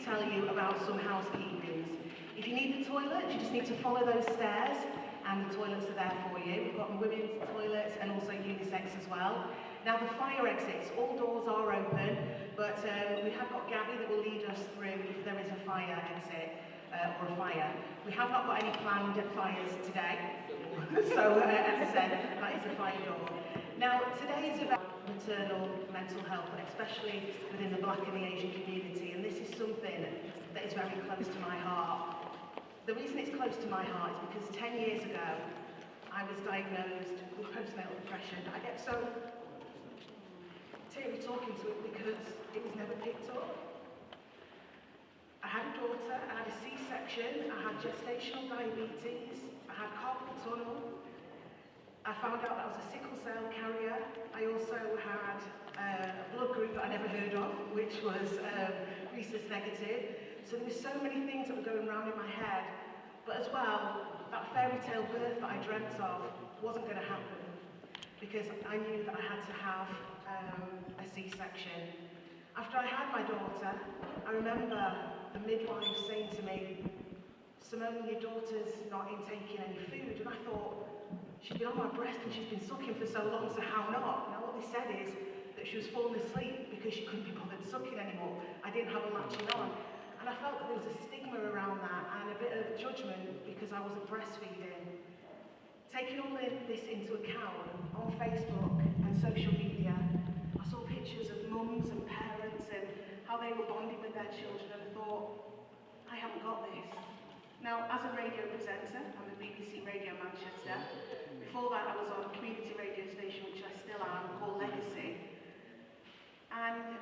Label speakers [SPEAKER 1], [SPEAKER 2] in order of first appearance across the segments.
[SPEAKER 1] tell you about some housekeepings. If you need the toilet, you just need to follow those stairs and the toilets are there for you. We've got women's toilets and also unisex as well. Now the fire exits, all doors are open, but we have got Gabby that will lead us through if there is a fire exit or a fire. We have not got any planned fires today, so as I said, that is a fire door. Now today's event is maternal mental health, and especially within the Black and the Asian community, and this is something that is very close to my heart. The reason it's close to my heart is because 10 years ago, I was diagnosed with postnatal depression. I get so teary talking to it because it was never picked up. I had a daughter, I had a C-section, I had gestational diabetes, I had carpal tunnel. I found out that I was a sickle cell carrier. I also had a blood group that I never heard of, which was rhesus negative. So there were so many things that were going around in my head, but as well, that fairy tale birth that I dreamt of wasn't going to happen because I knew that I had to have a C-section. After I had my daughter, I remember the midwife saying to me, "Simone, your daughter's not intaking any food," and I thought, she's been on my breast and she's been sucking for so long, so how not? Now what they said is that she was falling asleep because she couldn't be bothered sucking anymore. I didn't have a latching on. And I felt that there was a stigma around that and a bit of judgment because I wasn't breastfeeding. Taking all this into account, on Facebook and social media, I saw pictures of mums and parents and how they were bonding with their children, and I thought, I haven't got this. Now, as a radio presenter, I'm at BBC Radio Manchester. Before that, I was on a community radio station, which I still am, called Legacy. And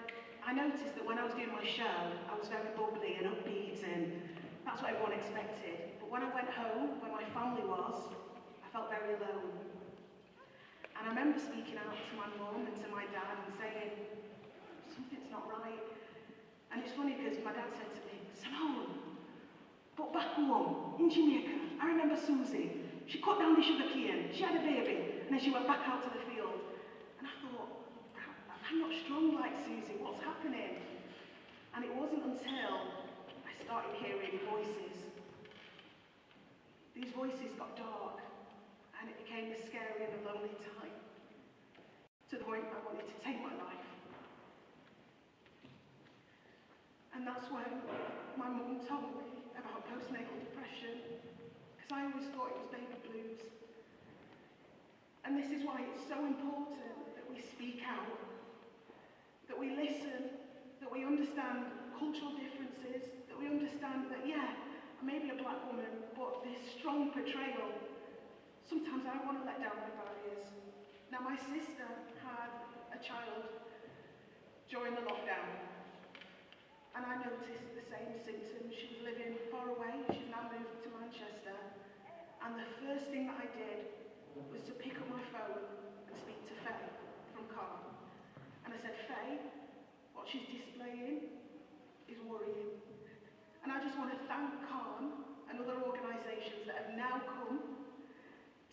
[SPEAKER 1] I noticed that when I was doing my show, I was very bubbly and upbeat, and that's what everyone expected. But when I went home, where my family was, I felt very alone. And I remember speaking out to my mum and to my dad and saying, something's not right. And it's funny because my dad said to me, "Simone, but back home, in Jamaica, I remember Susie. She cut down the sugar cane, she had a baby, and then she went back out to the field." And I thought, I'm not strong like Susie, what's happening? And it wasn't until I started hearing voices. These voices got dark, and it became a scary and a lonely time, to the point I wanted to take my life. And that's when my mum told me about postnatal depression, because I always thought it was baby blues. And this is why it's so important that we speak out, that we listen, that we understand cultural differences, that we understand that, yeah, I may be a black woman, but this strong portrayal, sometimes I want to let down my barriers. Now, my sister had a child during the lockdown, and I noticed the same symptoms. She was living far away, she's now moved to Manchester, and the first thing that I did was to pick up my phone and speak to Faye from CAHN. And I said, "Faye, what she's displaying is worrying." And I just want to thank CAHN and other organisations that have now come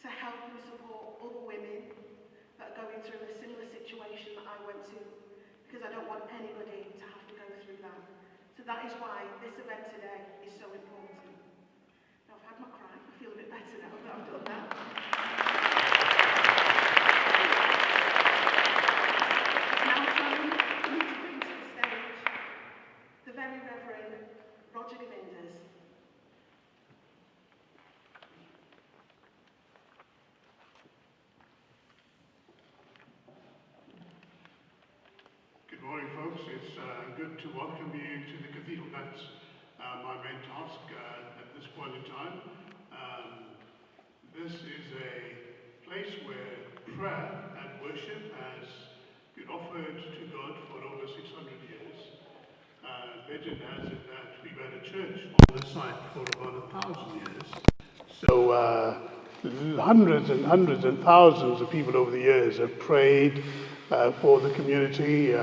[SPEAKER 1] to help and support other women that are going through a similar situation that I went to, because I don't want anybody to have to go through that. So that is why this event today is so important. Now I've had my cry, I feel a bit better now that I've done that.
[SPEAKER 2] Good morning, folks. It's good to welcome you to the Cathedral. That's my main task at this point in time. This is a place where prayer and worship has been offered to God for over 600 years. Legend has it that we've had a church on the site for about 1,000 years. So hundreds and hundreds and thousands of people over the years have prayed for the community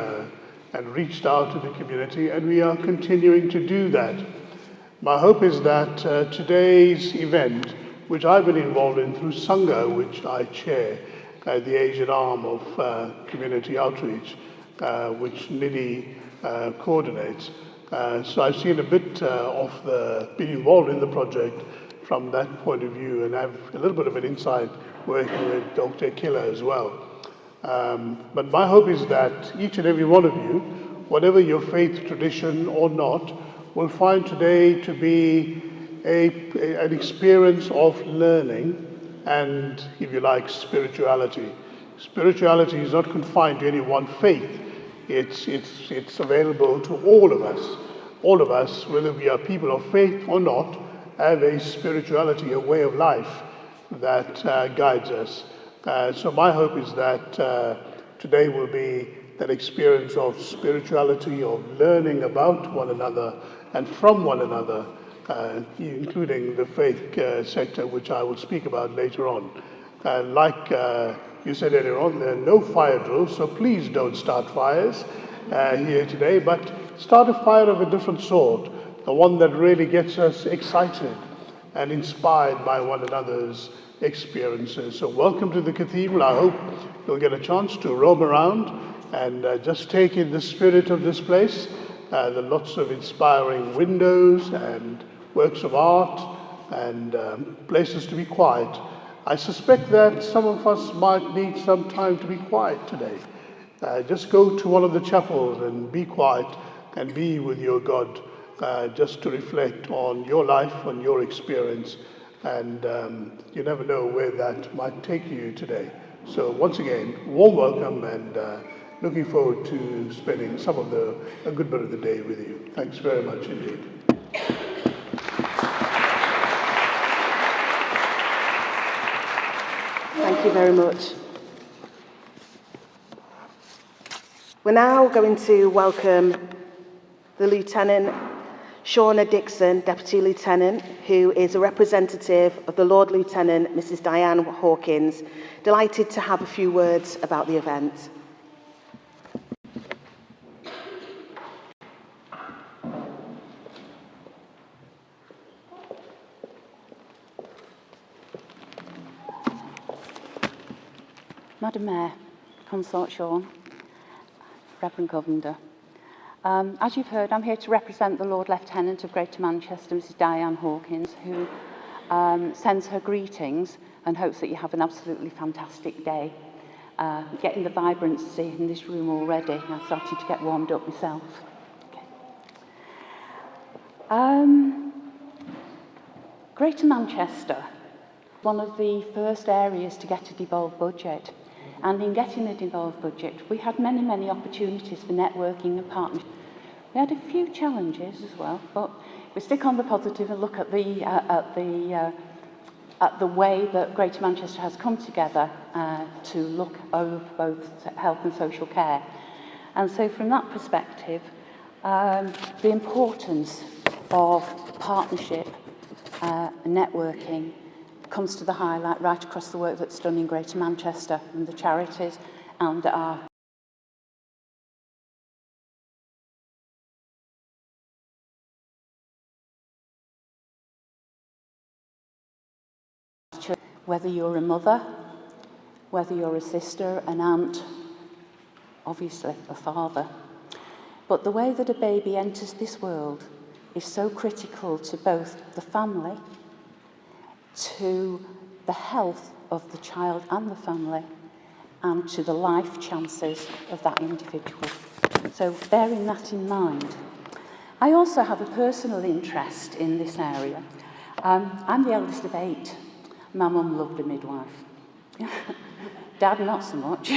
[SPEAKER 2] and reached out to the community, and we are continuing to do that. My hope is that today's event, which I've been involved in through Sangha, which I chair, the Asian arm of community outreach, which Nidhi coordinates, So I've seen a bit of being involved in the project from that point of view, and I have a little bit of an insight working with Dr. Killer as well. But my hope is that each and every one of you, whatever your faith tradition or not, will find today to be an experience of learning and, if you like, spirituality. Spirituality is not confined to any one faith. It's available to all of us. All of us, whether we are people of faith or not, have a spirituality, a way of life that guides us. So my hope is that today will be that experience of spirituality, of learning about one another and from one another, including the faith sector, which I will speak about later on. Like you said earlier on, there are no fire drills, so please don't start fires here today, but start a fire of a different sort, the one that really gets us excited and inspired by one another's experiences. So welcome to the cathedral. I hope you'll get a chance to roam around and just take in the spirit of this place. There are lots of inspiring windows and works of art and places to be quiet. I suspect that some of us might need some time to be quiet today. Just go to one of the chapels and be quiet and be with your God, just to reflect on your life, on your experience, and you never know where that might take you today. So once again, warm welcome, and looking forward to spending a good bit of the day with you. Thanks very much indeed.
[SPEAKER 1] Thank you very much. We're now going to welcome the Lieutenant Shauna Dixon, Deputy Lieutenant, who is a representative of the Lord Lieutenant, Mrs. Diane Hawkins. Delighted to have a few words about the event.
[SPEAKER 3] Madam Mayor, Consort Sean, Reverend Governor. As you've heard, I'm here to represent the Lord Lieutenant of Greater Manchester, Mrs. Diane Hawkins, who sends her greetings and hopes that you have an absolutely fantastic day. Getting the vibrancy in this room already. I'm starting to get warmed up myself. Okay. Greater Manchester, one of the first areas to get a devolved budget. And in getting a devolved budget, we had many, many opportunities for networking and partnership. We had a few challenges as well, but we stick on the positive and look at the way that Greater Manchester has come together to look over both health and social care. And so from that perspective, the importance of partnership, networking, comes to the highlight right across the work that's done in Greater Manchester and the charities and our whether you're a mother, whether you're a sister, an aunt, obviously a father. But the way that a baby enters this world is so critical to both the family, to the health of the child and the family, and to the life chances of that individual. So bearing that in mind, I also have a personal interest in this area. I'm the eldest of 8. My mum loved a midwife. Dad, not so much.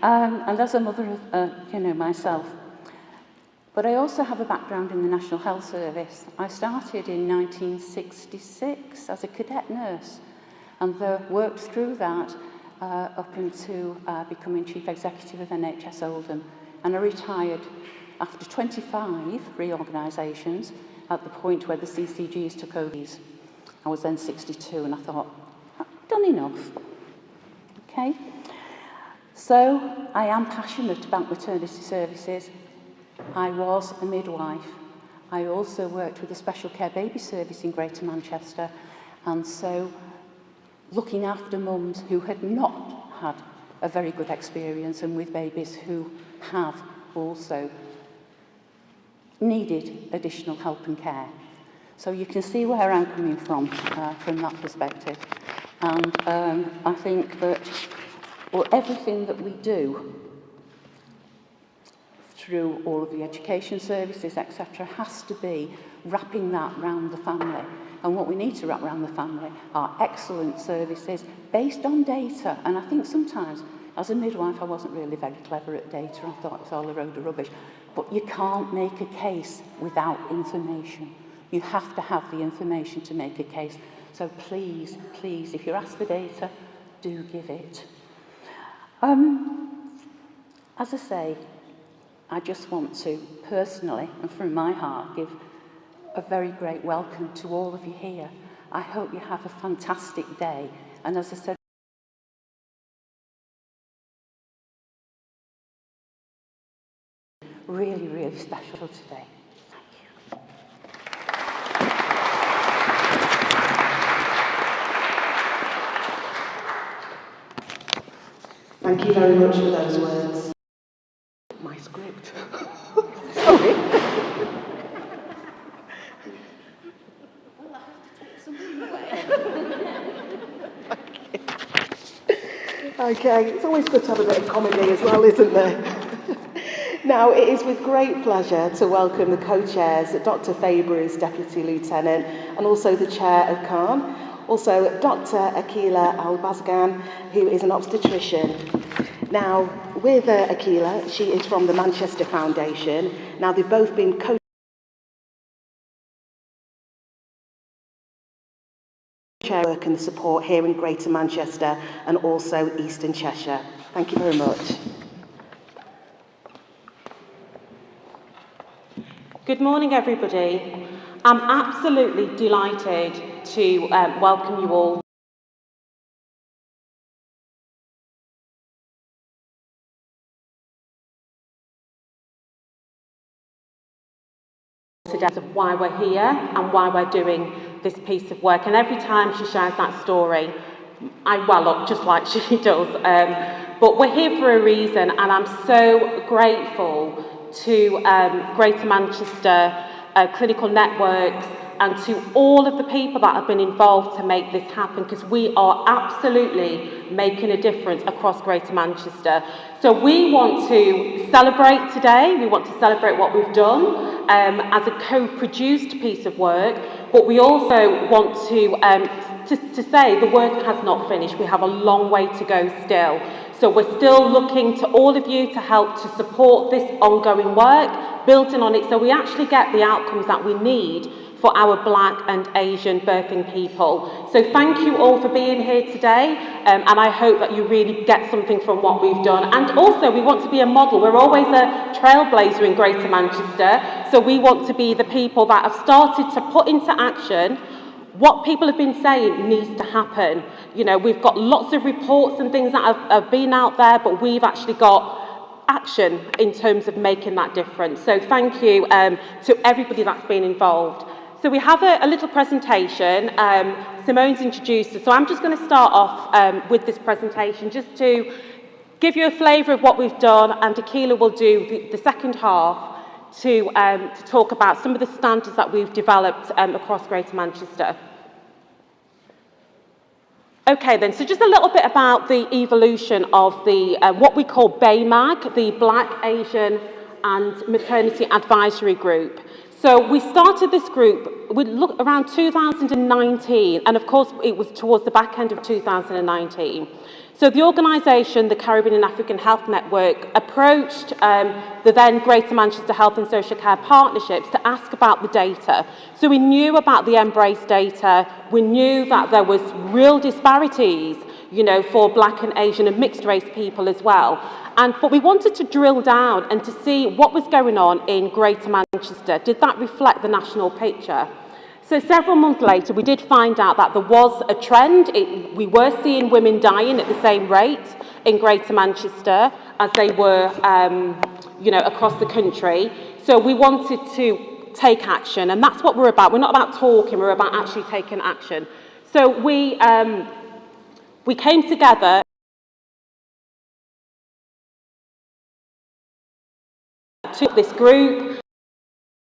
[SPEAKER 3] And as a mother of, myself. But I also have a background in the National Health Service. I started in 1966 as a cadet nurse and worked through that up into becoming Chief Executive of NHS Oldham. And I retired after 25 reorganisations at the point where the CCGs took over. I was then 62 and I thought, I've done enough. Okay. So I am passionate about maternity services. I was a midwife. I also worked with a special care baby service in Greater Manchester, and so looking after mums who had not had a very good experience and with babies who have also needed additional help and care. So you can see where I'm coming from that perspective. And I think that everything that we do through all of the education services, etc., has to be wrapping that round the family. And what we need to wrap around the family are excellent services based on data. And I think sometimes, as a midwife, I wasn't really very clever at data. I thought it was all a load of rubbish. But you can't make a case without information. You have to have the information to make a case. So please, please, if you're asked for data, do give it. As I say, I just want to personally and from my heart give a very great welcome to all of you here. I hope you have a fantastic day. And as I said, really, really special today.
[SPEAKER 1] Thank you very much for those words. My script. Sorry. Okay, it's always good to have a bit of comedy as well, isn't there? Now, it is with great pleasure to welcome the co-chairs, Dr. Faber, who's Deputy Lieutenant, and also the Chair of CAHN, also Dr. Akila Al-Bazgan, who is an obstetrician. Now, with Akila, she is from the Manchester Foundation. Now, they've both been co-chair work and support here in Greater Manchester and also Eastern Cheshire. Thank you very much.
[SPEAKER 4] Good morning, everybody. I'm absolutely delighted to welcome you all today of why we're here and why we're doing this piece of work. And every time she shares that story, I well up just like she does. But we're here for a reason, and I'm so grateful to Greater Manchester Clinical Networks and to all of the people that have been involved to make this happen, because we are absolutely making a difference across Greater Manchester. So we want to celebrate today, we want to celebrate what we've done as a co-produced piece of work, but we also want to say the work has not finished. We have a long way to go still. So we're still looking to all of you to help to support this ongoing work, building on it so we actually get the outcomes that we need for our Black and Asian birthing people. So thank you all for being here today, and I hope that you really get something from what we've done. And also, we want to be a model. We're always a trailblazer in Greater Manchester, so we want to be the people that have started to put into action what people have been saying needs to happen. You know, we've got lots of reports and things that have been out there, but we've actually got action in terms of making that difference. So thank you to everybody that's been involved. So we have a little presentation. Simone's introduced us. So I'm just going to start off with this presentation just to give you a flavour of what we've done, and Akila will do the second half to talk about some of the standards that we've developed across Greater Manchester. Okay then, so just a little bit about the evolution of the what we call Bamag, the Black, Asian and Maternity Advisory Group. So we started this group, we look around 2019, and of course it was towards the back end of 2019. So the organisation, the Caribbean and African Health Network, approached the then Greater Manchester Health and Social Care Partnerships to ask about the data. So we knew about the Embrace data, we knew that there was real disparities, you know, for Black and Asian and mixed race people as well. But we wanted to drill down and to see what was going on in Greater Manchester. Did that reflect the national picture? So several months later, we did find out that there was a trend. We were seeing women dying at the same rate in Greater Manchester as they were, you know, across the country. So we wanted to take action, and that's what we're about. We're not about talking, we're about actually taking action. So we came together to this group.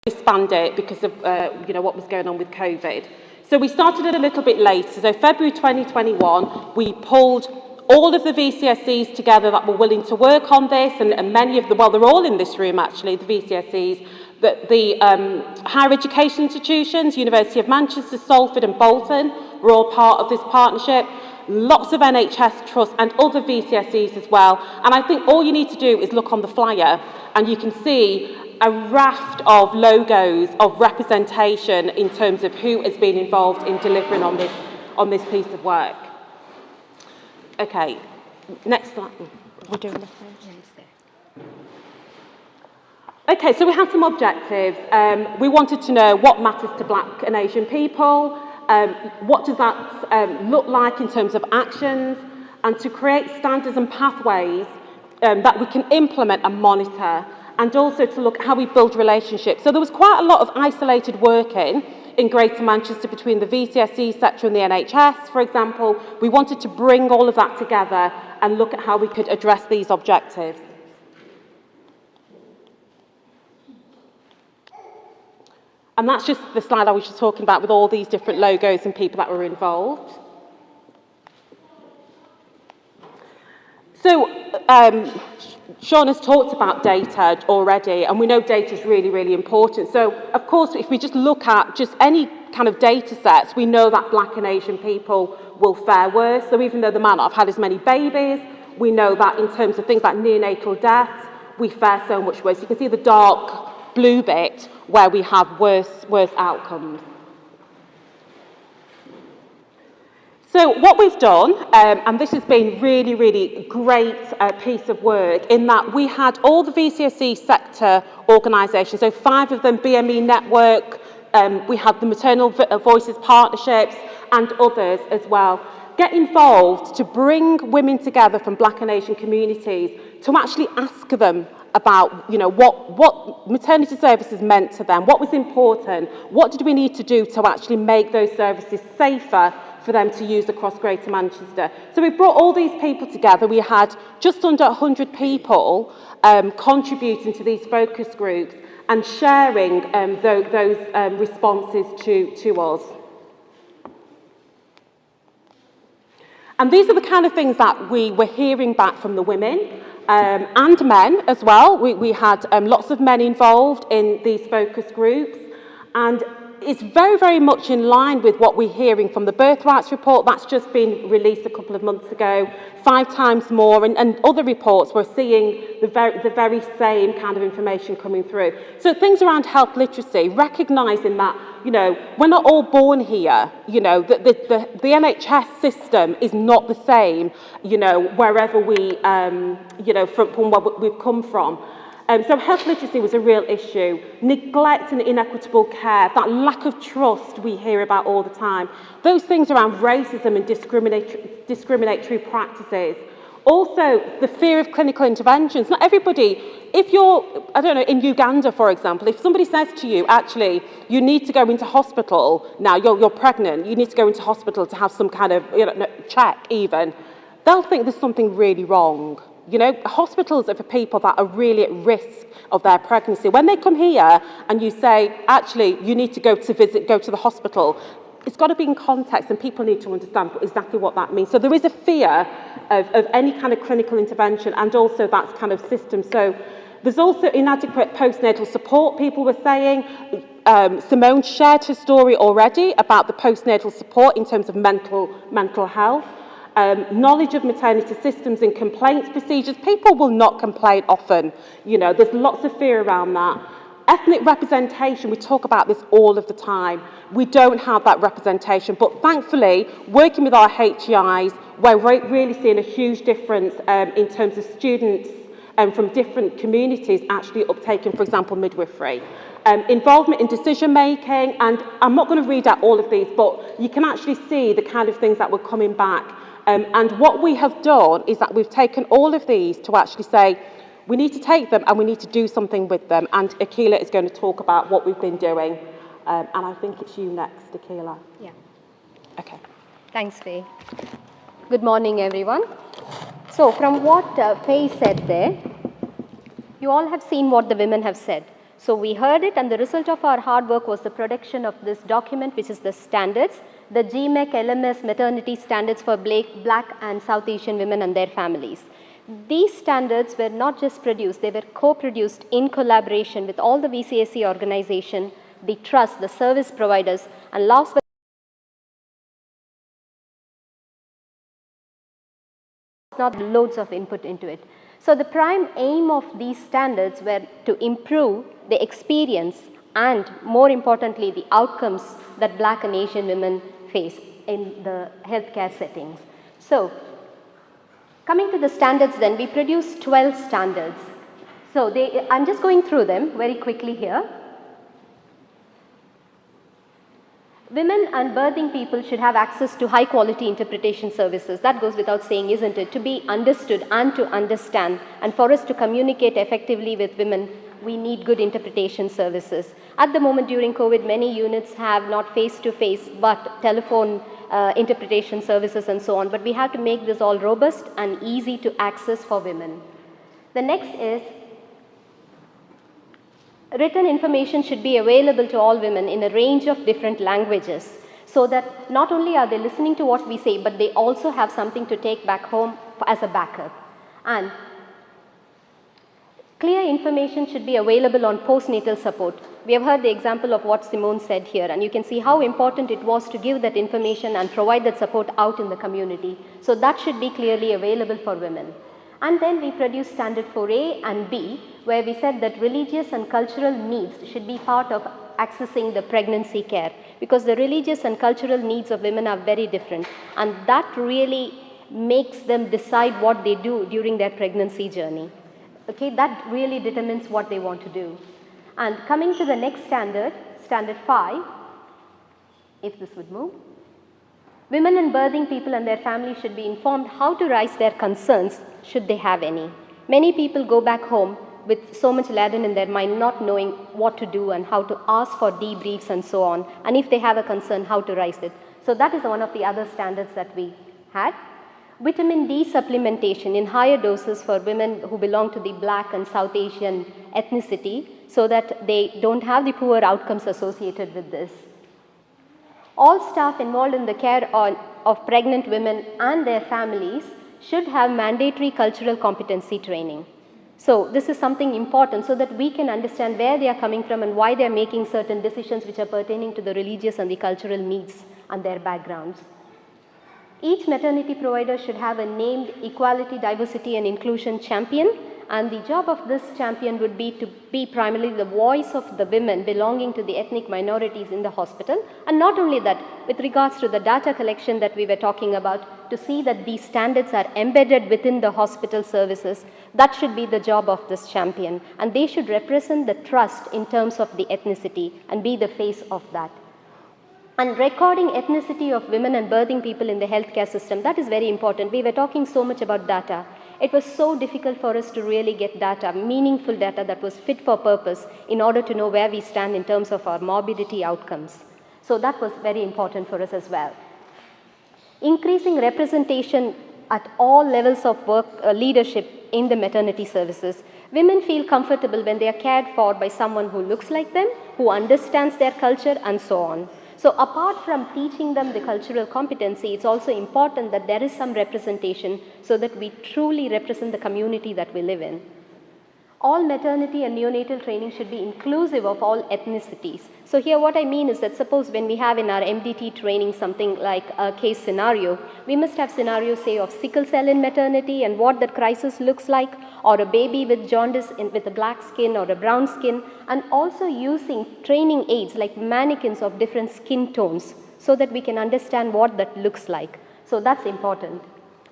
[SPEAKER 4] expand it because of what was going on with COVID. So we started it a little bit later. So February 2021, we pulled all of the VCSEs together that were willing to work on this, and many of them, well, they're all in this room actually, the VCSEs, the higher education institutions, University of Manchester, Salford and Bolton were all part of this partnership. Lots of NHS trusts and other VCSEs as well. And I think all you need to do is look on the flyer and you can see a raft of logos of representation in terms of who has been involved in delivering on this piece of work. Okay, next slide. We're doing this one. Okay, so we have some objectives. We wanted to know what matters to Black and Asian people, what does that look like in terms of actions, and to create standards and pathways that we can implement and monitor, and also to look at how we build relationships. So there was quite a lot of isolated working in Greater Manchester between the VCSE sector and the NHS, for example. We wanted to bring all of that together and look at how we could address these objectives. And that's just the slide I was just talking about with all these different logos and people that were involved. So, Sean has talked about data already, and we know data is really, really important. So, of course, if we just look at just any kind of data sets, we know that Black and Asian people will fare worse. So even though they might not have had as many babies, we know that in terms of things like neonatal deaths, we fare so much worse. You can see the dark blue bit where we have worse outcomes. So what we've done, and this has been really, really great piece of work, in that we had all the VCSE sector organisations, so 5 of them, BME Network, we had the Maternal Voices Partnerships and others as well, get involved to bring women together from Black and Asian communities to actually ask them about, what maternity services meant to them, what was important, what did we need to do to actually make those services safer for them to use across Greater Manchester. So we brought all these people together. We had just under 100 people contributing to these focus groups and sharing those responses to us. And these are the kind of things that we were hearing back from the women and men as well. We had lots of men involved in these focus groups, and it's very, very much in line with what we're hearing from the Birth Rights Report that's just been released a couple of months ago, 5 times more, and other reports we're seeing the very same kind of information coming through. So things around health literacy, recognising that, we're not all born here, the NHS system is not the same, wherever we, from where we've come from. So health literacy was a real issue. Neglect and inequitable care, that lack of trust we hear about all the time. Those things around racism and discriminatory practices. Also, the fear of clinical interventions. Not everybody, if you're, in Uganda, for example, if somebody says to you, actually, you need to go into hospital, now you're pregnant, you need to go into hospital to have some kind of check even, they'll think there's something really wrong. Hospitals are for people that are really at risk of their pregnancy. When they come here and you say, actually, you need to go to the hospital, it's got to be in context and people need to understand exactly what that means. So there is a fear of any kind of clinical intervention and also that kind of system. So there's also inadequate postnatal support, people were saying. Simone shared her story already about the postnatal support in terms of mental health. Knowledge of maternity systems and complaints procedures. People will not complain often. There's lots of fear around that. Ethnic representation, we talk about this all of the time. We don't have that representation, but thankfully, working with our HEIs, we're really seeing a huge difference in terms of students from different communities actually uptaking, for example, midwifery. Involvement in decision making, and I'm not going to read out all of these, but you can actually see the kind of things that were coming back. And what we have done is that we've taken all of these to actually say, we need to take them and we need to do something with them. And Akila is going to talk about what we've been doing. And I think it's you next, Akila.
[SPEAKER 5] Yeah.
[SPEAKER 4] Okay.
[SPEAKER 5] Thanks, Faye. Good morning, everyone. So from what Faye said there, you all have seen what the women have said. So we heard it, and the result of our hard work was the production of this document, which is the standards, the GMEC LMS maternity standards for Black and South Asian women and their families. These standards were not just produced, they were co-produced in collaboration with all the VCSE organization, the trust, the service providers, and last but not loads of input into it. So the prime aim of these standards were to improve the experience and, more importantly, the outcomes that Black and Asian women face in the healthcare settings. So coming to the standards then, we produced 12 standards. So I'm just going through them very quickly here. Women and birthing people should have access to high quality interpretation services. That goes without saying, isn't it? To be understood and to understand. And for us to communicate effectively with women, we need good interpretation services. At the moment during COVID, many units have not face-to-face, but telephone interpretation services and so on. But we have to make this all robust and easy to access for women. The next is, written information should be available to all women in a range of different languages, so that not only are they listening to what we say, but they also have something to take back home as a backup. And clear information should be available on postnatal support. We have heard the example of what Simone said here, and you can see how important it was to give that information and provide that support out in the community. So that should be clearly available for women. And then we produced standard 4A and B, where we said that religious and cultural needs should be part of accessing the pregnancy care, because the religious and cultural needs of women are very different, and that really makes them decide what they do during their pregnancy journey. Okay, that really determines what they want to do. And coming to the next standard, standard 5, if this would move. Women and birthing people and their families should be informed how to raise their concerns, should they have any. Many people go back home with so much laden in their mind, not knowing what to do and how to ask for debriefs and so on, and if they have a concern, how to raise it. So that is one of the other standards that we had. Vitamin D supplementation in higher doses for women who belong to the Black and South Asian ethnicity, so that they don't have the poor outcomes associated with this. All staff involved in the care of pregnant women and their families should have mandatory cultural competency training. So this is something important, so that we can understand where they are coming from and why they are making certain decisions which are pertaining to the religious and the cultural needs and their backgrounds. Each maternity provider should have a named equality, diversity and inclusion champion, and the job of this champion would be to be primarily the voice of the women belonging to the ethnic minorities in the hospital. And not only that, with regards to the data collection that we were talking about, to see that these standards are embedded within the hospital services, that should be the job of this champion. And they should represent the trust in terms of the ethnicity and be the face of that. And recording ethnicity of women and birthing people in the healthcare system, that is very important. We were talking so much about data. It was so difficult for us to really get data, meaningful data that was fit for purpose in order to know where we stand in terms of our morbidity outcomes. So that was very important for us as well. Increasing representation at all levels of work, leadership in the maternity services. Women feel comfortable when they are cared for by someone who looks like them, who understands their culture and so on. So apart from teaching them the cultural competency, it's also important that there is some representation so that we truly represent the community that we live in. All maternity and neonatal training should be inclusive of all ethnicities. So here what I mean is that suppose when we have in our MDT training something like a case scenario, we must have scenarios say of sickle cell in maternity and what that crisis looks like, or a baby with jaundice with a black skin or a brown skin, and also using training aids like mannequins of different skin tones so that we can understand what that looks like. So that's important.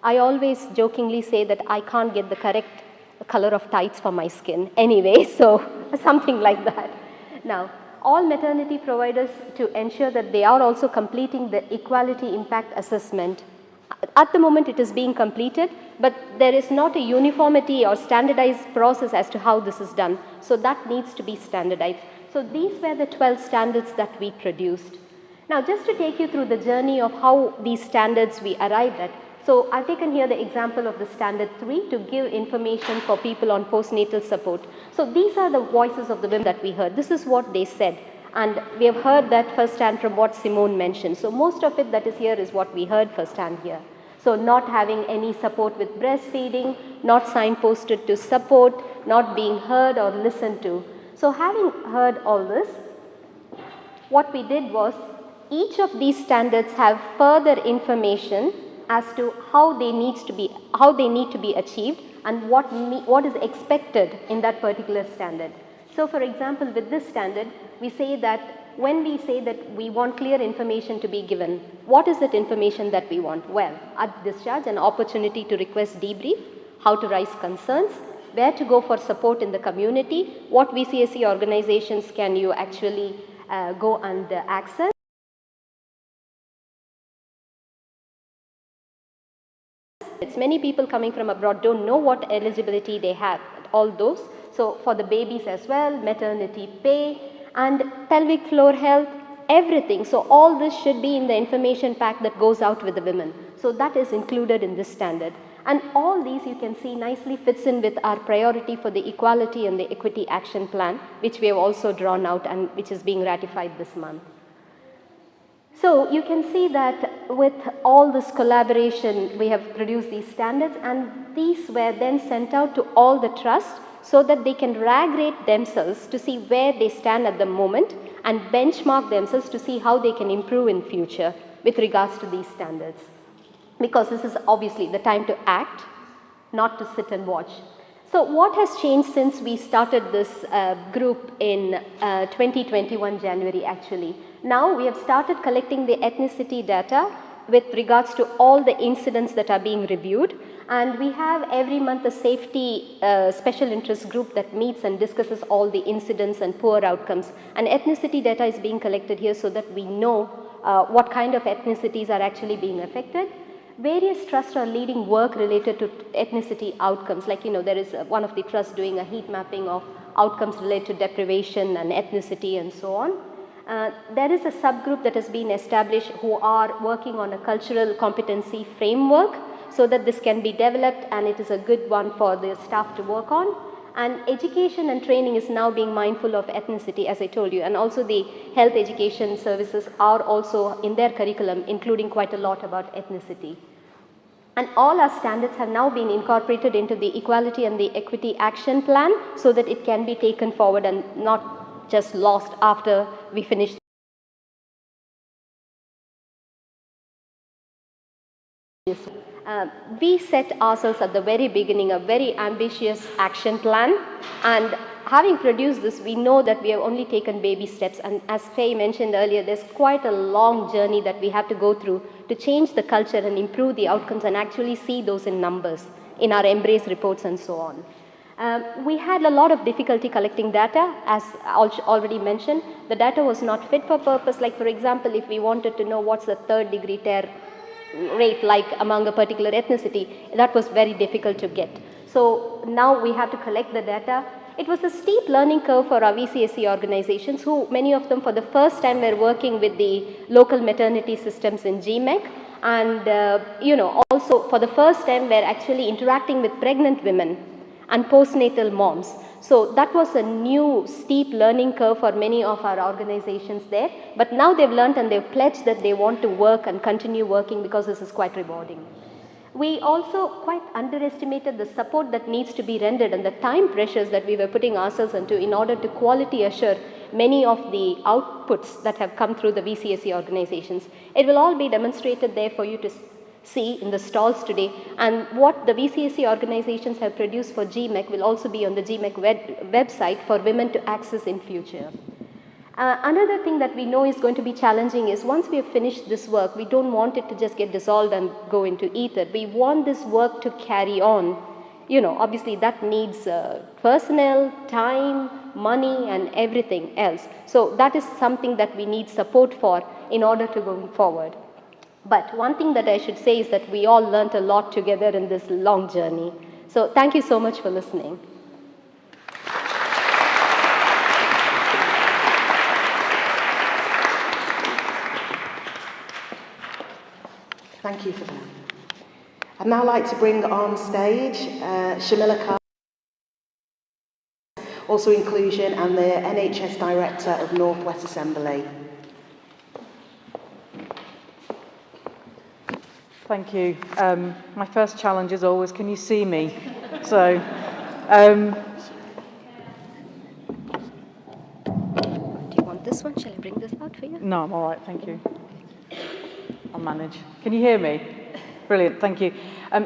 [SPEAKER 5] I always jokingly say that I can't get the correct color of tights for my skin anyway, so something like that. Now, all maternity providers to ensure that they are also completing the equality impact assessment. At the moment it is being completed, but there is not a uniformity or standardized process as to how this is done. So that needs to be standardized. So these were the 12 standards that we produced. Now just to take you through the journey of how these standards we arrived at. So I've taken here the example of the standard 3 to give information for people on postnatal support. So these are the voices of the women that we heard. This is what they said. And we have heard that firsthand from what Simone mentioned. So most of it that is here is what we heard firsthand here. So not having any support with breastfeeding, not signposted to support, not being heard or listened to. So having heard all this, what we did was each of these standards have further information as to how they need to be achieved and what is expected in that particular standard. So for example, with this standard, we say that when we say that we want clear information to be given, what is that information that we want? Well, at discharge, an opportunity to request debrief, how to raise concerns, where to go for support in the community, what VCSE organizations can you actually go and access. It's many people coming from abroad don't know what eligibility they have, all those. So for the babies as well, maternity pay and pelvic floor health, everything. So all this should be in the information pack that goes out with the women. So that is included in this standard. And all these you can see nicely fits in with our priority for the equality and the equity action plan, which we have also drawn out and which is being ratified this month. So you can see that with all this collaboration, we have produced these standards, and these were then sent out to all the trusts so that they can rag rate themselves to see where they stand at the moment and benchmark themselves to see how they can improve in future with regards to these standards. Because this is obviously the time to act, not to sit and watch. So what has changed since we started this group in 2021 January actually? Now we have started collecting the ethnicity data with regards to all the incidents that are being reviewed, and we have every month a safety special interest group that meets and discusses all the incidents and poor outcomes, and ethnicity data is being collected here so that we know what kind of ethnicities are actually being affected. Various trusts are leading work related to ethnicity outcomes, like there is one of the trusts doing a heat mapping of outcomes related to deprivation and ethnicity and so on. There is a subgroup that has been established who are working on a cultural competency framework so that this can be developed, and it is a good one for the staff to work on. And education and training is now being mindful of ethnicity, as I told you, and also the health education services are also in their curriculum including quite a lot about ethnicity. And all our standards have now been incorporated into the equality and the equity action plan so that it can be taken forward and not just lost after we finish. We set ourselves at the very beginning a very ambitious action plan, and having produced this, we know that we have only taken baby steps, and as Faye mentioned earlier, there's quite a long journey that we have to go through to change the culture and improve the outcomes and actually see those in numbers in our embrace reports and so on. We had a lot of difficulty collecting data, as already mentioned. The data was not fit for purpose. Like for example, if we wanted to know what's the third degree tear rate like among a particular ethnicity, that was very difficult to get. So now we have to collect the data. It was a steep learning curve for our VCSE organizations, who many of them for the first time were working with the local maternity systems in GMEC, and also for the first time were actually interacting with pregnant women and postnatal moms. So that was a new steep learning curve for many of our organizations there, but now they've learned and they've pledged that they want to work and continue working because this is quite rewarding. We also quite underestimated the support that needs to be rendered and the time pressures that we were putting ourselves into in order to quality assure many of the outputs that have come through the VCSE organizations. It will all be demonstrated there for you to see in the stalls today, and what the VCSE organizations have produced for GMEC will also be on the GMEC website for women to access in future. Another thing that we know is going to be challenging is once we have finished this work, we don't want it to just get dissolved and go into ether. We want this work to carry on. Obviously that needs personnel, time, money and everything else. So that is something that we need support for in order to go forward. But one thing that I should say is that we all learned a lot together in this long journey. So thank you so much for listening.
[SPEAKER 1] Thank you for that.
[SPEAKER 6] I'd now like to bring on stage Shamila Khan, also Inclusion, and the NHS Director of North West Assembly.
[SPEAKER 7] Thank you. My first challenge is always, can you see me? So,
[SPEAKER 5] Do you want this one? Shall I bring this out for you?
[SPEAKER 7] no, I'm all right, thank you. I'll manage. Can you hear me? Brilliant, thank you.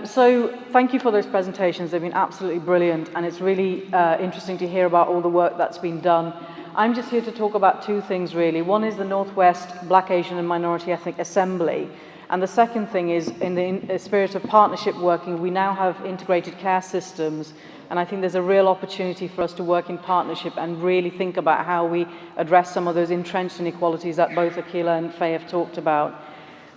[SPEAKER 7] So thank you for those presentations. They've been absolutely brilliant, and it's really interesting to hear about all the work that's been done. I'm just here to talk about two things, really. One is the Northwest Black, Asian and Minority Ethnic Assembly, and the second thing is, in the spirit of partnership working, we now have integrated care systems, and I think there's a real opportunity for us to work in partnership and really think about how we address some of those entrenched inequalities that both Akila and Faye have talked about.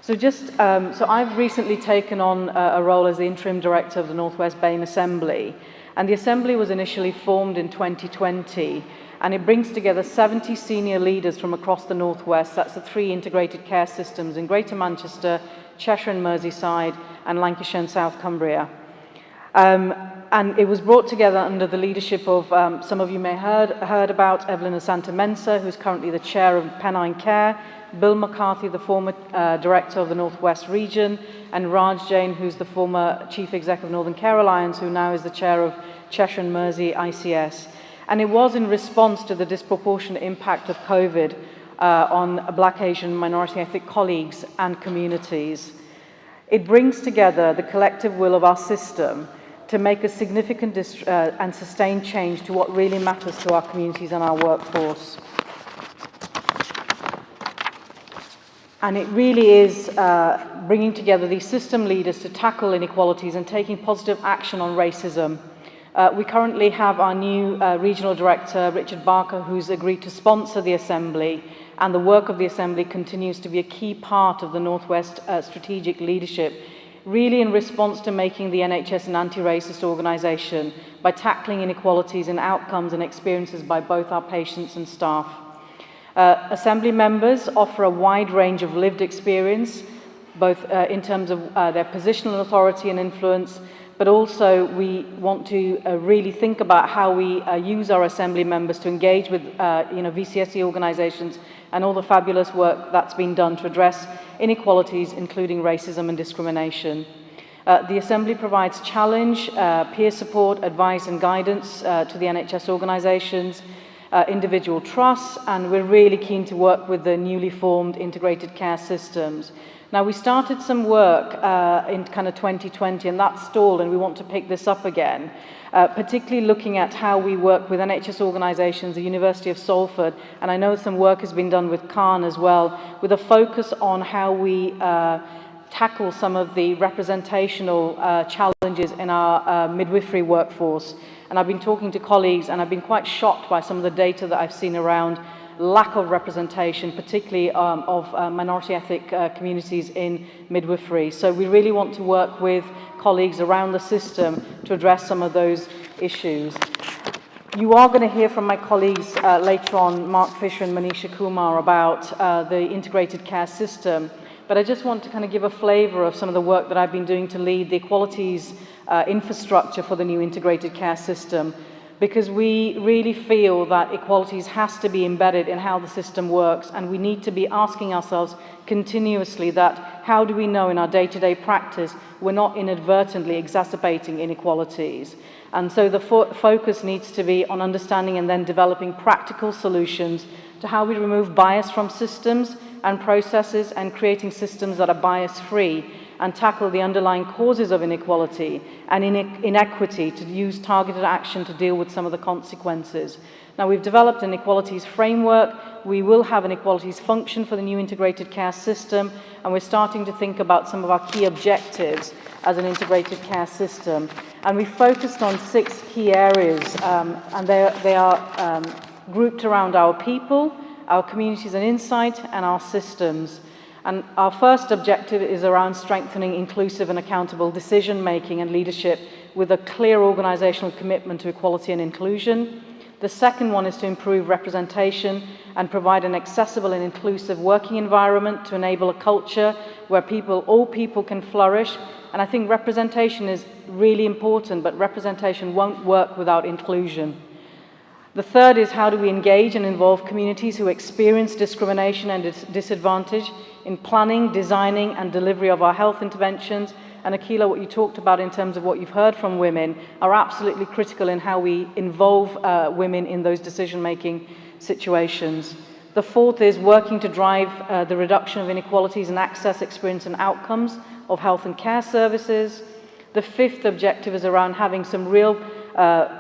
[SPEAKER 7] So so I've recently taken on a role as the interim director of the Northwest BAME Assembly, and the Assembly was initially formed in 2020, and it brings together 70 senior leaders from across the Northwest. That's the 3 integrated care systems in Greater Manchester, Cheshire and Merseyside, and Lancashire and South Cumbria. And it was brought together under the leadership of, some of you may have heard about Evelyn Asante-Mensah, who's currently the chair of Pennine Care, Bill McCarthy, the former director of the Northwest region, and Raj Jain, who's the former chief executive of Northern Care Alliance, who now is the chair of Cheshire and Mersey ICS. And it was in response to the disproportionate impact of COVID on Black, Asian, minority ethnic colleagues and communities. It brings together the collective will of our system to make a significant and sustained change to what really matters to our communities and our workforce. And it really is bringing together these system leaders to tackle inequalities and taking positive action on racism. We currently have our new regional director, Richard Barker, who's agreed to sponsor the Assembly, and the work of the Assembly continues to be a key part of the Northwest strategic leadership, really in response to making the NHS an anti-racist organisation by tackling inequalities in outcomes and experiences by both our patients and staff. Assembly members offer a wide range of lived experience, both in terms of their positional authority and influence, but also we want to really think about how we use our Assembly members to engage with VCSE organisations and all the fabulous work that's been done to address inequalities, including racism and discrimination. The Assembly provides challenge, peer support, advice and guidance to the NHS organisations, individual trusts, and we're really keen to work with the newly formed integrated care systems. Now, we started some work in kind of 2020, and that stalled, and we want to pick this up again, particularly looking at how we work with NHS organisations, the University of Salford, and I know some work has been done with CAHN as well, with a focus on how we tackle some of the representational challenges in our midwifery workforce. And I've been talking to colleagues, and I've been quite shocked by some of the data that I've seen around lack of representation, particularly of minority ethnic communities in midwifery. So we really want to work with colleagues around the system to address some of those issues. You are going to hear from my colleagues later on, Mark Fisher and Manisha Kumar, about the integrated care system. But I just want to kind of give a flavour of some of the work that I've been doing to lead the equalities infrastructure for the new integrated care system, because we really feel that equalities has to be embedded in how the system works, and we need to be asking ourselves continuously that how do we know in our day-to-day practice we're not inadvertently exacerbating inequalities. And so the focus needs to be on understanding and then developing practical solutions to how we remove bias from systems and processes and creating systems that are bias-free and tackle the underlying causes of inequality and inequity to use targeted action to deal with some of the consequences. Now, we've developed an equalities framework. We will have an equalities function for the new integrated care system, and we're starting to think about some of our key objectives as an integrated care system. And we focused on 6 key areas, and they are grouped around our people, our communities and insight, and our systems. And our first objective is around strengthening inclusive and accountable decision-making and leadership with a clear organisational commitment to equality and inclusion. The second one is to improve representation and provide an accessible and inclusive working environment to enable a culture where all people can flourish. And I think representation is really important, but representation won't work without inclusion. The third is how do we engage and involve communities who experience discrimination and disadvantage in planning, designing and delivery of our health interventions. And Akila, what you talked about in terms of what you've heard from women are absolutely critical in how we involve women in those decision-making situations. The fourth is working to drive the reduction of inequalities in access, experience and outcomes of health and care services. The fifth objective is around having some real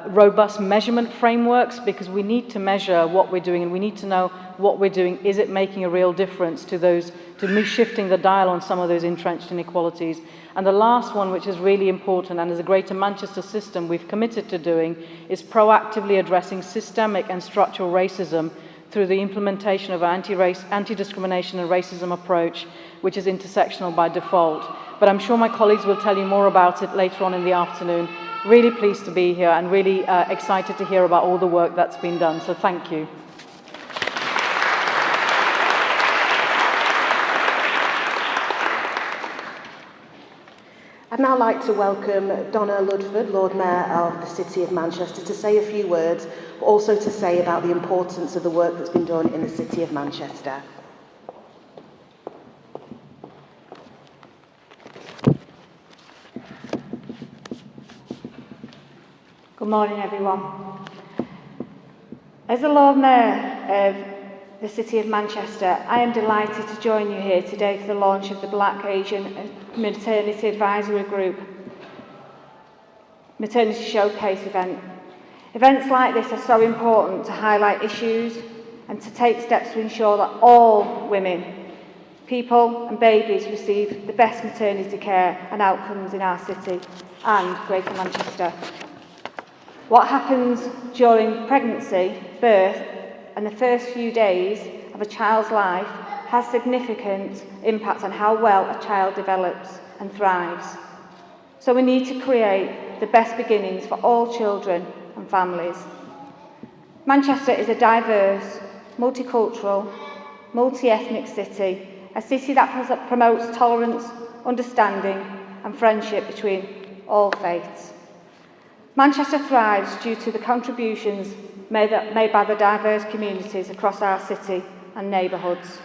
[SPEAKER 7] robust measurement frameworks, because we need to measure what we're doing and we need to know what we're doing. Is it making a real difference to shifting the dial on some of those entrenched inequalities? And the last one, which is really important and as a Greater Manchester system we've committed to doing, is proactively addressing systemic and structural racism through the implementation of our anti-discrimination and racism approach, which is intersectional by default. But I'm sure my colleagues will tell you more about it later on in the afternoon. Really pleased to be here and really excited to hear about all the work that's been done. So thank you.
[SPEAKER 6] I'd now like to welcome Donna Ludford, Lord Mayor of the City of Manchester, to say a few words, but also to say about the importance of the work that's been done in the City of Manchester.
[SPEAKER 8] Good morning, everyone. As the Lord Mayor of the City of Manchester, I am delighted to join you here today for the launch of the Black, Asian Maternity Advisory Group Maternity Showcase event. Events like this are so important to highlight issues and to take steps to ensure that all women, people and babies receive the best maternity care and outcomes in our city and Greater Manchester. What happens during pregnancy, birth, and the first few days of a child's life has significant impact on how well a child develops and thrives. So we need to create the best beginnings for all children and families. Manchester is a diverse, multicultural, multi-ethnic city, a city that promotes tolerance, understanding and friendship between all faiths. Manchester thrives due to the contributions made by the diverse communities across our city and neighbourhoods.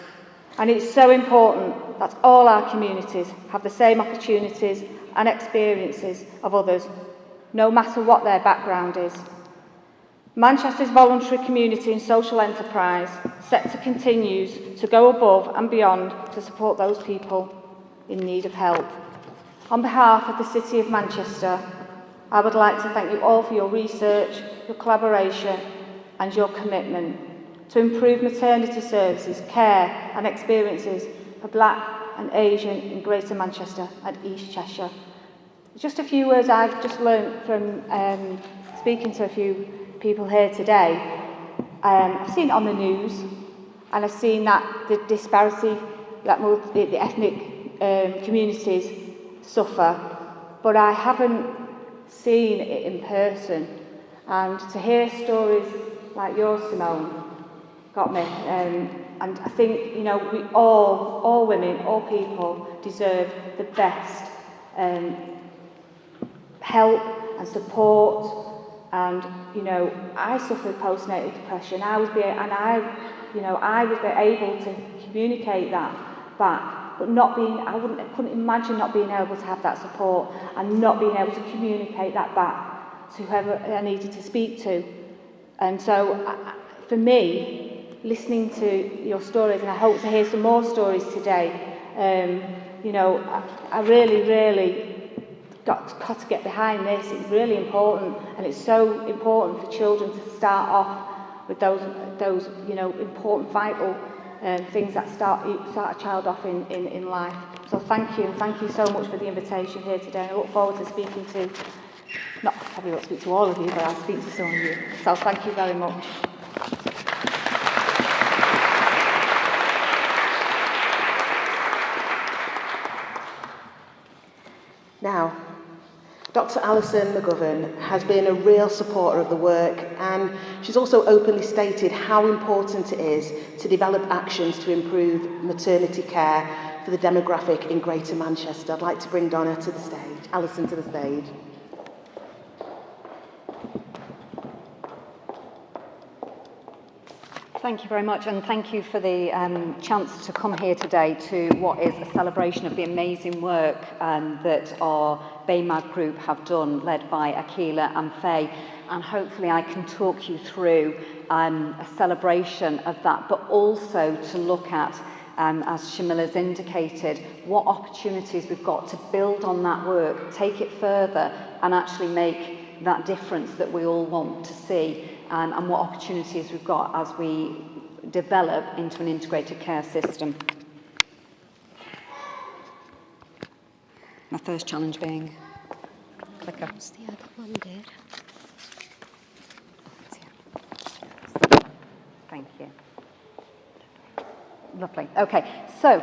[SPEAKER 8] And it's so important that all our communities have the same opportunities and experiences of others, no matter what their background is. Manchester's voluntary community and social enterprise sector continues to go above and beyond to support those people in need of help. On behalf of the City of Manchester, I would like to thank you all for your research, your collaboration and your commitment to improve maternity services, care and experiences for Black and Asian in Greater Manchester and East Cheshire. Just a few words I've just learned from speaking to a few people here today. I've seen it on the news and I've seen that the disparity that the ethnic communities suffer, but I haven't seen it in person, and to hear stories like yours, Simone, got me. And I think, you know, we all women, all people deserve the best help and support. And you know, I suffered postnatal depression. I was able to communicate that back. But I couldn't imagine not being able to have that support and not being able to communicate that back to whoever I needed to speak to. And so, for me, listening to your stories, and I hope to hear some more stories today, you know, I really got to get behind this. It's really important, and it's so important for children to start off with those you know, important, vital things that start a child off in life. So thank you, and thank you so much for the invitation here today. I look forward to speaking to, probably won't speak to all of you, but I'll speak to some of you. So thank you very much.
[SPEAKER 6] Now, Dr. Alison McGovern has been a real supporter of the work, and she's also openly stated how important it is to develop actions to improve maternity care for the demographic in Greater Manchester. I'd like to bring Donna to the stage, Alison to the stage.
[SPEAKER 9] Thank you very much, and thank you for the chance to come here today to what is a celebration of the amazing work that our Bamag group have done, led by Akila and Faye. And hopefully I can talk you through a celebration of that, but also to look at, as Shamila's indicated, what opportunities we've got to build on that work, take it further, and actually make that difference that we all want to see. And what opportunities we've got as we develop into an integrated care system. My first challenge being clicker.
[SPEAKER 5] What's the other one there?
[SPEAKER 9] Thank you. Lovely. Okay, so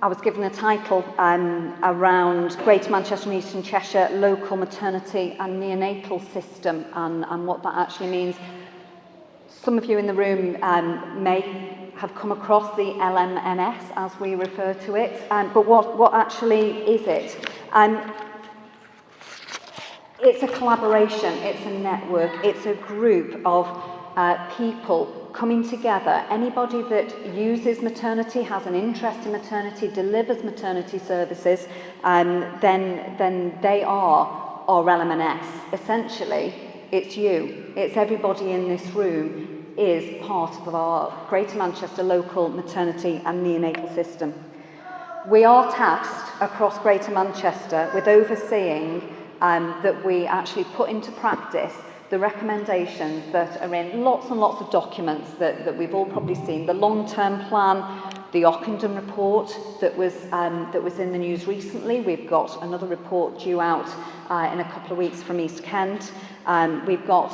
[SPEAKER 9] I was given a title around Greater Manchester and Eastern Cheshire local maternity and neonatal system and what that actually means. Some of you in the room may have come across the LMNS, as we refer to it, but what actually is it? It's a collaboration, it's a network, it's a group of people coming together. Anybody that uses maternity, has an interest in maternity, delivers maternity services, then they are our LMNS. Essentially, it's you. It's everybody in this room is part of our Greater Manchester local maternity and neonatal system. We are tasked across Greater Manchester with overseeing that we actually put into practice the recommendations that are in lots and lots of documents that we've all probably seen. The long-term plan, the Ockenden report that was in the news recently. We've got another report due out in a couple of weeks from East Kent. We've got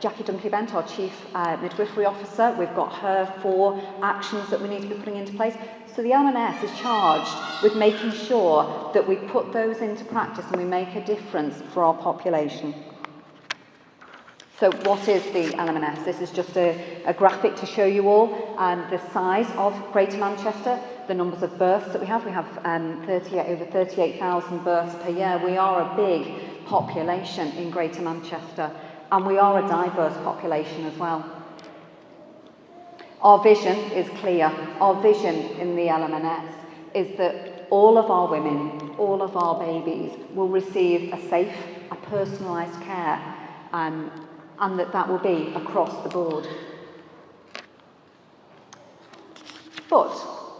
[SPEAKER 9] Jackie Dunkley-Bent, our Chief Midwifery Officer. We've got her 4 actions that we need to be putting into place. So the LMNS is charged with making sure that we put those into practice and we make a difference for our population. So what is the LMNS? This is just a graphic to show you all the size of Greater Manchester, the numbers of births that we have. We have over 38,000 births per year. We are a big population in Greater Manchester, and we are a diverse population as well. Our vision is clear. Our vision in the LMNS is that all of our women, all of our babies will receive a safe, a personalised care, and that will be across the board. But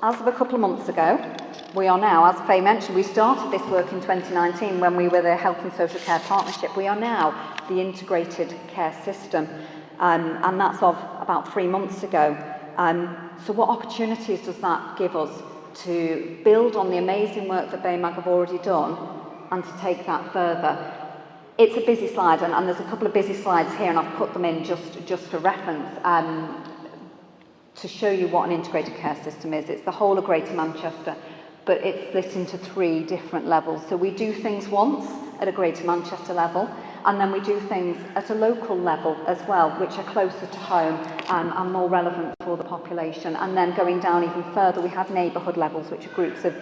[SPEAKER 9] as of a couple of months ago, we are now, as Faye mentioned, we started this work in 2019 when we were the Health and Social Care Partnership. We are now the integrated care system, and that's of about 3 months ago. So what opportunities does that give us to build on the amazing work that Bamag have already done and to take that further? It's a busy slide, and there's a couple of busy slides here, and I've put them in just for reference to show you what an integrated care system is. It's the whole of Greater Manchester, but it's split into 3 different levels. So we do things once at a Greater Manchester level, and then we do things at a local level as well, which are closer to home and more relevant for the population. And then going down even further, we have neighbourhood levels, which are groups of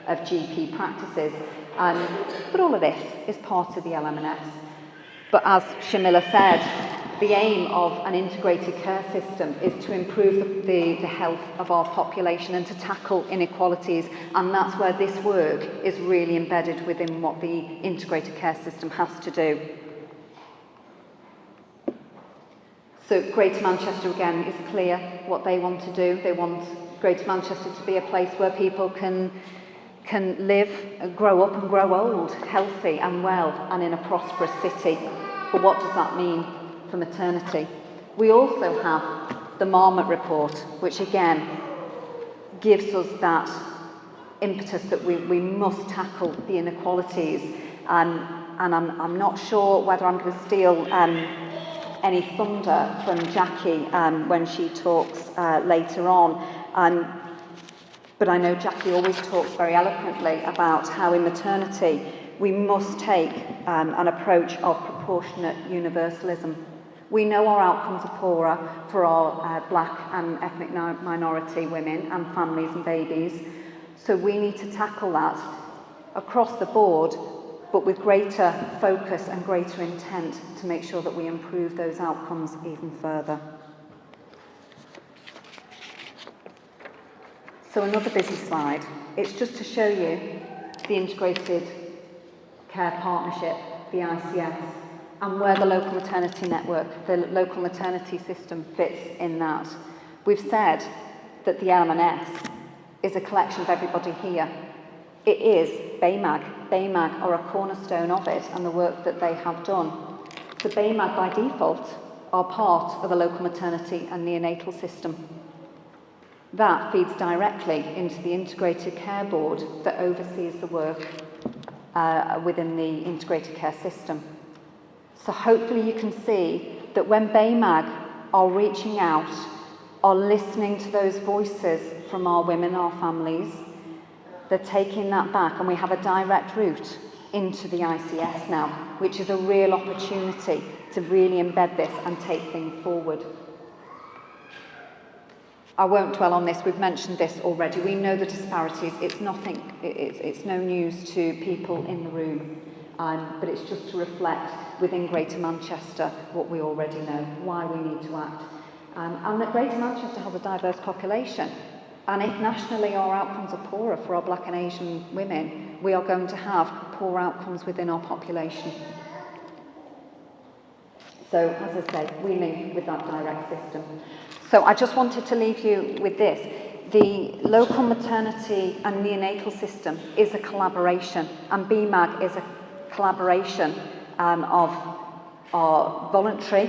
[SPEAKER 9] GP practices. But all of this is part of the LMNS. But as Shamila said, the aim of an integrated care system is to improve the health of our population and to tackle inequalities, and that's where this work is really embedded within what the integrated care system has to do. So Greater Manchester again is clear what they want to do. They want Greater Manchester to be a place where people can live, grow up and grow old, healthy and well, and in a prosperous city. But what does that mean for maternity? We also have the Marmot report, which again gives us that impetus that we must tackle the inequalities. And I'm not sure whether I'm going to steal any thunder from Jackie when she talks later on. But I know Jackie always talks very eloquently about how in maternity we must take an approach of proportionate universalism. We know our outcomes are poorer for our black and ethnic minority women and families and babies, so we need to tackle that across the board, but with greater focus and greater intent to make sure that we improve those outcomes even further. So another busy slide. It's just to show you the Integrated Care Partnership, the ICS, and where the local maternity network, the local maternity system fits in that. We've said that the LM&S is a collection of everybody here. It is Bamag. Bamag are a cornerstone of it and the work that they have done. So Bamag by default are part of the local maternity and neonatal system. That feeds directly into the Integrated Care Board that oversees the work within the integrated care system. So hopefully you can see that when Bamag are reaching out, are listening to those voices from our women, our families, they're taking that back, and we have a direct route into the ICS now, which is a real opportunity to really embed this and take things forward. I won't dwell on this, we've mentioned this already. We know the disparities, it's nothing, it's no news to people in the room, but it's just to reflect within Greater Manchester what we already know, why we need to act. And that Greater Manchester has a diverse population, and if nationally our outcomes are poorer for our black and Asian women, we are going to have poor outcomes within our population. So, as I say, we link with that direct system. So I just wanted to leave you with this. The local maternity and neonatal system is a collaboration, and BMAG is a collaboration of our voluntary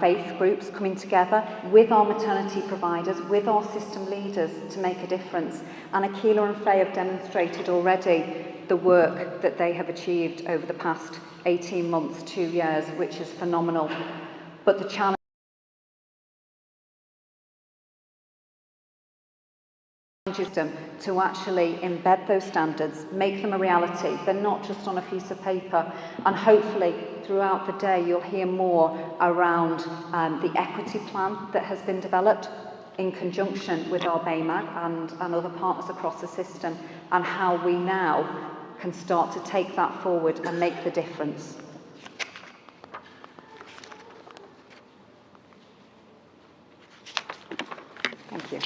[SPEAKER 9] faith groups coming together with our maternity providers, with our system leaders to make a difference. And Akila and Faye have demonstrated already the work that they have achieved over the past 18 months, 2 years, which is phenomenal. But the challenge is to actually embed those standards, make them a reality. They're not just on a piece of paper, and hopefully throughout the day you'll hear more around the equity plan that has been developed in conjunction with our BAMAG and other partners across the system, and how we now can start to take that forward and make the difference. Thank you.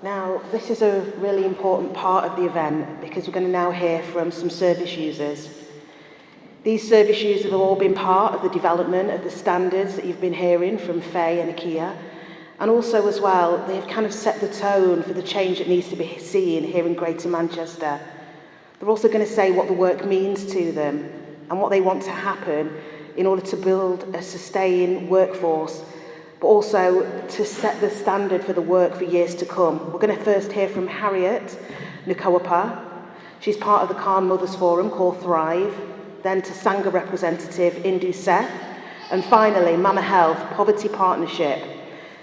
[SPEAKER 6] Now, this is a really important part of the event because we're going to now hear from some service users. These service users have all been part of the development of the standards that you've been hearing from Faye and Akia, and also as well, they've kind of set the tone for the change that needs to be seen here in Greater Manchester. They're also going to say what the work means to them and what they want to happen in order to build a sustained workforce, but also to set the standard for the work for years to come. We're going to first hear from Harriet Nukawapa. She's part of the CAHN Mothers Forum called Thrive, then to Sangha representative Indu Seth, and finally Mama Health Poverty Partnership.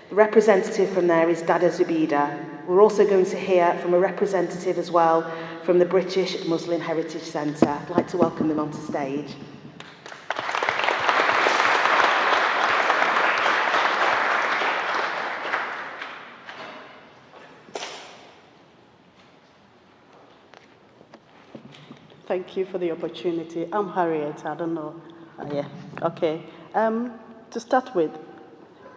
[SPEAKER 6] The representative from there is Dada Zubida. We're also going to hear from a representative as well from the British Muslim Heritage Centre. I'd like to welcome them onto stage.
[SPEAKER 10] Thank you for the opportunity. I'm Harriet, I don't know. Okay. To start with,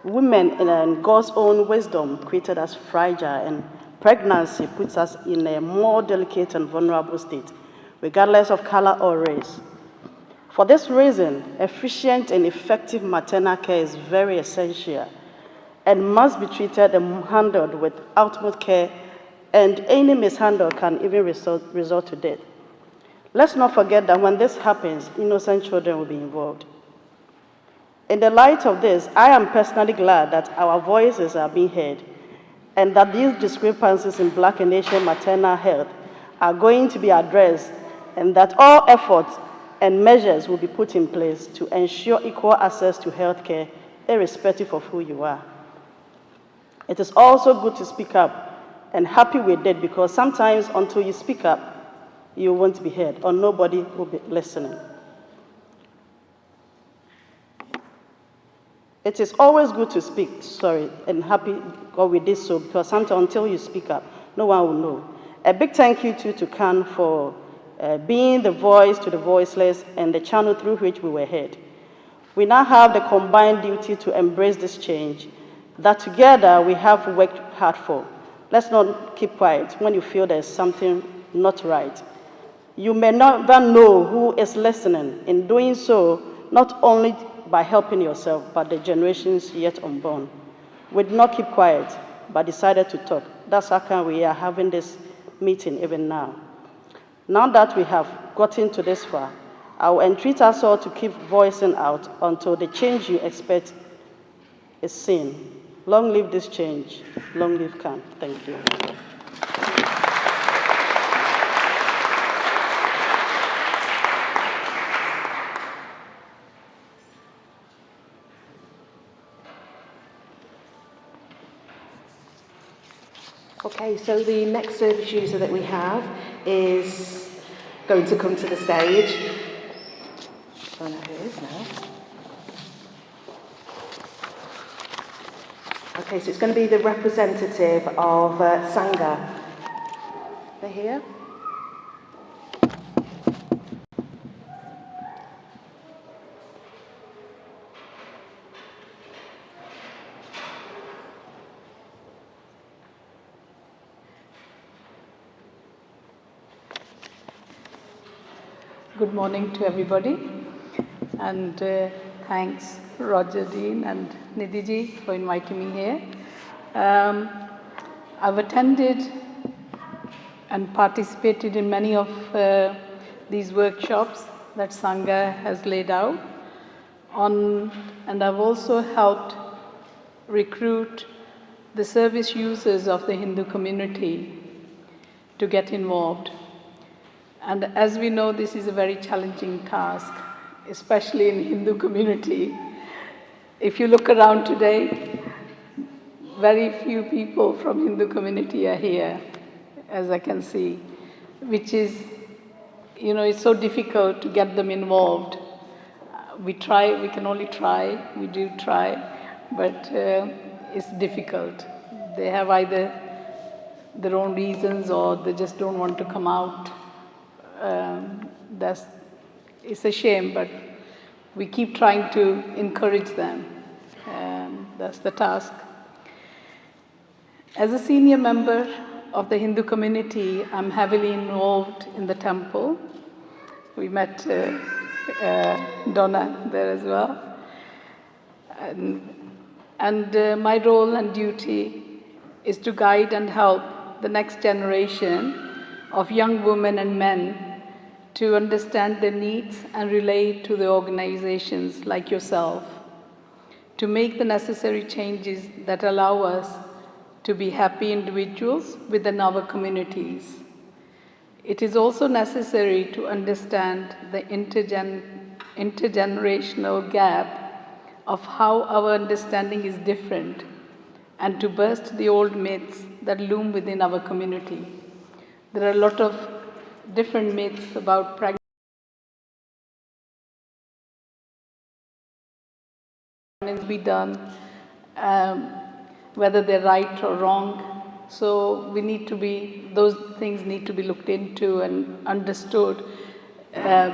[SPEAKER 10] women in God's own wisdom created us fragile, and pregnancy puts us in a more delicate and vulnerable state, regardless of color or race. For this reason, efficient and effective maternal care is very essential and must be treated and handled with utmost care, and any mishandle can even result to death. Let's not forget that when this happens, innocent children will be involved. In the light of this, I am personally glad that our voices are being heard and that these discrepancies in Black and Asian maternal health are going to be addressed, and that all efforts and measures will be put in place to ensure equal access to health care, irrespective of who you are. It is also good to speak up, and happy with it, because sometimes until you speak up, you won't be heard or nobody will be listening. It is always good to speak, and happy God we did so, because sometimes until you speak up, no one will know. A big thank you to CAHN for being the voice to the voiceless and the channel through which we were heard. We now have the combined duty to embrace this change that together we have worked hard for. Let's not keep quiet when you feel there's something not right. You may not even know who is listening. In doing so, not only by helping yourself, but the generations yet unborn. We did not keep quiet, but decided to talk. That's how come we are having this meeting even now. Now that we have gotten to this far, I will entreat us all to keep voicing out until the change you expect is seen. Long live this change. Long live CAHN. Thank you.
[SPEAKER 6] Okay, so the next service user that we have is going to come to the stage. I don't know who it is now. Okay, so it's going to be the representative of Sangha. They're here.
[SPEAKER 11] Good morning to everybody, and thanks Roger Dean and Nidhi for inviting me here. I've attended and participated in many of these workshops that Sangha has laid out and I've also helped recruit the service users of the Hindu community to get involved. And as we know, this is a very challenging task, especially in Hindu community. If you look around today, very few people from Hindu community are here, as I can see, which is, it's so difficult to get them involved. We can only try, we do try, but it's difficult. They have either their own reasons or they just don't want to come out. It's a shame, but we keep trying to encourage them. That's the task. As a senior member of the Hindu community, I'm heavily involved in the temple. We met Donna there as well. And my role and duty is to guide and help the next generation of young women and men to understand their needs and relate to the organizations like yourself, to make the necessary changes that allow us to be happy individuals within our communities. It is also necessary to understand the intergenerational gap of how our understanding is different and to burst the old myths that loom within our community. There are a lot of different myths about pregnancy be done, whether they're right or wrong. So those things need to be looked into and understood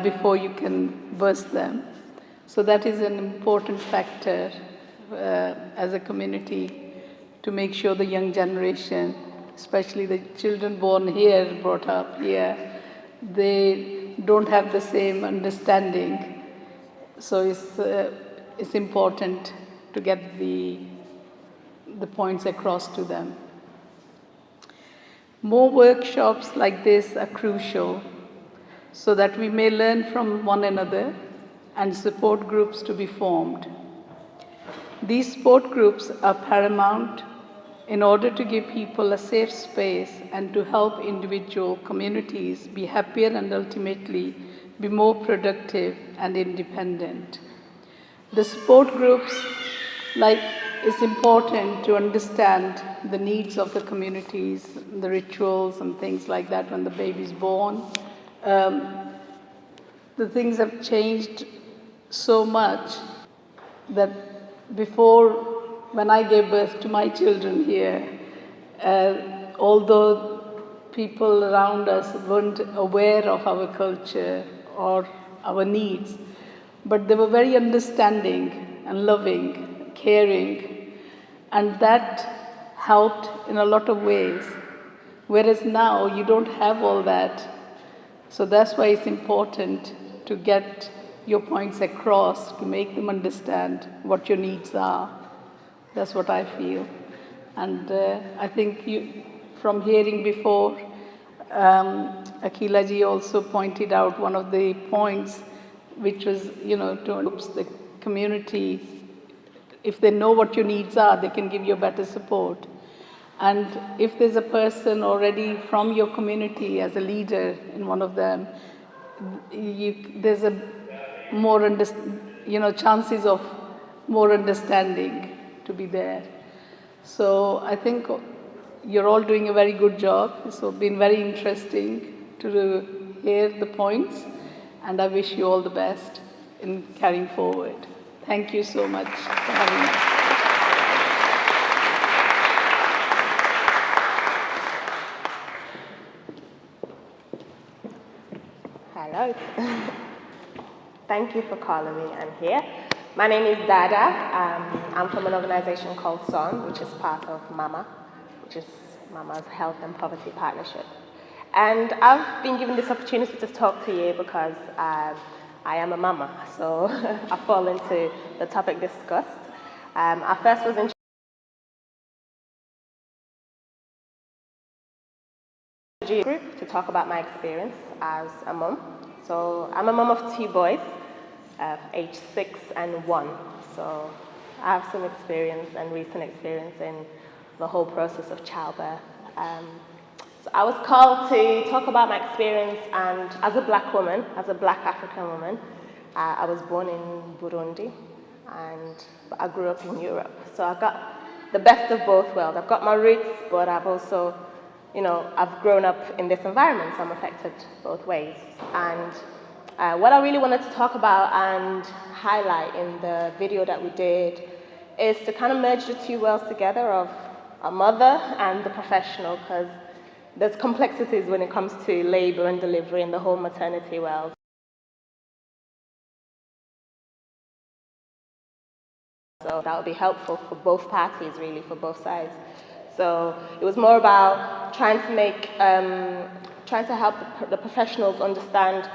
[SPEAKER 11] before you can burst them. So that is an important factor as a community to make sure the young generation, especially the children born here, brought up here, they don't have the same understanding. So it's important to get the points across to them. More workshops like this are crucial so that we may learn from one another and support groups to be formed. These support groups are paramount in order to give people a safe space and to help individual communities be happier and ultimately be more productive and independent. The support groups like it's important to understand the needs of the communities, the rituals and things like that when the baby is born. The things have changed so much that before, when I gave birth to my children here, although people around us weren't aware of our culture or our needs, but they were very understanding and loving, caring, and that helped in a lot of ways. Whereas now you don't have all that. So that's why it's important to get your points across, to make them understand what your needs are. That's what I feel. And I think from hearing before, Akila ji also pointed out one of the points, which was, to the community, if they know what your needs are, they can give you better support. And if there's a person already from your community as a leader in one of them, there's a more chances of more understanding to be there. So I think you're all doing a very good job. It's been very interesting to hear the points, and I wish you all the best in carrying forward. Thank you so much for having me.
[SPEAKER 12] Hello. Thank you for calling me. I'm here. My name is Dada. I'm from an organization called CAHN, which is part of MAMA, which is Mama's Health and Poverty Partnership. And I've been given this opportunity to talk to you because I am a mama, so I fall into the topic discussed. I first was in group to talk about my experience as a mum. So I'm a mum of 2 boys, aged 6 and 1. So I have some experience and recent experience in the whole process of childbirth. So I was called to talk about my experience, and as a black woman, as a black African woman, I was born in Burundi, but I grew up in Europe. So I got the best of both worlds. I've got my roots, but I've also, I've grown up in this environment, so I'm affected both ways. And what I really wanted to talk about and highlight in the video that we did is to kind of merge the 2 worlds together of a mother and the professional, because there's complexities when it comes to labor and delivery in the whole maternity world. So that would be helpful for both parties, really, for both sides. So it was more about trying to help the professionals understand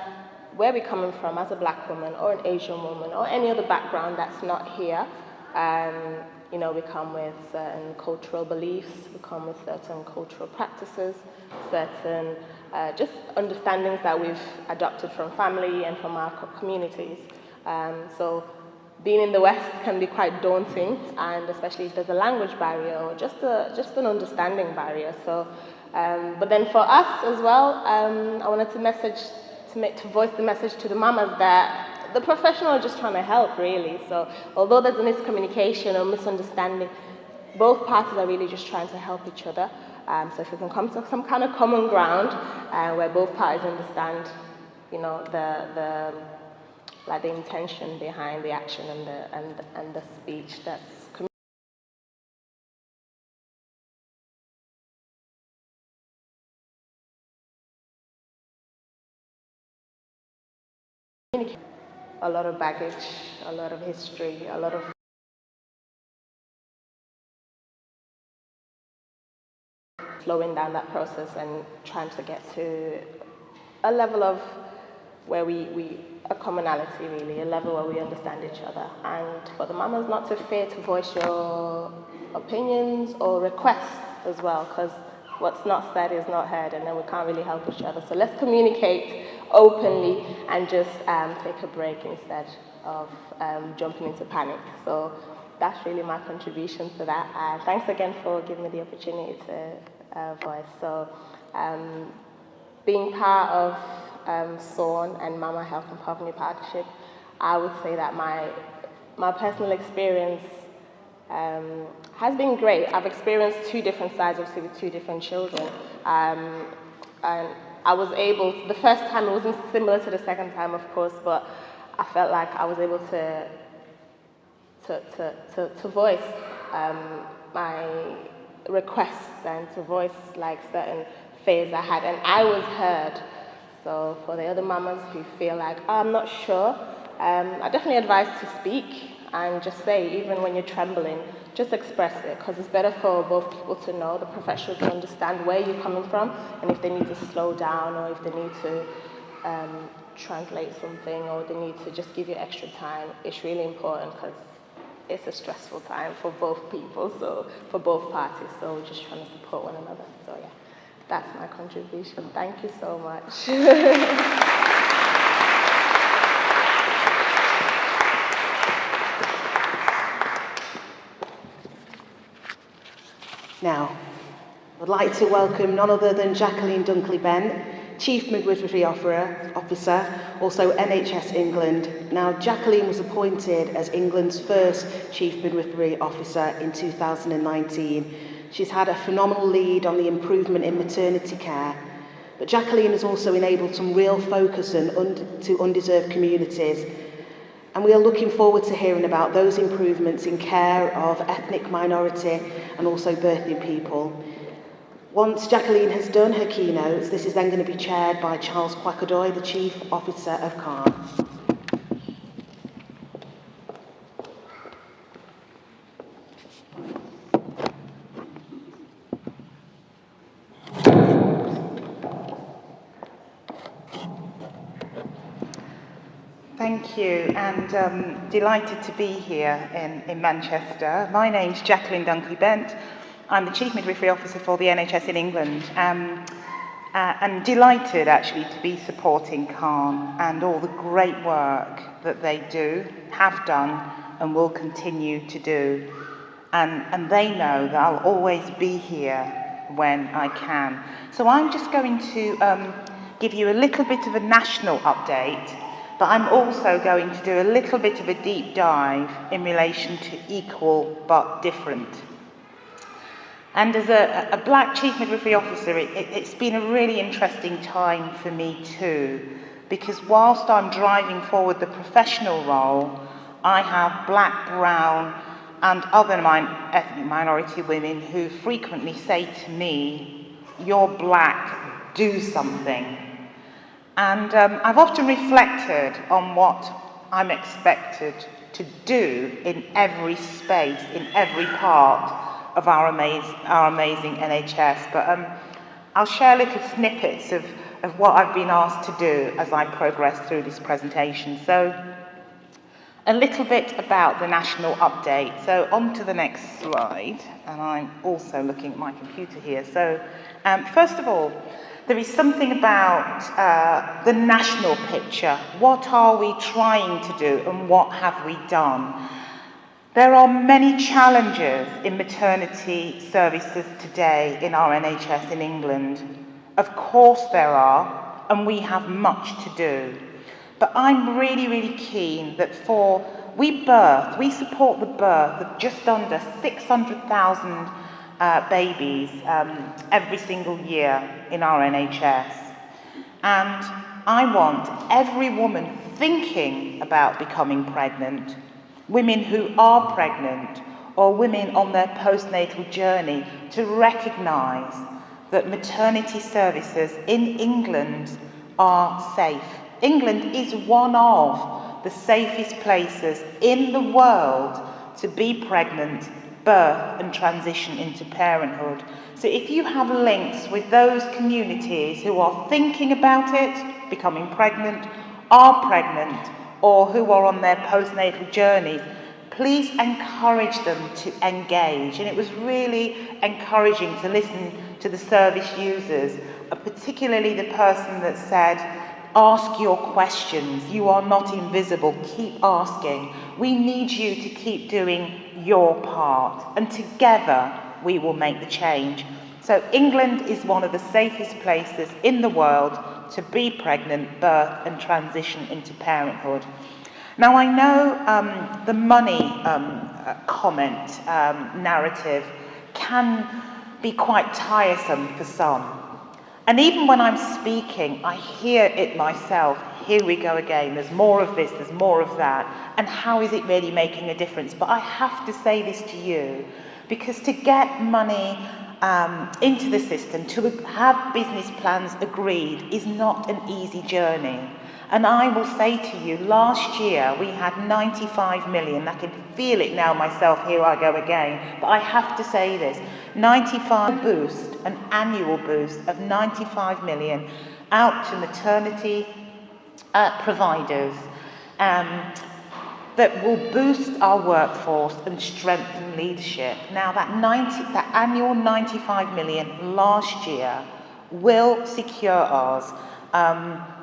[SPEAKER 12] where we're coming from as a black woman or an Asian woman or any other background that's not here. We come with certain cultural beliefs, we come with certain cultural practices, certain just understandings that we've adopted from family and from our communities. So being in the West can be quite daunting, and especially if there's a language barrier or just an understanding barrier. So, but then for us as well, I wanted to voice the message to the mamas that the professional are just trying to help, really. So although there's a miscommunication or misunderstanding, both parties are really just trying to help each other. So if we can come to some kind of common ground where both parties understand, the intention behind the action and the speech that's communicated. A lot of baggage, a lot of history, a lot of slowing down that process and trying to get to a level of where a commonality, really, a level where we understand each other. And for the mamas not to fear to voice your opinions or requests as well, because what's not said is not heard, and then we can't really help each other. So let's communicate openly and just take a break instead of jumping into panic. So that's really my contribution to that. Thanks again for giving me the opportunity to voice. So being part of CAHN and Mama Health and Poverty Partnership, I would say that my personal experience has been great. I've experienced two different sides, obviously, with two different children. And I was able, the first time it wasn't similar to the second time, of course, but I felt like I was able to voice my requests and to voice like certain fears I had, and I was heard. So for the other mamas who feel like, oh, I'm not sure, I definitely advise to speak and just say, even when you're trembling, just express it, because it's better for both people to know, the professionals to understand where you're coming from, and if they need to slow down, or if they need to translate something, or they need to just give you extra time. It's really important, because it's a stressful time for both people, so for both parties, so we're just trying to support one another. So yeah, that's my contribution. Thank you so much.
[SPEAKER 6] Now, I'd like to welcome none other than Jacqueline Dunkley-Bent, Chief Midwifery Officer, also NHS England. Now, Jacqueline was appointed as England's first Chief Midwifery Officer in 2019. She's had a phenomenal lead on the improvement in maternity care, but Jacqueline has also enabled some real focus to undeserved communities. And we are looking forward to hearing about those improvements in care of ethnic minority and also birthing people. Once Jacqueline has done her keynotes, this is then going to be chaired by Charles Quackadoy, the Chief Officer of CAHN.
[SPEAKER 13] Thank you, and delighted to be here in Manchester. My name's Jacqueline Dunkley-Bent. I'm the Chief Midwifery Officer for the NHS in England, and delighted actually to be supporting CAHN and all the great work that they do, have done, and will continue to do. And they know that I'll always be here when I can. So I'm just going to give you a little bit of a national update, but I'm also going to do a little bit of a deep dive in relation to equal but different. And as a black Chief Midwifery Officer, it's been a really interesting time for me too, because whilst I'm driving forward the professional role, I have black, brown and other ethnic minority women who frequently say to me, "You're black, do something." And I've often reflected on what I'm expected to do in every space, in every part of our amazing NHS. But I'll share little snippets of what I've been asked to do as I progress through this presentation. So a little bit about the national update. So on to the next slide, and I'm also looking at my computer here. So first of all, there is something about the national picture. What are we trying to do and what have we done? There are many challenges in maternity services today in our NHS in England. Of course there are, and we have much to do. But I'm really, really keen that we support the birth of just under 600,000 babies every single year in our NHS. And I want every woman thinking about becoming pregnant, women who are pregnant, or women on their postnatal journey, to recognise that maternity services in England are safe. England is one of the safest places in the world to be pregnant, birth and transition into parenthood. So if you have links with those communities who are thinking about it, becoming pregnant, are pregnant, or who are on their postnatal journeys, please encourage them to engage. And it was really encouraging to listen to the service users, particularly the person that said, ask your questions. You are not invisible. Keep asking. We need you to keep doing your part, and together we will make the change. So England is one of the safest places in the world to be pregnant, birth and transition into parenthood. Now, I know the money comment narrative can be quite tiresome for some. And even when I'm speaking, I hear it myself. Here we go again. There's more of this, there's more of that. And how is it really making a difference? But I have to say this to you, because to get money into the system, to have business plans agreed, is not an easy journey. And I will say to you, last year we had 95 million. I can feel it now myself, here I go again. But I have to say this, 95 boost, an annual boost of 95 million out to maternity providers that will boost our workforce and strengthen leadership. Now that annual 95 million last year will secure us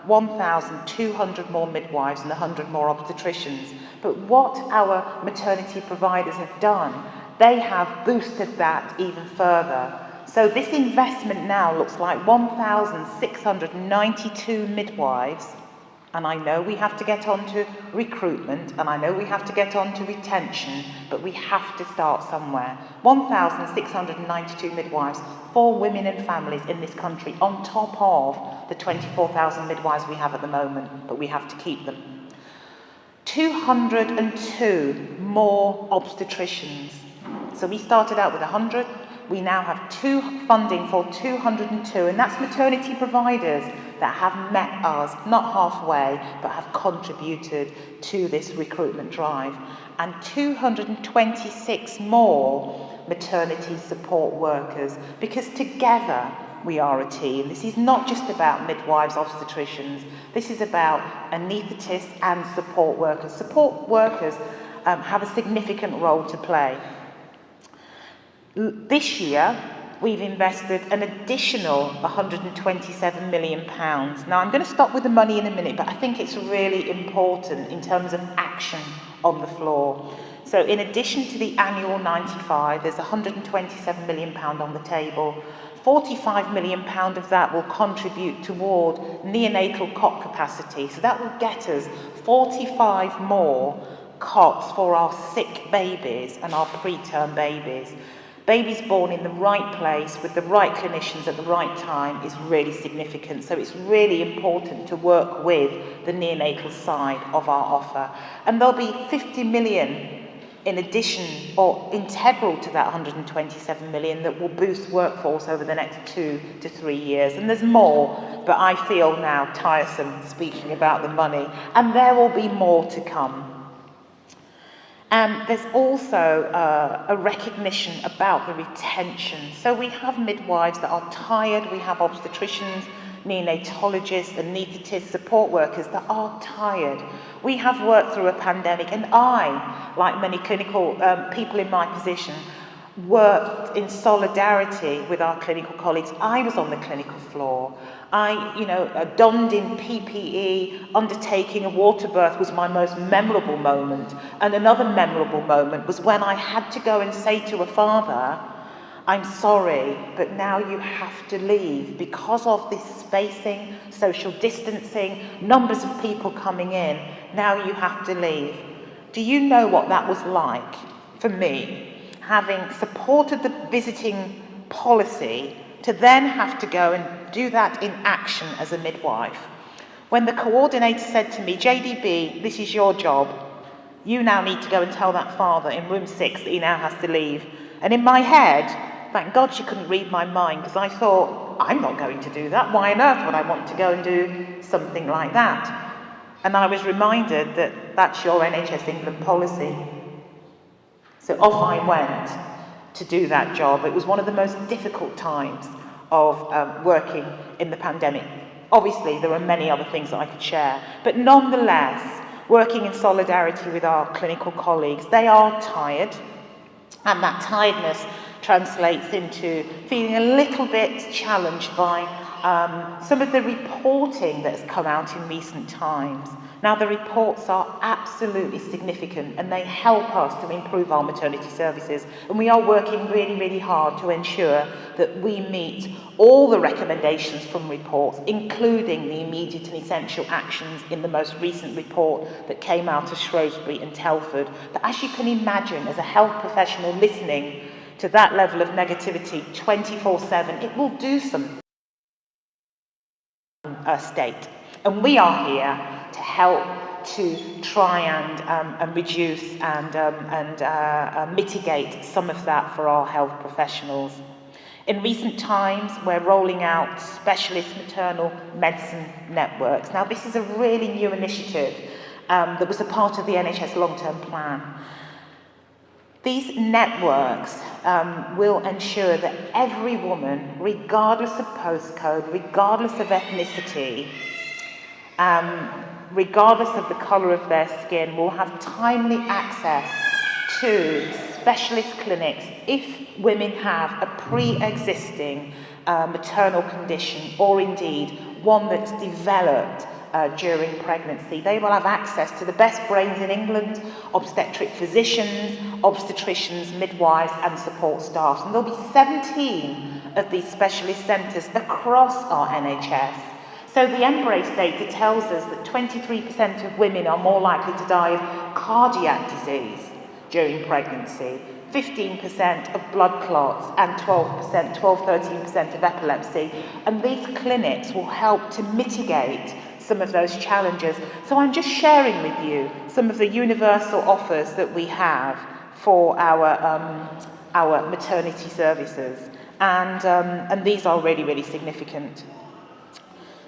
[SPEAKER 13] 1,200 more midwives and 100 more obstetricians. But what our maternity providers have done, they have boosted that even further. So this investment now looks like 1,692 midwives, and I know we have to get on to recruitment, and I know we have to get on to retention, but we have to start somewhere. 1,692 midwives for women and families in this country, on top of the 24,000 midwives we have at the moment, but we have to keep them. 202 more obstetricians. So we started out with 100, we now have funding for 202, and that's maternity providers that have met us, not halfway, but have contributed to this recruitment drive. And 226 more maternity support workers, because together we are a team. This is not just about midwives, obstetricians, this is about anaesthetists and support workers. Support workers have a significant role to play. This year, we've invested an additional £127 million. Now, I'm going to stop with the money in a minute, but I think it's really important in terms of action on the floor. So in addition to the annual 95, there's £127 million on the table. £45 million of that will contribute toward neonatal cot capacity. So that will get us 45 more cots for our sick babies and our preterm babies. Babies born in the right place with the right clinicians at the right time is really significant. So it's really important to work with the neonatal side of our offer. And there'll be 50 million in addition or integral to that 127 million that will boost workforce over the next 2 to 3 years. And there's more, but I feel now tiresome speaking about the money. And there will be more to come. There's also a recognition about the retention. So we have midwives that are tired, we have obstetricians, neonatologists, anaesthetists, support workers that are tired. We have worked through a pandemic, and I, like many clinical people in my position, worked in solidarity with our clinical colleagues. I was on the clinical floor. I, donned in PPE, undertaking a water birth was my most memorable moment. And another memorable moment was when I had to go and say to a father, I'm sorry, but now you have to leave because of this spacing, social distancing, numbers of people coming in. Now you have to leave. Do you know what that was like for me, having supported the visiting policy, to then have to go and do that in action as a midwife? When the coordinator said to me, JDB, this is your job. You now need to go and tell that father in room 6 that he now has to leave. And in my head, thank God she couldn't read my mind, because I thought, I'm not going to do that. Why on earth would I want to go and do something like that? And I was reminded that that's your NHS England policy. So off I went to do that job. It was one of the most difficult times of working in the pandemic. Obviously, there are many other things that I could share, but nonetheless, working in solidarity with our clinical colleagues, they are tired, and that tiredness translates into feeling a little bit challenged by some of the reporting that has come out in recent times. Now, the reports are absolutely significant and they help us to improve our maternity services. And we are working really, really hard to ensure that we meet all the recommendations from reports, including the immediate and essential actions in the most recent report that came out of Shrewsbury and Telford. But as you can imagine, as a health professional listening to that level of negativity 24/7, it will do some state. And we are here to help to try and reduce and mitigate some of that for our health professionals. In recent times, we're rolling out specialist maternal medicine networks. Now, this is a really new initiative that was a part of the NHS long-term plan. These networks will ensure that every woman, regardless of postcode, regardless of ethnicity, regardless of the colour of their skin, will have timely access to specialist clinics if women have a pre-existing maternal condition, or indeed one that's developed during pregnancy. They will have access to the best brains in England, obstetric physicians, obstetricians, midwives and support staff. And there'll be 17 of these specialist centres across our NHS. So the Embrace data tells us that 23% of women are more likely to die of cardiac disease during pregnancy, 15% of blood clots, and 13% of epilepsy. And these clinics will help to mitigate some of those challenges. So I'm just sharing with you some of the universal offers that we have for our maternity services. And these are really, really significant.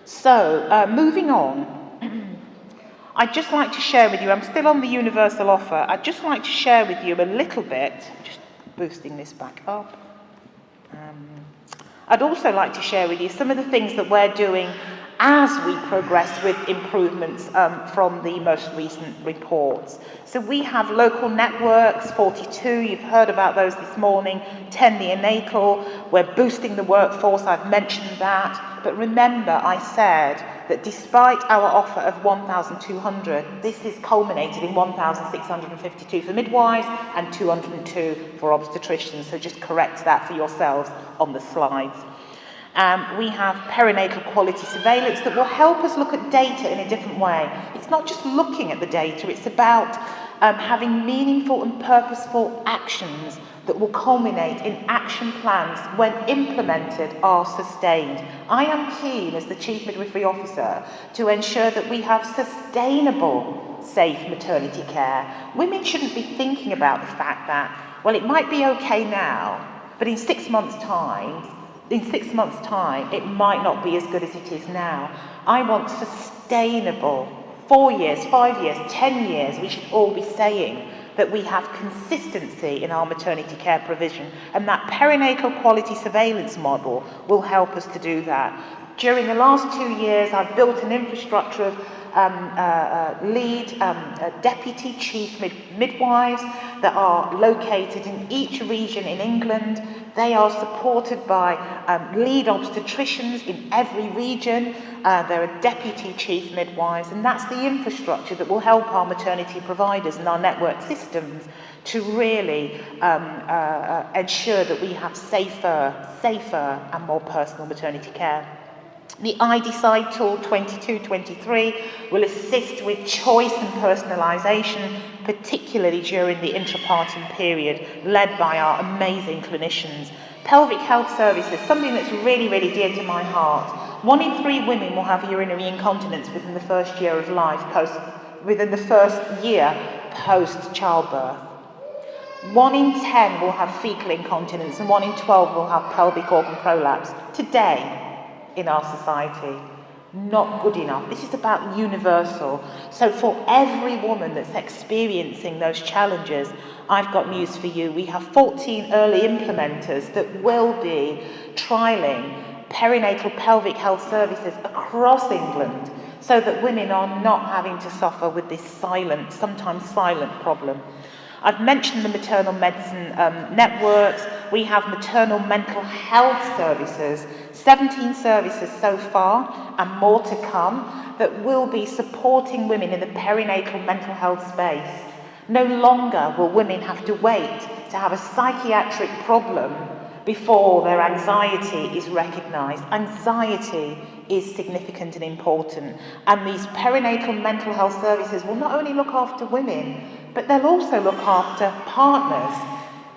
[SPEAKER 13] So, moving on, I'd just like to share with you, I'm still on the universal offer, I'd just like to share with you a little bit, just boosting this back up. I'd also like to share with you some of the things that we're doing as we progress with improvements from the most recent reports. So we have local networks, 42, you've heard about those this morning, 10 neonatal, we're boosting the workforce, I've mentioned that. But remember, I said that despite our offer of 1,200, this is culminated in 1,652 for midwives and 202 for obstetricians. So just correct that for yourselves on the slides. We have perinatal quality surveillance that will help us look at data in a different way. It's not just looking at the data, it's about having meaningful and purposeful actions that will culminate in action plans when implemented are sustained. I am keen as the Chief Midwifery Officer to ensure that we have sustainable, safe maternity care. Women shouldn't be thinking about the fact that, well, it might be okay now, but in 6 months' time, it might not be as good as it is now. I want sustainable, 4 years, 5 years, 10 years, we should all be saying that we have consistency in our maternity care provision, and that perinatal quality surveillance model will help us to do that. During the last 2 years, I've built an infrastructure of deputy chief midwives that are located in each region in England. They are supported by lead obstetricians in every region. There are deputy chief midwives, and that's the infrastructure that will help our maternity providers and our network systems to really ensure that we have safer and more personal maternity care. The iDecide tool 22-23 will assist with choice and personalisation, particularly during the intrapartum period, led by our amazing clinicians. Pelvic health services, something that's really, really dear to my heart. 1 in 3 women will have urinary incontinence within the first year of life, within the first year post childbirth. 1 in 10 will have fecal incontinence, and 1 in 12 will have pelvic organ prolapse. Today, in our society, not good enough. This is about universal. So for every woman that's experiencing those challenges, I've got news for you. We have 14 early implementers that will be trialling perinatal pelvic health services across England so that women are not having to suffer with this silent, sometimes silent problem. I've mentioned the maternal medicine networks. We have maternal mental health services 17 services so far and more to come that will be supporting women in the perinatal mental health space. No longer will women have to wait to have a psychiatric problem before their anxiety is recognised. Anxiety is significant and important, and these perinatal mental health services will not only look after women, but they'll also look after partners,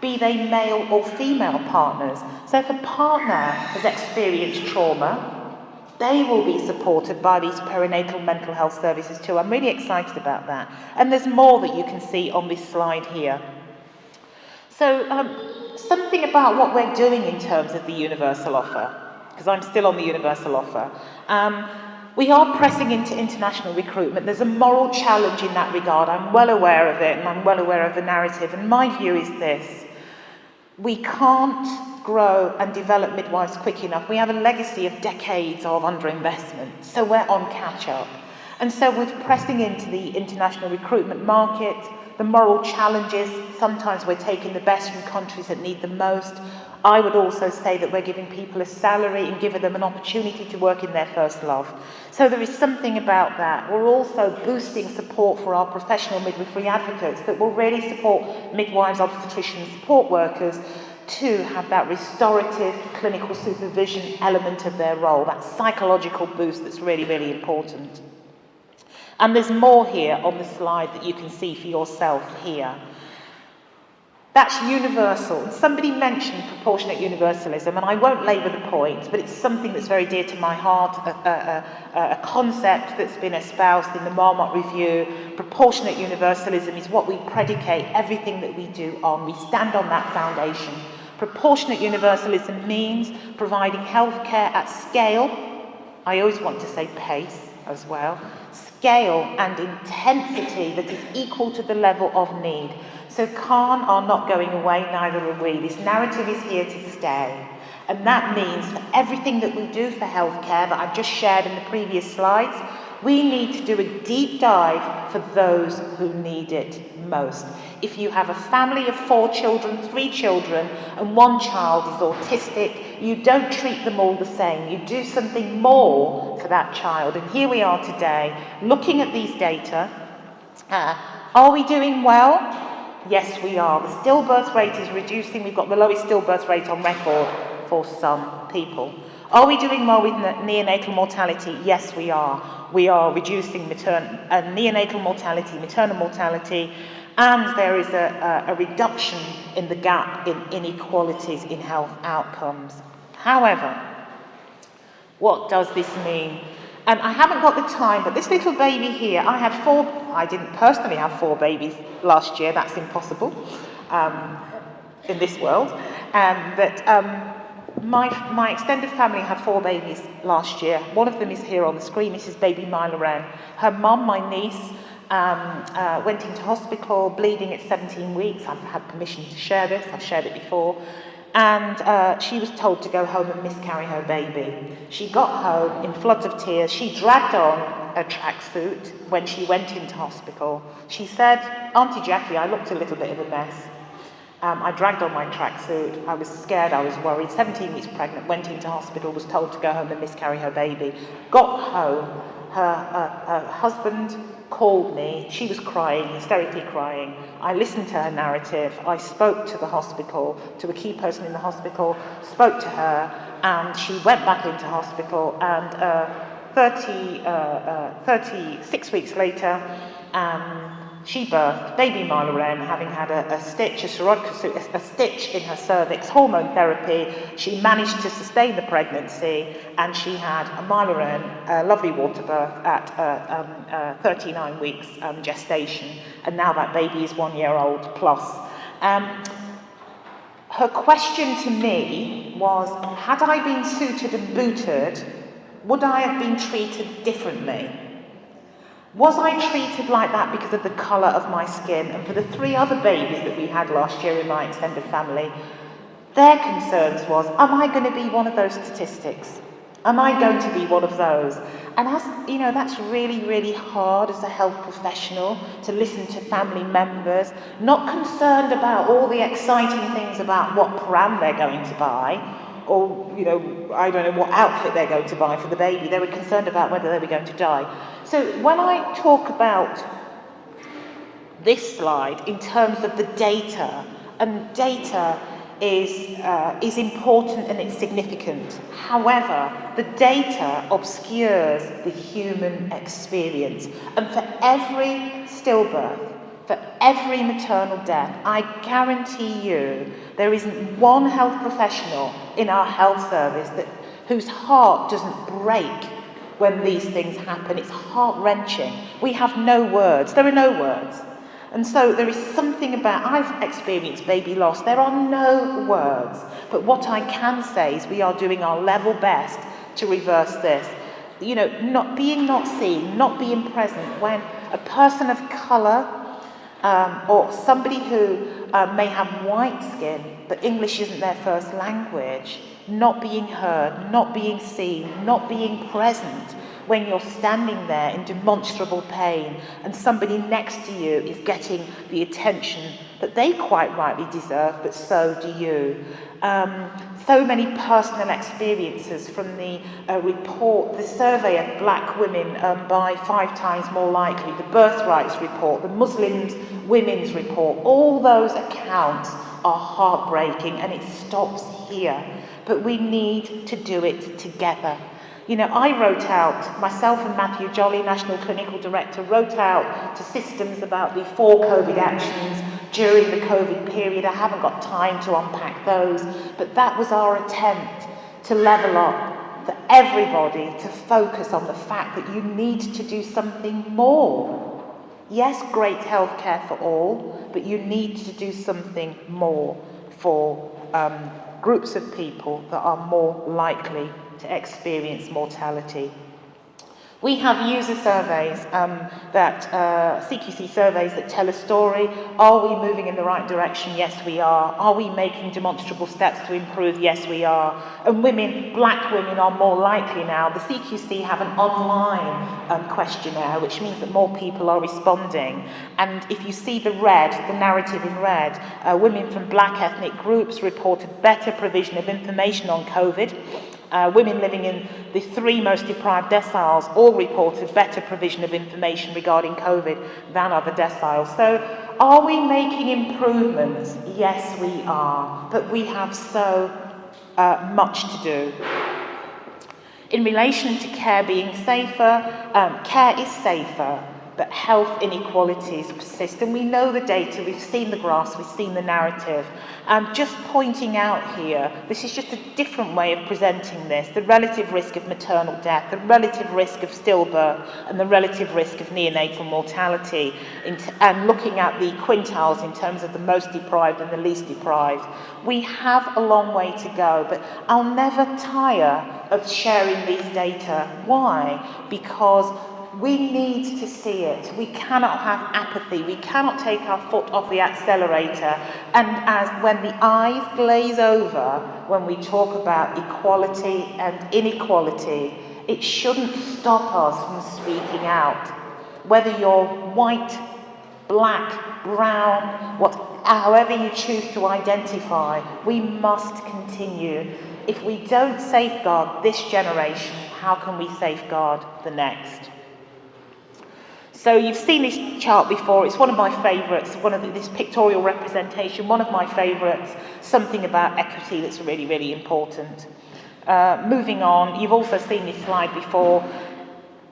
[SPEAKER 13] be they male or female partners. So if a partner has experienced trauma, they will be supported by these perinatal mental health services too. I'm really excited about that. And there's more that you can see on this slide here. So something about what we're doing in terms of the universal offer, because I'm still on the universal offer. We are pressing into international recruitment. There's a moral challenge in that regard. I'm well aware of it, and I'm well aware of the narrative. And my view is this: we can't grow and develop midwives quick enough. We have a legacy of decades of underinvestment, so we're on catch-up. And so with pressing into the international recruitment market, the moral challenges, sometimes we're taking the best from countries that need the most. I would also say that we're giving people a salary and giving them an opportunity to work in their first love. So there is something about that. We're also boosting support for our professional midwifery advocates that will really support midwives, obstetricians, support workers to have that restorative clinical supervision element of their role, that psychological boost that's really, really important. And there's more here on the slide that you can see for yourself here. That's universal. Somebody mentioned proportionate universalism, and I won't labour the point, but it's something that's very dear to my heart, a concept that's been espoused in the Marmot Review. Proportionate universalism is what we predicate everything that we do on. We stand on that foundation. Proportionate universalism means providing healthcare at scale. I always want to say pace as well. Scale and intensity that is equal to the level of need. So CAHN are not going away, neither are we. This narrative is here to stay. And that means for everything that we do for healthcare that I've just shared in the previous slides, we need to do a deep dive for those who need it most. If you have a family of 4 children, 3 children, and 1 child is autistic, you don't treat them all the same. You do something more for that child. And here we are today, looking at these data. Are we doing well? Yes, we are. The stillbirth rate is reducing. We've got the lowest stillbirth rate on record for some people. Are we doing well with neonatal mortality? Yes, we are. We are reducing neonatal mortality, maternal mortality, and there is a reduction in the gap in inequalities in health outcomes. However, what does this mean? And I haven't got the time, but this little baby here, I didn't personally have 4 babies last year. That's impossible in this world. My extended family had 4 babies last year. One of them is here on the screen. This is baby Myla Wren. Her mum, my niece, went into hospital bleeding at 17 weeks. I've had permission to share this. I've shared it before. And she was told to go home and miscarry her baby. She got home in floods of tears. She dragged on a tracksuit when she went into hospital. She said, "Auntie Jackie, I looked a little bit of a mess. I dragged on my tracksuit. I was scared, I was worried. 17 weeks pregnant, went into hospital, was told to go home and miscarry her baby. Got home, her husband called me. She was crying, hysterically crying. I listened to her narrative. I spoke to the hospital, to a key person in the hospital, spoke to her, and she went back into hospital. And 36 weeks later, she birthed baby Myla Wren, having had a stitch in her cervix, hormone therapy. She managed to sustain the pregnancy, and she had a Myla Wren, a lovely water birth at 39 weeks gestation, and now that baby is 1 year old plus. Her question to me was, had I been suited and booted, would I have been treated differently? Was I treated like that because of the colour of my skin? And for the 3 other babies that we had last year in my extended family, their concerns was, am I going to be one of those statistics? Am I going to be one of those? And as you know, that's really, really hard as a health professional to listen to family members, not concerned about all the exciting things about what pram they're going to buy. or, you know, I don't know what outfit they're going to buy for the baby. They were concerned about whether they were going to die. So when I talk about this slide in terms of the data, and data is important and it's significant. However, the data obscures the human experience. And for every stillbirth, for every maternal death, I guarantee you there isn't one health professional in our health service whose heart doesn't break when these things happen. It's heart-wrenching. We have no words. There are no words. And so there is something about, I've experienced baby loss, there are no words. But what I can say is we are doing our level best to reverse this. You know, not seen, not being present when a person of colour or somebody who may have white skin, but English isn't their first language, not being heard, not being seen, not being present when you're standing there in demonstrable pain and somebody next to you is getting the attention that they quite rightly deserve, but so do you. So many personal experiences from the report, the survey of black women by 5 times more likely, the birthrights report, the Muslim women's report, all those accounts are heartbreaking, and it stops here. But we need to do it together. You know, I wrote out, myself and Matthew Jolly, National Clinical Director, wrote out to systems about the 4 COVID actions during the COVID period. I haven't got time to unpack those, but that was our attempt to level up for everybody, to focus on the fact that you need to do something more. Yes, great healthcare for all, but you need to do something more for groups of people that are more likely to experience mortality. We have user surveys, CQC surveys that tell a story. Are we moving in the right direction? Yes, we are. Are we making demonstrable steps to improve? Yes, we are. And women, black women, are more likely now. The CQC have an online questionnaire, which means that more people are responding. And if you see the red, the narrative in red, women from black ethnic groups reported better provision of information on COVID. Women living in the 3 most deprived deciles all reported better provision of information regarding COVID than other deciles. So are we making improvements? Yes, we are. But we have so much to do. In relation to care being safer, care is safer, but health inequalities persist. And we know the data, we've seen the graphs, we've seen the narrative. Just pointing out here, this is just a different way of presenting this, the relative risk of maternal death, the relative risk of stillbirth, and the relative risk of neonatal mortality, and looking at the quintiles in terms of the most deprived and the least deprived. We have a long way to go, but I'll never tire of sharing these data. Why? Because we need to see it. We cannot have apathy. We cannot take our foot off the accelerator. And as when the eyes glaze over, when we talk about equality and inequality, it shouldn't stop us from speaking out. Whether you're white, black, brown, however you choose to identify, we must continue. If we don't safeguard this generation, how can we safeguard the next? So you've seen this chart before. It's one of my favourites, this pictorial representation, one of my favourites, something about equity that's really, really important. Moving on, you've also seen this slide before.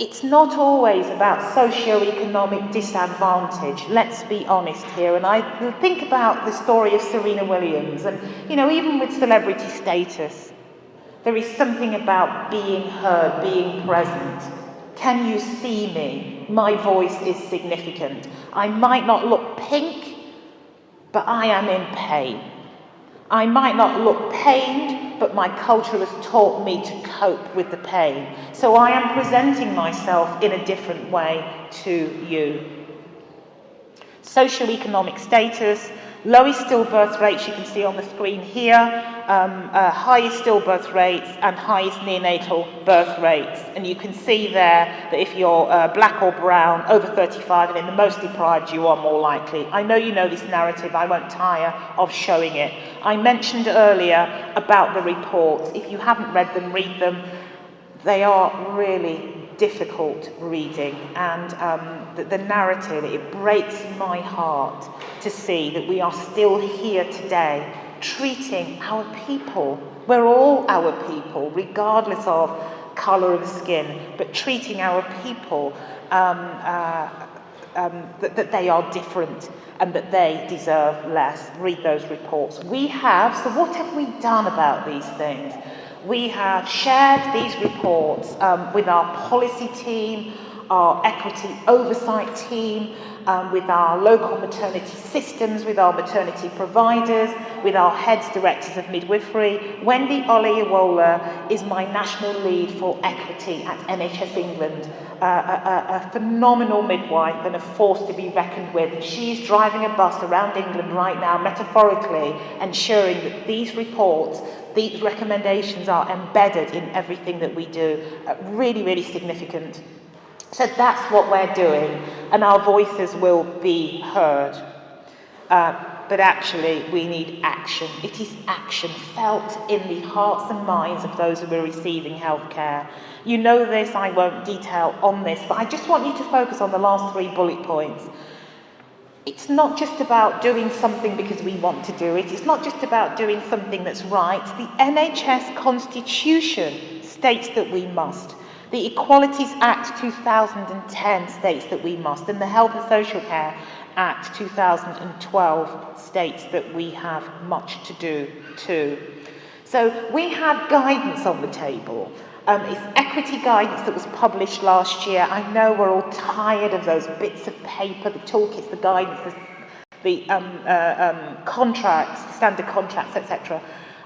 [SPEAKER 13] It's not always about socio-economic disadvantage, let's be honest here. And I think about the story of Serena Williams, and you know, even with celebrity status, there is something about being heard, being present. Can you see me? My voice is significant. I might not look pink, but I am in pain. I might not look pained, but my culture has taught me to cope with the pain. So I am presenting myself in a different way to you. Socioeconomic status, Lowest stillbirth rates you can see on the screen here, highest stillbirth rates and highest neonatal birth rates. And you can see there that if you're black or brown, over 35 and in the most deprived, you are more likely. I know you know this narrative, I won't tire of showing it. I mentioned earlier about the reports. If you haven't read them, read them. They are really difficult reading, and the narrative, it breaks my heart to see that we are still here today treating our people, we're all our people regardless of colour of skin, but treating our people that they are different and that they deserve less. Read those reports. So what have we done about these things? We have shared these reports with our policy team, our equity oversight team, with our local maternity systems, with our maternity providers, with our heads directors of midwifery. Wendy Oleyewola is my national lead for equity at NHS England, a phenomenal midwife and a force to be reckoned with. She's driving a bus around England right now, metaphorically, ensuring that these reports, these recommendations are embedded in everything that we do. Really, really significant. So that's what we're doing, and our voices will be heard. But actually, we need action. It is action felt in the hearts and minds of those who are receiving healthcare. You know this, I won't detail on this, but I just want you to focus on the last 3 bullet points. It's not just about doing something because we want to do it. It's not just about doing something that's right. The NHS Constitution states that we must. The Equalities Act 2010 states that we must, and the Health and Social Care Act 2012 states that we have much to do too. So we have guidance on the table. It's equity guidance that was published last year. I know we're all tired of those bits of paper, the toolkits, the guidance, the contracts, the standard contracts, etc.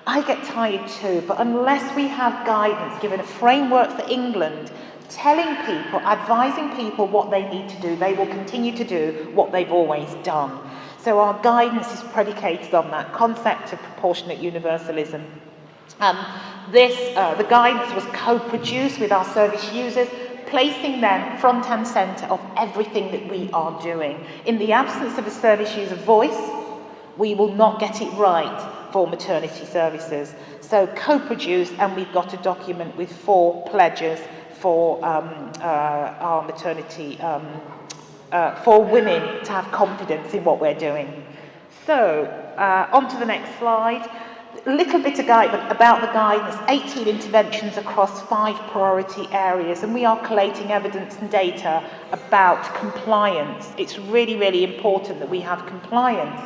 [SPEAKER 13] I get tired too, but unless we have guidance, given a framework for England, telling people, advising people what they need to do, they will continue to do what they've always done. So our guidance is predicated on that concept of proportionate universalism. The guidance was co-produced with our service users, placing them front and centre of everything that we are doing. In the absence of a service user voice, we will not get it right for maternity services. So co-produced, and we've got a document with 4 pledges for our maternity, for women to have confidence in what we're doing. So, on to the next slide. A little bit about the guidance, 18 interventions across 5 priority areas, and we are collating evidence and data about compliance. It's really, really important that we have compliance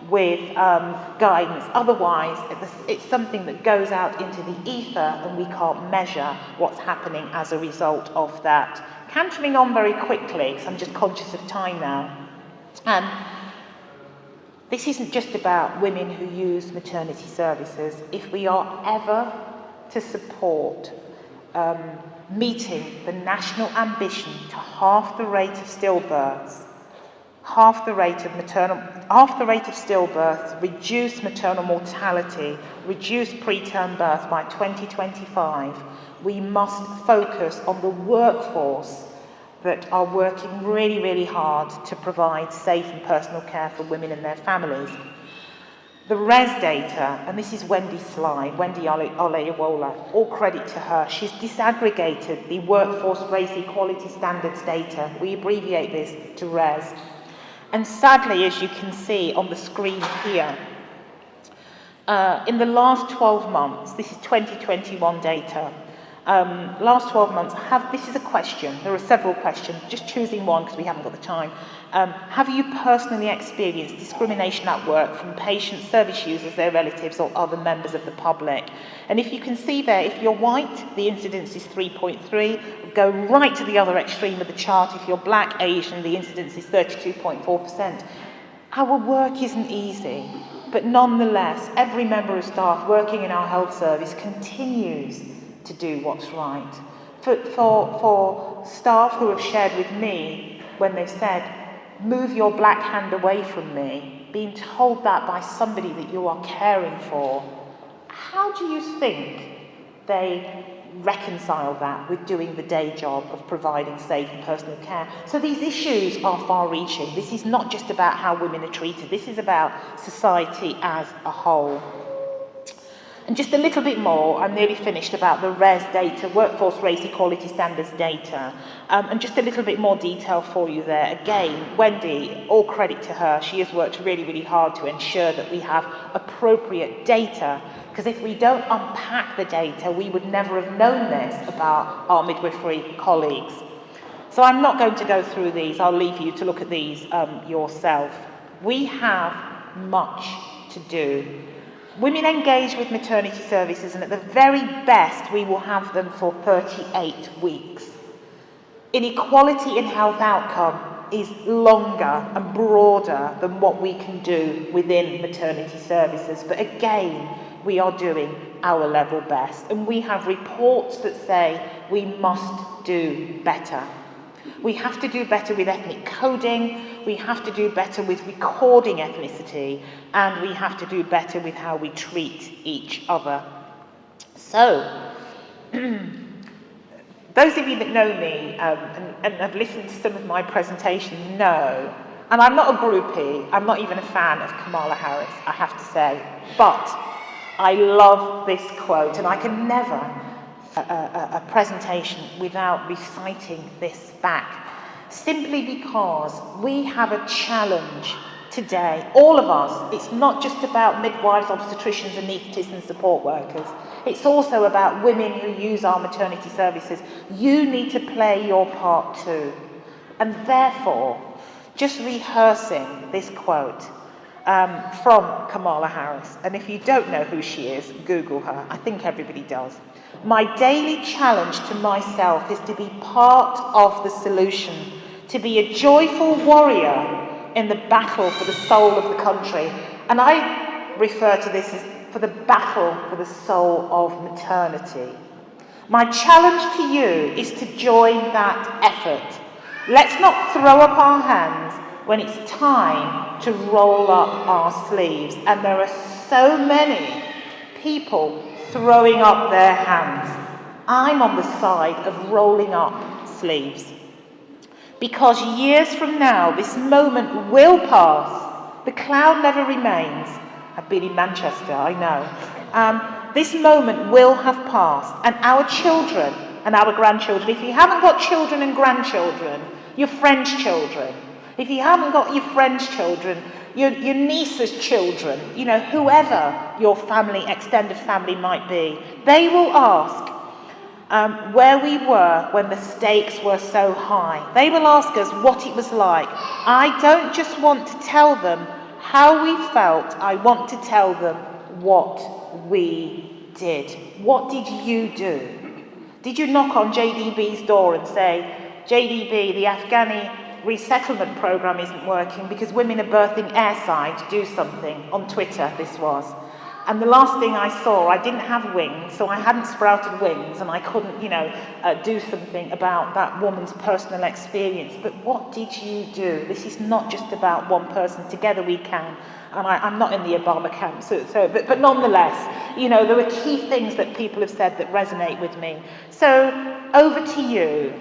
[SPEAKER 13] with guidance. Otherwise, it's something that goes out into the ether and we can't measure what's happening as a result of that. Cantering on very quickly, because I'm just conscious of time now. This isn't just about women who use maternity services. If we are ever to support meeting the national ambition to half the rate of stillbirths, half the rate of stillbirths, reduce maternal mortality, reduce preterm birth by 2025, we must focus on the workforce that are working really, really hard to provide safe and personal care for women and their families. The RES data, and this is Wendy's slide, Wendy Oleyewola, all credit to her. She's disaggregated the workforce race equality standards data. We abbreviate this to RES. And sadly, as you can see on the screen here, in the last 12 months, this is 2021 data, last 12 months, this is a question, there are several questions, just choosing one because we haven't got the time. Have you personally experienced discrimination at work from patients, service users, their relatives or other members of the public? And if you can see there, if you're white, the incidence is 3.3. Go right to the other extreme of the chart. If you're black, Asian, the incidence is 32.4%. Our work isn't easy, but nonetheless, every member of staff working in our health service continues to do what's right. For staff who have shared with me when they've said, move your black hand away from me, being told that by somebody that you are caring for, how do you think they reconcile that with doing the day job of providing safe and personal care? So these issues are far-reaching. This is not just about how women are treated. This is about society as a whole. And just a little bit more, I'm nearly finished, about the RES data, Workforce Race Equality Standards data, and just a little bit more detail for you there. Again, Wendy, all credit to her, she has worked really, really hard to ensure that we have appropriate data, because if we don't unpack the data, we would never have known this about our midwifery colleagues. So I'm not going to go through these, I'll leave you to look at these yourself. We have much to do. Women engage with maternity services, and at the very best, we will have them for 38 weeks. Inequality in health outcome is longer and broader than what we can do within maternity services. But again, we are doing our level best. And we have reports that say we must do better. We have to do better with ethnic coding, we have to do better with recording ethnicity, and we have to do better with how we treat each other. So, those of you that know me and have listened to some of my presentations know, and I'm not a groupie, I'm not even a fan of Kamala Harris, I have to say, but I love this quote, and I can never a presentation without reciting this back, simply because we have a challenge today, all of us. It's not just about midwives, obstetricians, anaesthetists and support workers. It's also about women who use our maternity services. You need to play your part too. And therefore, just rehearsing this quote from Kamala Harris, and if you don't know who she is, Google her. I think everybody does. My daily challenge to myself is to be part of the solution, to be a joyful warrior in the battle for the soul of the country. And I refer to this as for the battle for the soul of maternity. My challenge to you is to join that effort. Let's not throw up our hands when it's time to roll up our sleeves. And there are so many people throwing up their hands. I'm on the side of rolling up sleeves. Because years from now, this moment will pass. The cloud never remains. I've been in Manchester, I know. This moment will have passed, and our children and our grandchildren, if you haven't got children and grandchildren, your friends' children, if you haven't got your friends' children, your niece's children, you know, whoever your family, extended family might be, they will ask where we were when the stakes were so high. They will ask us what it was like. I don't just want to tell them how we felt, I want to tell them what we did. What did you do? Did you knock on JDB's door and say, JDB, the Afghani resettlement program isn't working because women are birthing airside, do something? On Twitter, this was. And the last thing I saw, I didn't have wings, so I hadn't sprouted wings, and I couldn't, do something about that woman's personal experience. But what did you do? This is not just about one person. Together we can. And I'm not in the Obama camp, but nonetheless, there were key things that people have said that resonate with me. So, over to you.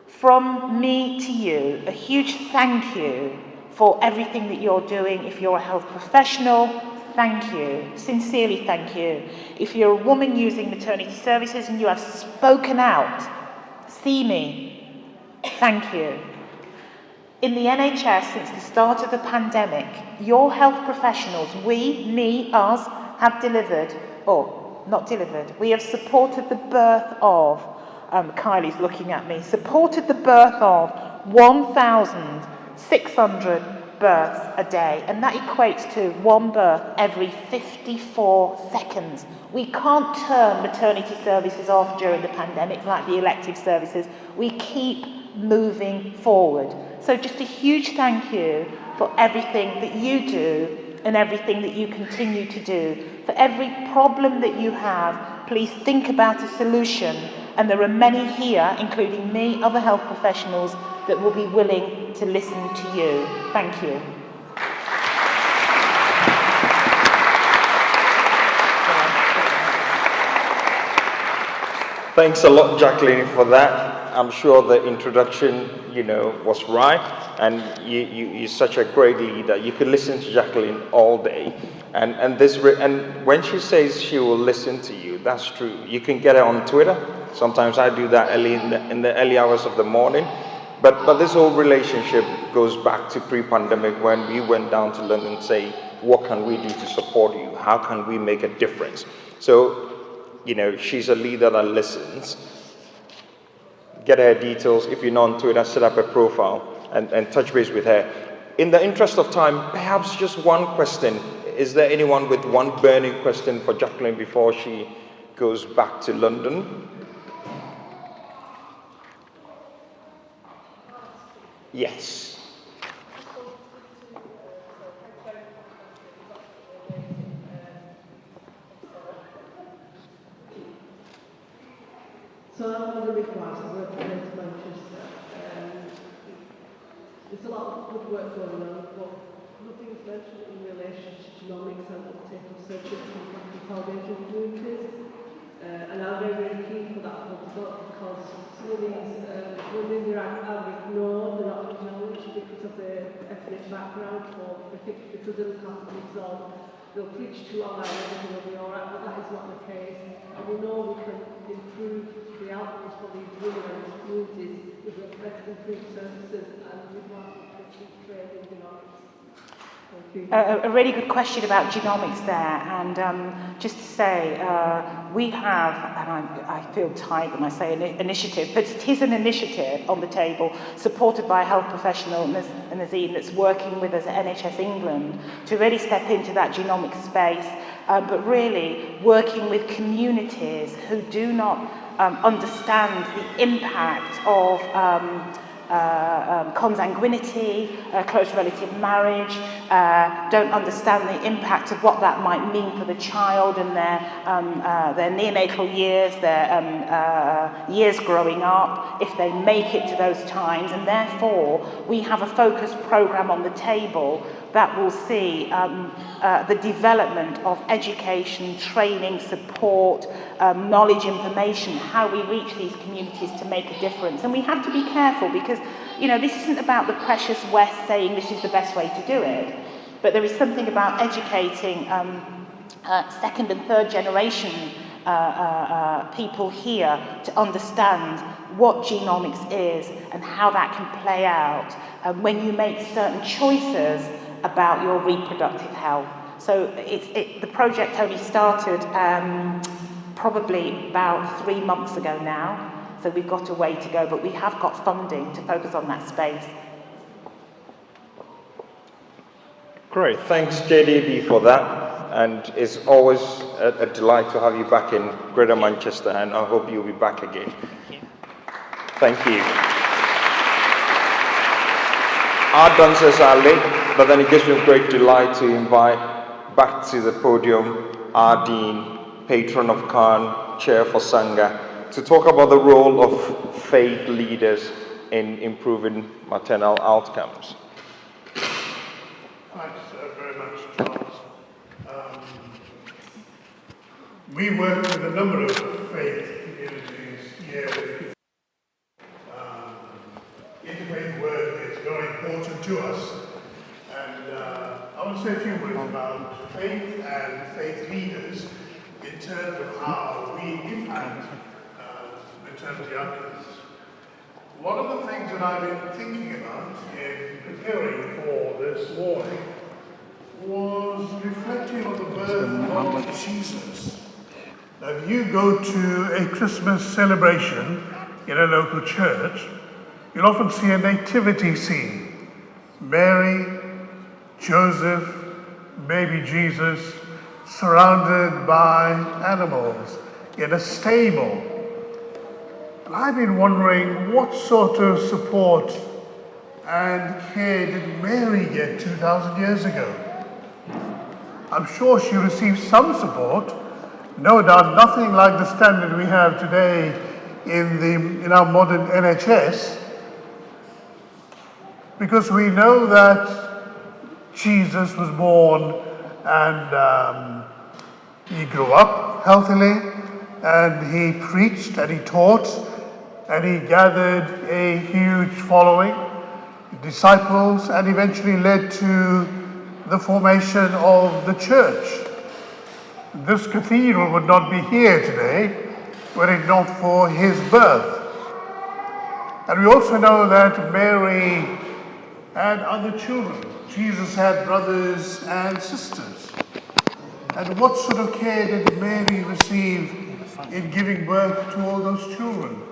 [SPEAKER 13] From me to you, a huge thank you for everything that you're doing. If you're a health professional, thank you, sincerely thank you. If you're a woman using maternity services and you have spoken out, see me, thank you. In the NHS, since the start of the pandemic, your health professionals, us, have delivered, or not delivered, we have supported the birth of, Kylie's looking at me, supported the birth of 1,600 births a day, and that equates to one birth every 54 seconds. We can't turn maternity services off during the pandemic like the elective services. We keep moving forward. So just a huge thank you for everything that you do and everything that you continue to do. For every problem that you have, please think about a solution, and there are many here, including me, other health professionals, that will be willing to listen to you. Thank you.
[SPEAKER 14] Thanks a lot, Jacqueline, for that. I'm sure the introduction, was right, and you're such a great leader. You could listen to Jacqueline all day, and when she says she will listen to you, that's true. You can get her on Twitter. Sometimes I do that early in the early hours of the morning. But this whole relationship goes back to pre-pandemic when we went down to London and say, what can we do to support you? How can we make a difference? So, she's a leader that listens. Get her details. If you're not on Twitter, set up a profile and touch base with her. In the interest of time, perhaps just one question. Is there anyone with one burning question for Jacqueline before she goes back to London? Yes.
[SPEAKER 15] So I'm on the midwives, I work in Manchester. There's a lot of good work going on, but nothing's mentioned in relation to genomics and uptake of surgery in Foundation communities. And I'm very keen for that because some of these women are ignored, they're not acknowledged because of their ethnic background, or they think because they don't have to be solved, they'll preach too long and everything will be alright, but that is not the case. And we know we can improve the outcomes for these women and these communities with improved services and with more training genomics.
[SPEAKER 13] A really good question about genomics there, and just to say, we have, and I feel tight when I say initiative, but it is an initiative on the table supported by a health professional, Nazim, that's working with us at NHS England to really step into that genomic space, but really working with communities who do not understand the impact of consanguinity, close relative marriage, don't understand the impact of what that might mean for the child and their neonatal years, their years growing up, if they make it to those times. And therefore, we have a focused programme on the table that will see the development of education, training, support, knowledge, information, how we reach these communities to make a difference. And we have to be careful because, this isn't about the precious West saying this is the best way to do it, but there is something about educating second and third generation people here to understand what genomics is and how that can play out when you make certain choices about your reproductive health. So the project only started probably about 3 months ago now, so we've got a way to go, but we have got funding to focus on that space.
[SPEAKER 14] Great, thanks JDB for that, and it's always a delight to have you back in Greater Manchester, and I hope you'll be back again. Thank you. Our dancers are late, but then it gives me great delight to invite back to the podium our Dean, Patron of CAHN, Chair for Sangha, to talk about the role of faith leaders in improving maternal outcomes.
[SPEAKER 2] Thanks very much, Charles. We work with a number of faith communities here. Interfaith work is very important to us, and I want to say a few words about faith and faith leaders in terms of how we impact maternity outcomes. One of the things that I've been thinking about in preparing for this morning was reflecting on the birth of Jesus. Now, if you go to a Christmas celebration in a local church, you'll often see a nativity scene. Mary, Joseph, baby Jesus, surrounded by animals in a stable. And I've been wondering what sort of support and care did Mary get 2,000 years ago? I'm sure she received some support, no doubt nothing like the standard we have today in our modern NHS, because we know that Jesus was born and he grew up healthily, and he preached and he taught and he gathered a huge following, disciples, and eventually led to the formation of the church. This cathedral would not be here today were it not for his birth. And we also know that Mary had other children. Jesus had brothers and sisters. And what sort of care did Mary receive in giving birth to all those children?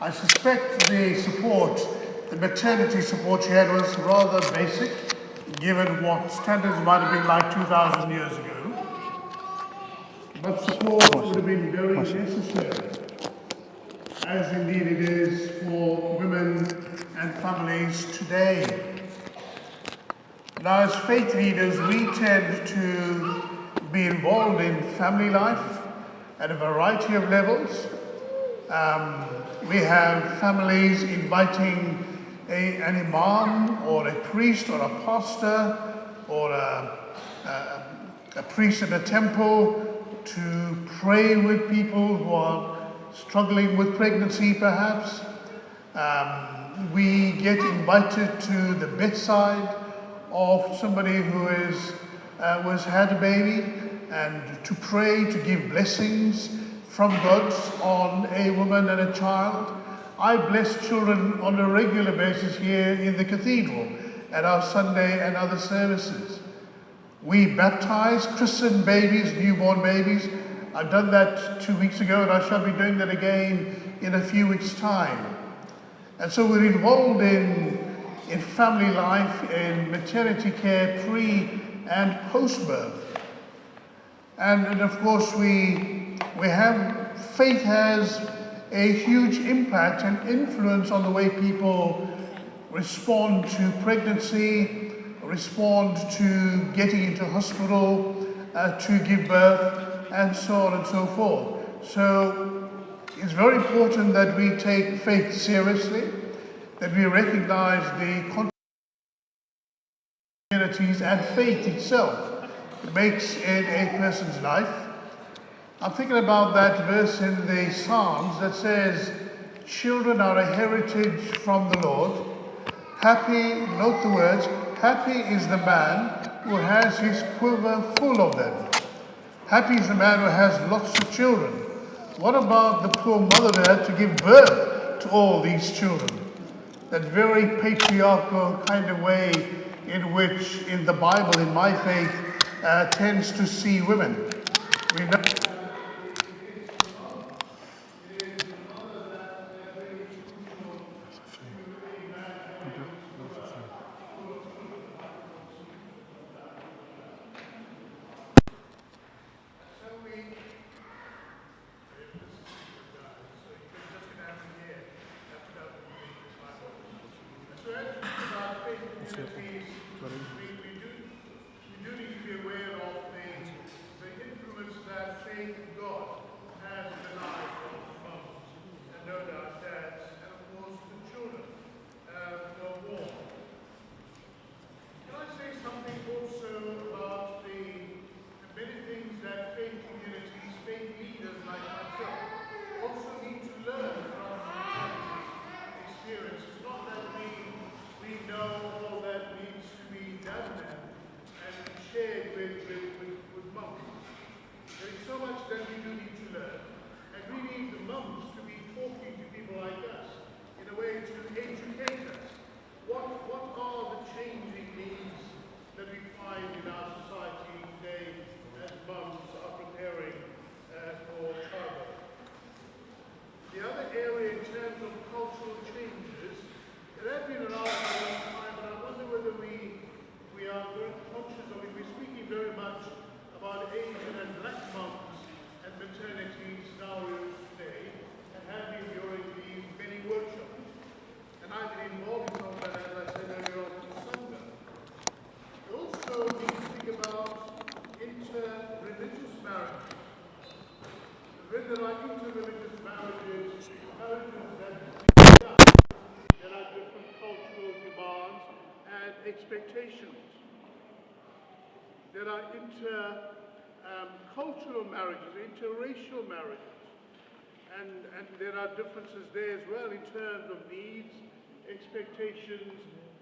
[SPEAKER 2] I suspect the support, the maternity support she had was rather basic, given what standards might have been like 2,000 years ago. But support would have been very necessary, as indeed it is for women and families today. Now, as faith leaders, we tend to be involved in family life at a variety of levels. We have families inviting an imam or a priest or a pastor or a priest in a temple to pray with people who are struggling with pregnancy, perhaps. We get invited to the bedside of somebody who has had a baby, and to pray, to give blessings from God on a woman and a child. I bless children on a regular basis here in the cathedral at our Sunday and other services. We baptize, christen babies, newborn babies. I've done that 2 weeks ago, and I shall be doing that again in a few weeks' time. And so we're involved in family life, in maternity care, pre and post-birth. And of course, faith has a huge impact and influence on the way people respond to pregnancy, respond to getting into hospital, to give birth, and so on and so forth. So it's very important that we take faith seriously, that we recognize the communities and faith itself makes in a person's life. I'm thinking about that verse in the Psalms that says, children are a heritage from the Lord. Happy, note the words, happy is the man who has his quiver full of them. Happy is the man who has lots of children. What about the poor mother that had to give birth to all these children? That very patriarchal kind of way in which, in the Bible, in my faith, tends to see women. We know we do need to be aware of the influence that faith in God has in the lives of moms, and no doubt dads, and of course the children who are born. Can I say something also about the many things that faith communities, faith leaders like myself, also need to learn from experience? It's not that we know all that needs to be done there and shared with mums. There is so much that we do need to learn, and we need the mums to be talking to people like us in a way to educate us. What are the changing needs that we find in our society today as mums are preparing for childbirth? The other area in terms of cultural changes, there have been around for a long time, but I wonder whether we are very conscious of it. We're speaking very much about Asian and black moms and maternity scenarios today, and have been during these many workshops. And I've been involved in some of that, as I said earlier on in Sunday. We also need to think about inter-religious marriages. When there are inter-religious marriages that there are different cultural demands and expectations. There are cultural marriages, interracial marriages. And there are differences there as well in terms of needs, expectations,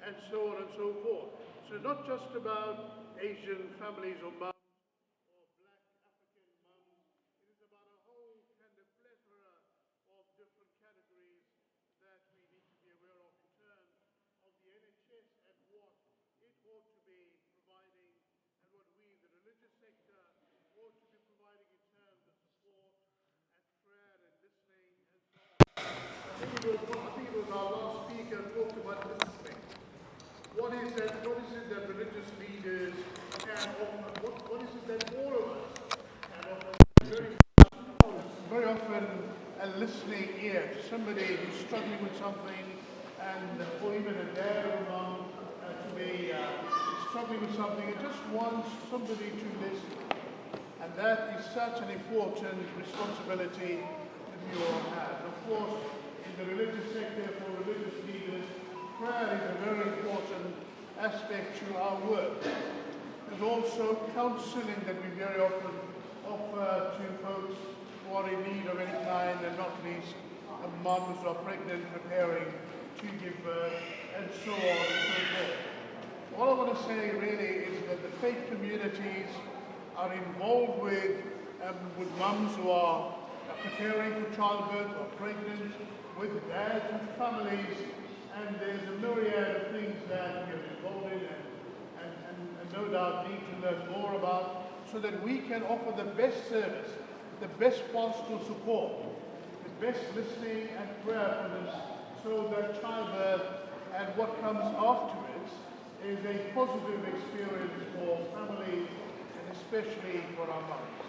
[SPEAKER 2] and so on and so forth. So not just about Asian families or mums or black African mums. It is about a whole kind of plethora of different categories that we need to be aware of in terms of the NHS and what it ought to be providing and what we, the religious sector, ought to be providing in terms of support and prayer and listening and so on. I think it was our last speaker talked about listening. What is it that religious leaders can offer? What is it that all of us can offer? Very often a listening ear to somebody who's struggling with something, and or even a dad or a mom to be struggling with something and just wants somebody to listen. And that is such an important responsibility that we all have. Of course, in the religious sector, for religious leaders, prayer is a very important aspect to our work. There's also counseling that we very often offer to folks who are in need of any kind, and not least moms who are pregnant, preparing to give birth, and so on and so forth. All I want to say really is that the faith communities are involved with mums who are preparing for childbirth or pregnant, with dads, with families, and there's a myriad of things that we are involved in and no doubt need to learn more about, so that we can offer the best service, the best pastoral support, the best listening and prayerfulness, so that childbirth and what comes afterwards is a positive experience for families and especially for our mothers.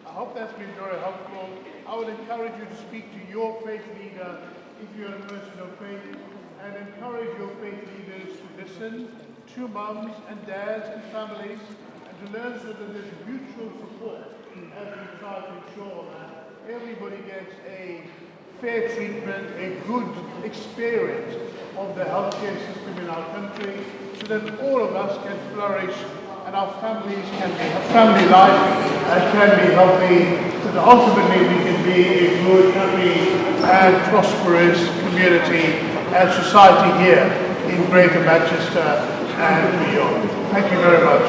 [SPEAKER 2] I hope that's been very helpful. I would encourage you to speak to your faith leader if you're a person of faith, and encourage your faith leaders to listen to mums and dads and families, and to learn so that there's mutual support as we try to ensure that everybody gets a fair treatment, a good experience of the healthcare system in our country, so that all of us can flourish and our families can be a family life and can be healthy, so that ultimately we can be a good, happy and prosperous community and society here in Greater Manchester and beyond. Thank you very much.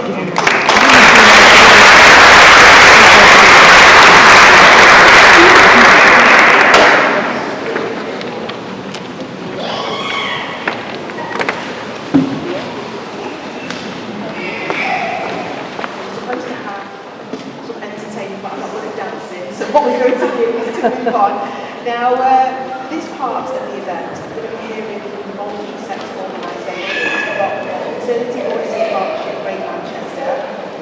[SPEAKER 6] What we're going to do is to move on. Now, this part of the event, we're going to be hearing from the voluntary sector organisations, Maternity Voices Partnership Great Manchester.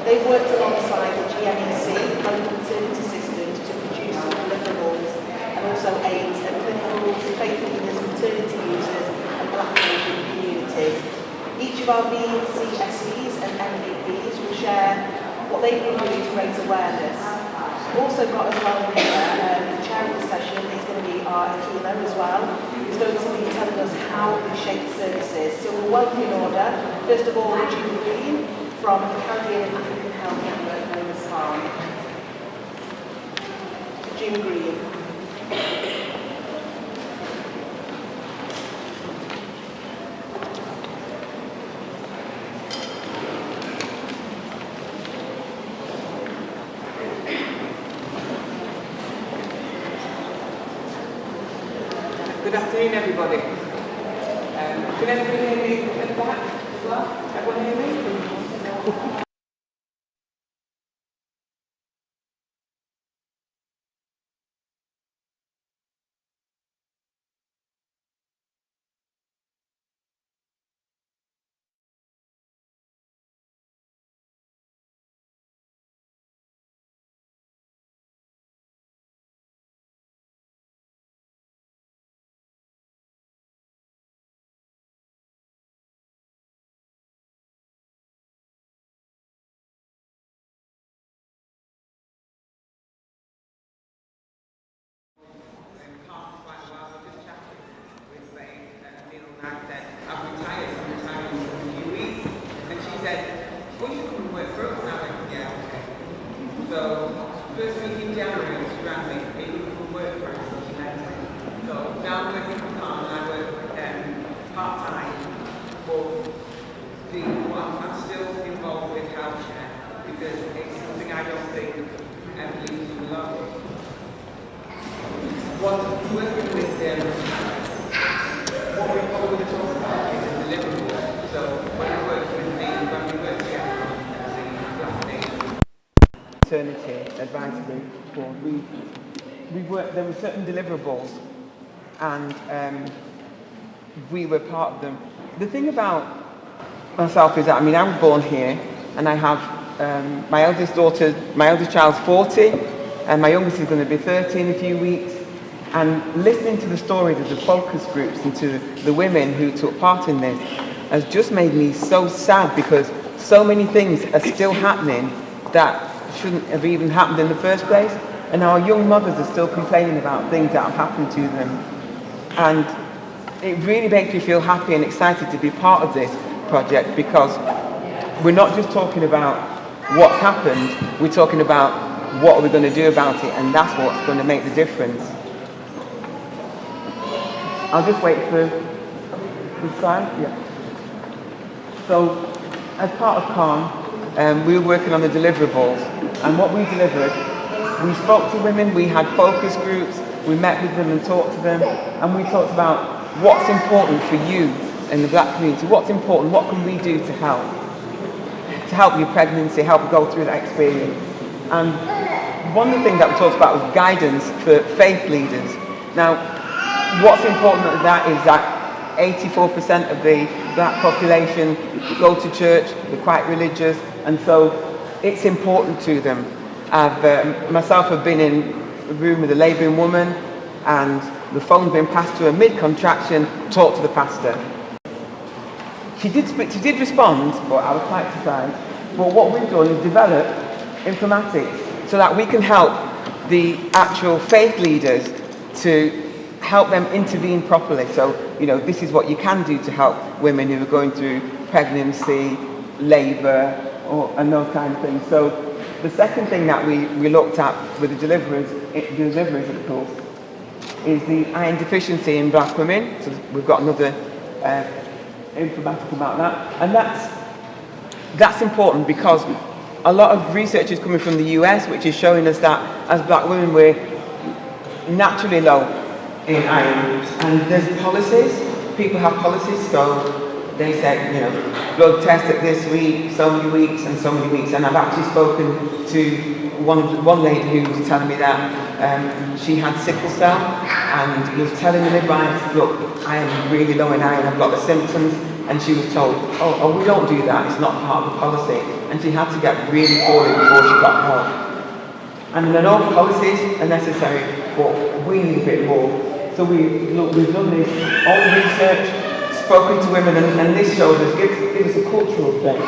[SPEAKER 6] They've worked alongside the GMEC, local maternity systems, to produce some deliverables and also aids and clinical faith leaders, maternity users and black Asian communities. Each of our VCSEs and MVPs will share what they've been doing to raise awareness. We've also got as well here, the chair of the session is going to be our Aquila as well, who's going to be telling us how we shape services. So we'll welcome in order, first of all, June Green from the Caribbean African Health Network known as CAHN. June Green.
[SPEAKER 16] Good afternoon, everybody. Can everybody hear me at the back as well? Everyone hear me? So first week in January, she rang me, are you looking for work for us? She met me. So now I'm working for CAHN, and I work part-time, but I'm still involved with health care because it's something I don't think leaves you alone. Working with them, what we're going to talk about is a deliverable. So when we work with me, when we work together as a maternity advisory board, there were certain deliverables, and we were part of them. The thing about myself is that, I was born here, and I have my eldest child's 40, and my youngest is going to be 30 in a few weeks. And listening to the stories of the focus groups and to the women who took part in this has just made me so sad, because so many things are still happening that shouldn't have even happened in the first place. And our young mothers are still complaining about things that have happened to them. And it really makes me feel happy and excited to be part of this project, because we're not just talking about what's happened, we're talking about what are we going to do about it, and that's what's going to make the difference. I'll just wait for the slide. Yeah. So, as part of CAHN, we were working on the deliverables, and what we delivered, we spoke to women, we had focus groups, we met with them and talked to them, and we talked about what's important for you in the black community, what's important, what can we do to help your pregnancy, help you go through that experience. And one of the things that we talked about was guidance for faith leaders. Now, what's important at that is that 84% of the black population go to church, they're quite religious, and so it's important to them. Myself have been in a room with a labouring woman, and the phone's been passed to her mid-contraction, talk to the pastor. She did respond, but I was quite surprised. But what we've done is develop informatics so that we can help the actual faith leaders to help them intervene properly. So, this is what you can do to help women who are going through pregnancy, labour, and those kind of things. So the second thing that we looked at with the deliverers of course, is the iron deficiency in black women. So we've got another informatic about that. And that's important, because a lot of research is coming from the US, which is showing us that as black women we're naturally low in iron, and there's policies, people have policies, so they said, blood test at this week, so many weeks, and so many weeks. And I've actually spoken to one lady who was telling me that she had sickle cell, and was telling the midwife, look, I am really low in iron, I've got the symptoms, and she was told, oh, we don't do that, it's not part of the policy. And she had to get really poorly before she got help. And I know policies are necessary, but we need a bit more. So we've done this, all the research, spoken to women, and this shows us, gives us a cultural thing.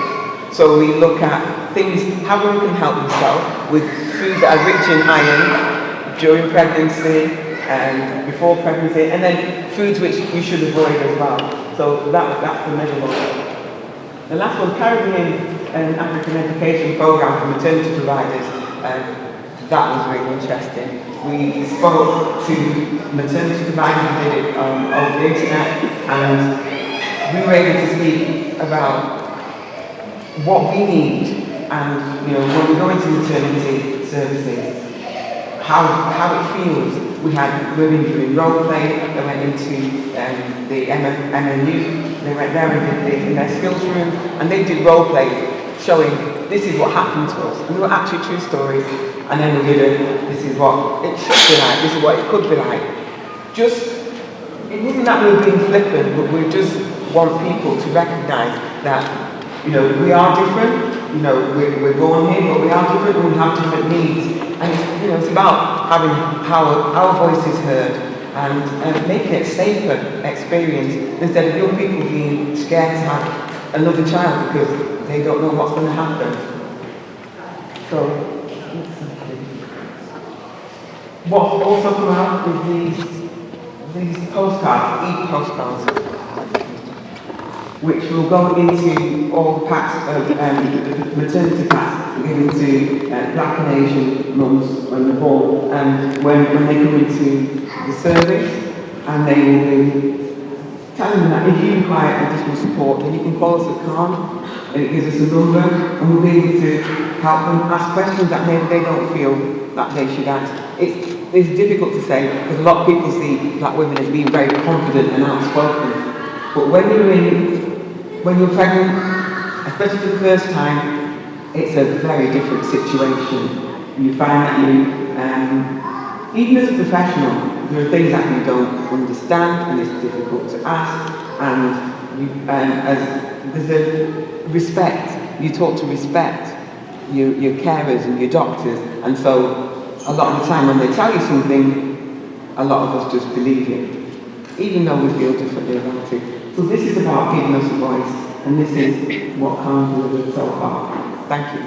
[SPEAKER 16] So we look at things, how women can help themselves with foods that are rich in iron during pregnancy and before pregnancy, and then foods which you should avoid as well. So that's the measurable. The last one, Caribbean and African Education Programme for maternity providers. That was really interesting. We spoke to maternity providers who did it over the internet, and we were able to speak about what we need, and when we go into maternity services, how it feels. We had women doing role play, they went into the MNU, they went there and did in their skills room, and they did role play showing this is what happened to us, and they were actually true stories. And then we did this is what it should be like, this is what it could be like. It wasn't that we were being flippant, but we just want people to recognise that, we are different, we're born here, but we are different, and we have different needs. And it's about having our voices heard, and making it a safer experience, instead of young people being scared to have another child because they don't know what's going to happen. So, what also come out is these postcards, e-postcards. which will go into all the packs of maternity packs given to Black and Asian mums when they're born, and when they come into the service, and they will be telling them that if you require additional support, then you can call us at CAHN, and it gives us a number, and we'll be able to help them ask questions that maybe they don't feel that they should ask. It's difficult to say, because a lot of people see Black women as being very confident and outspoken, but when you're pregnant, especially for the first time, it's a very different situation. You find that even as a professional, there are things that you don't understand, and it's difficult to ask, and there's a respect. You taught to respect your carers and your doctors, and so a lot of the time when they tell you something, a lot of us just believe it, even though we feel differently about it. So this is about giving us a voice, and this is what CAHN delivered so far. Thank you.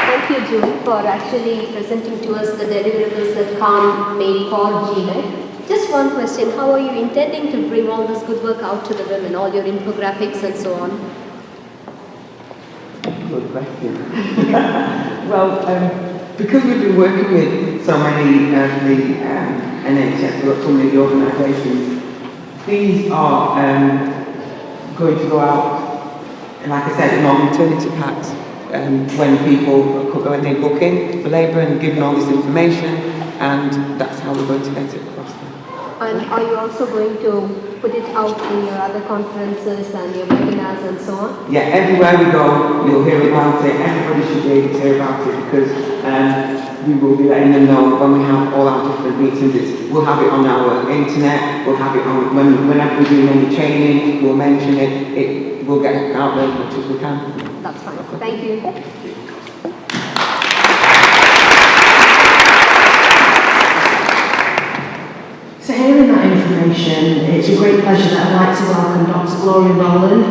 [SPEAKER 5] Thank you, Julie, for actually presenting to us the deliverables that CAHN made for GNET. Just one question, how are you intending to bring all this good work out to the women, all your infographics and so on?
[SPEAKER 16] Good question. Well, because we've been working with so many of the NHS, so many of the organisations, these are going to go out, like I said, in our maternity packs, when they book in for labour and given all this information, and that's how we're going to get it across them.
[SPEAKER 5] And are you also going to put it out in your other conferences and your webinars and so on?
[SPEAKER 16] Yeah, everywhere we go, you'll hear about it. Everybody should be able to hear about it, because we will be letting them know when we have all our different meetings. We'll have it on our internet, we'll have it on, whenever we're doing any training, we'll mention it, we'll get it out there as much as we can.
[SPEAKER 5] That's fine. Thank you.
[SPEAKER 1] So hearing that information, it's a great pleasure that I'd like to welcome Dr. Gloria Rowland,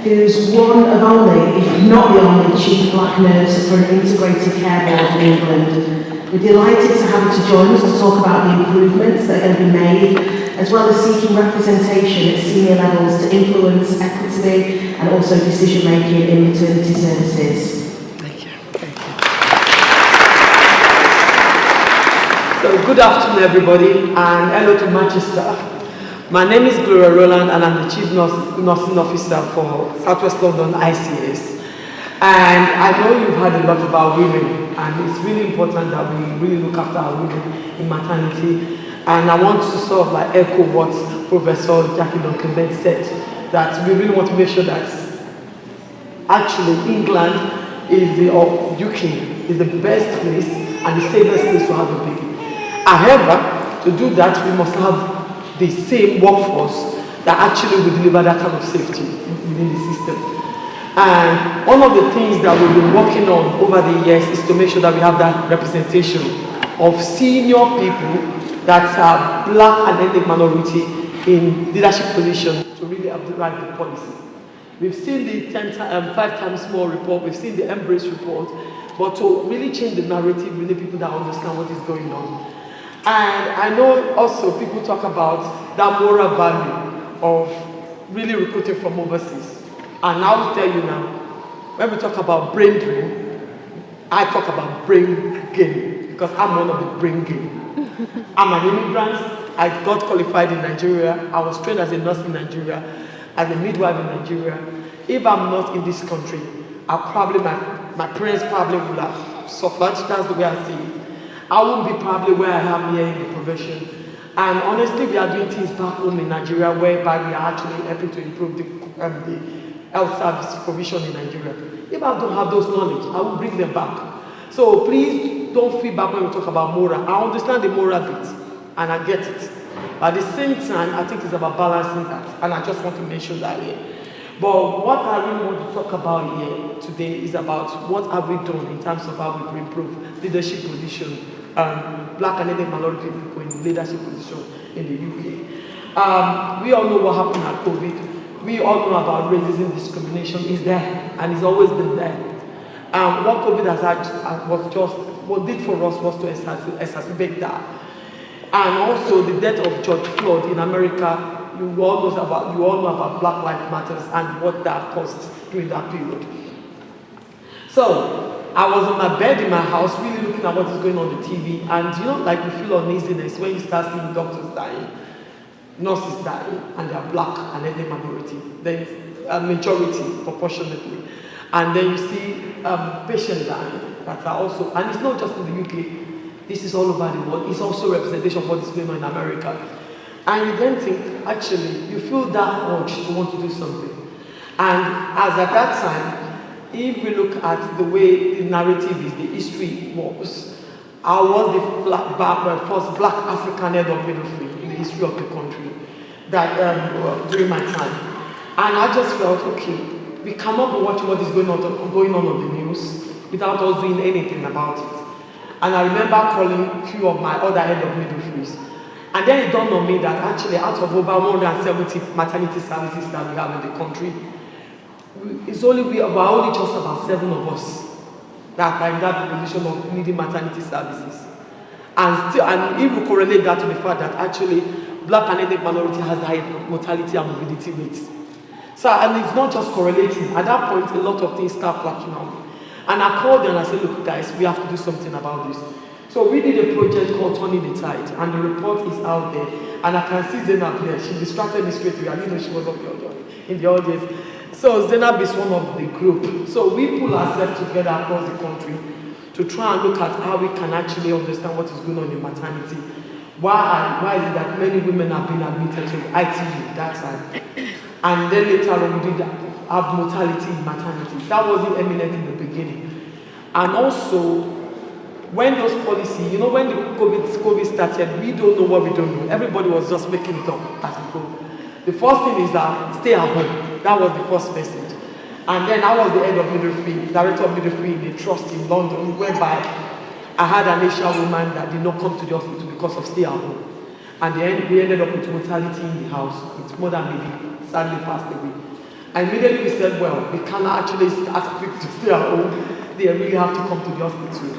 [SPEAKER 1] who's one of only, if not the only, chief Black nurse for an integrated care board in England. We're delighted to have her to join us to talk about the improvements that are going to be made, as well as seeking representation at senior levels to influence equity and also decision making in maternity services.
[SPEAKER 17] So good afternoon everybody, and hello to Manchester. My name is Gloria Rowland, and I'm the Chief Nursing Officer for South West London ICS. And I know you've heard a lot about women, and it's really important that we really look after our women in maternity. And I want to sort of like echo what Professor Jackie Duncan said, that we really want to make sure that actually England is or UK is the best place and the safest place to have a baby. However, to do that, we must have the same workforce that actually will deliver that kind of safety within the system. And one of the things that we've been working on over the years is to make sure that we have that representation of senior people that are Black and ethnic minority in leadership positions to really drive the policy. We've seen the 5 times more report, we've seen the Embrace report, but to really change the narrative, we need people that understand what is going on. And I know also people talk about that moral value of really recruiting from overseas. And I will tell you now, when we talk about brain drain, I talk about brain gain, because I'm one of the brain gain. I'm an immigrant. I got qualified in Nigeria. I was trained as a nurse in Nigeria, as a midwife in Nigeria. If I'm not in this country, my parents probably would have suffered. That's the way I see it. I won't be probably where I am here in the profession. And honestly, we are doing things back home in Nigeria whereby we are actually helping to improve the health service provision in Nigeria. If I don't have those knowledge, I will bring them back. So please don't feel bad when we talk about moral. I understand the moral bit, and I get it. But at the same time, I think it's about balancing that, and I just want to mention that here. But what I really want to talk about here today is about what have we done in terms of how we improve leadership position, Black and ethnic minority people in leadership position in the UK. We all know what happened at COVID. We all know about racism, discrimination is there, and it's always been there. What COVID has had what did for us was to exacerbate that. And also the death of George Floyd in America, you all know about Black Lives Matter and what that caused during that period. So I was on my bed in my house, really looking at what is going on the TV, and you know, like you feel uneasiness when you start seeing doctors dying, nurses dying, and they are black and ethnic minority. There's a majority proportionately, and then you see patients dying that are also, and it's not just in the UK. This is all over the world. It's also a representation of what is going on in America. And you then think, actually, you feel that urge to want to do something. And as at that time, if we look at the way the narrative is, the history was, I was the first black African head of midwifery in the history of the country during my time. And I just felt, okay, we cannot be watching what is going on the news without us doing anything about it. And I remember calling a few of my other head of midwiferys. And then it dawned on me that actually out of over 170 maternity services that we have in the country, we're only just about 7 of us that are in that position of needing maternity services. And if we correlate that to the fact that actually black and ethnic minority has the highest mortality and morbidity rates. So, and it's not just correlating. At that point, a lot of things start flashing out. And I called them and I said, look guys, we have to do something about this. So we did a project called Turning the Tide, and the report is out there. And I can see Zainab there. She distracted me straight away. I didn't know she was up in the audience. So Zainab is one of the group. So we pull ourselves together across the country to try and look at how we can actually understand what is going on in maternity. Why is it that many women have been admitted to ITU that time? And then later on we did have mortality in maternity. That wasn't eminent in the beginning. And also, when those policies, you know, when the COVID started, we don't know what we don't know. Everybody was just making it up as we go. The first thing is that stay at home. That was the first message. And then I was the head of midwifery, director of midwifery in the trust in London, whereby I had an Asian woman that did not come to the hospital because of stay at home. And then we ended up with mortality in the house, with more than maybe sadly passed away. And immediately we said, well, we cannot actually ask people to stay at home. They really have to come to the hospital.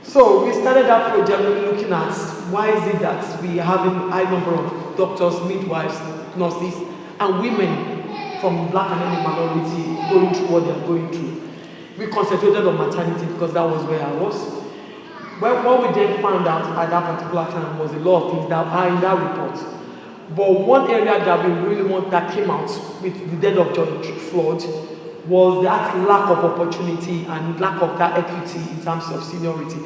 [SPEAKER 17] So we started that project looking at why is it that we have a high number of doctors, midwives, nurses, and women from black and ethnic minority going through what they are going through. We concentrated on maternity because that was where I was. Well, what we then found out at that particular time was a lot of things that are in that report. But one area that we really want that came out with the death of George Floyd was that lack of opportunity and lack of that equity in terms of seniority.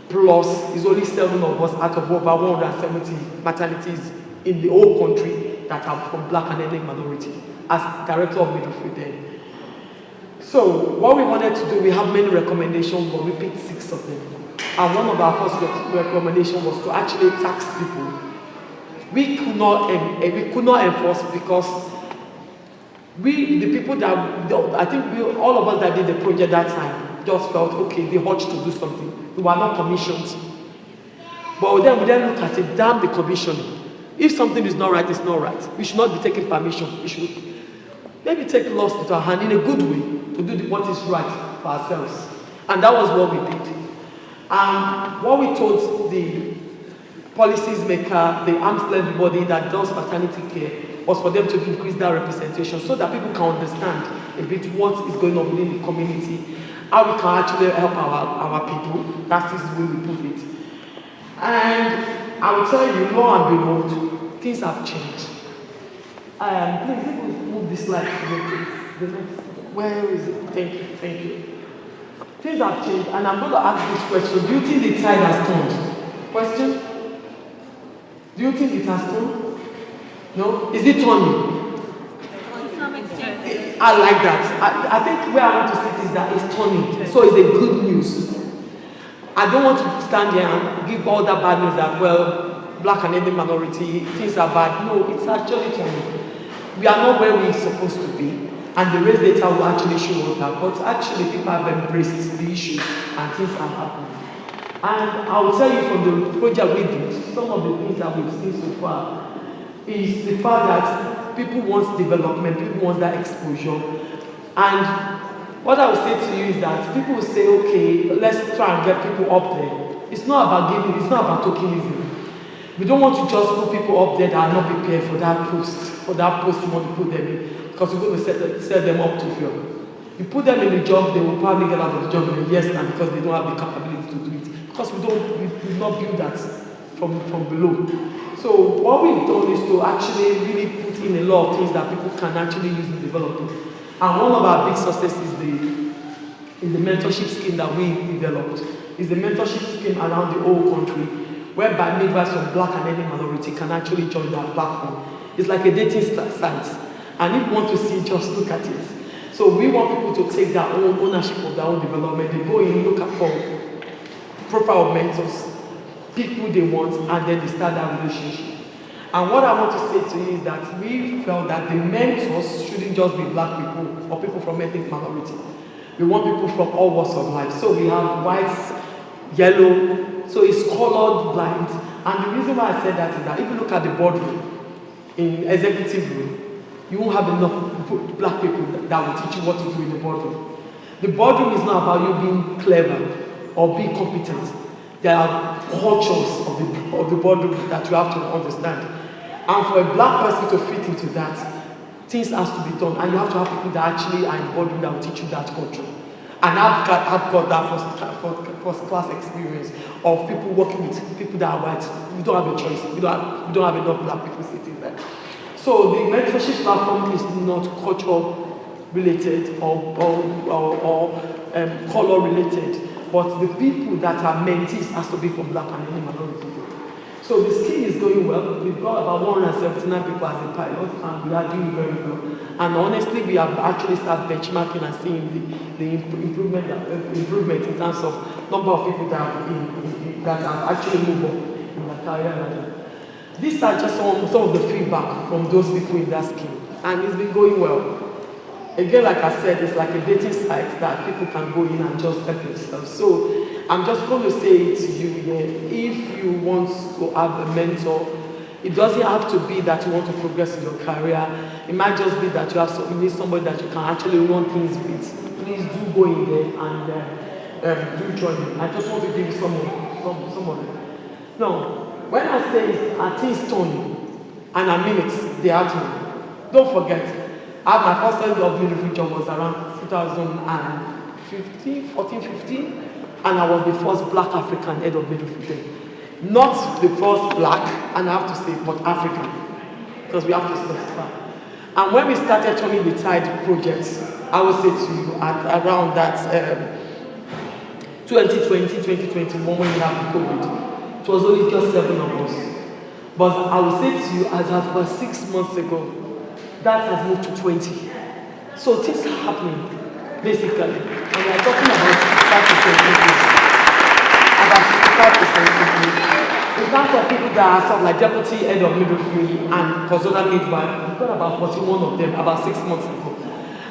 [SPEAKER 17] Plus, it's only 7 of us out of over 170 maternities in the whole country that are from black and ethnic minority, as director of midwifery then. So, what we wanted to do, we have many recommendations, but we picked 6 of them. And one of our first recommendations was to actually tax people. We could not enforce because the people that, I think all of us that did the project that time just felt, okay, they urged to do something. We were not commissioned. But then we look at it, damn the commissioning. If something is not right, it's not right. We should not be taking permission. We should maybe take laws into our hand in a good way to do what is right for ourselves. And that was what we did. And what we told the policies maker, the arm's length body that does maternity care, was for them to increase that representation so that people can understand a bit what is going on within the community, how we can actually help our people. That is the way we put it. And I will tell you, lo and behold, things have changed. Please move this slide. Where is it? Thank you. Things have changed, and I'm going to ask this question. Do you think the tide has turned? Question? Do you think it has turned? No? Is it turning? I like that. I think where I want to sit is that it's turning. So it's a good news. I don't want to stand here and give all that bad news that, well, black and ethnic minority, things are bad. No, it's actually turning. We are not where we're supposed to be. And the race data will actually show us that. But actually, people have embraced the issue and things are happening. And I will tell you from the project we did, some of the things that we've seen so far is the fact that people want development, people want that exposure. And what I will say to you is that people will say, okay, let's try and get people up there. It's not about giving, it's not about tokenism. We don't want to just put people up there that are not prepared for that post we want to put them in, because we're going to set them up to fail. You put them in the job, they will probably get out of the job in a year's time because they don't have the capability to do it. Because we not build that from below. So what we've done is to actually really put in a lot of things that people can actually use in development. And one of our big successes is the mentorship scheme that we developed. It's the mentorship scheme around the whole country, whereby midwives from black and any minority can actually join that platform. It's like a dating site. And if you want to see, just look at it. So we want people to take their own ownership of their own development. They go in, look at for proper mentors, pick who they want, and then they start that relationship. And what I want to say to you is that we felt that the mentors shouldn't just be black people or people from ethnic minority. We want people from all walks of life. So we have whites, yellow, so it's colored blind. And the reason why I said that is that if you look at the boardroom, in executive room, you won't have enough black people that will teach you what to do in the boardroom. The boardroom is not about you being clever or being competent. There are cultures of the boardroom that you have to understand. And for a black person to fit into that, things has to be done. And you have to have people that actually are in the boardroom that will teach you that culture. And I've got that first class experience of people working with people that are white. We don't have a choice. We don't have enough black people sitting there. So the mentorship platform is not culture related or color related, but the people that are mentees has to be from black and any minority people. So the scheme is going well. We've got about 179 people as a pilot, and we are doing very well. And honestly, we have actually started benchmarking and seeing the improvement in terms of number of people that have actually moved up in their career. These are just some of the feedback from those people in that scheme, and it's been going well. Again, like I said, it's like a dating site that people can go in and just help themselves. So I'm just going to say it to you here, if you want to have a mentor, it doesn't have to be that you want to progress in your career. It might just be that you need somebody that you can actually run things with. Please do go in there and do join me. I just want to give you some of it. Now, when I say are things turning, and I mean it, they are turning. Don't forget, my first end of midwifery job was around 2014-15, and I was the first black African head of midwifery. Not the first black, and I have to say, but African, because we have to specify. And when we started turning the tide projects, I would say to you at around that 2020, 2021, when we had the COVID, it was only just 7 of us. But I will say to you, as at about 6 months ago, that has moved to 20. So things are happening, basically. And we are talking about 65% increase. About 65% increase. In terms of people that are sort of like deputy head of midwifery and consultant midwife, we've got about 41 of them about 6 months ago.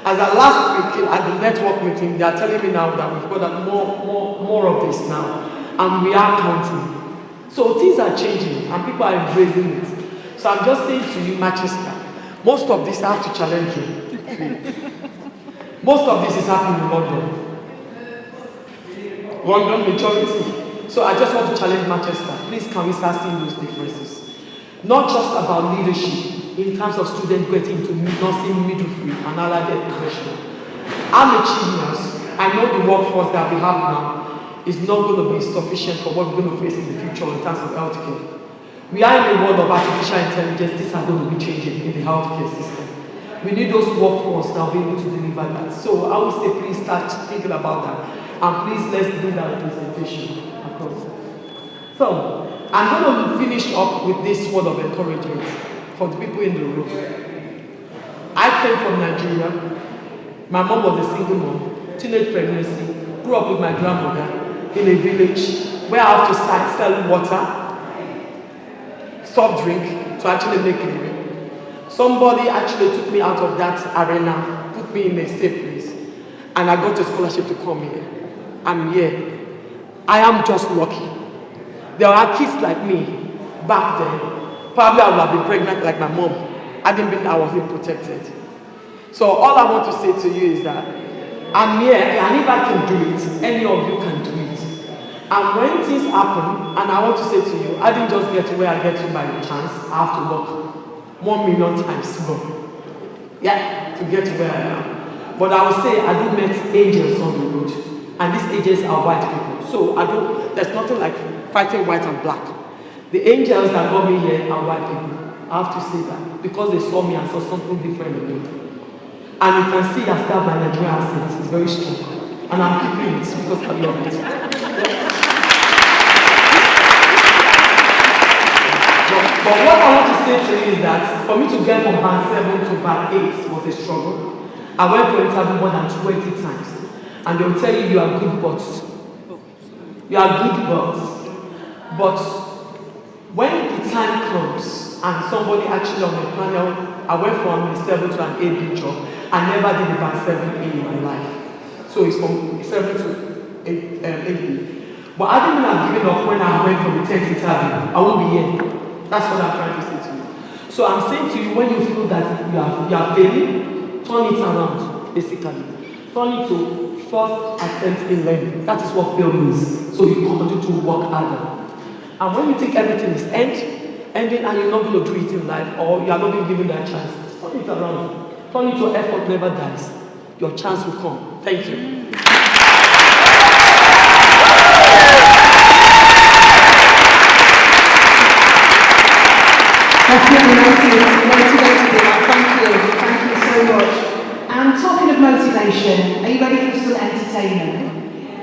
[SPEAKER 17] As at last week at the network meeting, they are telling me now that we've got more of this now. And we are counting. So things are changing and people are embracing it. So I'm just saying to you, Manchester, most of this I have to challenge you. Most of this is happening in London majority. So I just want to challenge Manchester. Please, can we start seeing those differences? Not just about leadership in terms of students getting into nursing, midwifery, and allied health profession. I'm a chief nurse. I know the workforce that we have now is not going to be sufficient for what we're going to face in the future in terms of healthcare. We are in a world of artificial intelligence. These are going to be changing in the healthcare system. We need those workforce that will be able to deliver that. So I would say please start thinking about that. And please let's do that representation across. So I'm going to finish up with this word of encouragement for the people in the room. I came from Nigeria. My mom was a single mom, teenage pregnancy, grew up with my grandmother in a village where I have to sell water, soft drink to actually make a living. Somebody actually took me out of that arena, put me in a safe place, and I got a scholarship to come here. I'm here. I am just lucky. There are kids like me back then. Probably I would have been pregnant like my mom. I didn't think I wasn't protected. So all I want to say to you is that I'm here, and if I can do it, any of you can do it. And when things happen, and I want to say to you, I didn't just get to where I get to by chance. I have to work 1 million times more. Yeah, to get to where I am. But I would say I do meet angels on the road. And these angels are white people. So there's nothing like fighting white and black. The angels that got me here are white people. I have to say that. Because they saw me and saw something different in me. And you can see that my Nigerian accent is very strong. And I'm keeping it because I love it. But what I want to say to you is that for me to get from band 7 to band 8 was a struggle. I went for interview more than 20 times. And they'll tell you you are good bots. You are good bots. But when the time comes and somebody actually on the panel, I went from a 7 to an 8B job. I never did a band 7A in my life. So it's from 7 to 8B. But I didn't have given up when I went for the 10th interview. I won't be here. That's what I'm trying to say to you. So I'm saying to you, when you feel that you are failing, turn it around, basically. Turn it to first attempt in learning. That is what fail means. So you continue to work harder. And when you think everything is ending and you're not going to do it in life, or you are not being given that chance, turn it around. Turn it to effort never dies. Your chance will come. Thank you.
[SPEAKER 6] That's really motivated. Thank you so much. And talking of motivation, are you ready for some entertainment?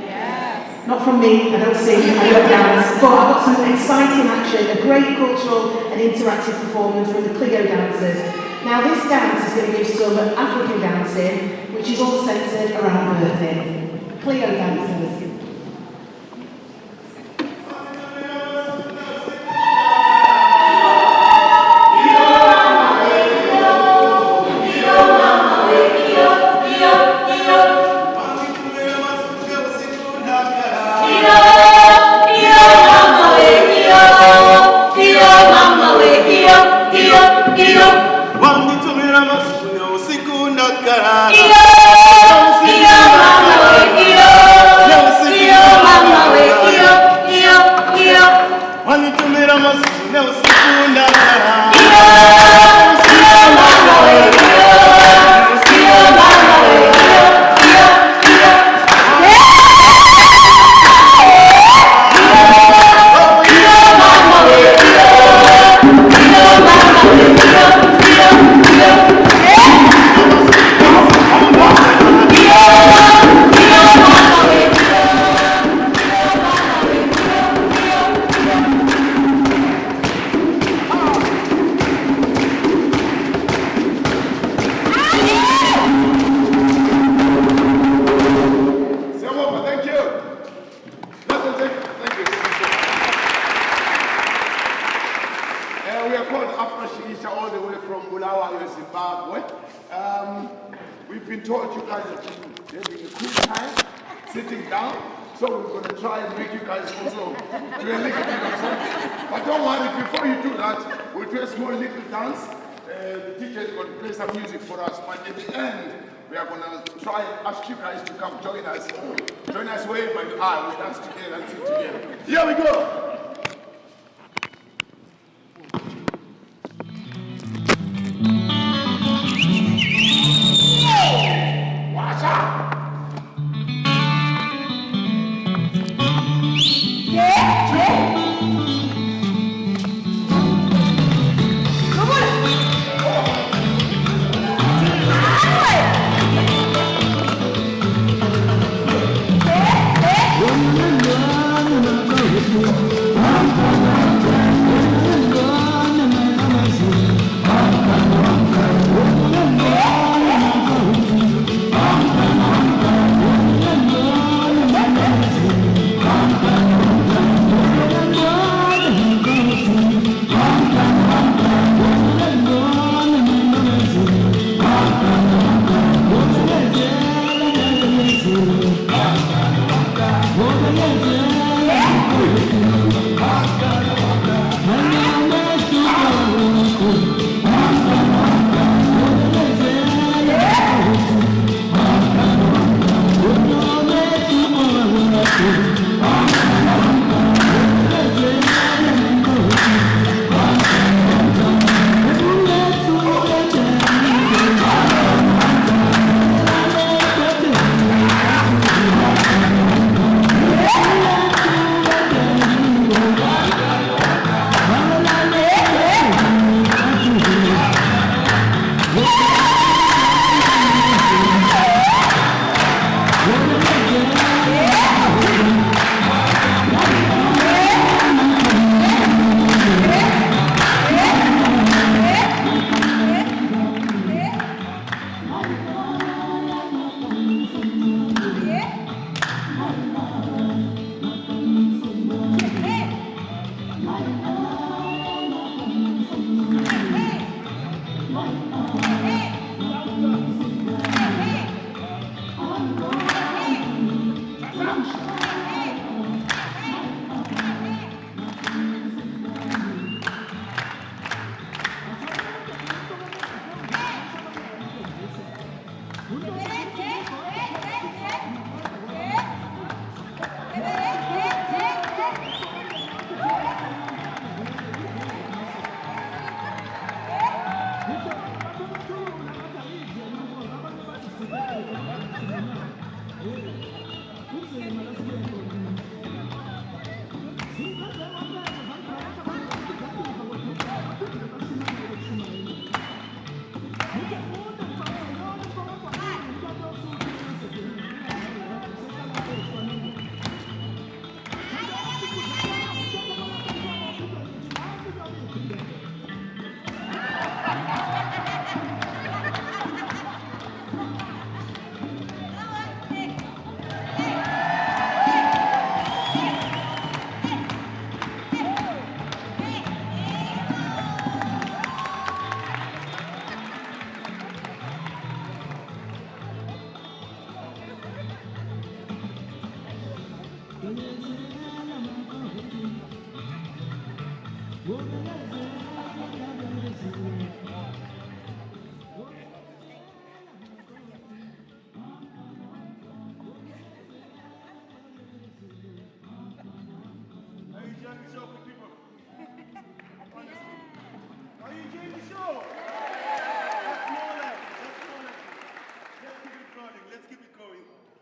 [SPEAKER 6] Yeah. Not from me, I don't sing, I don't dance, but I've got some exciting action, a great cultural and interactive performance from the Clio dancers. Now this dance is going to give some African dancing, which is all centred around birthing. Clio dancers.
[SPEAKER 18] We've been told you guys have been having a cool time sitting down, so we're going to try and make you guys also do a little bit of something. But don't worry, before you do that, we'll do a small little dance. The teacher is going to play some music for us, but at the end, we are going to try and ask you guys to come join us. Join us, wave and I will dance together and sing together. Here we go!
[SPEAKER 19] Thank you.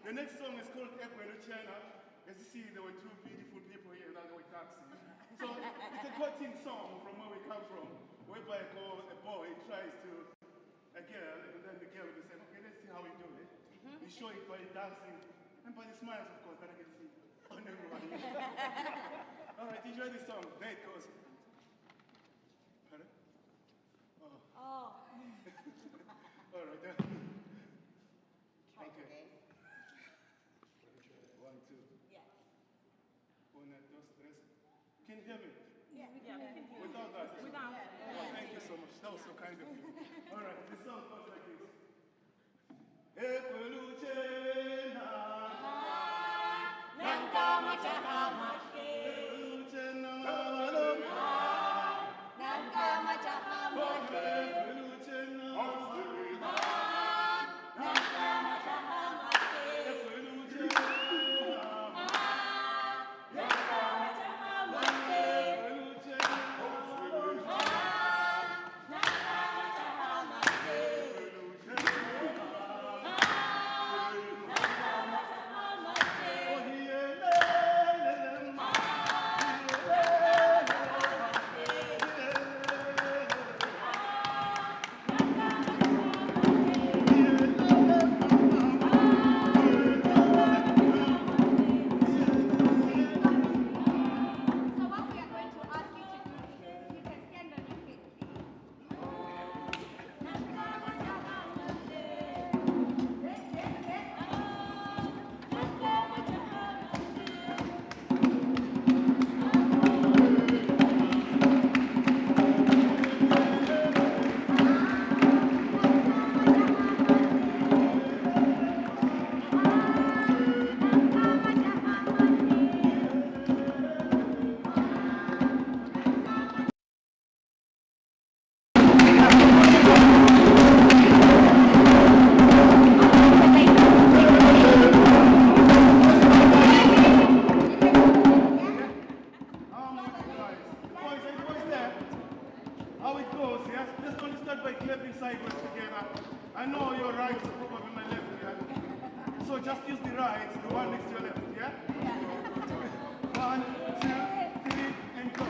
[SPEAKER 19] The next song is called China. As you see, there were two beautiful people here that were dancing. So it's a cutting song from where we come from, whereby a boy tries to a girl, and then the girl will say, okay, let's see how we do it. We show it by dancing and by the smiles, of course, that I can see on everybody. All right, enjoy this song. There it goes. Pardon? Oh. All right. Okay. 1, 2. Yeah. 1, 2, 3. Can you hear me?
[SPEAKER 20] Yeah, we can hear you.
[SPEAKER 19] Without that?
[SPEAKER 20] Without.
[SPEAKER 19] Oh, thank you so much. That was so kind of you. All right, the song goes like this. Ekweluchena,
[SPEAKER 20] Nankama Chahamake,
[SPEAKER 19] Ekweluchena,
[SPEAKER 20] Nankama Chahamake,
[SPEAKER 19] Ekweluchena,
[SPEAKER 20] Nankama Chahamake,
[SPEAKER 19] How it goes, yes? Let's only start by clapping sideways together. I know your right is probably my left, yeah? So just use the right, the one next to your left, yeah? 1, 2, 3, and go.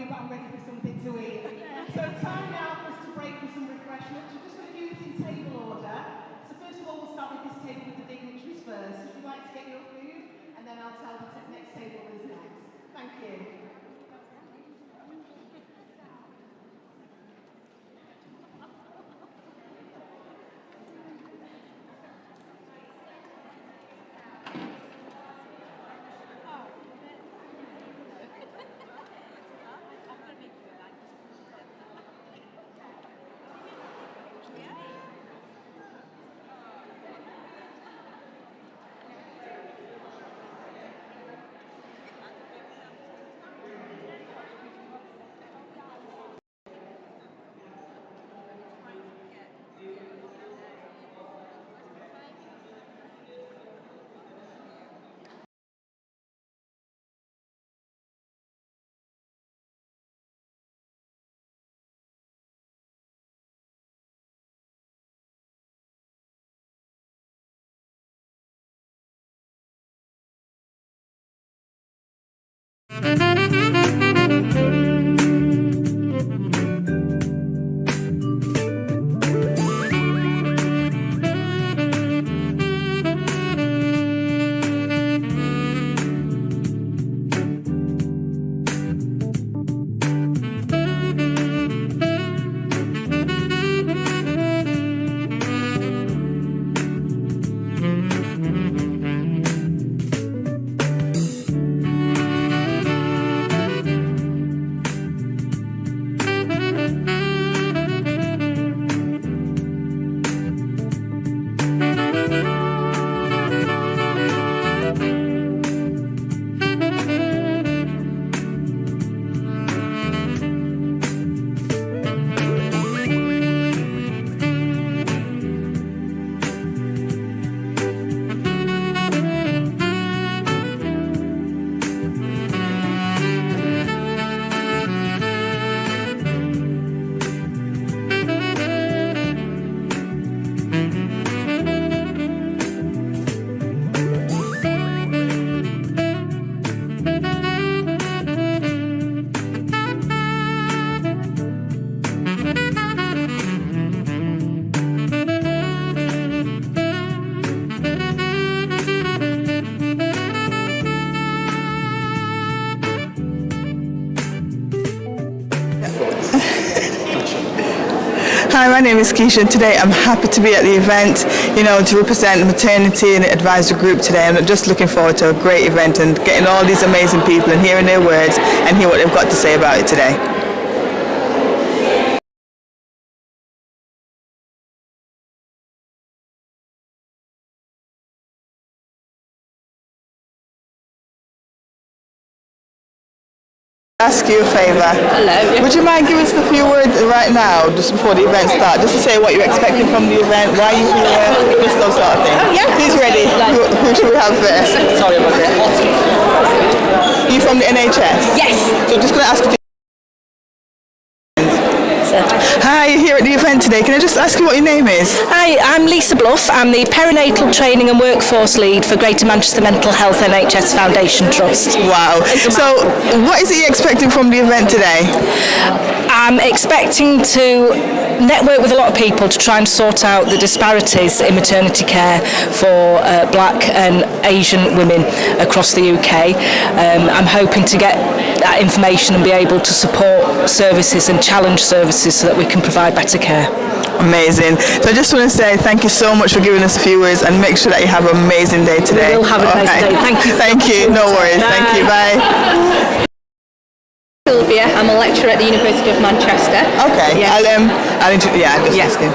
[SPEAKER 1] but I'm ready for something to eat. So time now for us to break for some refreshments. We're just going to do this in table order. So first of all, we'll start with this table with the dignitaries first. If you'd like to get your food, and then I'll tell the next table is next. Thank you.
[SPEAKER 21] Hi, my name is Keisha, and today I'm happy to be at the event, to represent the maternity and advisory group today. I'm just looking forward to a great event and getting all these amazing people and hearing their words and hear what they've got to say about it today. Ask you a favour.
[SPEAKER 22] Hello.
[SPEAKER 21] Would you mind giving us a few words right now, just before the event starts, just to say what you're expecting from the event, why you're here, just those sort of things?
[SPEAKER 22] Oh, yeah.
[SPEAKER 21] Who's ready? Who should we have first?
[SPEAKER 22] Sorry about that.
[SPEAKER 21] Are you from the NHS?
[SPEAKER 22] Yes.
[SPEAKER 21] So I'm just going to ask you. Hi, you're here at the event today. Can I just ask you what your name is?
[SPEAKER 22] Hi, I'm Lisa Bluff. I'm the Perinatal Training and Workforce Lead for Greater Manchester Mental Health NHS Foundation Trust.
[SPEAKER 21] Wow. So what is it you're expecting from the event today?
[SPEAKER 22] I'm expecting to network with a lot of people to try and sort out the disparities in maternity care for black and Asian women across the UK. I'm hoping to get that information and be able to support services and challenge services so that we can provide better care.
[SPEAKER 21] Amazing. So I just want to say thank you so much for giving us a few words and make sure that you have an amazing day today.
[SPEAKER 22] We will have an amazing day. Thank you.
[SPEAKER 21] Thank you. No worries.
[SPEAKER 22] Bye.
[SPEAKER 21] Thank you. Bye.
[SPEAKER 23] Sylvia, I'm a lecturer at the University of Manchester.
[SPEAKER 21] Okay,
[SPEAKER 23] Yes.
[SPEAKER 21] I'll just asking.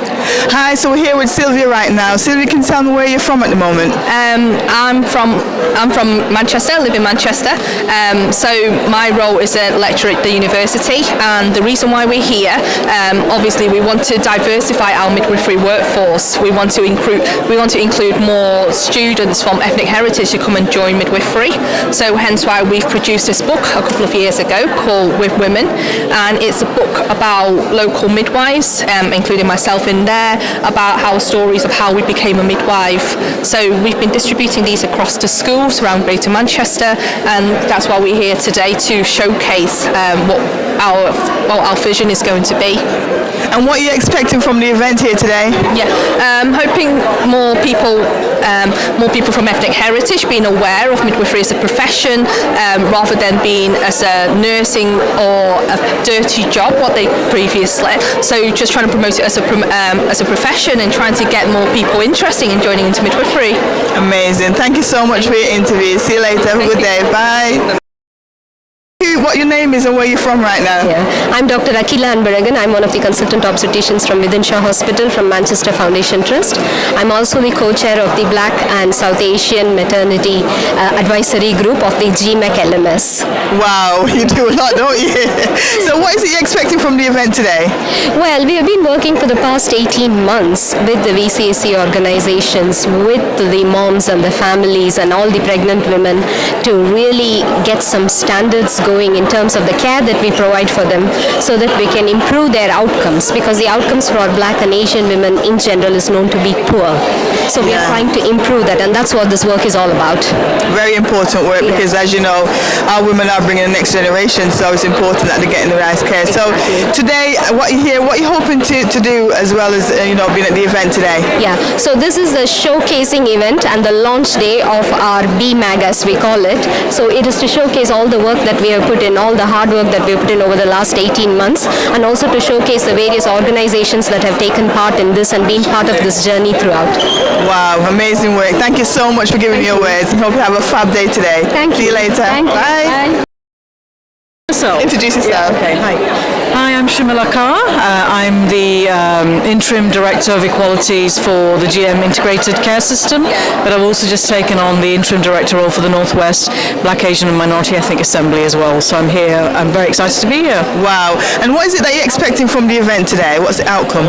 [SPEAKER 21] Hi, so we're here with Sylvia right now. Sylvia, can you tell me where you're from at the moment?
[SPEAKER 23] I'm from Manchester, I live in Manchester. So my role is a lecturer at the university, and the reason why we're here, obviously we want to diversify our midwifery workforce. We want to include more students from ethnic heritage to come and join midwifery. So hence why we've produced this book a couple of years ago called People with Women, and it's a book about local midwives, including myself in there, about our stories of how we became a midwife. So we've been distributing these across to schools around Greater Manchester, and that's why we're here today to showcase what our vision is going to be.
[SPEAKER 21] And what are you expecting from the event here today?
[SPEAKER 23] Yeah, hoping more people from ethnic heritage being aware of midwifery as a profession, rather than being as a nursing or a dirty job what they previously. So just trying to promote it as a profession and trying to get more people interested in joining into midwifery.
[SPEAKER 21] Amazing. Thank you so much for your interview. See you later. Have a good day. Bye. What your name is and where you're from right now?
[SPEAKER 5] Yeah, I'm Dr. Akila Anbaragan. I'm one of the consultant obstetricians from Withinshaw Hospital from Manchester Foundation Trust. I'm also the co-chair of the Black and South Asian Maternity Advisory Group of the GMEC LMS.
[SPEAKER 21] Wow, you do a lot, don't you? So what is it you're expecting from the event today?
[SPEAKER 5] Well, we have been working for the past 18 months with the VCAC organizations, with the moms and the families and all the pregnant women to really get some standards going in terms of the care that we provide for them, so that we can improve their outcomes, because the outcomes for Black and Asian women in general is known to be poor. So we are trying to improve that, and that's what this work is all about.
[SPEAKER 21] Very important work, because as you know, our women are bringing the next generation, so it's important that they're getting the right care. So today, what are you hoping to do as well as being at the event today?
[SPEAKER 5] Yeah, so this is the showcasing event and the launch day of our Bamag, as we call it. So it is to showcase all the work that we have put in, all the hard work that we have put in over the last 18 months, and also to showcase the various organizations that have taken part in this and been part of this journey throughout.
[SPEAKER 21] Wow, amazing work. Thank you so much for giving me your words, and hope you have a fab day today.
[SPEAKER 5] Thank
[SPEAKER 21] you. See you later. Bye. Introduce yourself.
[SPEAKER 3] Okay, hi. Hi, I'm Shamila Carr. I'm the Interim Director of Equalities for the GM Integrated Care System, but I've also just taken on the Interim Director role for the Northwest Black, Asian and Minority Ethnic Assembly as well. So I'm here. I'm very excited to be here.
[SPEAKER 21] Wow. And what is it that you're expecting from the event today? What's the outcome?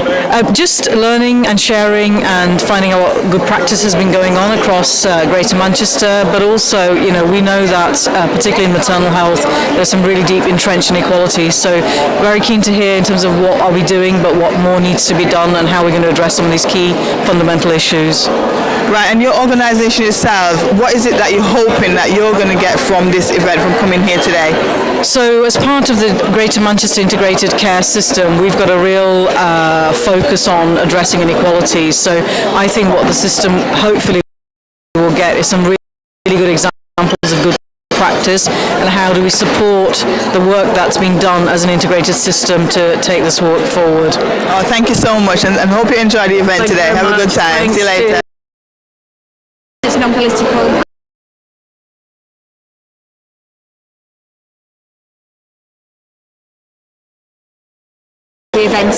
[SPEAKER 3] Just learning and sharing and finding out what good practice has been going on across Greater Manchester, but also, we know that particularly in maternal health, there's some really deep entrenched inequalities. So very keen to hear in terms of what are we doing, but what more needs to be done and how we're going to address some of these key fundamental issues.
[SPEAKER 21] Right, and your organisation itself, what is it that you're hoping that you're going to get from this event, from coming here today?
[SPEAKER 3] So as part of the Greater Manchester Integrated Care System, we've got a real focus on addressing inequalities. So I think what the system hopefully will get is some really good examples of good practice, and how do we support the work that's been done as an integrated system to take this work forward.
[SPEAKER 21] Oh, thank you so much, and hope you enjoy the event today. Have a good time. See you later.
[SPEAKER 23] It's non-political.
[SPEAKER 4] The event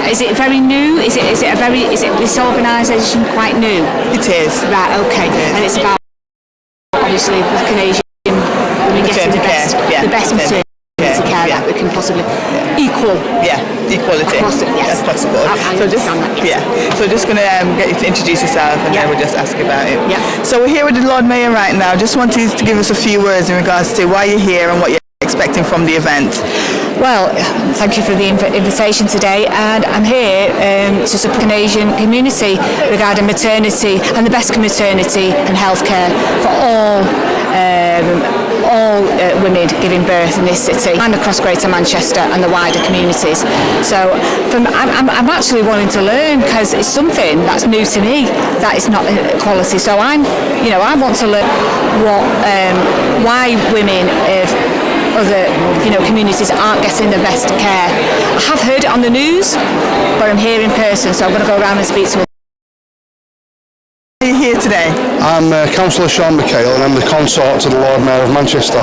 [SPEAKER 4] is it very new? Is this organisation quite new?
[SPEAKER 21] It is.
[SPEAKER 4] Right, okay. And it's about obviously Black and Asian women getting the best maternity care that we can possibly
[SPEAKER 21] equality across the board. So just going to get you to introduce yourself, and then we'll just ask about it. So we're here with the Lord Mayor right now. Just wanted to give us a few words in regards to why you're here and what you're expecting from the event.
[SPEAKER 4] Well, thank you for the invitation today, and I'm here to support the Asian community regarding maternity and the best maternity and healthcare for all women giving birth in this city and across Greater Manchester and the wider communities. So I'm actually wanting to learn, because it's something that's new to me, that is not equality. So I want to learn why women other communities aren't getting the best care. I have heard it on the news, but I'm here in person, so I'm going to go around and speak to them.
[SPEAKER 21] Are you here today?
[SPEAKER 7] I'm Councillor Sean McHale, and I'm the consort to the Lord Mayor of Manchester.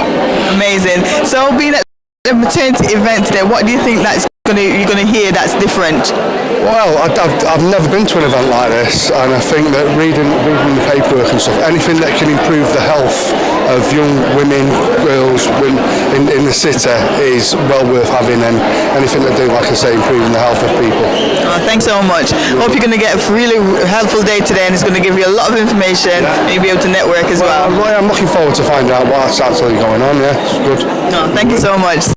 [SPEAKER 21] Amazing. So being at the maternity event today, what do you think you're going to hear that's different?
[SPEAKER 7] Well, I've never been to an event like this, and I think that reading the paperwork and stuff, anything that can improve the health of young women, girls in the city is well worth having, and anything to do, like I say, improving the health of people.
[SPEAKER 21] Oh, thanks so much. Hope you're going to get a really helpful day today, and it's going to give you a lot of information, and you'll be able to network as well.
[SPEAKER 7] I'm looking forward to finding out what's actually going on. Yeah, it's good.
[SPEAKER 21] No, thank you so much.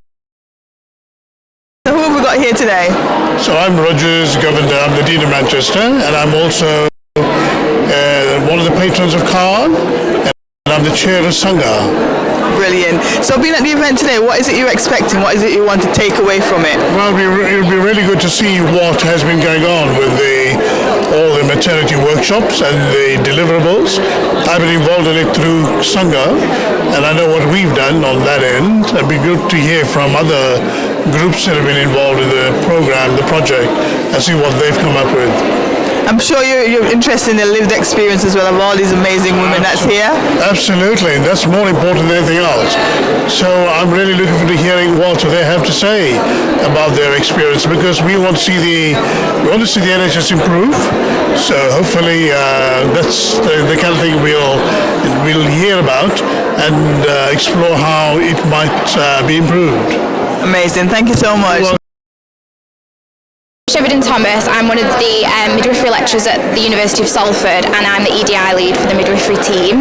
[SPEAKER 21] So who have we got here today?
[SPEAKER 2] So I'm Rogers Govender, I'm the Dean of Manchester, and I'm also one of the patrons of CAHN, and I'm the chair of Sangha.
[SPEAKER 21] Brilliant. So being at the event today, what is it you're expecting? What is it you want to take away from it?
[SPEAKER 2] Well, it'll be really good to see what has been going on with all the maternity workshops and the deliverables. I've been involved in it through Sangha, and I know what we've done on that end. It'd be good to hear from other groups that have been involved in the program, the project, and see what they've come up with.
[SPEAKER 21] I'm sure you're interested in the lived experience as well of all these amazing women that's here.
[SPEAKER 2] Absolutely, that's more important than anything else. So I'm really looking forward to hearing what they have to say about their experience, because we want to see the NHS improve. So hopefully that's the kind of thing we'll hear about and explore how it might be improved.
[SPEAKER 21] Amazing, thank you so much.
[SPEAKER 8] Sheridan Thomas, I'm one of the midwifery lecturers at the University of Salford, and I'm the EDI lead for the midwifery team.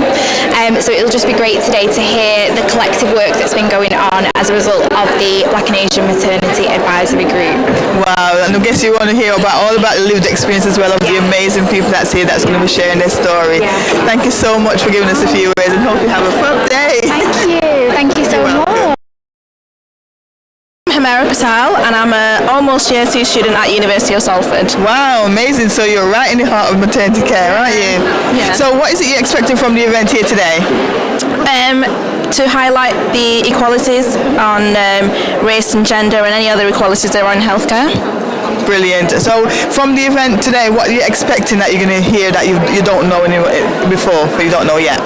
[SPEAKER 8] So it'll just be great today to hear the collective work that's been going on as a result of the Black and Asian Maternity Advisory Group.
[SPEAKER 21] Wow, and I guess you want to hear all about the lived experience as well of the amazing people that's here that's going to be sharing their story. Yeah. Thank you so much for giving us a few words, and hope you have a fun day.
[SPEAKER 8] Thank you so much.
[SPEAKER 9] Hamera Patel, and I'm an almost year 2 student at University of Salford.
[SPEAKER 21] Wow, amazing. So you're right in the heart of maternity care, aren't you?
[SPEAKER 9] Yeah.
[SPEAKER 21] So what is it you're expecting from the event here today?
[SPEAKER 9] To highlight the equalities on race and gender and any other equalities there are in healthcare.
[SPEAKER 21] Brilliant. So from the event today, what are you expecting that you're going to hear that you don't know before, but you don't know yet?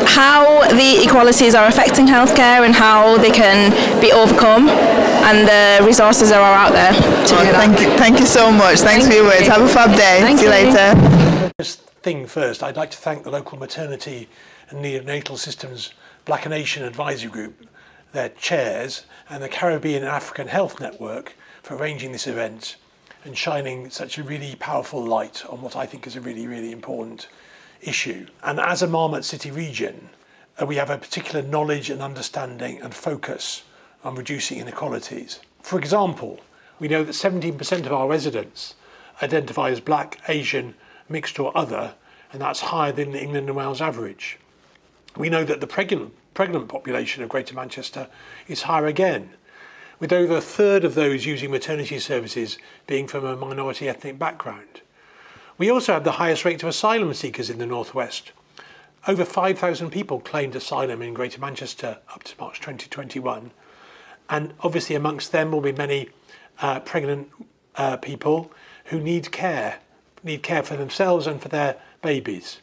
[SPEAKER 9] How the equalities are affecting healthcare and how they can be overcome, and the resources that are out there to do that.
[SPEAKER 21] Thank you so much. Thanks for your words. Have a fab day. See you later.
[SPEAKER 10] First thing first, I'd like to thank the local maternity and neonatal systems Black and Asian Advisory Group, their chairs, and the Caribbean and African Health Network for arranging this event and shining such a really powerful light on what I think is a really, really important issue. And as a Marmot City region, we have a particular knowledge and understanding and focus on reducing inequalities. For example, we know that 17% of our residents identify as Black, Asian, mixed or other, and that's higher than the England and Wales average. We know that the pregnant population of Greater Manchester is higher again, with over a third of those using maternity services being from a minority ethnic background. We also have the highest rate of asylum seekers in the North West. Over 5,000 people claimed asylum in Greater Manchester up to March 2021. And obviously amongst them will be many pregnant people who need care for themselves and for their babies.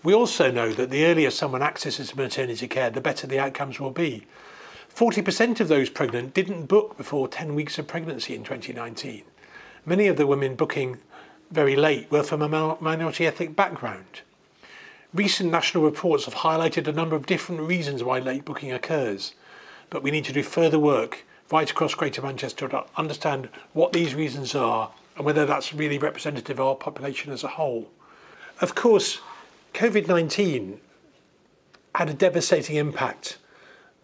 [SPEAKER 10] We also know that the earlier someone accesses maternity care, the better the outcomes will be. 40% of those pregnant didn't book before 10 weeks of pregnancy in 2019. Many of the women booking very late were from a minority ethnic background. Recent national reports have highlighted a number of different reasons why late booking occurs, but we need to do further work right across Greater Manchester to understand what these reasons are and whether that's really representative of our population as a whole. Of course, COVID-19 had a devastating impact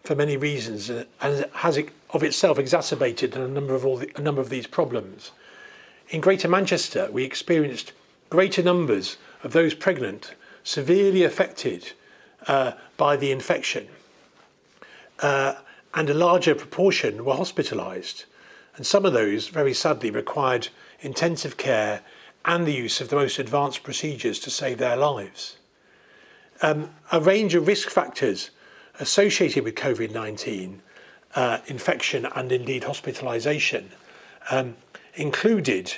[SPEAKER 10] for many reasons and has of itself exacerbated a number of these problems. In Greater Manchester, we experienced greater numbers of those pregnant severely affected by the infection, and a larger proportion were hospitalised, and some of those very sadly required intensive care and the use of the most advanced procedures to save their lives. A range of risk factors associated with COVID-19 infection and indeed hospitalisation included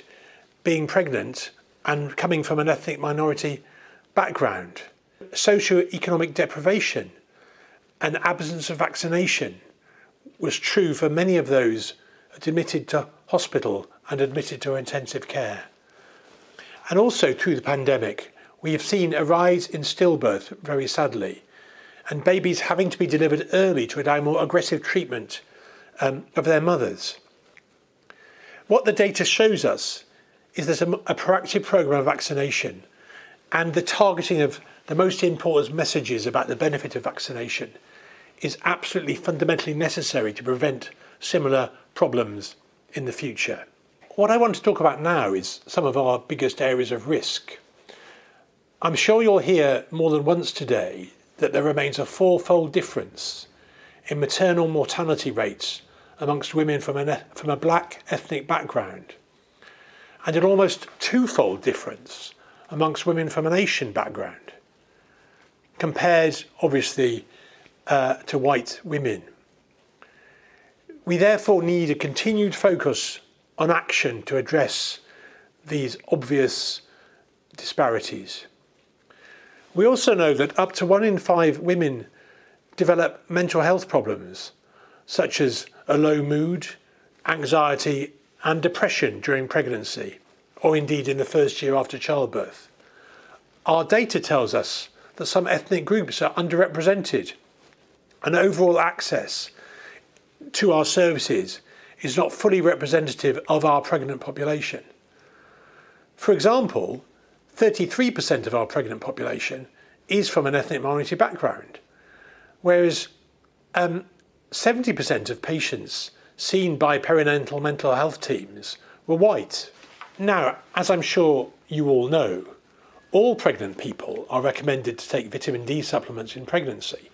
[SPEAKER 10] being pregnant and coming from an ethnic minority background, socio-economic deprivation and absence of vaccination was true for many of those admitted to hospital and admitted to intensive care. And also through the pandemic, we have seen a rise in stillbirth, very sadly, and babies having to be delivered early to allow more aggressive treatment of their mothers. What the data shows us is that a proactive programme of vaccination and the targeting of the most important messages about the benefit of vaccination is absolutely fundamentally necessary to prevent similar problems in the future. What I want to talk about now is some of our biggest areas of risk. I'm sure you'll hear more than once today that there remains a fourfold difference in maternal mortality rates amongst women from a black ethnic background, and an almost twofold difference amongst women from an Asian background, compared obviously to white women. We therefore need a continued focus on action to address these obvious disparities. We also know that up to 1 in 5 women develop mental health problems, such as a low mood, anxiety and depression during pregnancy, or indeed in the first year after childbirth. Our data tells us that some ethnic groups are underrepresented, and overall access to our services is not fully representative of our pregnant population. For example, 33% of our pregnant population is from an ethnic minority background, whereas 70% of patients seen by perinatal mental health teams were white. Now, as I'm sure you all know, all pregnant people are recommended to take vitamin D supplements in pregnancy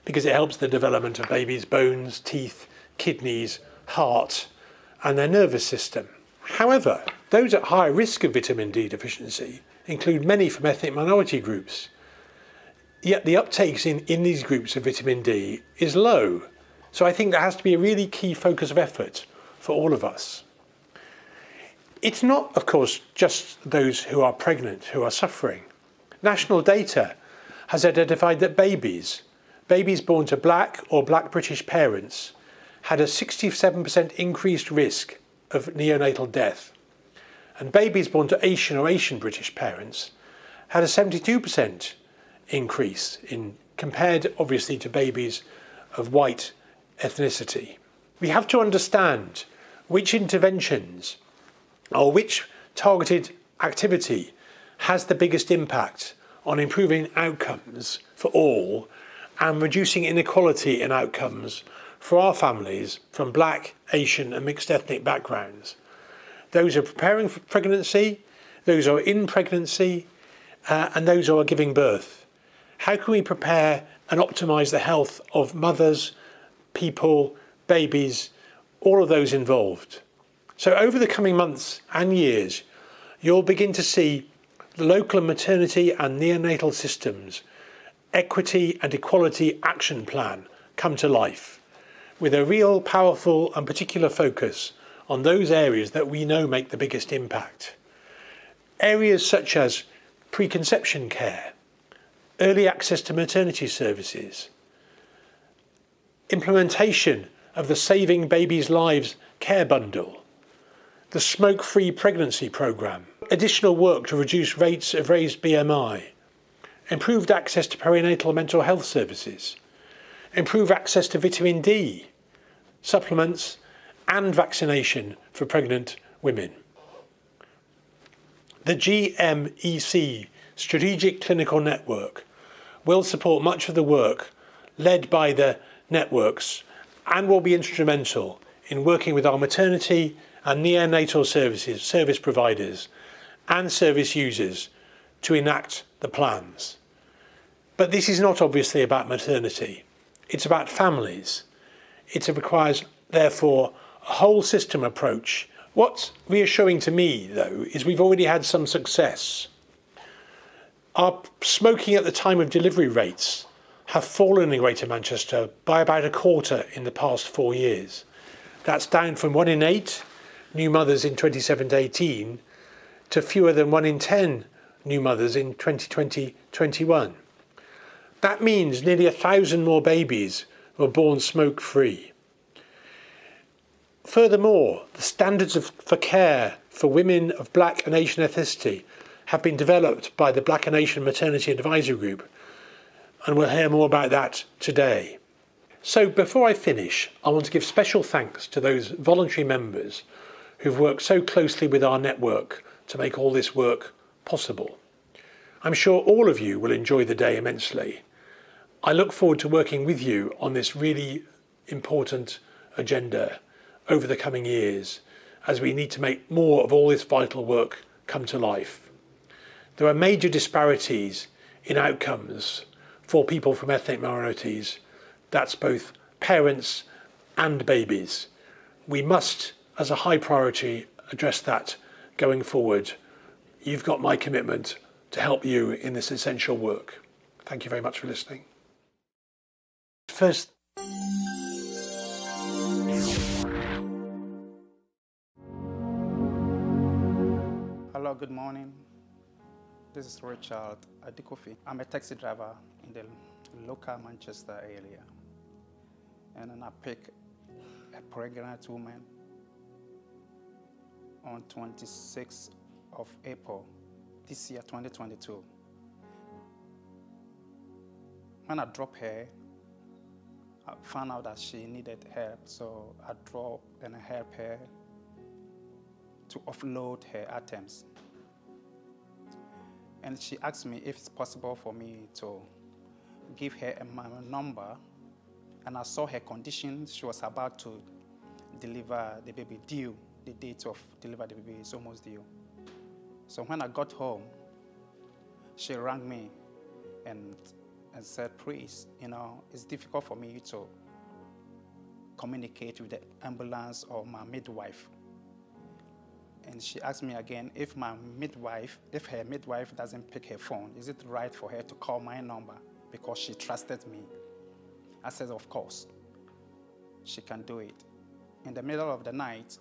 [SPEAKER 10] because it helps the development of babies' bones, teeth, kidneys, heart, and their nervous system. However, those at higher risk of vitamin D deficiency include many from ethnic minority groups. Yet the uptakes in these groups of vitamin D is low. So I think that has to be a really key focus of effort for all of us. It's not, of course, just those who are pregnant who are suffering. National data has identified that babies born to black or black British parents had a 67% increased risk of neonatal death. And babies born to Asian or Asian British parents had a 72% increase compared obviously to babies of white ethnicity. We have to understand which interventions or which targeted activity has the biggest impact on improving outcomes for all and reducing inequality in outcomes for our families from black, Asian and mixed ethnic backgrounds. Those who are preparing for pregnancy, those who are in pregnancy, and those who are giving birth. How can we prepare and optimise the health of mothers, people, babies, all of those involved? So over the coming months and years, you'll begin to see the local maternity and neonatal systems equity and equality action plan come to life, with a real powerful and particular focus on those areas that we know make the biggest impact. Areas such as preconception care, early access to maternity services, implementation of the Saving Babies' Lives care bundle, the smoke-free pregnancy programme, additional work to reduce rates of raised BMI, improved access to perinatal mental health services, improved access to vitamin D, supplements and vaccination for pregnant women. The GMEC Strategic Clinical Network will support much of the work led by the networks and will be instrumental in working with our maternity and neonatal service providers and service users to enact the plans. But this is not obviously about maternity. It's about families. It requires, therefore, a whole system approach. What's reassuring to me, though, is we've already had some success. Our smoking at the time of delivery rates have fallen in Greater Manchester by about a quarter in the past 4 years. That's down from 1 in 8 new mothers in 2017 to fewer than 1 in 10 new mothers in 2020-21. That means nearly 1,000 more babies were born smoke-free. Furthermore, the standards for care for women of Black and Asian ethnicity have been developed by the Black and Asian Maternity Advisory Group, and we'll hear more about that today. So before I finish, I want to give special thanks to those voluntary members who've worked so closely with our network to make all this work possible. I'm sure all of you will enjoy the day immensely. I look forward to working with you on this really important agenda over the coming years, as we need to make more of all this vital work come to life. There are major disparities in outcomes for people from ethnic minorities. That's both parents and babies. We must, as a high priority, address that going forward. You've got my commitment to help you in this essential work. Thank you very much for listening. First,
[SPEAKER 11] hello, good morning. This is Richard Adikofi. I'm a taxi driver in the local Manchester area. And then I pick a pregnant woman on 26th of April this year, 2022. When I dropped her, I found out that she needed help, so I dropped and helped her to offload her items. And she asked me if it's possible for me to give her my number, and I saw her condition. She was about to deliver the baby due. The date of deliver the baby is almost due. So when I got home, she rang me and said, please, it's difficult for me to communicate with the ambulance or my midwife. And she asked me again if her midwife doesn't pick her phone, is it right for her to call my number because she trusted me? I said, of course, she can do it. In the middle of the night,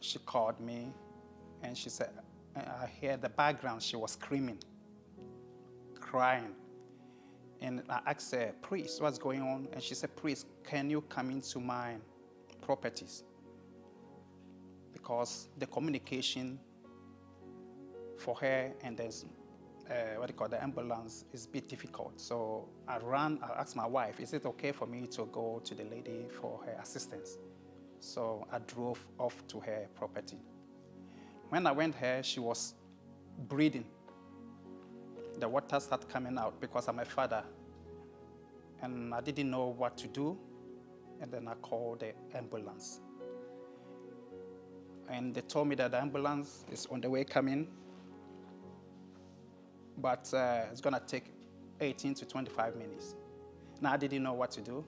[SPEAKER 11] she called me and she said, I hear the background, she was screaming, crying. And I asked her, priest, what's going on? And she said, priest, can you come into my properties? Because the communication for her and there's the ambulance is a bit difficult. So I asked my wife, is it okay for me to go to the lady for her assistance? So I drove off to her property. When I went there, she was breathing. The water started coming out because I'm a father. And I didn't know what to do. And then I called the ambulance. And they told me that the ambulance is on the way coming, but it's going to take 18 to 25 minutes. Now, I didn't know what to do.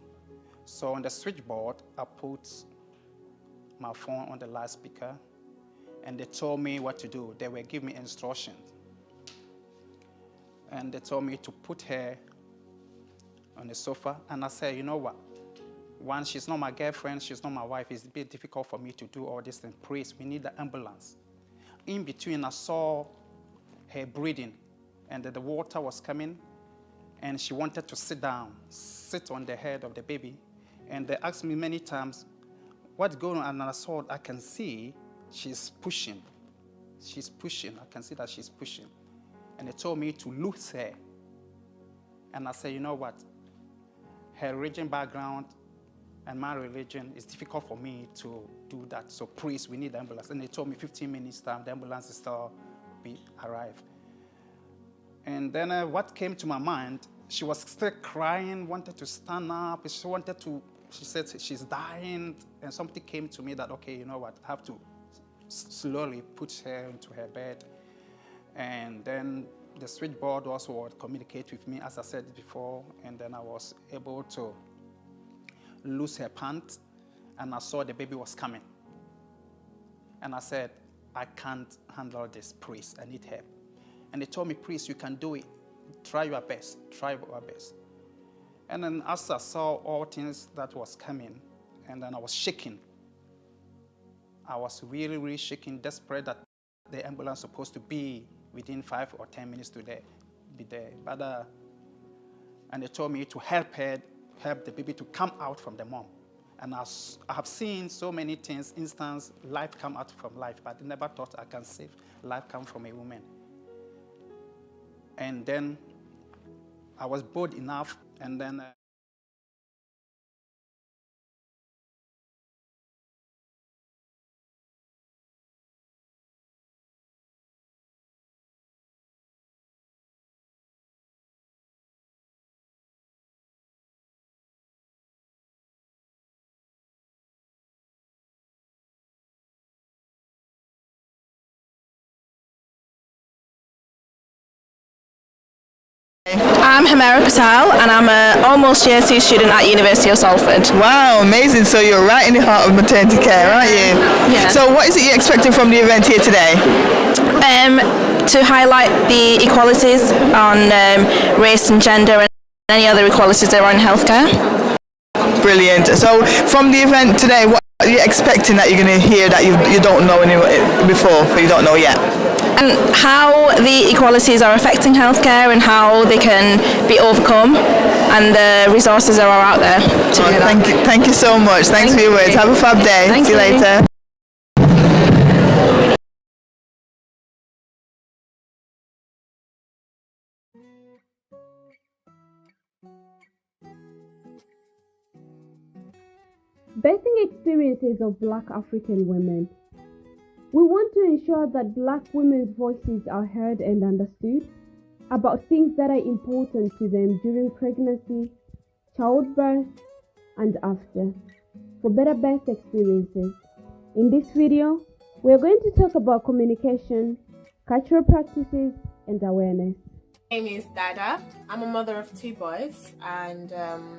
[SPEAKER 11] So on the switchboard, I put my phone on the loudspeaker, and they told me what to do. They were giving me instructions. And they told me to put her on the sofa, and I said, you know what? One, she's not my girlfriend, she's not my wife. It's a bit difficult for me to do all this thing. Please, we need the ambulance. In between, I saw her breathing, and the water was coming, and she wanted to sit down, sit on the head of the baby. And they asked me many times, what's going on? And I can see she's pushing. She's pushing. I can see that she's pushing. And they told me to loose her. And I said, you know what? Her religion background and my religion, it's difficult for me to do that. So please, we need the ambulance. And they told me 15 minutes time, the ambulance is still arrived. And then what came to my mind, she was still crying, wanted to stand up. She said she's dying. And something came to me that, okay, you know what, I have to slowly put her into her bed. And then the switchboard also would communicate with me, as I said before. And then I was able to loose her pants, and I saw the baby was coming. And I said, I can't handle this, priest. I need help. And they told me, priest, you can do it. Try your best. Try your best. And then as I saw all things that was coming, and then I was shaking. I was really, really shaking, desperate that the ambulance was supposed to be within 5 or 10 minutes to be there. But and they told me to help the baby to come out from the mom. And I have seen so many things, instance, life come out from life, but I never thought I can save life come from a woman. And then I was bold enough, and then
[SPEAKER 9] I'm Hamera Patel, and I'm an almost year 2 student at University of Salford.
[SPEAKER 21] Wow, amazing. So you're right in the heart of maternity care, aren't you?
[SPEAKER 9] Yeah.
[SPEAKER 21] So what is it you're expecting from the event here today?
[SPEAKER 23] To highlight the equalities on race and gender and any other equalities there are in healthcare.
[SPEAKER 21] Brilliant. So from the event today, what are you expecting that you're going to hear that you don't know before, but you don't know yet?
[SPEAKER 23] And how the equalities are affecting healthcare and how they can be overcome, and the resources that are out there to do that.
[SPEAKER 21] Thank you so much. Thanks for your words. Have a fab day. See you later.
[SPEAKER 12] Birthing experiences of Black African women. We want to ensure that Black women's voices are heard and understood about things that are important to them during pregnancy, childbirth, and after, for better birth experiences. In this video, we are going to talk about communication, cultural practices, and awareness.
[SPEAKER 13] My name is Dada. I'm a mother of 2 boys, and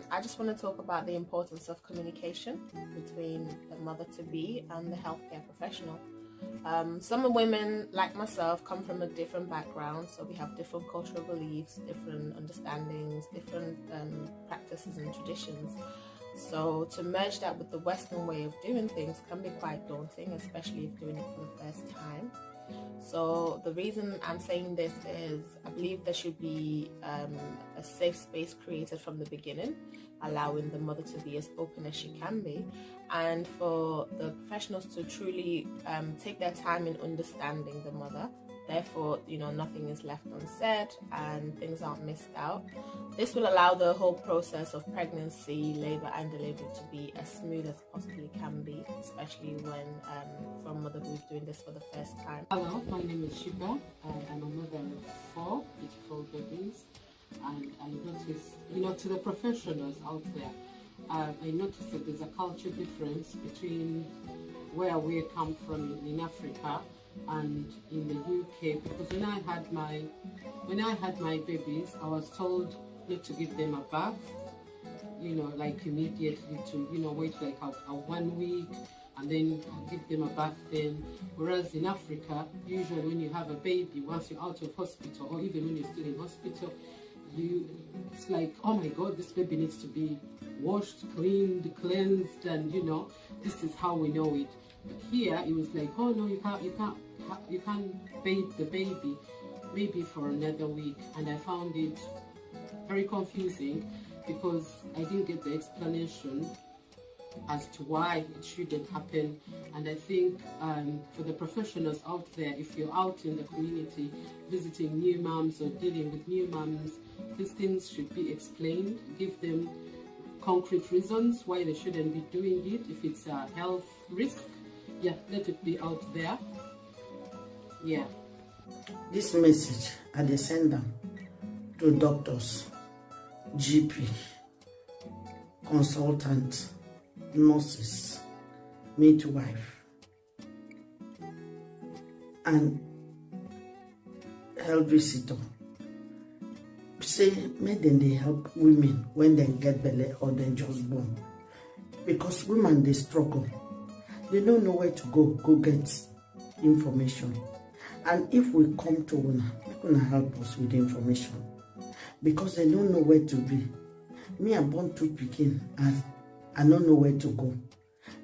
[SPEAKER 13] I just want to talk about the importance of communication between the mother-to-be and the healthcare professional. Some women, like myself, come from a different background, so we have different cultural beliefs, different understandings, different practices and traditions. So to merge that with the Western way of doing things can be quite daunting, especially if doing it for the first time. So the reason I'm saying this is I believe there should be a safe space created from the beginning, allowing the mother to be as open as she can be, and for the professionals to truly take their time in understanding the mother. Therefore, nothing is left unsaid and things aren't missed out. This will allow the whole process of pregnancy, labour and delivery to be as smooth as possibly can be, especially when for a mother who's doing this for the first time.
[SPEAKER 15] Hello, my name is Shiba, and I'm a mother of 4 beautiful babies. And I noticed, to the professionals out there, I noticed that there's a culture difference between where we come from in Africa and in the UK, because when I had my babies, I was told not to give them a bath, like immediately, to wait like a 1 week and then give them a bath then. Whereas in Africa, usually when you have a baby, once you're out of hospital, or even when you're still in hospital, it's like, oh my God, this baby needs to be washed, cleaned, cleansed, and this is how we know it. But here it was like, oh no, you can't bathe the baby maybe for another week. And I found it very confusing because I didn't get the explanation as to why it shouldn't happen. And I think for the professionals out there, if you're out in the community visiting new moms or dealing with new moms, these things should be explained. Give them concrete reasons why they shouldn't be doing it. If it's a health risk, let it be out there.
[SPEAKER 24] This message I send them to doctors, GP, consultants, nurses, midwife, and health visitor. Say, make them they help women when they get belly or they just born. Because women, they struggle. They don't know where to go get information. And if we come to una, they're going to help us with the information. Because they don't know where to be. Me, I born 2 pikin, and I don't know where to go.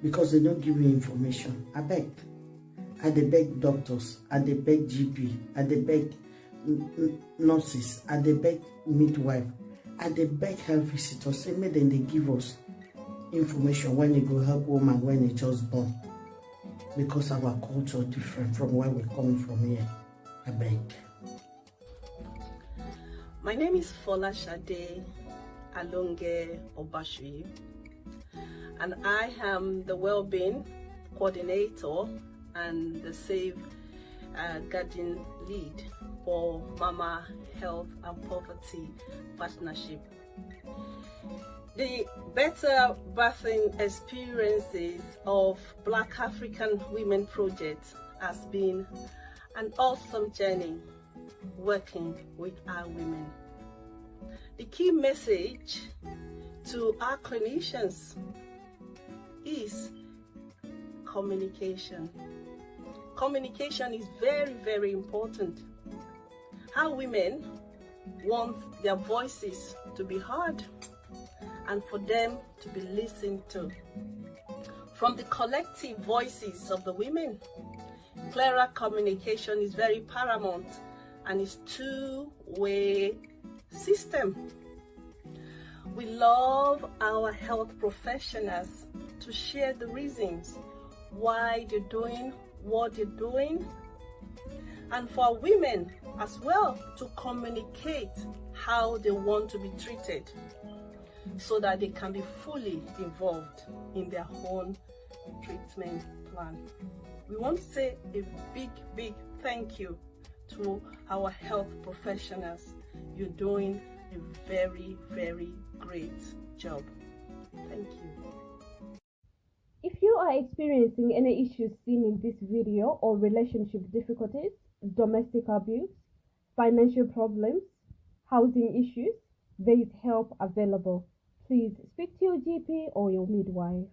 [SPEAKER 24] Because they don't give me information. I beg doctors, I beg GP, I beg nurses, I beg midwife, I beg health visitors. Say, make them they give us information when you go help woman when you just born, because our culture different from where we come from here. I beg.
[SPEAKER 6] My name is Fola Shade Alonge Obashui, and I am the Wellbeing Coordinator and the Save Garden Lead for Mama Health and Poverty Partnership. The Better Birthing Experiences of Black African Women Project has been an awesome journey working with our women. The key message to our clinicians is communication. Communication is very, very important. Our women want their voices to be heard and for them to be listened to. From the collective voices of the women, clearer communication is very paramount and is two-way system. We love our health professionals to share the reasons why they're doing what they're doing, and for women as well to communicate how they want to be treated so that they can be fully involved in their own treatment plan. We want to say a big thank you to our health professionals. You're doing a very, very great job. Thank you.
[SPEAKER 12] If you are experiencing any issues seen in this video, or relationship difficulties, domestic abuse, financial problems, housing issues, there is help available. Please speak to your GP or your midwife.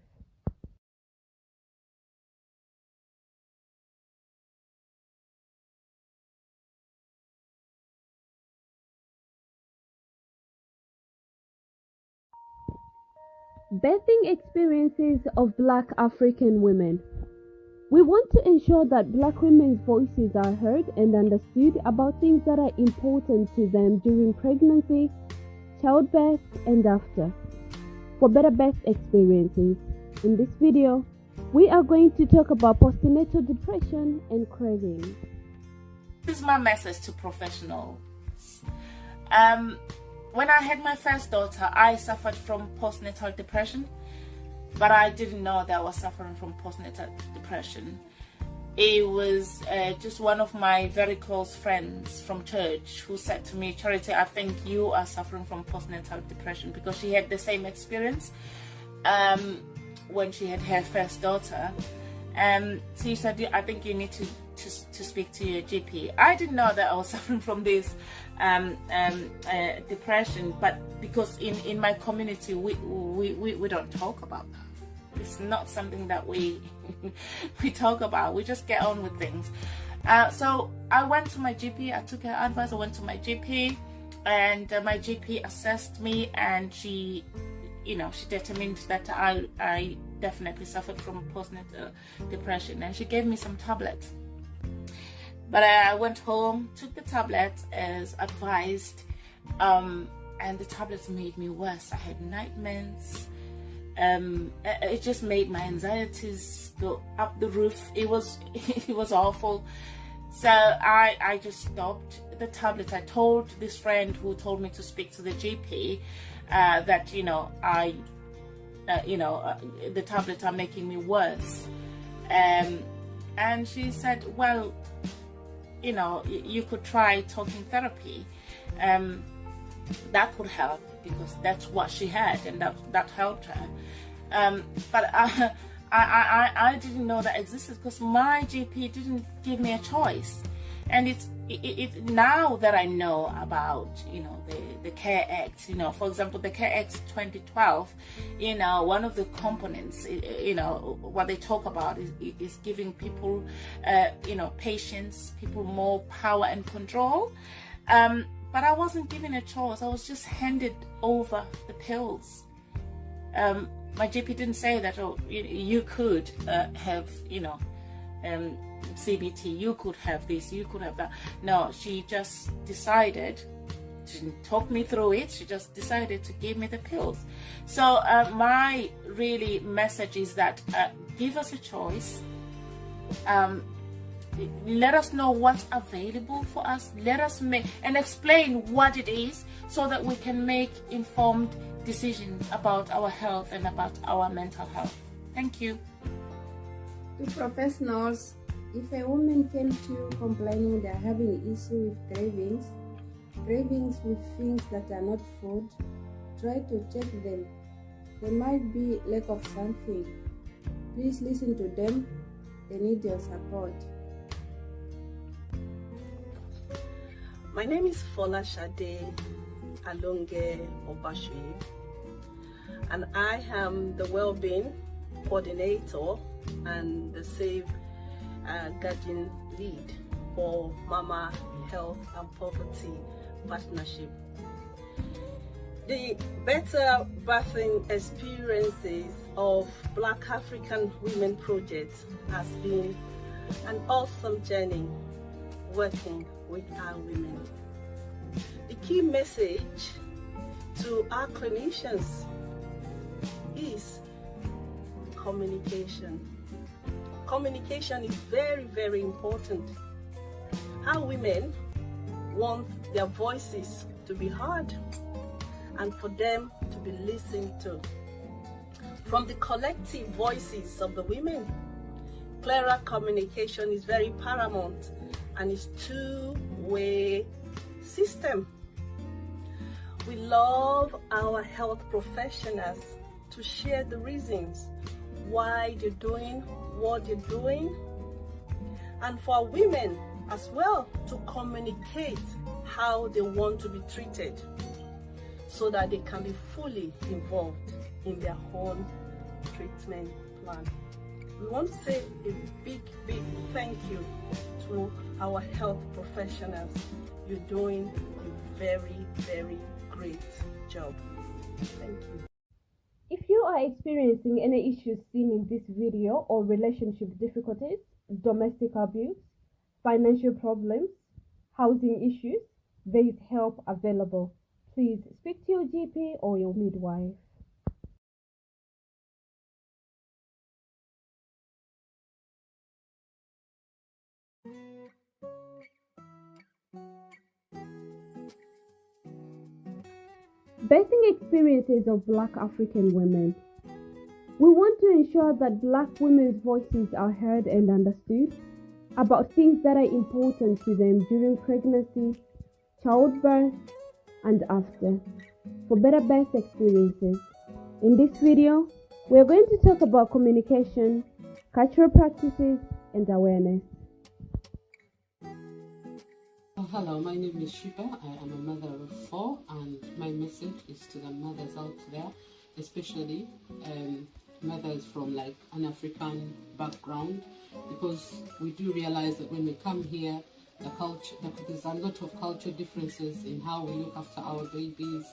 [SPEAKER 12] Birthing experiences of Black African women. We want to ensure that Black women's voices are heard and understood about things that are important to them during pregnancy, childbirth, and after. For better birth experiences, in this video, we are going to talk about postnatal depression and craving.
[SPEAKER 14] This is my message to professionals. When I had my first daughter, I suffered from postnatal depression, but I didn't know that I was suffering from postnatal depression. It was just one of my very close friends from church who said to me, Charity, I think you are suffering from postnatal depression, because she had the same experience when she had her first daughter. She said, I think you need to speak to your GP. I didn't know that I was suffering from this depression, but because in my community we don't talk about that. It's not something that we talk about. We just get on with things. So I went to my GP. I took her advice. I went to my GP, and my GP assessed me, and she determined that I definitely suffered from postnatal depression, and she gave me some tablets. But I went home, took the tablets as advised, and the tablets made me worse. I had nightmares. It just made my anxieties go up the roof. It was awful. So I just stopped the tablet. I told this friend who told me to speak to the GP that the tablets are making me worse, and she said, well, you could try talking therapy. That could help, because that's what she had, and that helped her. But I didn't know that existed, because my GP didn't give me a choice. And it's now that I know about the CARE Act. For example, the CARE Act 2012. One of the components, what they talk about is giving people, patients, people more power and control. But I wasn't given a choice. I was just handed over the pills. My GP didn't say that, you could have, CBT, you could have this, you could have that. No, she just decided She didn't talk me through it. She just decided to give me the pills. So my really message is that give us a choice. Let us know what's available for us. Let us make and explain what it is so that we can make informed decisions about our health and about our mental health. Thank you.
[SPEAKER 12] To professionals, if a woman came to you complaining they're having issue with cravings with things that are not food, try to check them. There might be lack of something. Please listen to them. They need your support.
[SPEAKER 6] My name is Fola Shade Alonge Obashwe, and I am the Wellbeing Coordinator and the Save Guardian Lead for Mama Health and Poverty Partnership. The Better Birthing Experiences of Black African Women Project has been an awesome journey working with our women. The key message to our clinicians is communication. Communication is very, very important. Our women want their voices to be heard and for them to be listened to. From the collective voices of the women, clearer communication is very paramount, and it's two-way system. We love our health professionals to share the reasons why they're doing what they're doing, and for women as well to communicate how they want to be treated so that they can be fully involved in their own treatment plan. We want to say a big thank you to our health professionals. You're doing a very, very great job. Thank you.
[SPEAKER 12] If you are experiencing any issues seen in this video or relationship difficulties, domestic abuse, financial problems, housing issues, there is help available. Please speak to your GP or your midwife. Birthing experiences of Black African women. We want to ensure that Black women's voices are heard and understood about things that are important to them during pregnancy, childbirth, and after, for better birth experiences. In this video, we are going to talk about communication, cultural practices, and awareness.
[SPEAKER 15] Hello, my name is Shiba. I am a mother of 4, and my message is to the mothers out there, especially mothers from like an African background, because we do realize that when we come here, there's a lot of cultural differences in how we look after our babies.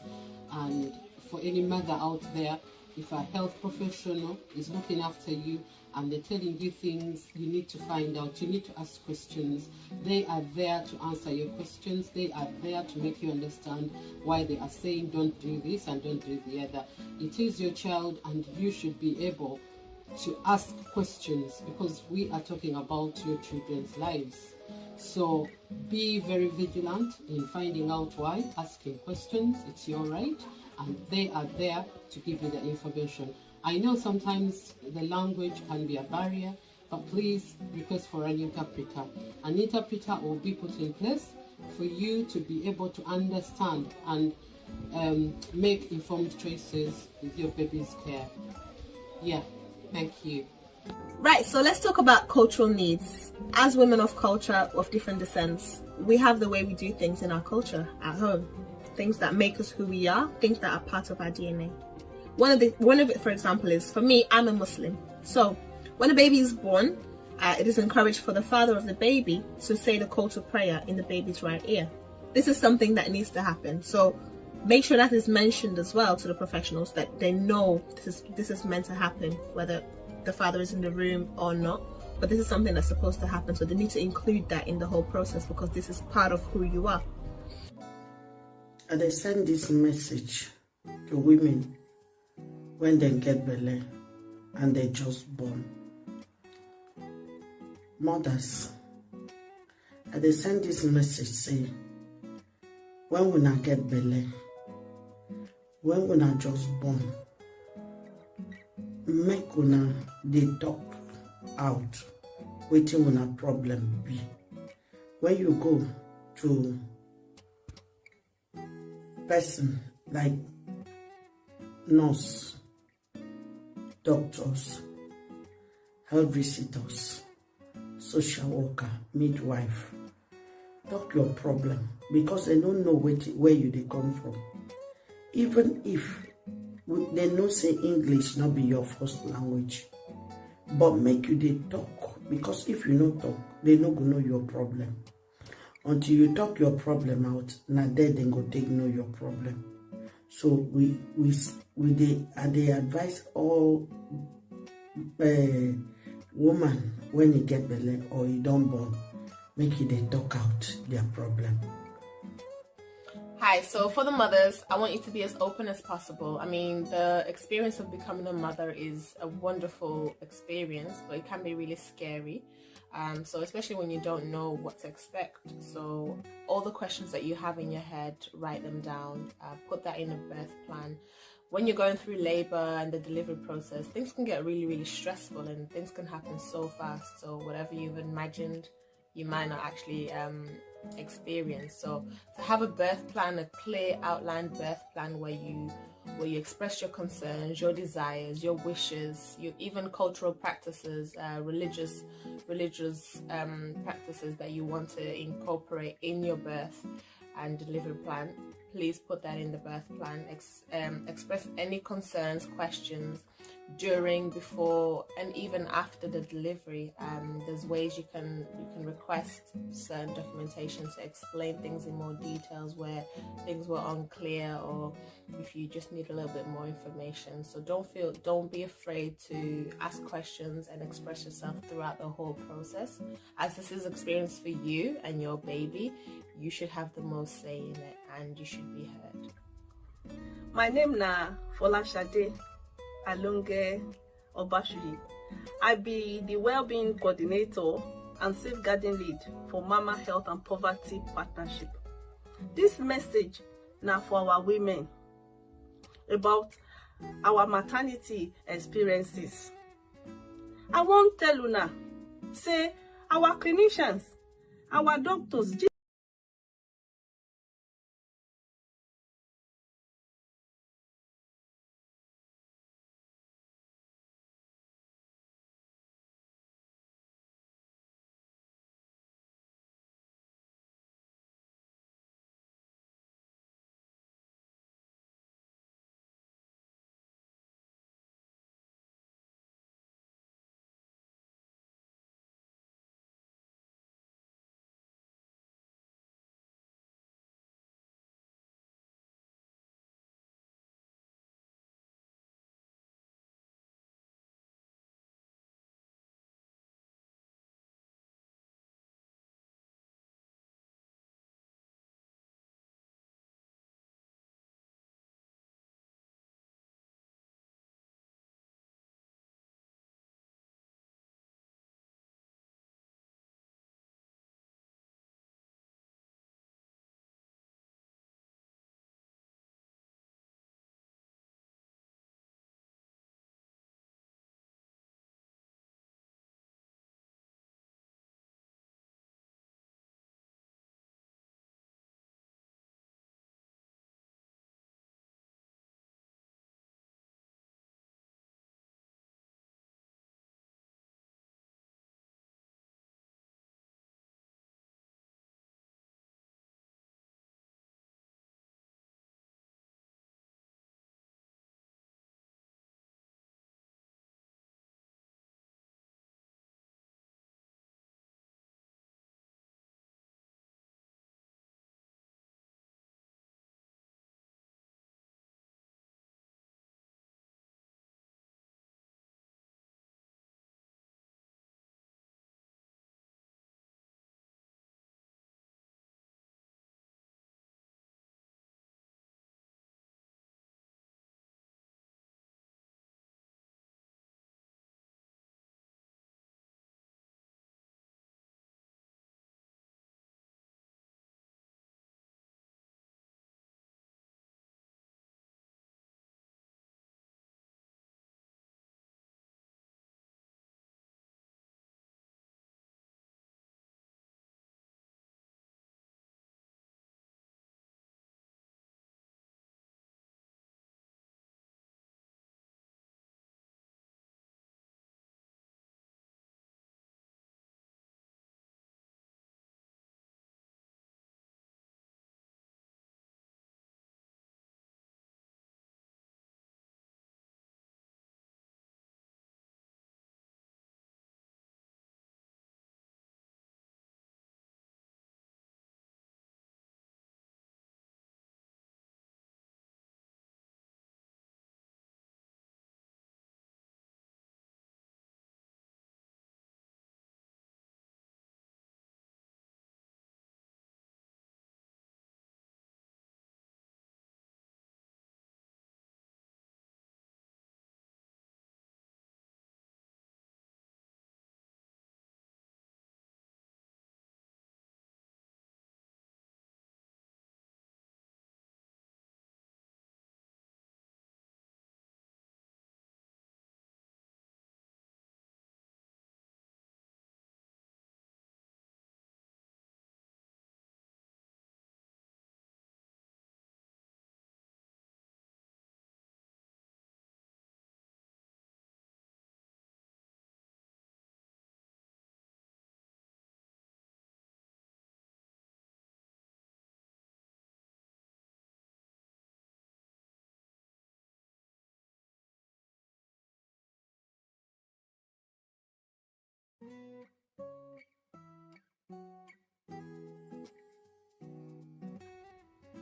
[SPEAKER 15] And for any mother out there, if a health professional is looking after you and they're telling you things, you need to find out, you need to ask questions. They are there to answer your questions. They are there to make you understand why they are saying don't do this and don't do the other. It is your child, and you should be able to ask questions, because we are talking about your children's lives. So be very vigilant in finding out why, asking questions. It's your right, and they are there to give you the information. I know sometimes the language can be a barrier, but please request for an interpreter. An interpreter will be put in place for you to be able to understand and make informed choices with your baby's care. Yeah, thank you.
[SPEAKER 13] Right, so let's talk about cultural needs. As women of culture of different descents, we have the way we do things in our culture at home. Things that make us who we are, things that are part of our DNA. One of it, for example, is, for me, I'm a Muslim. So when a baby is born, it is encouraged for the father of the baby to say the call to prayer in the baby's right ear. This is something that needs to happen. So make sure that is mentioned as well to the professionals, that they know this is meant to happen, whether the father is in the room or not. But this is something that's supposed to happen. So they need to include that in the whole process, because this is part of who you are.
[SPEAKER 24] And they send this message to women when they get belly and they just born. Mothers, and they send this message say, when we not get belly, when we not just born, make una dey talk out wetin una problem be. When you go to person like nurse, doctors, health visitors, social worker, midwife, talk your problem because they don't know where you dey come from. Even if they know say English not be your first language, but make you dey talk, because if you no talk, they no go know your problem. Until you talk your problem out, na there they go take know your problem. So we they advise all woman when you get belly or you don't born, make you they talk out their problem.
[SPEAKER 13] Hi, so for the mothers, I want you to be as open as possible. I mean, the experience of becoming a mother is a wonderful experience, but it can be really scary. So especially when you don't know what to expect. So all the questions that you have in your head, write them down, put that in a birth plan. When you're going through labor and the delivery process, things can get really, really stressful and things can happen so fast. So whatever you've imagined, you might not actually experience. So to have a birth plan, a clear outlined birth plan where you express your concerns, your desires, your wishes, your even cultural practices, religious practices that you want to incorporate in your birth and delivery plan, please put that in the birth plan. Express any concerns, questions during, before, and even after the delivery. There's ways you can request certain documentation to explain things in more details where things were unclear, or if you just need a little bit more information. So don't be afraid to ask questions and express yourself throughout the whole process. As this is experience for you and your baby, you should have the most say in it and you should be heard.
[SPEAKER 6] My name na Folashade Alonge Obashuyi. I be the Wellbeing Coordinator and Safeguarding Lead for Mama Health and Poverty Partnership. This message now for our women about our maternity experiences. I won't tell you now, say our clinicians, our doctors,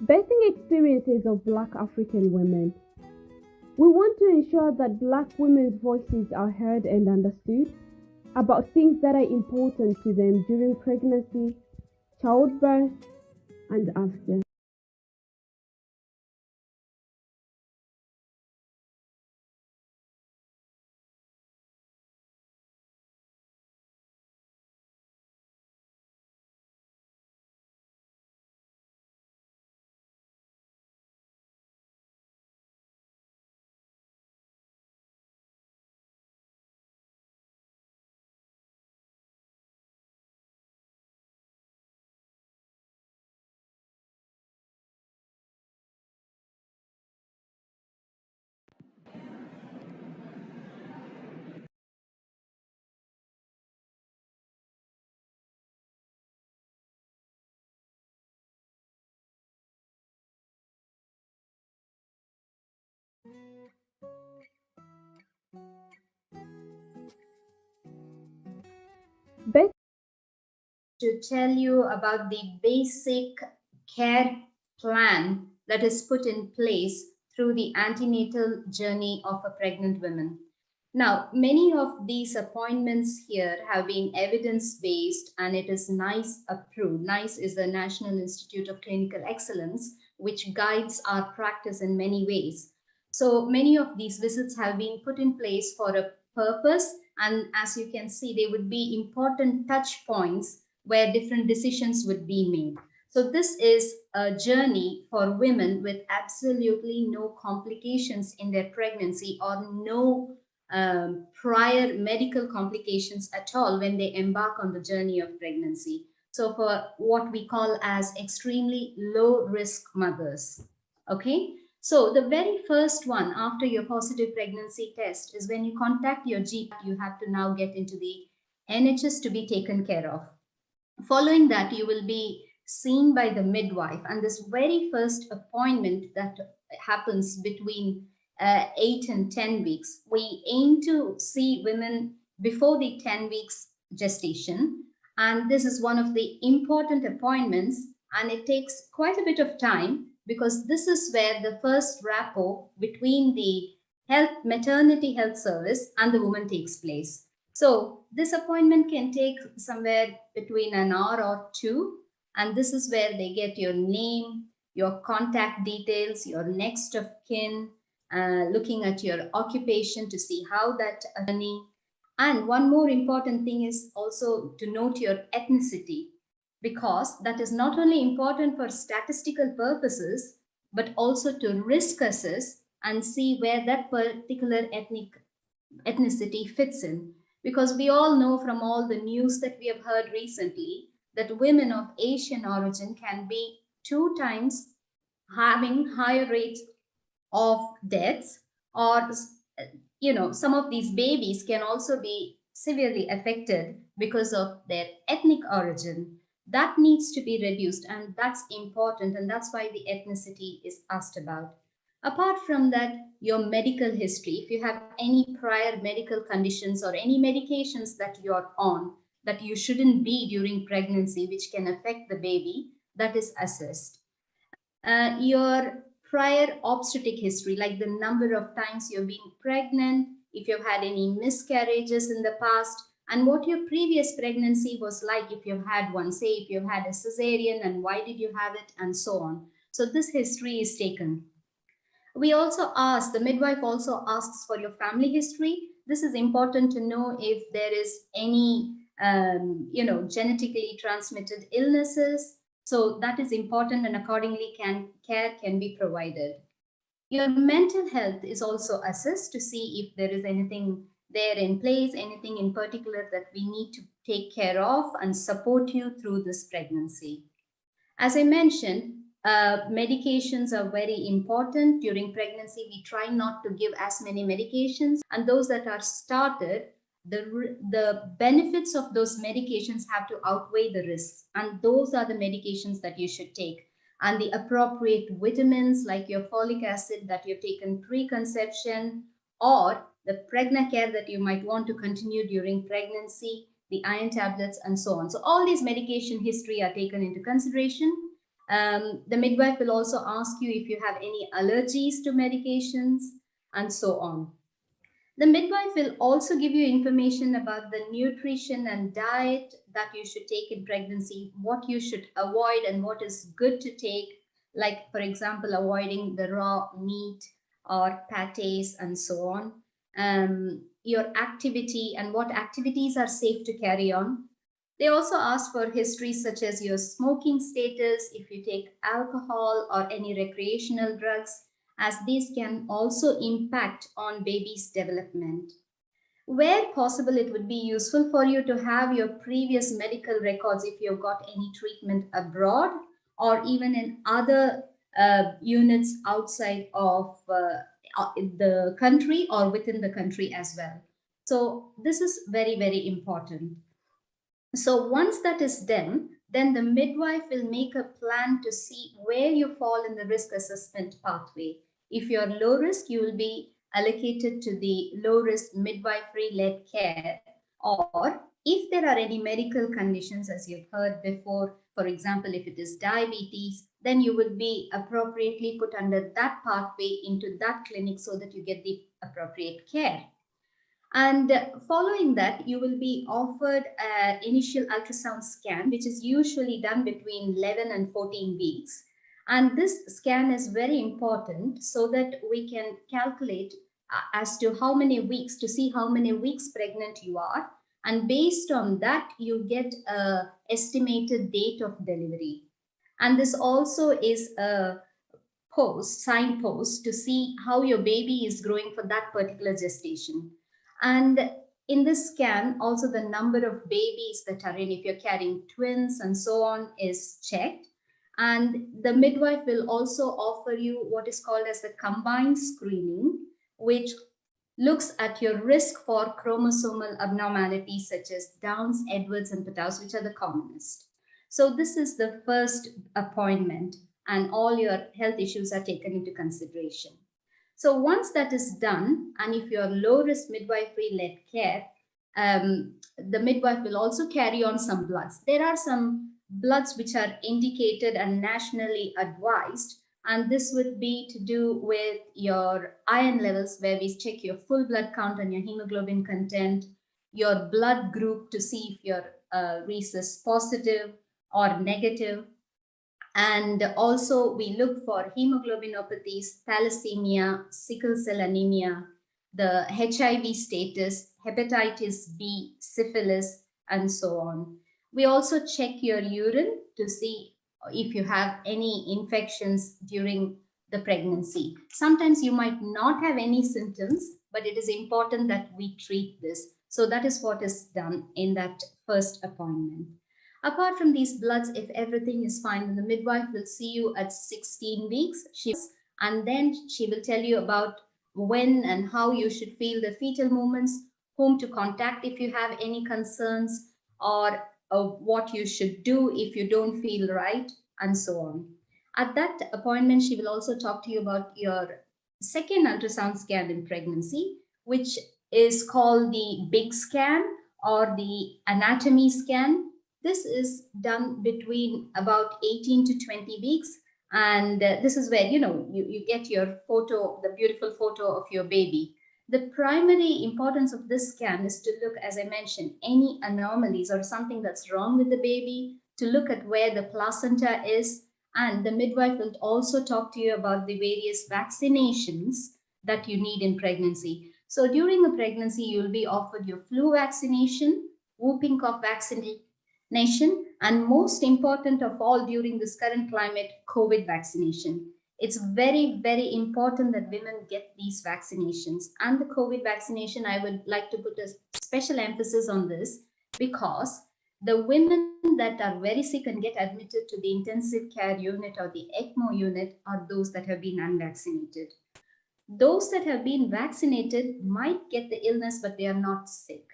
[SPEAKER 12] Birthing experiences of Black African women. We want to ensure that Black women's voices are heard and understood about things that are important to them during pregnancy, childbirth, and after.
[SPEAKER 16] To tell you about the basic care plan that is put in place through the antenatal journey of a pregnant woman. Now, many of these appointments here have been evidence-based and it is NICE approved. NICE is the National Institute of Clinical Excellence, which guides our practice in many ways. So many of these visits have been put in place for a purpose, and as you can see, they would be important touch points where different decisions would be made. So this is a journey for women with absolutely no complications in their pregnancy or no prior medical complications at all when they embark on the journey of pregnancy. So for what we call as extremely low risk mothers. Okay. So the very first one after your positive pregnancy test is when you contact your GP, you have to now get into the NHS to be taken care of. Following that, you will be seen by the midwife, and this very first appointment that happens between 8 and 10 weeks, we aim to see women before the 10 weeks gestation, and this is one of the important appointments, and it takes quite a bit of time because this is where the first rapport between the maternity health service and the woman takes place. So this appointment can take somewhere between an hour or two, and this is where they get your name, your contact details, your next of kin, looking at your occupation to see how that journey. And one more important thing is also to note your ethnicity, because that is not only important for statistical purposes, but also to risk assess and see where that particular ethnicity fits in. Because we all know from all the news that we have heard recently that women of Asian origin can be 2 times having higher rates of deaths, or some of these babies can also be severely affected because of their ethnic origin. That needs to be reduced, and that's important, and that's why the ethnicity is asked about. Apart from that, your medical history, if you have any prior medical conditions or any medications that you're on that you shouldn't be during pregnancy, which can affect the baby, that is assessed. Your prior obstetric history, like the number of times you've been pregnant, if you've had any miscarriages in the past, and what your previous pregnancy was like if you've had one, say if you've had a cesarean and why did you have it, and so on. So this history is taken. We also ask, the midwife also asks for your family history. This is important to know if there is any, genetically transmitted illnesses. So that is important, and accordingly care can be provided. Your mental health is also assessed to see if there is anything there in place, anything in particular that we need to take care of and support you through this pregnancy. As I mentioned, medications are very important. During pregnancy, we try not to give as many medications, and those that are started, the benefits of those medications have to outweigh the risks, and those are the medications that you should take. And the appropriate vitamins like your folic acid that you've taken pre-conception, or the Pregnacare that you might want to continue during pregnancy, the iron tablets, and so on. So all these medication history are taken into consideration. The midwife will also ask you if you have any allergies to medications and so on. The midwife will also give you information about the nutrition and diet that you should take in pregnancy, what you should avoid and what is good to take, like, for example, avoiding the raw meat or pâtés and so on. Your activity and what activities are safe to carry on. They also ask for history such as your smoking status, if you take alcohol or any recreational drugs, as these can also impact on baby's development. Where possible, it would be useful for you to have your previous medical records if you've got any treatment abroad or even in other units outside of the country or within the country as well. So this is very, very important. So once that is done, then the midwife will make a plan to see where you fall in the risk assessment pathway. If you're low risk, you will be allocated to the low risk midwifery-led care. Or if there are any medical conditions, as you've heard before, for example, if it is diabetes, then you would be appropriately put under that pathway into that clinic so that you get the appropriate care. And following that, you will be offered an initial ultrasound scan, which is usually done between 11 and 14 weeks. And this scan is very important so that we can calculate as to how many weeks, to see how many weeks pregnant you are. And based on that, you get an estimated date of delivery. And this also is a signpost to see how your baby is growing for that particular gestation. And in this scan, also the number of babies that are in, if you're carrying twins and so on, is checked. And the midwife will also offer you what is called as the combined screening, which looks at your risk for chromosomal abnormalities such as Downs, Edwards, and Pettow's, which are the commonest. So this is the first appointment, and all your health issues are taken into consideration. So once that is done, and if you're low-risk midwifery-led care, the midwife will also carry on some bloods. There are some bloods which are indicated and nationally advised, and this would be to do with your iron levels, where we check your full blood count and your hemoglobin content, your blood group to see if your rhesus positive or negative. And also we look for hemoglobinopathies, thalassemia, sickle cell anemia, the HIV status, hepatitis B, syphilis, and so on. We also check your urine to see if you have any infections during the pregnancy. Sometimes you might not have any symptoms, but it is important that we treat this. So that is what is done in that first appointment. Apart from these bloods, if everything is fine, then the midwife will see you at 16 weeks. And then she will tell you about when and how you should feel the fetal movements, whom to contact if you have any concerns, or what you should do if you don't feel right, and so on. At that appointment, she will also talk to you about your second ultrasound scan in pregnancy, which is called the big scan or the anatomy scan. This is done between about 18 to 20 weeks. And this is where, you get your photo, the beautiful photo of your baby. The primary importance of this scan is to look, as I mentioned, any anomalies or something that's wrong with the baby, to look at where the placenta is. And the midwife will also talk to you about the various vaccinations that you need in pregnancy. So during the pregnancy, you'll be offered your flu vaccination, whooping cough vaccination, and most important of all during this current climate, COVID vaccination. It's very, very important that women get these vaccinations. And the COVID vaccination, I would like to put a special emphasis on this, because the women that are very sick and get admitted to the intensive care unit or the ECMO unit are those that have been unvaccinated. Those that have been vaccinated might get the illness, but they are not sick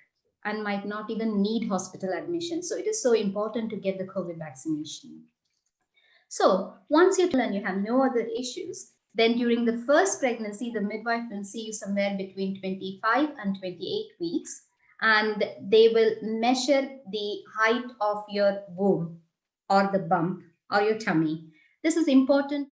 [SPEAKER 16] and might not even need hospital admission. So it is so important to get the COVID vaccination. So once you're done and you have no other issues, then during the first pregnancy, the midwife will see you somewhere between 25 and 28 weeks, and they will measure the height of your womb or the bump or your tummy. This is important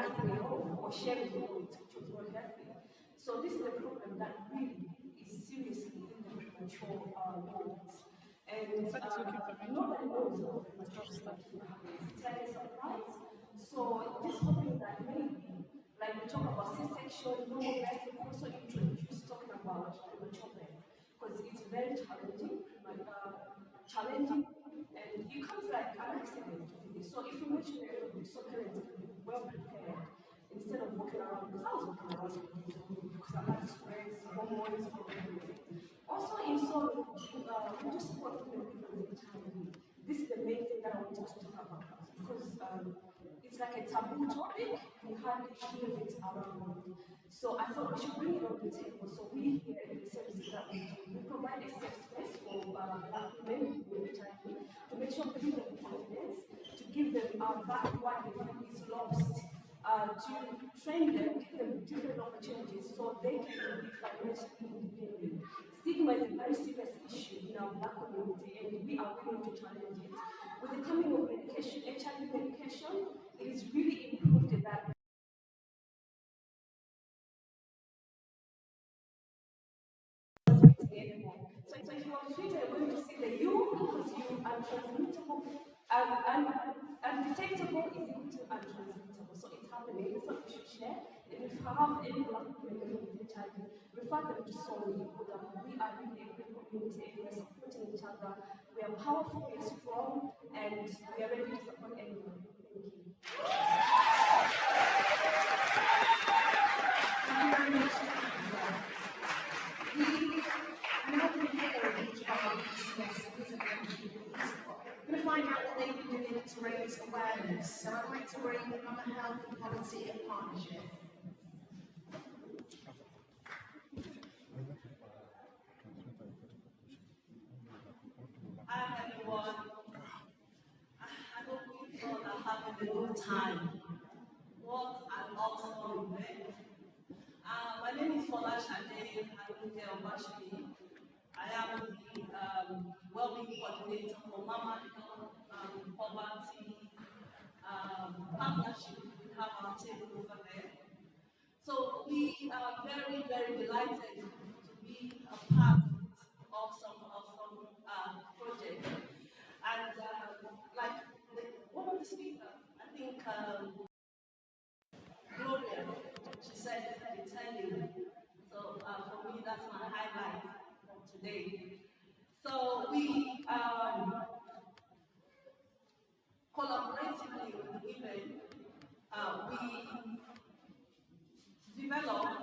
[SPEAKER 17] healthily at home or sharing the home with children healthily. So this is a problem that really is seriously in the premature moments. And nobody knows what premature happens. It's like a surprise. So just hoping that maybe, like we talk about C-section, normal birth, we also introduce talking about premature birth, because it's very challenging, and it comes like an accident. So if you mention it, so parents can be well prepared instead of walking around, because I was walking around because I had stress, hormones, also in some we just support women with HIV. This is the main thing that I wanted to talk about, because it's like a taboo topic, we hardly hear it around. So I thought we should bring it on the table. So we here in the services that we do, we provide a safe space for Black women with HIV to make sure we give them confidence, to give them back what they feel is lost, to train them, give them different opportunities so they can be financially independent. Stigma is a very serious issue in our Black community, and we are willing to challenge it. With the coming of medication, HIV medication, it is really improved that. So if you are treated, you're going to see the you, because you are transmittable and detectable is equal to untransmittable. So it's happening. It's what we should share. And if you have any Black women with HIV, refer them to Solid. We are really a great community, and we are supporting each other. We are powerful, we are strong, and we are ready to support anyone. Thank you.
[SPEAKER 1] We're going to find out what they've been doing to raise awareness. So I'd like to bring Mama Health and Policy in Partnership.
[SPEAKER 18] Hi everyone. I hope you all are having a good time. What an awesome event. My name is Fola Shade Aluke. I am the well-being coordinator for Mama Health Poverty Partnership. We have our table over there. So we are very, very delighted to be a part of some projects. And like one of the speakers, I think Gloria, she said returning. So for me, that's my highlight from today. So we collaboratively with the women, we developed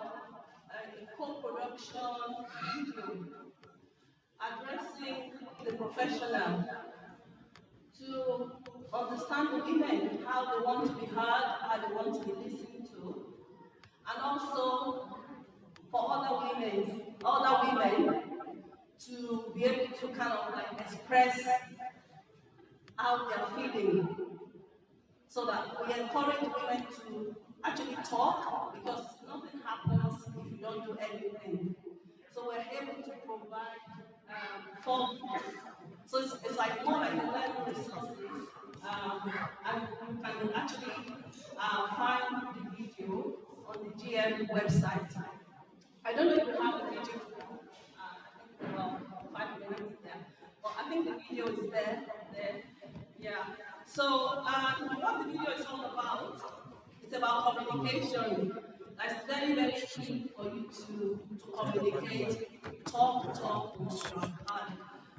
[SPEAKER 18] a co-production video addressing the professional to understand the women, how they want to be heard, how they want to be listened to, and also for other women to be able to kind of like express how they're feeling, so that we encourage women to actually talk, because nothing happens if you don't do anything. So we're able to provide forms. So it's like more like learning resources, and you can actually find the video on the GM website. I don't know if you have the video, well, 5 minutes there, but I think the video is there. Yeah. So what the video is all about, it's about communication. That's very, very key for you to communicate, talk,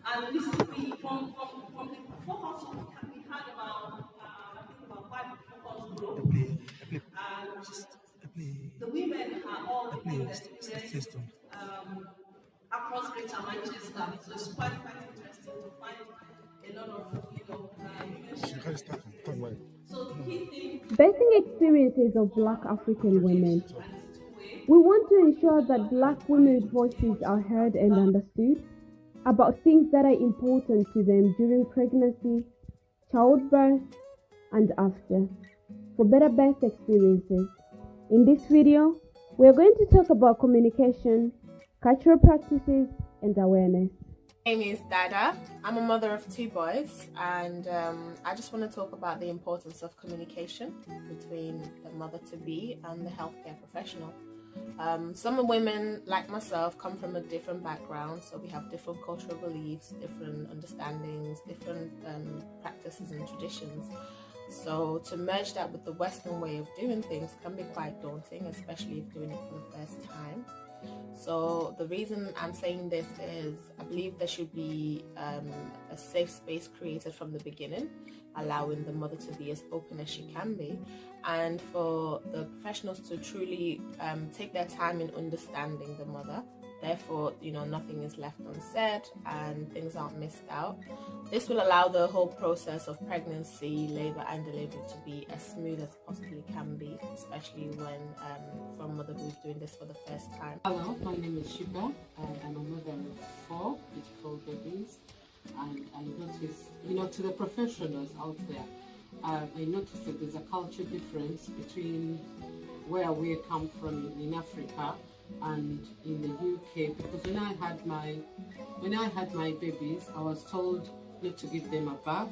[SPEAKER 18] and this is from the focus we had about, I think about 5 focus groups, and the women are all within the students across Greater Manchester, so it's quite interesting to find a lot of, so the key thing.
[SPEAKER 12] Birthing experiences of Black African women. We want to ensure that Black women's voices are heard and understood about things that are important to them during pregnancy, childbirth, and after, for better birth experiences. In this video, we are going to talk about communication, cultural practices, and awareness.
[SPEAKER 13] My name is Dada. I'm a mother of 2 boys, and I just want to talk about the importance of communication between the mother-to-be and the healthcare professional. Some women, like myself, come from a different background, so we have different cultural beliefs, different understandings, different practices and traditions. So to merge that with the Western way of doing things can be quite daunting, especially if doing it for the first time. So the reason I'm saying this is I believe there should be a safe space created from the beginning, allowing the mother to be as open as she can be, and for the professionals to truly take their time in understanding the mother. Therefore, nothing is left unsaid and things aren't missed out. This will allow the whole process of pregnancy, labour and delivery to be as smooth as possibly can be, especially when for a mother who's doing this for the first time.
[SPEAKER 15] Hello, my name is Shiba, and I'm a mother of 4 beautiful babies. And I noticed, to the professionals out there, I noticed that there's a culture difference between where we come from in Africa and in the UK, because when I had my babies, I was told not to give them a bath,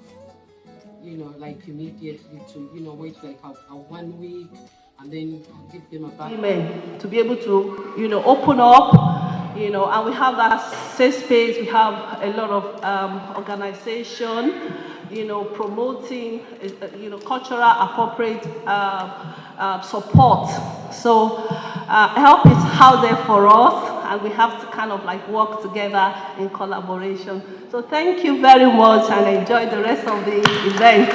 [SPEAKER 15] like immediately, to wait like a 1 week and then give them a bath.
[SPEAKER 18] Women to be able to open up, and we have that safe space. We have a lot of organization, promoting cultural appropriate support. So help is out there for us, and we have to kind of work together in collaboration. So thank you very much, and enjoy the rest of the event.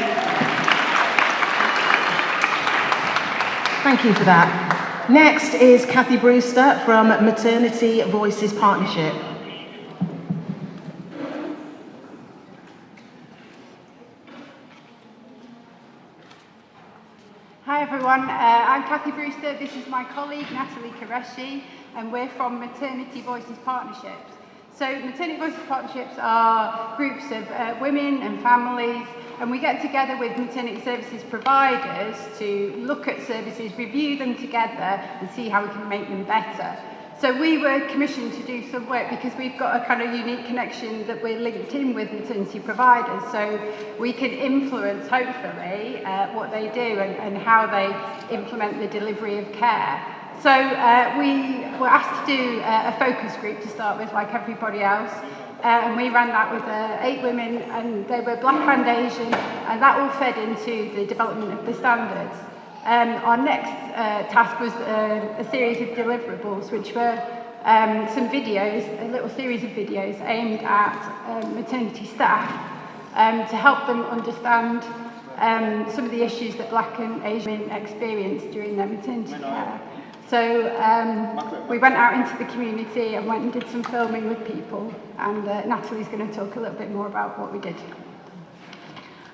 [SPEAKER 1] Thank you for that. Next is Kathy Brewster from Maternity Voices Partnership.
[SPEAKER 5] Hi everyone, I'm Kathy Brewster. This is my colleague Natalie Qureshi, and we're from Maternity Voices Partnerships. So Maternity Voices Partnerships are groups of women and families, and we get together with maternity services providers to look at services, review them together and see how we can make them better. So we were commissioned to do some work because we've got a kind of unique connection that we're linked in with maternity providers, so we can influence, hopefully, what they do and how they implement the delivery of care. So we were asked to do a focus group to start with, like everybody else, and we ran that with 8 women, and they were Black and Asian, and that all fed into the development of the standards. Our next task was a series of deliverables, which were some videos, a little series of videos aimed at maternity staff to help them understand some of the issues that Black and Asian experience during their maternity care. So we went out into the community and went and did some filming with people, and Natalie's going to talk a little bit more about what we did.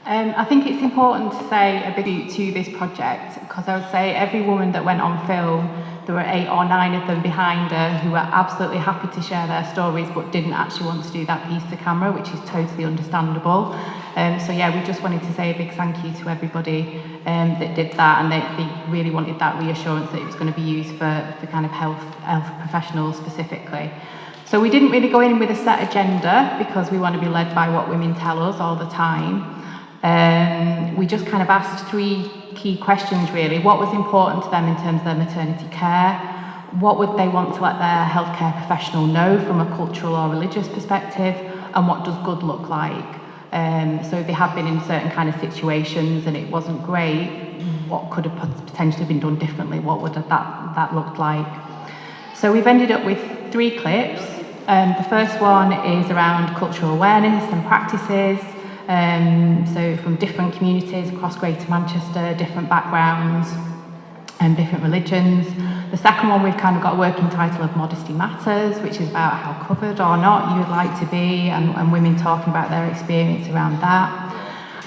[SPEAKER 19] I think it's important to say a big thank you to this project, because I would say every woman that went on film, there were 8 or 9 of them behind her who were absolutely happy to share their stories but didn't actually want to do that piece to camera, which is totally understandable. So yeah, we just wanted to say a big thank you to everybody that did that, and they really wanted that reassurance that it was going to be used for kind of health professionals specifically. So we didn't really go in with a set agenda because we want to be led by what women tell us all the time. We just kind of asked 3 key questions really. What was important to them in terms of their maternity care? What would they want to let their healthcare professional know from a cultural or religious perspective? And what does good look like? So they have been in certain kind of situations and it wasn't great. What could have potentially been done differently? What would that look like? So we've ended up with 3 clips. The first one is around cultural awareness and practices. So from different communities across Greater Manchester, different backgrounds and different religions. The second one, we've kind of got a working title of Modesty Matters, which is about how covered or not you would like to be, and women talking about their experience around that.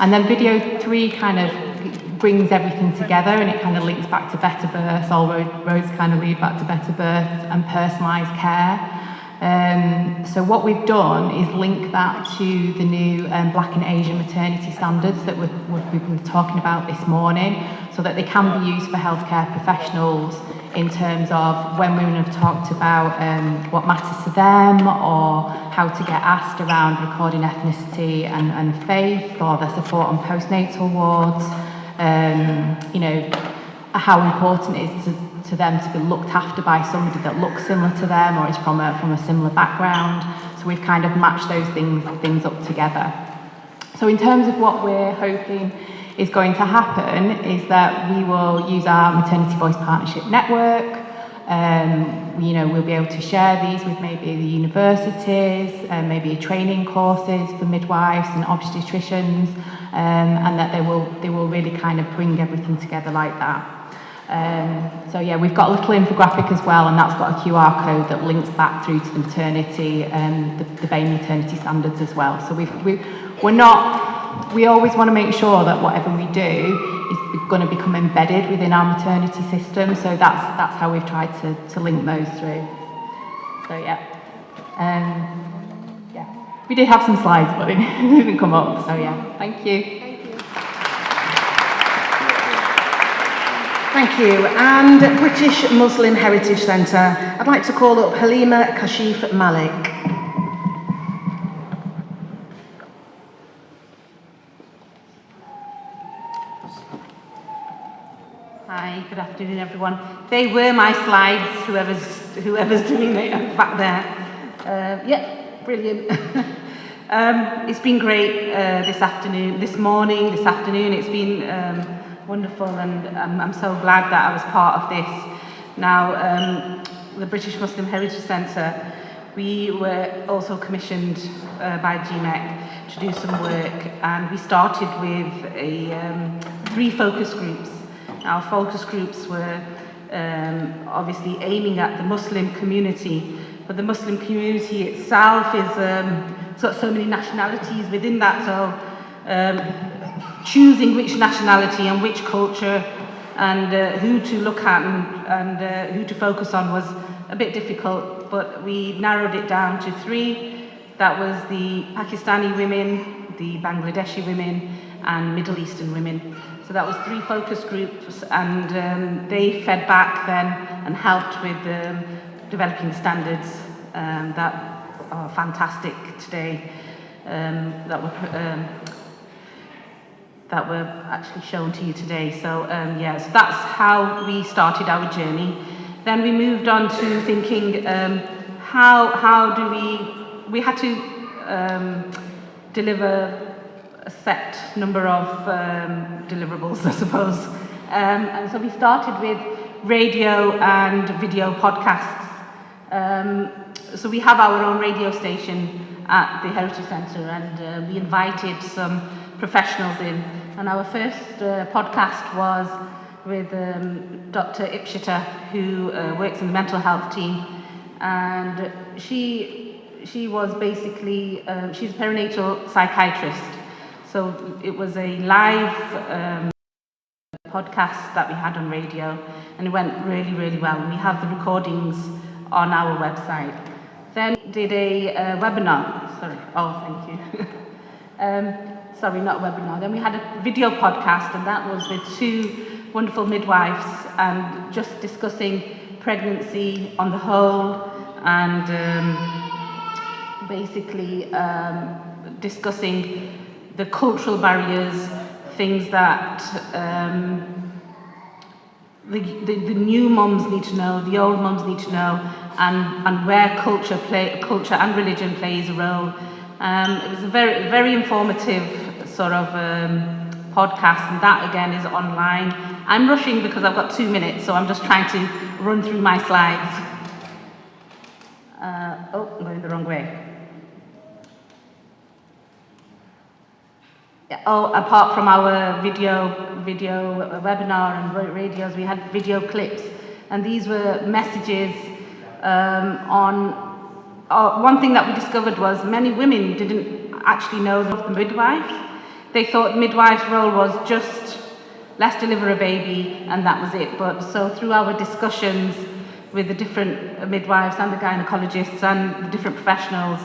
[SPEAKER 19] And then video 3 kind of brings everything together, and it kind of links back to Better Birth. All roads kind of lead back to Better Birth and personalised care. So what we've done is link that to the new Black and Asian maternity standards that we've been talking about this morning, so that they can be used for healthcare professionals in terms of when women have talked about what matters to them, or how to get asked around recording ethnicity and faith, or their support on postnatal wards, you know, how important it is to them to be looked after by somebody that looks similar to them or is from a similar background. So we've kind of matched those things up together. So in terms of what we're hoping is going to happen is that we will use our Maternity Voice Partnership Network. You know, we'll be able to share these with maybe the universities, maybe training courses for midwives and obstetricians, and that they will really kind of bring everything together like that. So yeah, we've got a little infographic as well, and that's got a QR code that links back through to the maternity, the BAME maternity standards as well. So we always want to make sure that whatever we do is going to become embedded within our maternity system. So that's how we've tried to link those through. So yeah, yeah, we did have some slides, but they didn't come up. So yeah, thank you.
[SPEAKER 3] Thank you. And British Muslim Heritage Centre, I'd like to call up Halima Kashif Malik.
[SPEAKER 4] Hi, good afternoon everyone. They were my slides, whoever's doing it back there. Yeah, brilliant. It's been great this afternoon. It's been wonderful, and I'm so glad that I was part of this. Now, the British Muslim Heritage Centre, we were also commissioned by GMEC to do some work, and we started with 3 focus groups. Our focus groups were obviously aiming at the Muslim community, but the Muslim community itself is so many nationalities within that, so choosing which nationality and which culture and who to look at and who to focus on was a bit difficult, but we narrowed it down to 3. That was the Pakistani women, the Bangladeshi women, and Middle Eastern women. So that was 3 focus groups, and they fed back then and helped with developing the standards that are fantastic today, that were actually shown to you today. So yes, that's how we started our journey. Then we moved on to thinking how do we had to deliver a set number of deliverables, I suppose. And so we started with radio and video podcasts. So we have our own radio station at the Heritage Centre, and we invited some professionals in. And our first podcast was with Dr. Ipshita, who works in the mental health team. And she was basically, she's a perinatal psychiatrist. So it was a live podcast that we had on radio, and it went really, really well. And we have the recordings on our website. Then did a webinar, thank you. Sorry, not a webinar. Then we had a video podcast, and that was with 2 wonderful midwives, and just discussing pregnancy on the whole, and basically discussing the cultural barriers, things that the new mums need to know, the old mums need to know, and where culture and religion plays a role. It was a very, very informative sort of podcast, and that again is online. I'm rushing because I've got 2 minutes, so I'm just trying to run through my slides. I'm going the wrong way. Apart from our video webinar and radios, we had video clips, and these were messages on. One thing that we discovered was many women didn't actually know the midwife. They thought midwife's role was just let's deliver a baby and that was it. But so through our discussions with the different midwives and the gynecologists and the different professionals,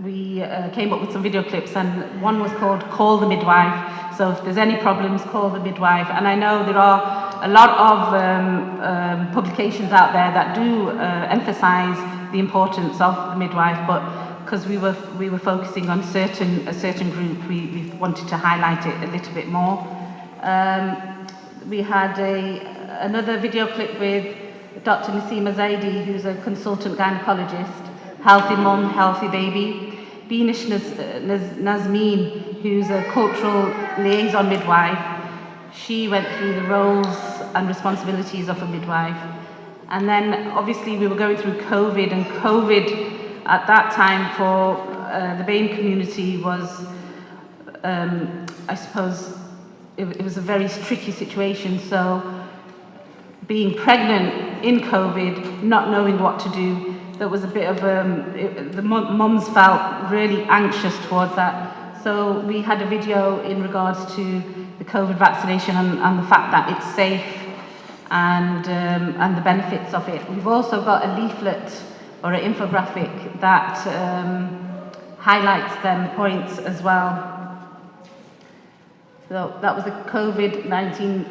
[SPEAKER 4] we came up with some video clips, and one was called Call the Midwife. So if there's any problems, call the midwife. And I know there are a lot of publications out there that do emphasize the importance of the midwife, but because we were focusing on a certain group, we wanted to highlight it a little bit more. We had another video clip with Dr. Nasima Zaidi, who's a consultant gynecologist, healthy mum, healthy baby. Beenish Nazmeen, who's a cultural liaison midwife. She went through the roles and responsibilities of a midwife. And then obviously we were going through COVID, and COVID at that time for the BAME community was, I suppose, it was a very tricky situation. So being pregnant in COVID, not knowing what to do, there was a bit of, the mums felt really anxious towards that. So we had a video in regards to the COVID vaccination and the fact that it's safe and the benefits of it. We've also got a leaflet or an infographic that highlights them points as well. So that was the COVID-19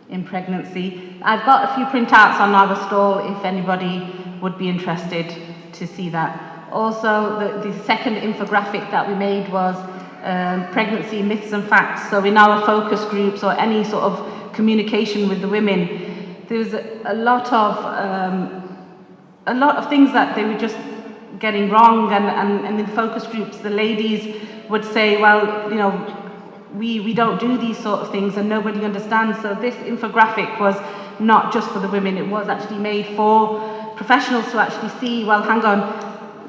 [SPEAKER 4] in pregnancy. I've got a few printouts on our stall if anybody would be interested to see that. Also, the second infographic that we made was pregnancy myths and facts. So in our focus groups or any sort of communication with the women, there's a lot of things that they were just getting wrong, and in focus groups the ladies would say, well, you know, we don't do these sort of things and nobody understands. So this infographic was not just for the women, it was actually made for professionals to actually see, well, hang on,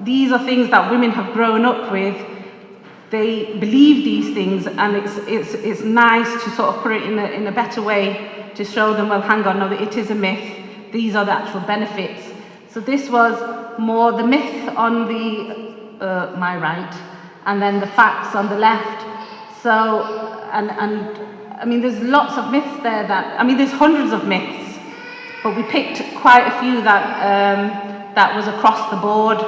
[SPEAKER 4] these are things that women have grown up with, they believe these things, and it's nice to sort of put it in a better way to show them, well, hang on, no, it is a myth, these are the actual benefits. So this was more the myth on the my right, and then the facts on the left. So, and I mean, there's lots of myths there that, I mean, there's hundreds of myths, but we picked quite a few that that was across the board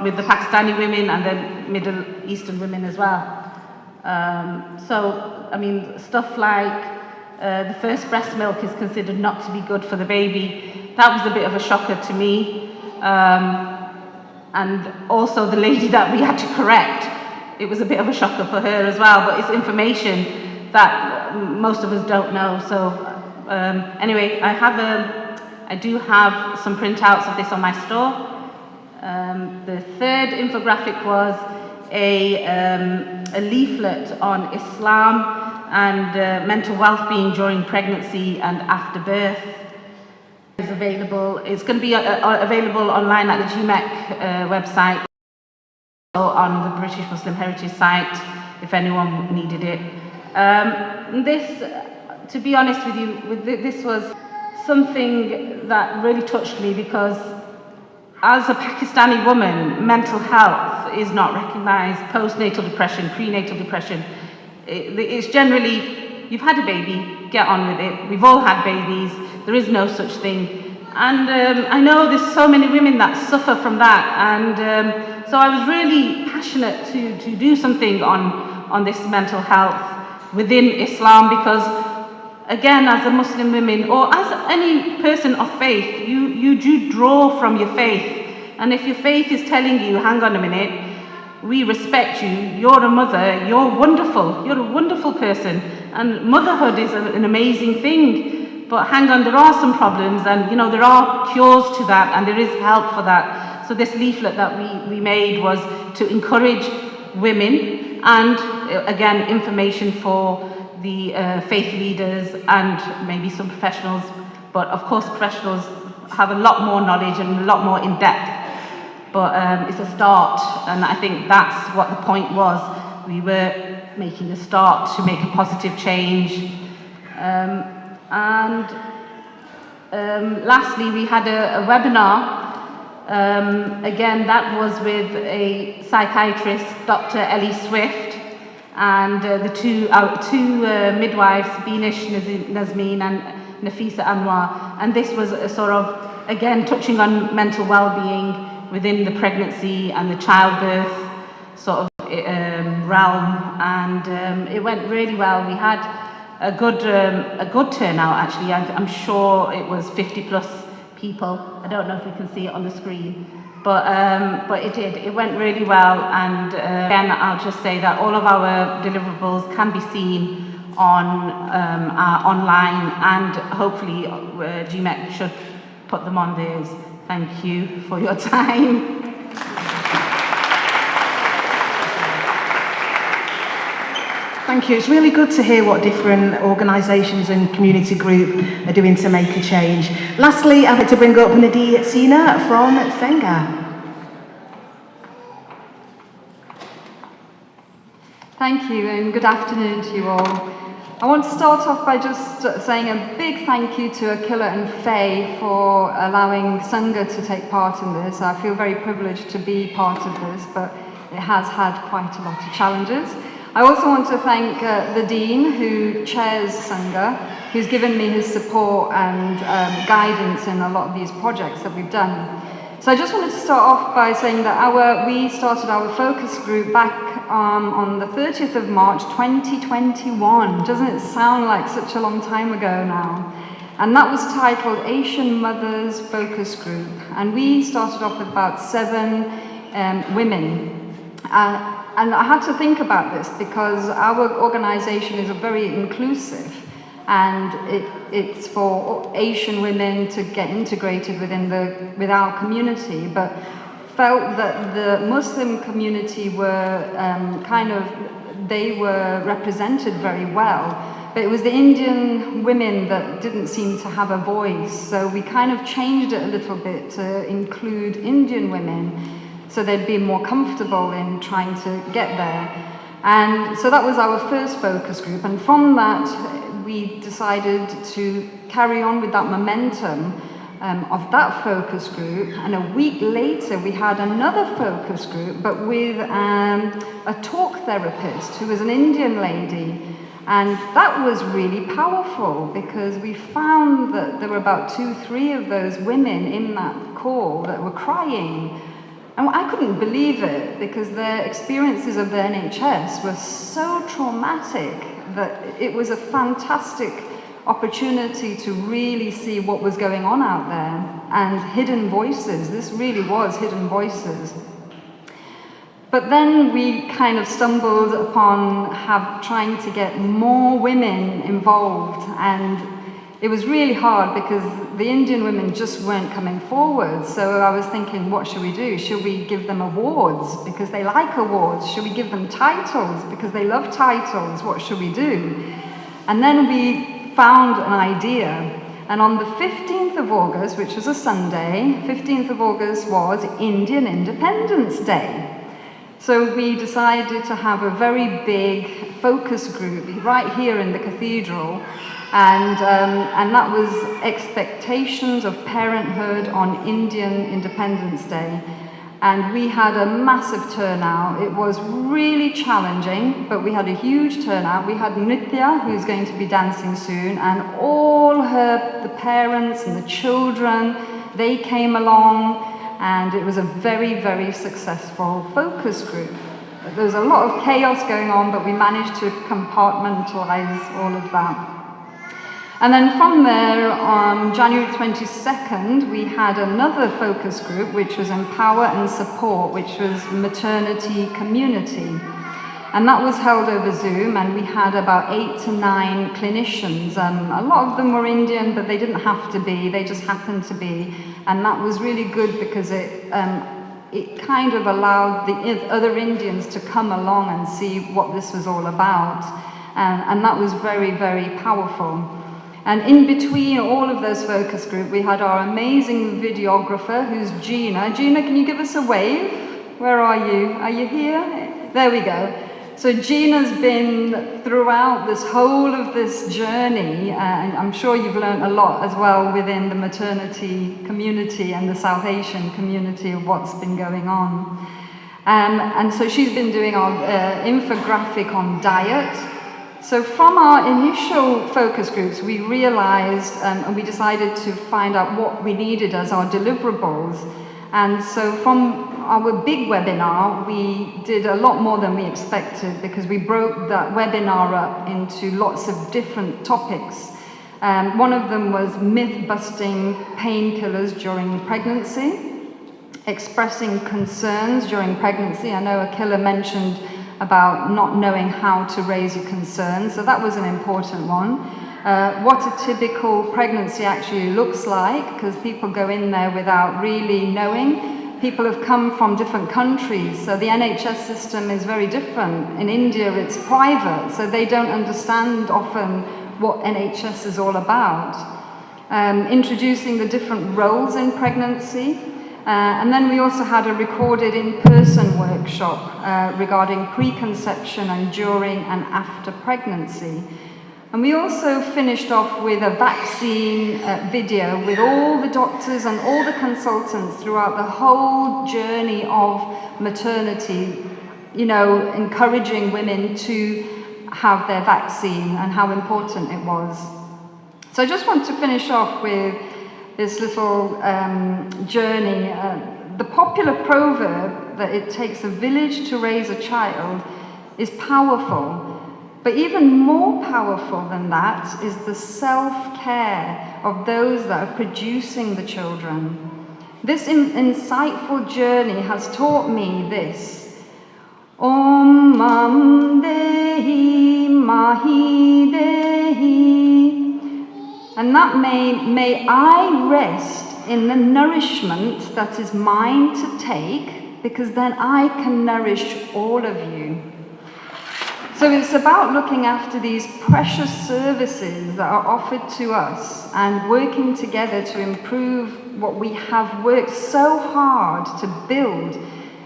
[SPEAKER 4] with the Pakistani women and the Middle Eastern women as well. So, I mean, stuff like the first breast milk is considered not to be good for the baby. That was a bit of a shocker to me. And also the lady that we had to correct, it was a bit of a shocker for her as well, but it's information that most of us don't know. So anyway, I do have some printouts of this on my store. The third infographic was a leaflet on Islam and mental well-being during pregnancy and after birth. It's available. It's going to be available online at the GMEC website, or on the British Muslim Heritage site if anyone needed it. This, to be honest with you, this was something that really touched me, because as a Pakistani woman, mental health is not recognised. Postnatal depression, prenatal depression, it's generally, you've had a baby, get on with it. We've all had babies, there is no such thing. And I know there's so many women that suffer from that, and so I was really passionate to do something on this mental health within Islam, because again, as a Muslim woman, or as any person of faith, you do draw from your faith. And if your faith is telling you, hang on a minute, we respect you, you're a mother, you're a wonderful person, and motherhood is an amazing thing, but hang on, there are some problems, and you know, there are cures to that, and there is help for that. So this leaflet that we made was to encourage women, and again, information for the faith leaders and maybe some professionals, but of course professionals have a lot more knowledge and a lot more in depth, but it's a start, and I think that's what the point was. We were making a start to make a positive change. Lastly, we had a webinar. Again, that was with a psychiatrist, Dr. Ellie Swift, and the two midwives, Beenish Nazmeen and Nafisa Anwar. And this was a sort of, again, touching on mental well-being within the pregnancy and the childbirth sort of realm. And it went really well. We had a good turnout actually. I'm sure it was 50 plus people. I don't know if we can see it on the screen, but it did. It went really well, and again, I'll just say that all of our deliverables can be seen on our online, and hopefully GMEC should put them on theirs. Thank you for your time.
[SPEAKER 3] Thank you. It's really good to hear what different organisations and community group are doing to make a change. Lastly, I'd like to bring up Nadie Sina from Senga.
[SPEAKER 2] Thank you, and good afternoon to you all. I want to start off by just saying a big thank you to Akila and Faye for allowing Sangha to take part in this. I feel very privileged to be part of this, but it has had quite a lot of challenges. I also want to thank the Dean who chairs Sangha, who's given me his support and guidance in a lot of these projects that we've done. So I just wanted to start off by saying that we started our focus group back on the 30th of March 2021. Doesn't it sound like such a long time ago now? And that was titled Asian Mothers Focus Group. And we started off with about 7 women. And I had to think about this because our organisation is very inclusive, and it's for Asian women to get integrated with our community, but felt that the Muslim community were they were represented very well, but it was the Indian women that didn't seem to have a voice, so we kind of changed it a little bit to include Indian women so they'd be more comfortable in trying to get there. And so that was our first focus group, and from that we decided to carry on with that momentum of that focus group, and a week later we had another focus group, but with a talk therapist who was an Indian lady, and that was really powerful because we found that there were about 2-3 of those women in that call that were crying. And I couldn't believe it because their experiences of the NHS were so traumatic that it was a fantastic opportunity to really see what was going on out there, and hidden voices. This really was hidden voices. But then we kind of stumbled upon trying to get more women involved, and it was really hard because the Indian women just weren't coming forward. So I was thinking, what should we do? Should we give them awards because they like awards? Should we give them titles because they love titles? What should we do? And then we found an idea. And on the 15th of August, which was a Sunday, 15th of August was Indian Independence Day. So we decided to have a very big focus group right here in the cathedral. And that was expectations of parenthood on Indian Independence Day. And we had a massive turnout. It was really challenging, but we had a huge turnout. We had Nitya, who's going to be dancing soon, and all the parents and the children, they came along, and it was a very, very successful focus group. There was a lot of chaos going on, but we managed to compartmentalize all of that. And then from there, on January 22nd, we had another focus group, which was Empower and Support, which was Maternity Community. And that was held over Zoom, and we had about 8 to 9 clinicians. A lot of them were Indian, but they didn't have to be, they just happened to be. And that was really good because it kind of allowed the other Indians to come along and see what this was all about. And that was very, very powerful. And in between all of those focus groups, we had our amazing videographer, who's Gina. Gina, can you give us a wave? Where are you? Are you here? There we go. So Gina's been throughout this whole of this journey, and I'm sure you've learned a lot as well within the maternity community and the South Asian community of what's been going on. And so she's been doing our infographic on diet. So from our initial focus groups, we realized and we decided to find out what we needed as our deliverables. And so from our big webinar, we did a lot more than we expected because we broke that webinar up into lots of different topics. One of them was myth-busting painkillers during pregnancy, expressing concerns during pregnancy. I know Akila mentioned about not knowing how to raise your concerns, so that was an important one. What a typical pregnancy actually looks like, because people go in there without really knowing. People have come from different countries, so the NHS system is very different. In India it's private, so they don't understand often what NHS is all about. Introducing the different roles in pregnancy. And then we also had a recorded in-person workshop regarding preconception and during and after pregnancy. And we also finished off with a vaccine video with all the doctors and all the consultants throughout the whole journey of maternity, you know, encouraging women to have their vaccine and how important it was. So I just want to finish off with this little journey. The popular proverb that it takes a village to raise a child is powerful. But even more powerful than that is the self-care of those that are producing the children. This insightful journey has taught me this. Om Mam Dehi Mahi Dehi. And that may I rest in the nourishment that is mine to take, because then I can nourish all of you. So it's about looking after these precious services that are offered to us and working together to improve what we have worked so hard to build,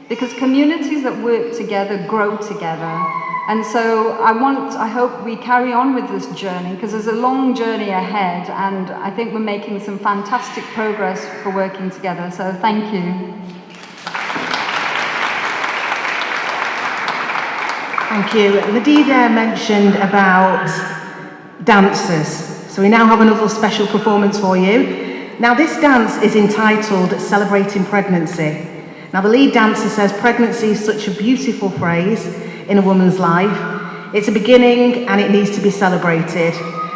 [SPEAKER 2] because communities that work together grow together. And so I hope we carry on with this journey, because there's a long journey ahead, and I think we're making some fantastic progress for working together. So thank you.
[SPEAKER 3] Thank you. Ladida mentioned about dancers. So we now have another special performance for you. Now this dance is entitled Celebrating Pregnancy. Now the lead dancer says pregnancy is such a beautiful phrase in a woman's life. It's a beginning and it needs to be celebrated.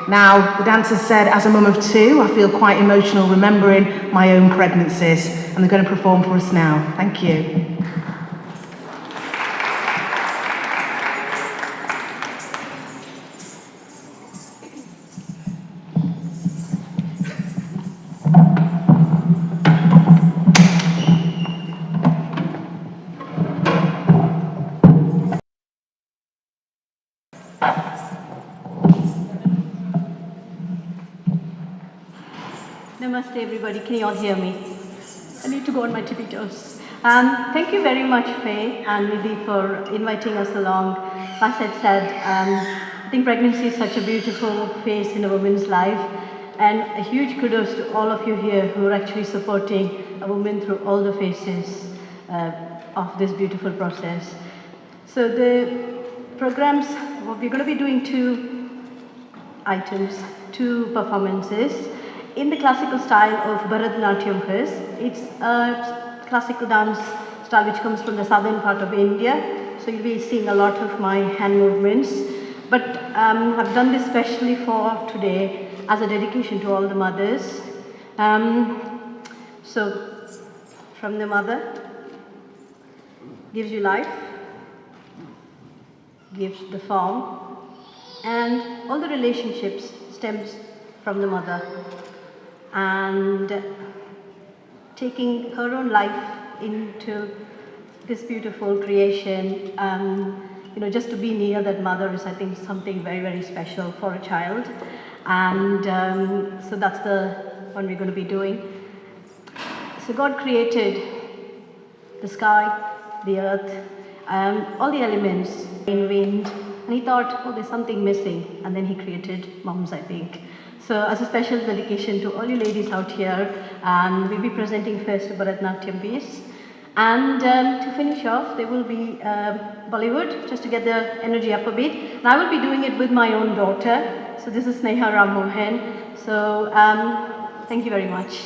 [SPEAKER 3] Now the dancer said, as a mum of two, I feel quite emotional remembering my own pregnancies, and they're going to perform for us now. Thank you.
[SPEAKER 7] Namaste everybody, can you all hear me? I need to go on my tippy toes. Thank you very much, Faye and Nidhi, for inviting us along. As I said, I think pregnancy is such a beautiful phase in a woman's life, and a huge kudos to all of you here who are actually supporting a woman through all the phases of this beautiful process. So the programs, we're going to be doing two items, two performances. In the classical style of Bharatanatyam first. It's a classical dance style which comes from the southern part of India. So you'll be seeing a lot of my hand movements. But I've done this specially for today as a dedication to all the mothers. So from the mother, gives you life, gives the form, and all the relationships stems from the mother. And taking her own life into this beautiful creation, you know, just to be near that mother is, I think, something very, very special for a child. And so that's the one we're going to be doing. So God created the sky, the earth, all the elements, rain, wind, and he thought, oh, there's something missing, and then he created mums, I think. So as a special dedication to all you ladies out here, we'll be presenting first a Bharatanatyam piece. And to finish off, there will be Bollywood, just to get the energy up a bit. And I will be doing it with my own daughter. So this is Sneha Rammohan. So thank you very much.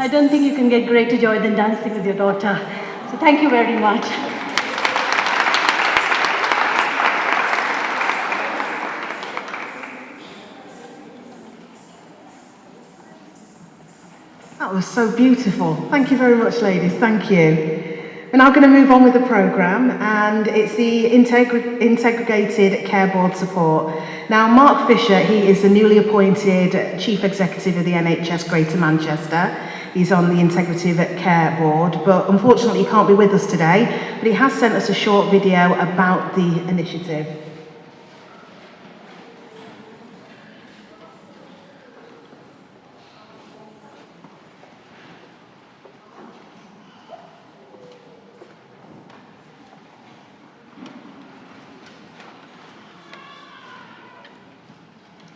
[SPEAKER 7] I don't think you can get greater joy than dancing with your daughter. So thank you very much.
[SPEAKER 3] That was so beautiful. Thank you very much, ladies. Thank you. We're now going to move on with the programme, and it's the Integrated Care Board support. Now, Mark Fisher, he is the newly appointed Chief Executive of the NHS Greater Manchester. He's on the Integrative Care Board, but unfortunately he can't be with us today, but he has sent us a short video about the initiative.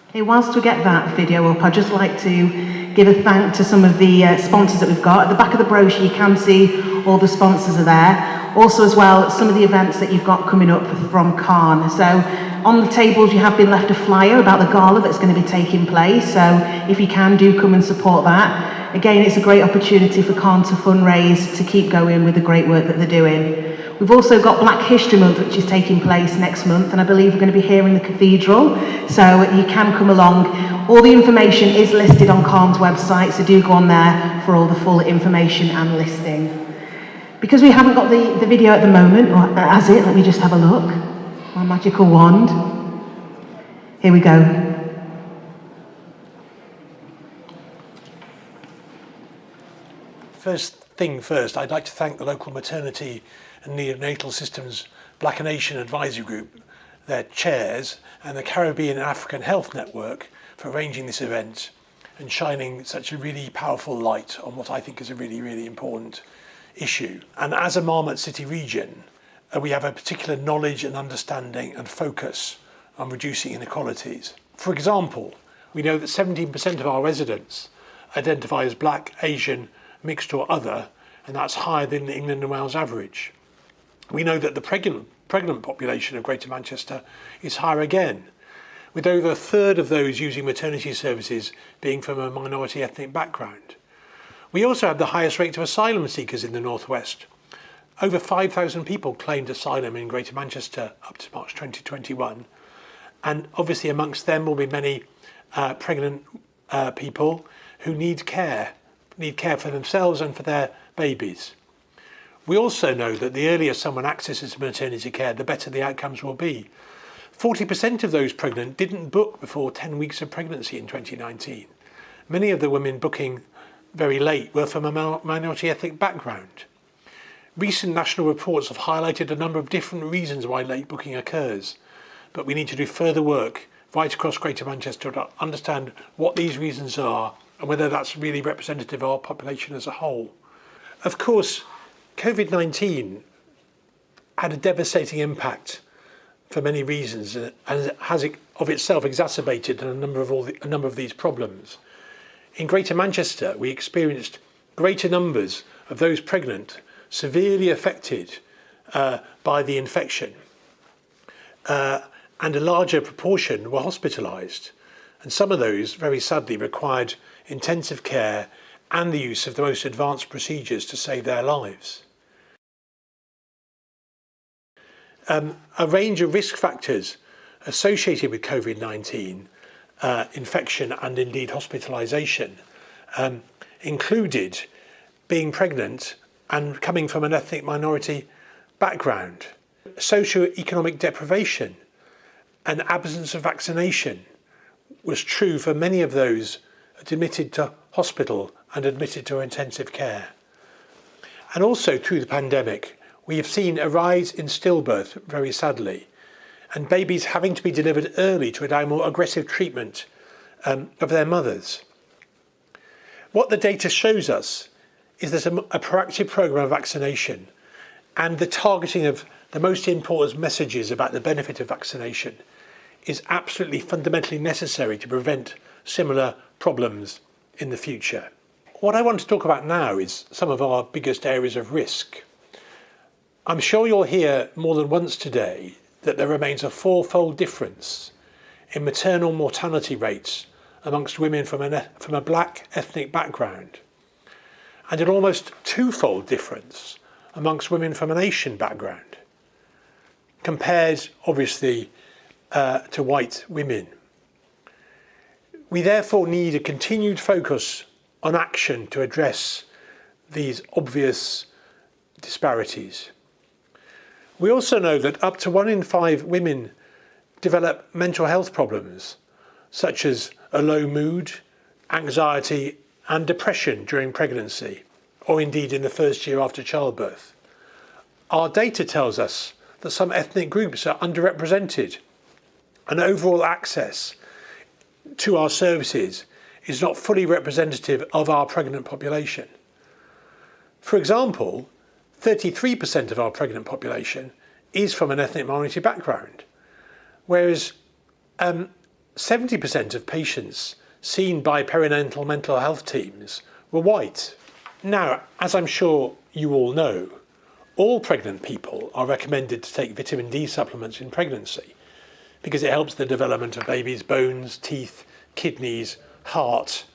[SPEAKER 3] Okay, whilst we get that video up, I'd just like to give a thank to some of the sponsors that we've got. At the back of the brochure, you can see all the sponsors are there. Also as well, some of the events that you've got coming up from CAHN. So on the tables, you have been left a flyer about the gala that's going to be taking place. So if you can, do come and support that. Again, it's a great opportunity for CAHN to fundraise, to keep going with the great work that they're doing. We've also got Black History Month, which is taking place next month, and I believe we're going to be here in the cathedral, so you can come along. All the information is listed on CAHN's website, so do go on there for all the full information and listing. Because we haven't got the video at the moment, or as it, let me just have a look. My magical wand. Here we go.
[SPEAKER 8] First, thing first, I'd like to thank the local maternity and neonatal systems Black Nation Advisory Group, their chairs, and the Caribbean and African Health Network for arranging this event and shining such a really powerful light on what I think is a really, really important issue. And as a Marmot City region, we have a particular knowledge and understanding and focus on reducing inequalities. For example, we know that 17% of our residents identify as Black, Asian, mixed or other, and that's higher than the England and Wales average. We know that the pregnant population of Greater Manchester is higher again, with over a third of those using maternity services being from a minority ethnic background. We also have the highest rate of asylum seekers in the North West. Over 5,000 people claimed asylum in Greater Manchester up to March 2021, and obviously amongst them will be many pregnant people who need care for themselves and for their babies. We also know that the earlier someone accesses maternity care, the better the outcomes will be. 40% of those pregnant didn't book before 10 weeks of pregnancy in 2019. Many of the women booking very late were from a minority ethnic background. Recent national reports have highlighted a number of different reasons why late booking occurs, but we need to do further work right across Greater Manchester to understand what these reasons are and whether that's really representative of our population as a whole. Of course, COVID-19 had a devastating impact for many reasons and has of itself exacerbated a number of these problems. In Greater Manchester, we experienced greater numbers of those pregnant severely affected by the infection, and a larger proportion were hospitalised. And some of those, very sadly, required intensive care and the use of the most advanced procedures to save their lives. A range of risk factors associated with COVID-19 infection and indeed hospitalisation included being pregnant and coming from an ethnic minority background, socio-economic deprivation and absence of vaccination was true for many of those admitted to hospital and admitted to intensive care. And also through the pandemic, we have seen a rise in stillbirth, very sadly, and babies having to be delivered early to allow more aggressive treatment of their mothers. What the data shows us is that a proactive programme of vaccination and the targeting of the most important messages about the benefit of vaccination is absolutely fundamentally necessary to prevent similar problems in the future. What I want to talk about now is some of our biggest areas of risk. I'm sure you'll hear more than once today that there remains a fourfold difference in maternal mortality rates amongst women from a Black ethnic background, and an almost twofold difference amongst women from an Asian background, compared obviously to white women. We therefore need a continued focus on action to address these obvious disparities. We also know that up to 1 in 5 women develop mental health problems, such as a low mood, anxiety and depression during pregnancy, or indeed in the first year after childbirth. Our data tells us that some ethnic groups are underrepresented, and overall access to our services is not fully representative of our pregnant population. For example, 33% of our pregnant population is from an ethnic minority background, whereas 70% of patients seen by perinatal mental health teams were white. Now, as I'm sure you all know, all pregnant people are recommended to take vitamin D supplements in pregnancy because it helps the development of babies' bones, teeth, kidneys, heart,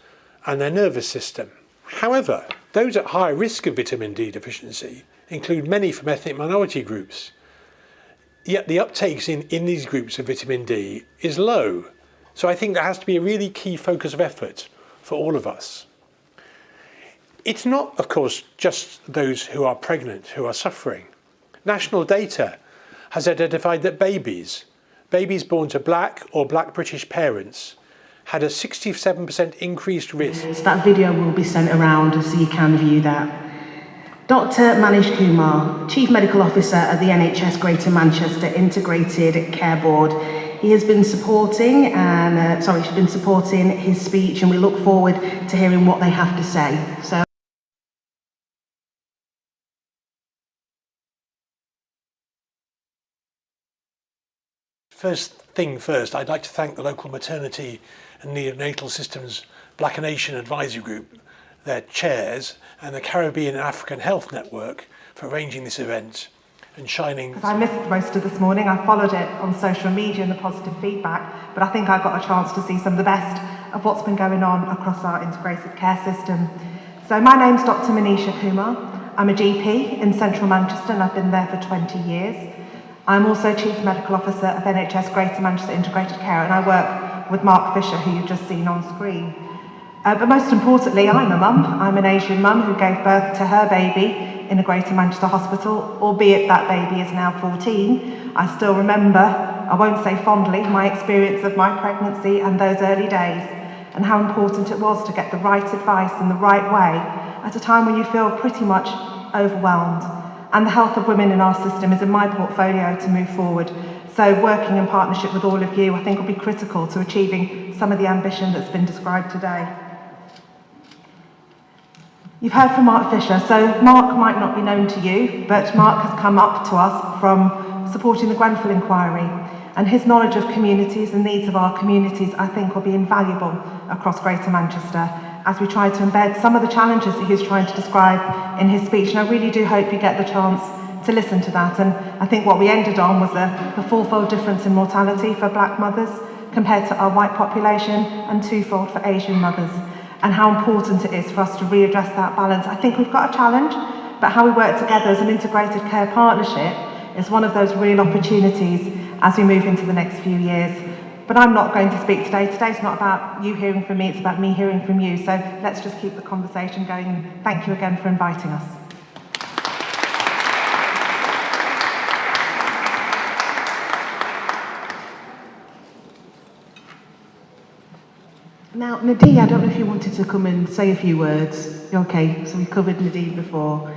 [SPEAKER 8] and their nervous system. However, those at high risk of vitamin D deficiency include many from ethnic minority groups. Yet the uptakes in these groups of vitamin D is low. So I think that has to be a really key focus of effort for all of us. It's not, of course, just those who are pregnant who are suffering. National data has identified that babies born to Black or Black British parents had a 67% increased risk.
[SPEAKER 3] That video will be sent around so you can view that. Dr. Manish Kumar, Chief Medical Officer at the NHS Greater Manchester Integrated Care Board. He has been supporting she's been supporting his speech, and we look forward to hearing what they have to say. So.
[SPEAKER 8] First thing first, I'd like to thank the local maternity and neonatal systems Black Nation Advisory Group, their chairs, and the Caribbean and African Health Network for arranging this event and shining.
[SPEAKER 3] I missed most of this morning. I followed it on social media and the positive feedback, but I think I got a chance to see some of the best of what's been going on across our integrated care system. So my name's Dr. Manisha Kumar. I'm a GP in central Manchester and I've been there for 20 years. I'm also Chief Medical Officer of NHS Greater Manchester Integrated Care, and I work with Mark Fisher, who you've just seen on screen. But most importantly, I'm a mum. I'm an Asian mum who gave birth to her baby in a Greater Manchester hospital, albeit that baby is now 14. I still remember, I won't say fondly, my experience of my pregnancy and those early days, and how important it was to get the right advice in the right way at a time when you feel pretty much overwhelmed. And the health of women in our system is in my portfolio to move forward. So working in partnership with all of you, I think will be critical to achieving some of the ambition that's been described today. You've heard from Mark Fisher, so Mark might not be known to you, but Mark has come up to us from supporting the Grenfell inquiry, and his knowledge of communities and needs of our communities, I think, will be invaluable across Greater Manchester as we try to embed some of the challenges that he's trying to describe in his speech. And I really do hope you get the chance to listen to that. And I think what we ended on was the fourfold difference in mortality for black mothers compared to our white population, and twofold for Asian mothers, and how important it is for us to readdress that balance. I think we've got a challenge, but how we work together as an integrated care partnership is one of those real opportunities as we move into the next few years. But I'm not going to speak today. Today's not about you hearing from me, it's about me hearing from you. So let's just keep the conversation going. Thank you again for inviting us. Now, Nadine, I don't know if you wanted to come and say a few words. Okay, so we covered Nadine before.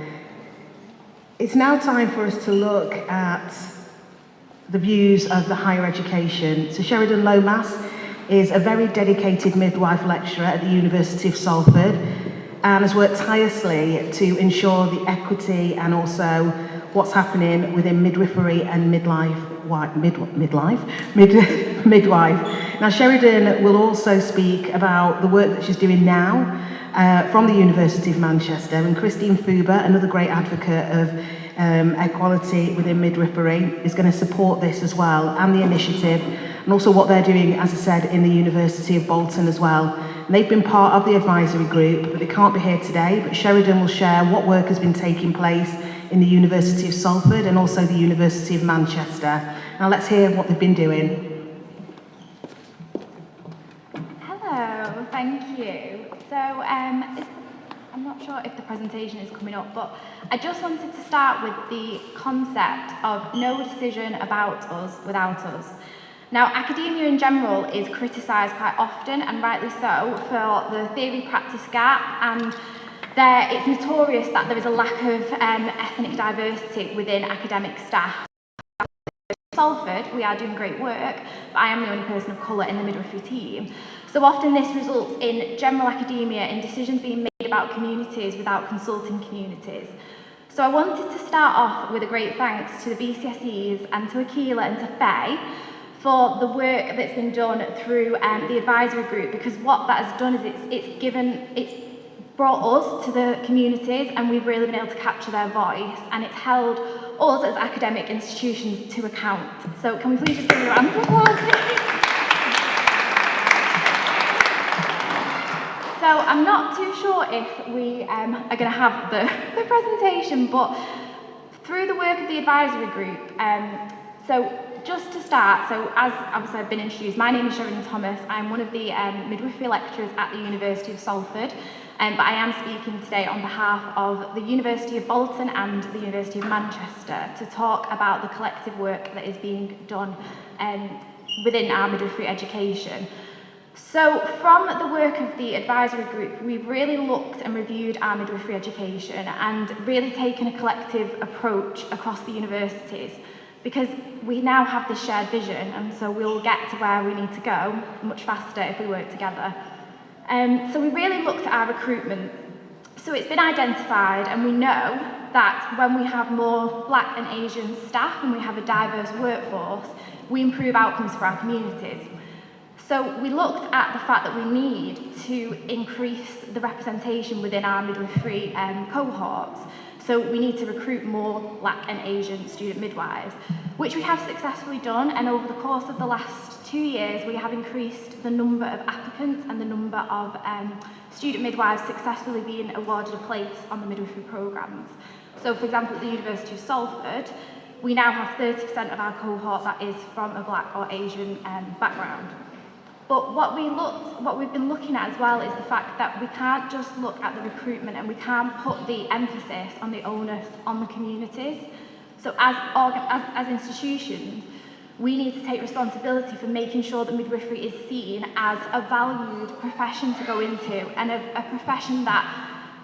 [SPEAKER 3] It's now time for us to look at the views of the higher education. So Sheridan Lomas is a very dedicated midwife lecturer at the University of Salford and has worked tirelessly to ensure the equity and also what's happening within midwifery and midwife. Now Sheridan will also speak about the work that she's doing now from the University of Manchester, and Christine Fuber, another great advocate of equality within midwifery, is going to support this as well, and the initiative, and also what they're doing, as I said, in the University of Bolton as well. And they've been part of the advisory group, but they can't be here today, but Sheridan will share what work has been taking place in the University of Salford and also the University of Manchester. Now let's hear what they've been doing.
[SPEAKER 10] Hello, thank you. So I'm not sure if the presentation is coming up, but I just wanted to start with the concept of no decision about us without us. Now, academia in general is criticised quite often, and rightly so, for the theory-practice gap, and it's notorious that there is a lack of ethnic diversity within academic staff. Salford, we are doing great work, but I am the only person of colour in the midwifery team. So often this results in general academia and decisions being made about communities without consulting communities. So I wanted to start off with a great thanks to the BCSEs and to Akila and to Faye for the work that's been done through the advisory group, because what that has done is it's brought us to the communities, and we've really been able to capture their voice, and it's held us as academic institutions to account. So can we please just give a round of applause? So I'm not too sure if we are going to have the presentation, but through the work of the advisory group, so just to start, so as obviously I've been introduced, my name is Sheridan Thomas. I'm one of the midwifery lecturers at the University of Salford, but I am speaking today on behalf of the University of Bolton and the University of Manchester to talk about the collective work that is being done within our midwifery education. So from the work of the advisory group, we've really looked and reviewed our midwifery education and really taken a collective approach across the universities, because we now have this shared vision, and so we'll get to where we need to go much faster if we work together. So we really looked at our recruitment. So it's been identified, and we know that when we have more Black and Asian staff and we have a diverse workforce, we improve outcomes for our communities. So we looked at the fact that we need to increase the representation within our midwifery cohorts. So we need to recruit more Black and Asian student midwives, which we have successfully done, and over the course of the last 2 years we have increased the number of applicants and the number of student midwives successfully being awarded a place on the midwifery programmes. So for example, at the University of Salford, we now have 30% of our cohort that is from a Black or Asian background. But what we've been looking at as well is the fact that we can't just look at the recruitment, and we can't put the emphasis on the onus on the communities. So as institutions, we need to take responsibility for making sure that midwifery is seen as a valued profession to go into, and a profession that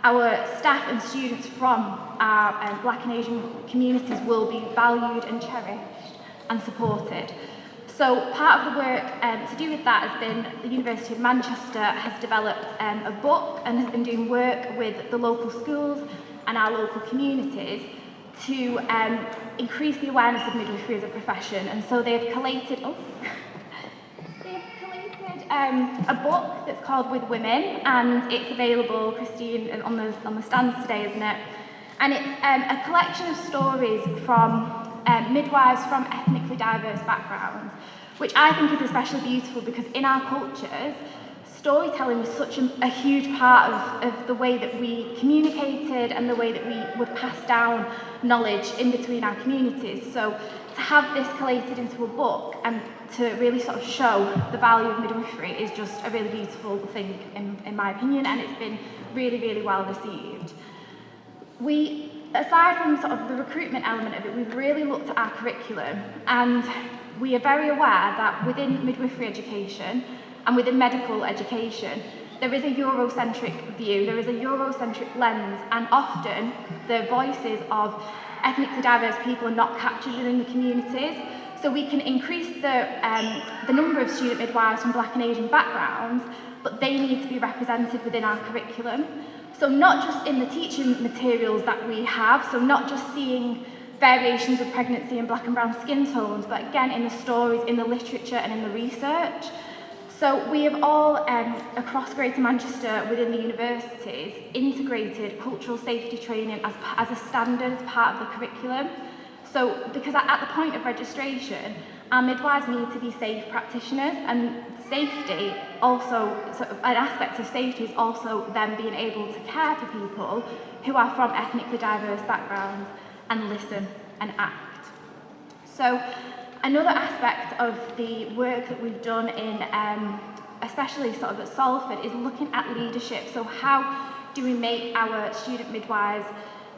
[SPEAKER 10] our staff and students from our Black and Asian communities will be valued and cherished and supported. So part of the work to do with that has been the University of Manchester has developed a book and has been doing work with the local schools and our local communities to increase the awareness of midwifery as a profession. And so they've collated a book that's called With Women, and it's available, Christine, on the stands today, isn't it? And it's a collection of stories from midwives from ethnically diverse backgrounds, which I think is especially beautiful because in our cultures, storytelling was such a huge part of the way that we communicated and the way that we would pass down knowledge in between our communities. So to have this collated into a book and to really sort of show the value of midwifery is just a really beautiful thing in my opinion, and it's been really, really well received. Aside from sort of the recruitment element of it, we've really looked at our curriculum, and we are very aware that within midwifery education and within medical education, there is a Eurocentric view, there is a Eurocentric lens, and often the voices of ethnically diverse people are not captured within the communities. So we can increase the number of student midwives from Black and Asian backgrounds, but they need to be represented within our curriculum. So not just in the teaching materials that we have, so not just seeing variations of pregnancy in Black and brown skin tones, but again in the stories, in the literature and in the research. So we have all, across Greater Manchester within the universities, integrated cultural safety training as a standard, as part of the curriculum. So because at the point of registration, our midwives need to be safe practitioners, and safety also, so an aspect of safety is also them being able to care for people who are from ethnically diverse backgrounds and listen and act. So another aspect of the work that we've done in, especially sort of at Salford, is looking at leadership. So how do we make our student midwives,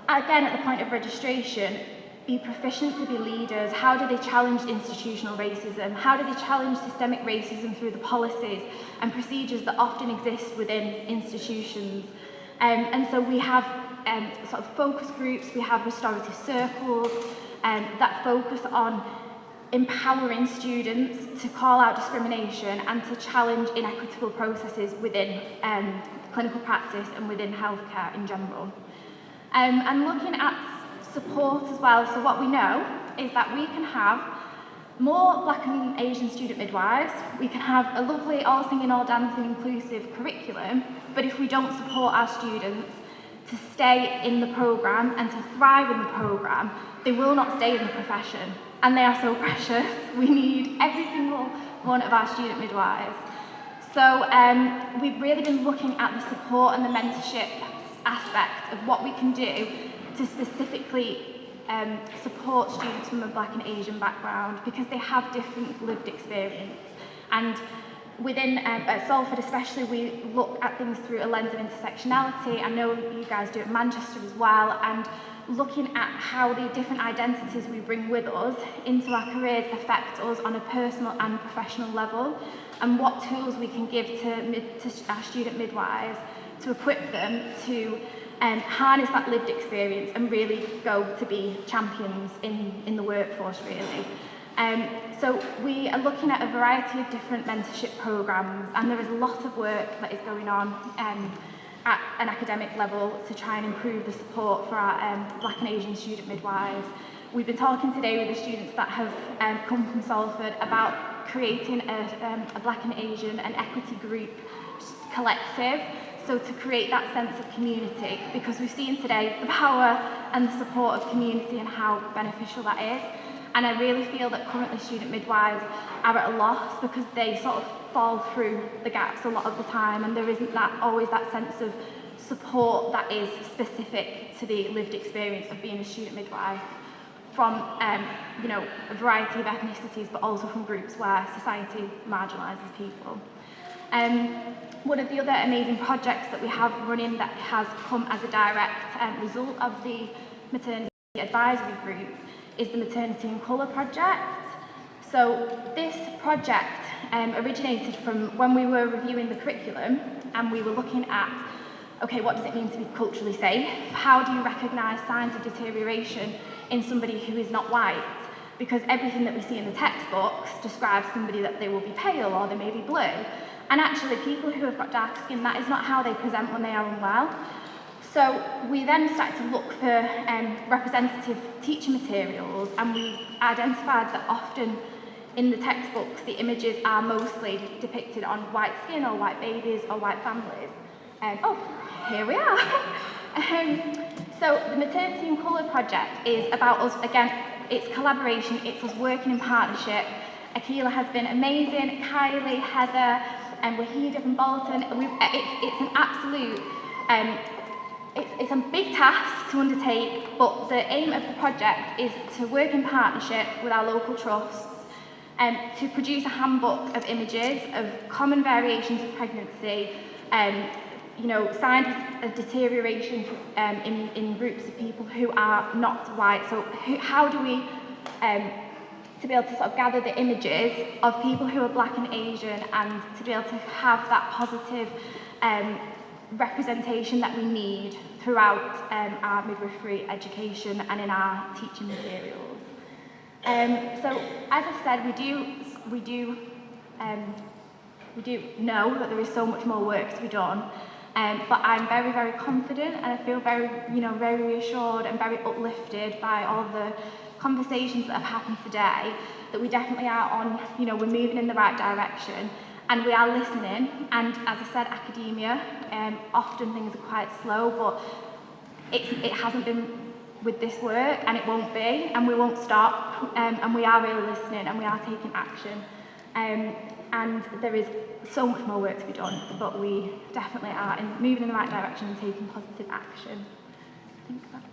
[SPEAKER 10] again at the point of registration, be proficient to be leaders? How do they challenge institutional racism? How do they challenge systemic racism through the policies and procedures that often exist within institutions? And so we have sort of focus groups, we have restorative circles that focus on empowering students to call out discrimination and to challenge inequitable processes within clinical practice and within healthcare in general. And looking at support as well, so what we know is that we can have more Black and Asian student midwives, we can have a lovely all singing, all dancing inclusive curriculum, but if we don't support our students to stay in the programme and to thrive in the programme, they will not stay in the profession, and they are so precious. We need every single one of our student midwives. So we've really been looking at the support and the mentorship aspect of what we can do to specifically support students from a Black and Asian background, because they have different lived experience. And within at Salford especially, we look at things through a lens of intersectionality. I know you guys do it at Manchester as well, and looking at how the different identities we bring with us into our careers affect us on a personal and professional level, and what tools we can give to our student midwives to equip them to harness that lived experience and really go to be champions in the workforce, really. So we are looking at a variety of different mentorship programs, and there is a lot of work that is going on at an academic level to try and improve the support for our Black and Asian student midwives. We've been talking today with the students that have come from Salford about creating a Black and Asian and equity group collective, so to create that sense of community, because we've seen today the power and the support of community and how beneficial that is. And I really feel that currently student midwives are at a loss because they sort of fall through the gaps a lot of the time, and there isn't always that sense of support that is specific to the lived experience of being a student midwife from you know, a variety of ethnicities, but also from groups where society marginalises people. One of the other amazing projects that we have running that has come as a direct result of the maternity advisory group is the Maternity in Colour project. So this project originated from when we were reviewing the curriculum and we were looking at, okay, what does it mean to be culturally safe? How do you recognise signs of deterioration in somebody who is not white? Because everything that we see in the textbooks describes somebody that they will be pale or they may be blue. And actually people who have got dark skin, that is not how they present when they are unwell. So we then started to look for representative teacher materials, and we identified that often in the textbooks the images are mostly depicted on white skin or white babies or white families. Oh, here we are. So the Maternity in Colour project is about us, again, it's collaboration, it's us working in partnership. Akila has been amazing, Kylie, Heather, and Wahida from Bolton. It's an absolute, it's a big task to undertake, but the aim of the project is to work in partnership with our local trusts to produce a handbook of images of common variations of pregnancy, you know, signs of deterioration in groups of people who are not white. So how do we, to be able to sort of gather the images of people who are Black and Asian, and to be able to have that positive representation that we need throughout our midwifery education and in our teaching materials. So as I said, we do know that there is so much more work to be done, but I'm very, very confident, and I feel very, you know, very reassured and very uplifted by all the conversations that have happened today, that we definitely are on, you know, we're moving in the right direction. And we are listening, and as I said, academia, often things are quite slow, but it hasn't been with this work, and it won't be, and we won't stop, and we are really listening, and we are taking action. And there is so much more work to be done, but we definitely are moving in the right direction and taking positive action. I think that's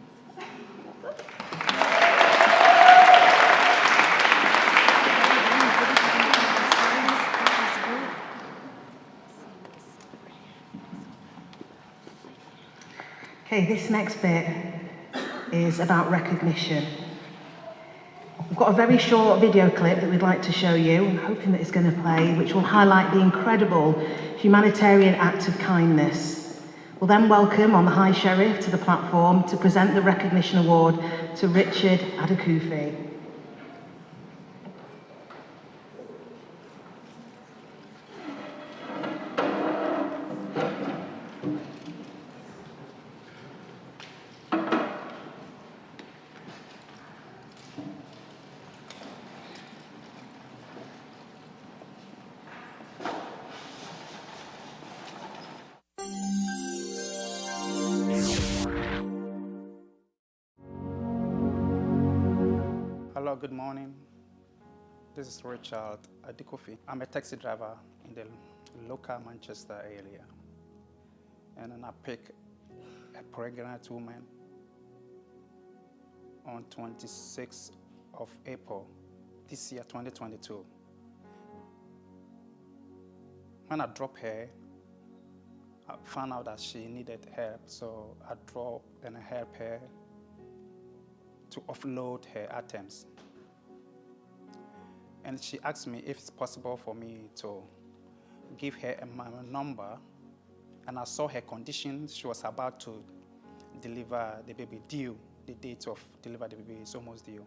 [SPEAKER 3] Okay, this next bit is about recognition. We've got a very short video clip that we'd like to show you. I'm hoping that it's going to play, which will highlight the incredible humanitarian act of kindness. We'll then welcome on the High Sheriff to the platform to present the recognition award to Richard Adekufi.
[SPEAKER 9] Hello, good morning. This is Richard Adekofi. I'm a taxi driver in the local Manchester area. And then I pick a pregnant woman on 26th of April this year, 2022. When I dropped her, I found out that she needed help, so I dropped and I helped her to offload her items. And she asked me if it's possible for me to give her my number. And I saw her condition. She was about to deliver the baby due. The date of deliver the baby is almost due.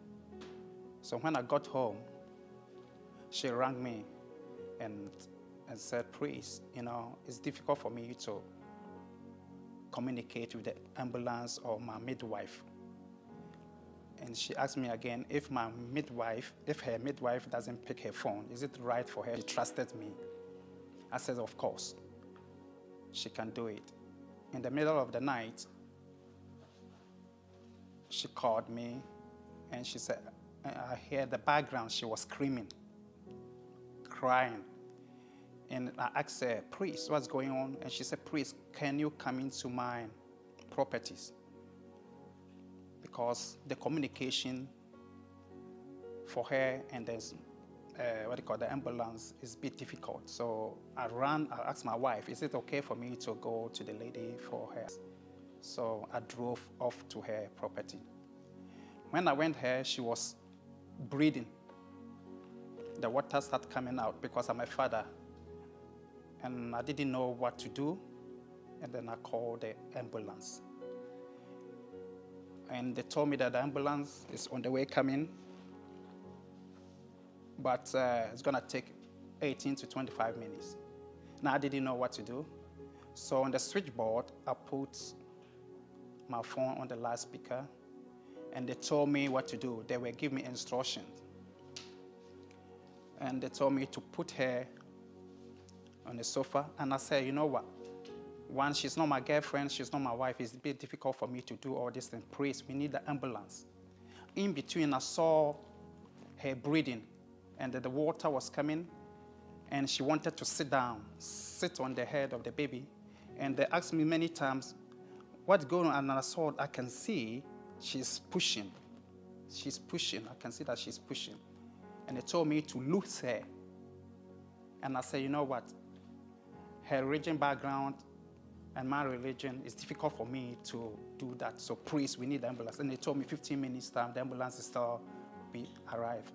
[SPEAKER 9] So when I got home, she rang me and said, please, it's difficult for me to communicate with the ambulance or my midwife. And she asked me again if her midwife doesn't pick her phone, is it right for her? She trusted me. I said, of course, she can do it. In the middle of the night, she called me and she said, I hear the background, she was screaming, crying. And I asked her, priest, what's going on? And she said, priest, can you come into my properties? Because the communication for her and the ambulance is a bit difficult. So I asked my wife, is it okay for me to go to the lady for her? So I drove off to her property. When I went here, she was breathing. The water started coming out because I'm a father. And I didn't know what to do. And then I called the ambulance. And they told me that the ambulance is on the way coming, but it's going to take 18 to 25 minutes. Now, I didn't know what to do. So on the switchboard, I put my phone on the loudspeaker, and they told me what to do. They were giving me instructions. And they told me to put her on the sofa, and I said, you know what? One, she's not my girlfriend, she's not my wife. It's a bit difficult for me to do all this thing. Please, we need the ambulance. In between, I saw her breathing, and the water was coming, and she wanted to sit down, sit on the head of the baby. And they asked me many times, what's going on? And I saw, I can see she's pushing. She's pushing. I can see that she's pushing. And they told me to loose her. And I said, you know what? Her religion background and my religion, it's difficult for me to do that. So please, we need the ambulance. And they told me 15 minutes time, the ambulance is still arrive.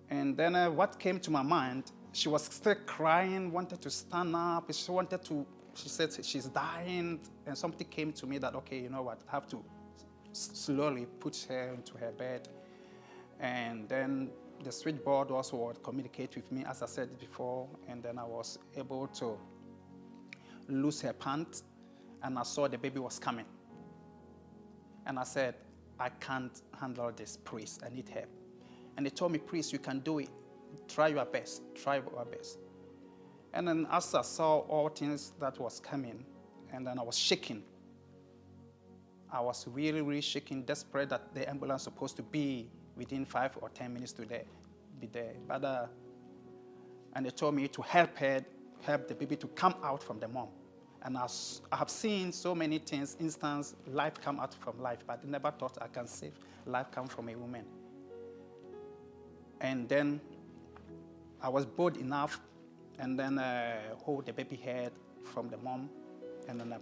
[SPEAKER 9] And then what came to my mind, she was still crying, wanted to stand up. She said she's dying. And something came to me that, okay, you know what, I have to slowly put her into her bed. And then the switchboard also would communicate with me, as I said before. And then I was able to loose her pants, and I saw the baby was coming. And I said, I can't handle this, priest. I need help. And they told me, priest, you can do it. Try your best. Try your best. And then as I saw all things that was coming, and then I was shaking. I was really, really shaking, desperate that the ambulance was supposed to be within 5 or 10 minutes to be there. But, and they told me to help the baby to come out from the mom. And I have seen so many things, instance, life come out from life, but I never thought I can save life come from a woman. And then I was bold enough, and then hold the baby head from the mom, and then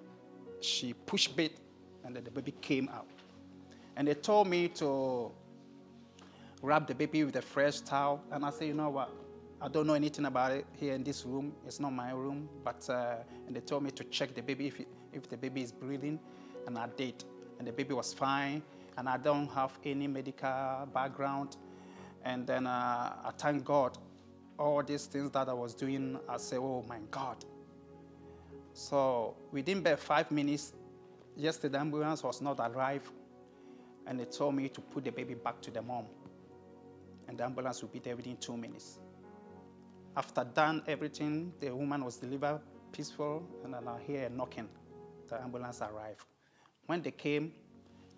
[SPEAKER 9] she pushed it, and then the baby came out. And they told me to wrap the baby with a fresh towel, and I said, you know what? I don't know anything about it here in this room. It's not my room, but and they told me to check the baby if the baby is breathing, and I did, and the baby was fine, and I don't have any medical background, and then I thank God. All these things that I was doing, I said, oh my God. So within about 5 minutes, yesterday the ambulance was not arrived, and they told me to put the baby back to the mom, and the ambulance would be there within 2 minutes. After done everything, the woman was delivered peaceful, and then I hear a knocking. The ambulance arrived. When they came,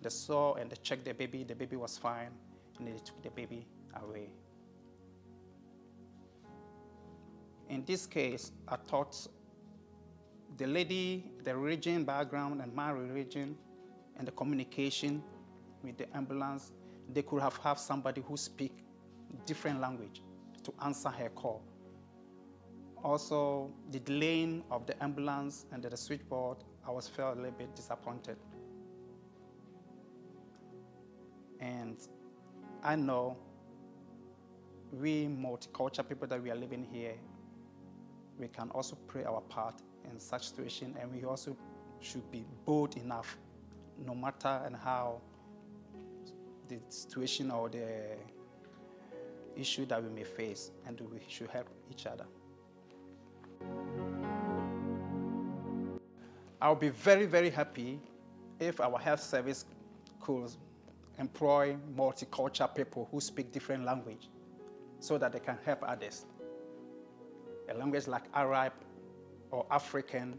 [SPEAKER 9] they saw and they checked the baby was fine, and they took the baby away. In this case, I thought the lady, the religion background and my religion, and the communication with the ambulance, they could have somebody who speak different language to answer her call. Also, the delaying of the ambulance and the switchboard, I felt a little bit disappointed. And I know we multicultural people that we are living here, we can also play our part in such situation, and we also should be bold enough, no matter and how the situation or the issue that we may face, and we should help each other. I'll be very, very happy if our health service could employ multicultural people who speak different language so that they can help others. A language like Arab or African,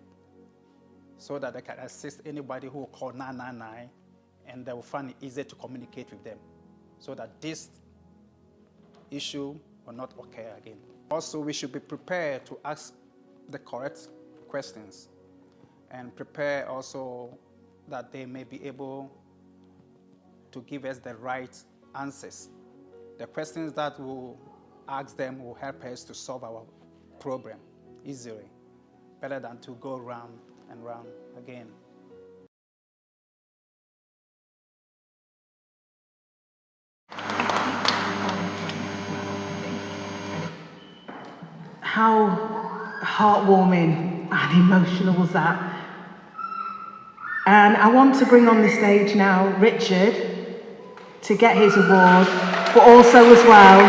[SPEAKER 9] so that they can assist anybody who will call 999 and they will find it easier to communicate with them so that this issue will not occur again. Also, we should be prepared to ask the correct questions and prepare also that they may be able to give us the right answers. The questions that we'll ask them will help us to solve our problem easily, better than to go round and round again.
[SPEAKER 3] How heartwarming and emotional was that? And I want to bring on the stage now Richard to get his award, but also as well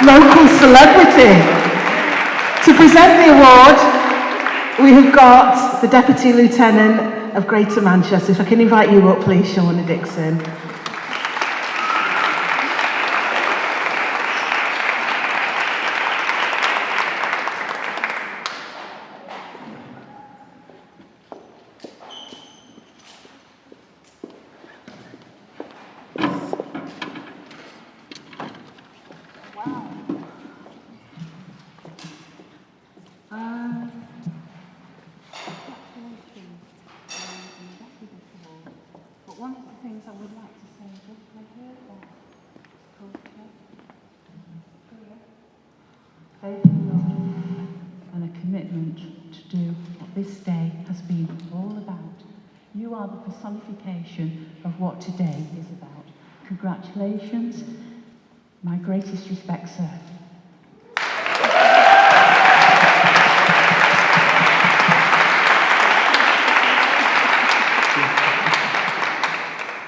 [SPEAKER 3] local celebrity. To present the award, we have got the Deputy Lieutenant of Greater Manchester. If I can invite you up, please, Shauna Dixon.
[SPEAKER 11] One of the things I would like to say is that I heard that faith in love and a commitment to do what this day has been all about. You are the personification of what today is about. Congratulations. My greatest respect, sir.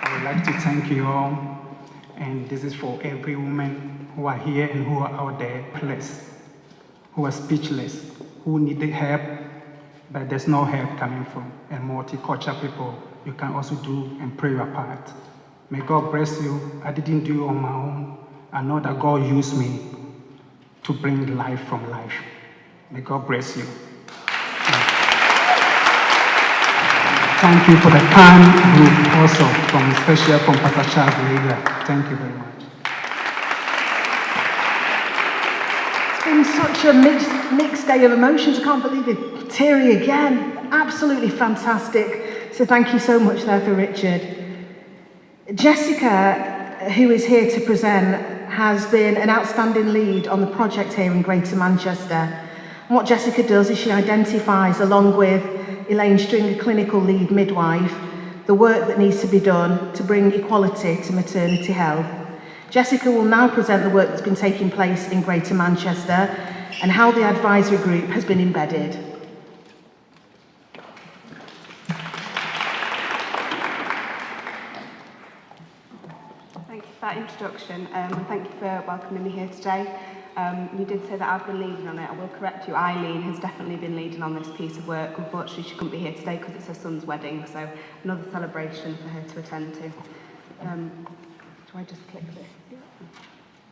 [SPEAKER 20] I would like to thank you all, and this is for every woman who are here and who are out there, who are speechless, who need the help, but there's no help coming from. And multicultural people, you can also do and play your part. May God bless you. I didn't do it on my own. I know that God used me to bring life from life. May God bless you. Thank you for the CAHN group also, especially from Pastor Charles Leader. Thank you very much.
[SPEAKER 3] It's been such a mixed day of emotions. I can't believe it. Teary again. Absolutely fantastic. So thank you so much there for Richard. Jessica, who is here to present, has been an outstanding lead on the project here in Greater Manchester. And what Jessica does is she identifies, along with Elaine Stringer, clinical lead midwife, the work that needs to be done to bring equality to maternity health. Jessica will now present the work that's been taking place in Greater Manchester and how the advisory group has been embedded.
[SPEAKER 22] Thank you for that introduction, and thank you for welcoming me here today. You did say that I've been leading on it. I will correct you. Eileen has definitely been leading on this piece of work. Unfortunately, she couldn't be here today because it's her son's wedding, so another celebration for her to attend to. Do I just click this?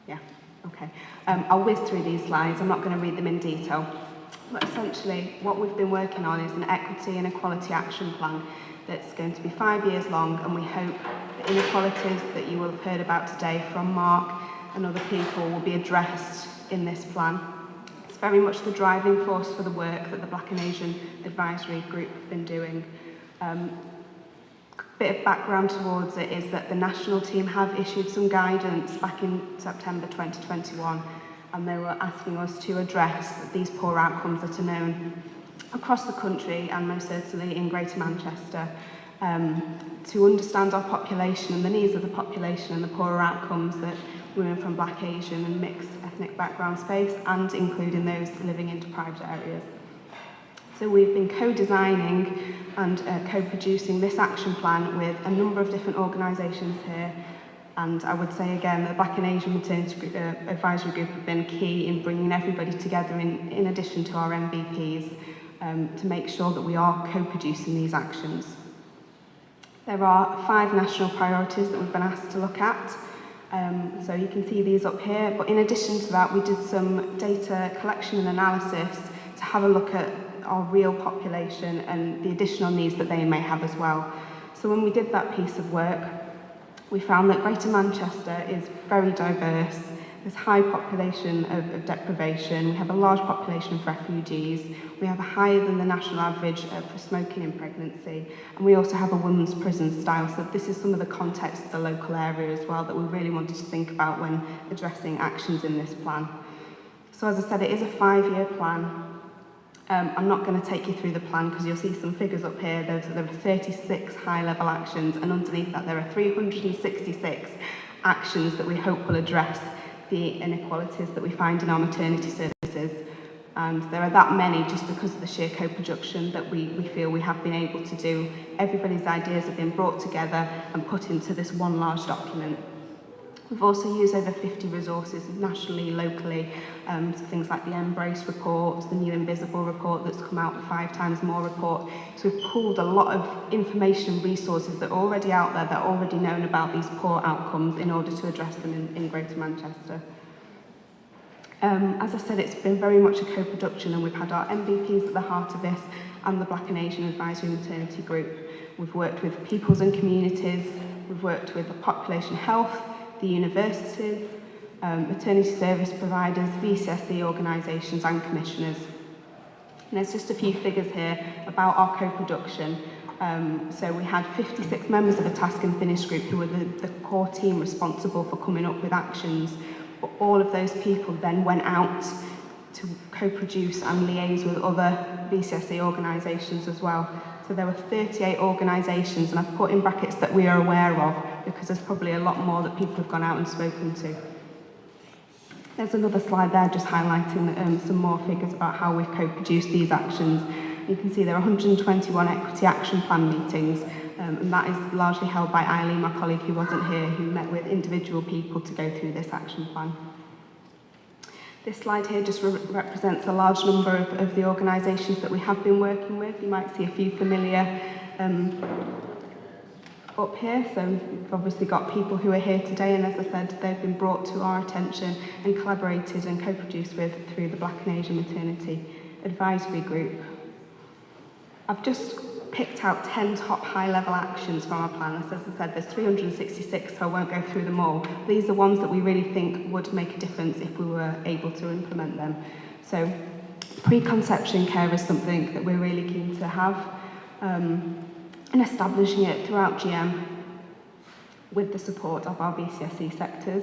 [SPEAKER 22] Yeah, okay. I'll whiz through these slides. I'm not going to read them in detail. But essentially, what we've been working on is an equity and equality action plan that's going to be 5 years long, and we hope the inequalities that you will have heard about today from Mark and other people will be addressed in this plan. It's very much the driving force for the work that the Black and Asian Advisory Group have been doing. Bit of background towards it is that the national team have issued some guidance back in September 2021, and they were asking us to address these poor outcomes that are known across the country and most certainly in Greater Manchester, to understand our population and the needs of the population and the poorer outcomes that women from Black, Asian and mixed ethnic backgrounds face, and including those living in deprived areas. So we've been co-designing and co-producing this action plan with a number of different organisations here, and I would say again the Black and Asian Maternity Group, Advisory Group have been key in bringing everybody together in addition to our MVPs to make sure that we are co-producing these actions. There are 5 national priorities that we've been asked to look at. So you can see these up here, but in addition to that we did some data collection and analysis to have a look at our real population and the additional needs that they may have as well. So when we did that piece of work, we found that Greater Manchester is very diverse. There's high population of deprivation, we have a large population of refugees, we have a higher than the national average for smoking in pregnancy, and we also have a women's prison style. So this is some of the context of the local area as well that we really wanted to think about when addressing actions in this plan. So as I said, it is a 5-year plan. I'm not going to take you through the plan because you'll see some figures up here. There are 36 high-level actions, and underneath that there are 366 actions that we hope will address the inequalities that we find in our maternity services. And there are that many just because of the sheer co-production that we feel we have been able to do. Everybody's ideas have been brought together and put into this one large document. We've also used over 50 resources nationally, locally, things like the Embrace report, the new Invisible report that's come out, the 5 times more report. So we've pulled a lot of information and resources that are already out there, that are already known about these poor outcomes in order to address them in Greater Manchester. As I said, it's been very much a co-production, and we've had our MVPs at the heart of this and the Black and Asian Advisory Maternity Group. We've worked with peoples and communities, we've worked with the population health, the universities, maternity service providers, VCSE organisations and commissioners. And there's just a few figures here about our co-production. So we had 56 members of the Task and Finish group who were the core team responsible for coming up with actions. But all of those people then went out to co-produce and liaise with other VCSE organisations as well. So there were 38 organisations, and I've put in brackets that we are aware of, because there's probably a lot more that people have gone out and spoken to. There's another slide there just highlighting some more figures about how we've co-produced these actions. You can see there are 121 Equity Action Plan meetings, and that is largely held by Eileen, my colleague who wasn't here, who met with individual people to go through this action plan. This slide here just represents a large number of the organisations that we have been working with. You might see a few familiar up here. So we've obviously got people who are here today, and as I said, they've been brought to our attention and collaborated and co-produced with through the Black and Asian Maternity Advisory Group. I've just picked out 10 top high-level actions from our plan. As I said, there's 366, so I won't go through them all. These are ones that we really think would make a difference if we were able to implement them. So preconception care is something that we're really keen to have, and establishing it throughout GM with the support of our VCSE sectors.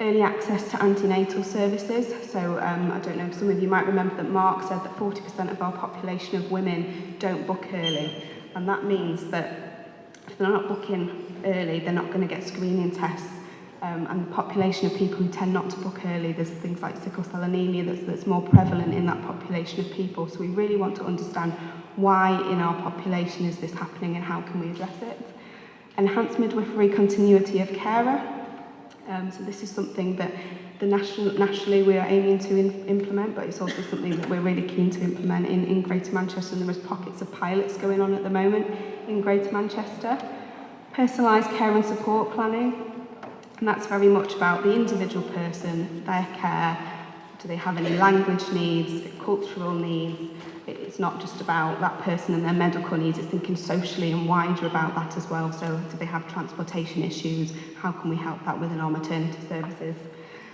[SPEAKER 22] Early access to antenatal services. So I don't know, some of you might remember that Mark said that 40% of our population of women don't book early. And that means that if they're not booking early, they're not going to get screening tests. And the population of people who tend not to book early, there's things like sickle cell anemia that's more prevalent in that population of people. So we really want to understand why in our population is this happening and how can we address it. Enhanced midwifery continuity of carer. So this is something that nationally we are aiming to implement, but it's also something that we're really keen to implement in Greater Manchester, and there is pockets of pilots going on at the moment in Greater Manchester. Personalised care and support planning, and that's very much about the individual person, their care. Do they have any language needs, cultural needs? It's not just about that person and their medical needs, it's thinking socially and wider about that as well. So do they have transportation issues? How can we help that within our maternity services?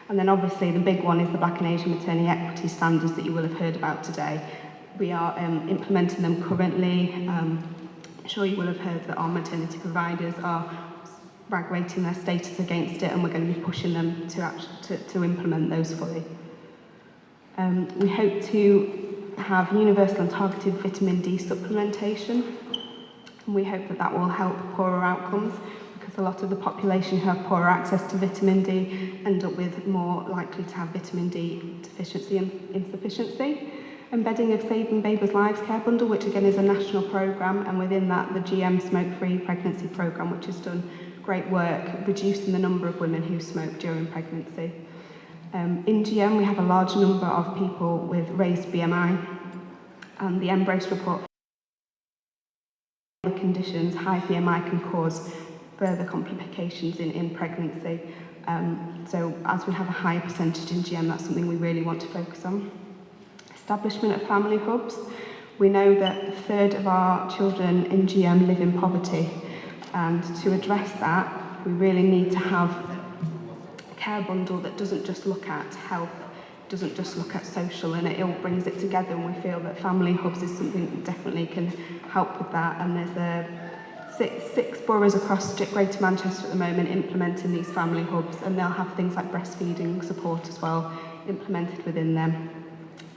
[SPEAKER 22] And then obviously the big one is the Black and Asian Maternity Equity Standards that you will have heard about today. We are implementing them currently. I'm sure you will have heard that our maternity providers are evaluating their status against it, and we're going to be pushing them to implement those fully. We hope to have universal and targeted vitamin D supplementation, and we hope that that will help poorer outcomes, because a lot of the population who have poorer access to vitamin D end up with more likely to have vitamin D deficiency and insufficiency. Embedding of Saving Babies' Lives Care Bundle, which again is a national programme, and within that the GM Smoke-Free Pregnancy Programme, which has done great work reducing the number of women who smoke during pregnancy. In GM we have a large number of people with raised BMI, and the Embrace report for conditions, high BMI can cause further complications in pregnancy. So as we have a higher percentage in GM, that's something we really want to focus on. Establishment of family hubs. We know that a third of our children in GM live in poverty, and to address that we really need to have a care bundle that doesn't just look at health, doesn't just look at social, and it all brings it together, and we feel that family hubs is something that definitely can help with that. And there's six boroughs across Greater Manchester at the moment implementing these family hubs, and they'll have things like breastfeeding support as well implemented within them.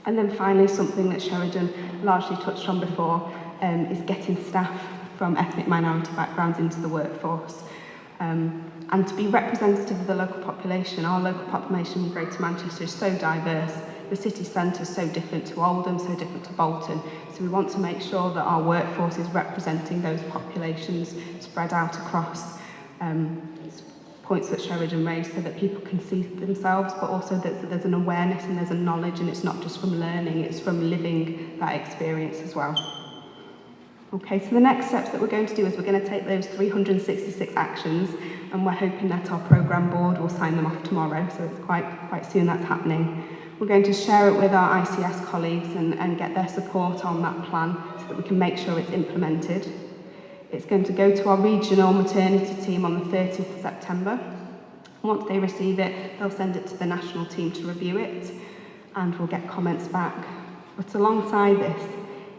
[SPEAKER 22] And then finally, something that Sheridan largely touched on before, is getting staff from ethnic minority backgrounds into the workforce. And to be representative of the local population. Our local population in Greater Manchester is so diverse. The city centre is so different to Oldham, so different to Bolton. So we want to make sure that our workforce is representing those populations spread out across points that Sheridan raised, so that people can see themselves, but also that there's an awareness and there's a knowledge, and it's not just from learning, it's from living that experience as well. Okay, so the next steps that we're going to do is we're going to take those 366 actions, and we're hoping that our programme board will sign them off tomorrow, so it's quite soon that's happening. We're going to share it with our ICS colleagues and get their support on that plan so that we can make sure it's implemented. It's going to go to our regional maternity team on the 30th of September. Once they receive it, they'll send it to the national team to review it, and we'll get comments back. But alongside this,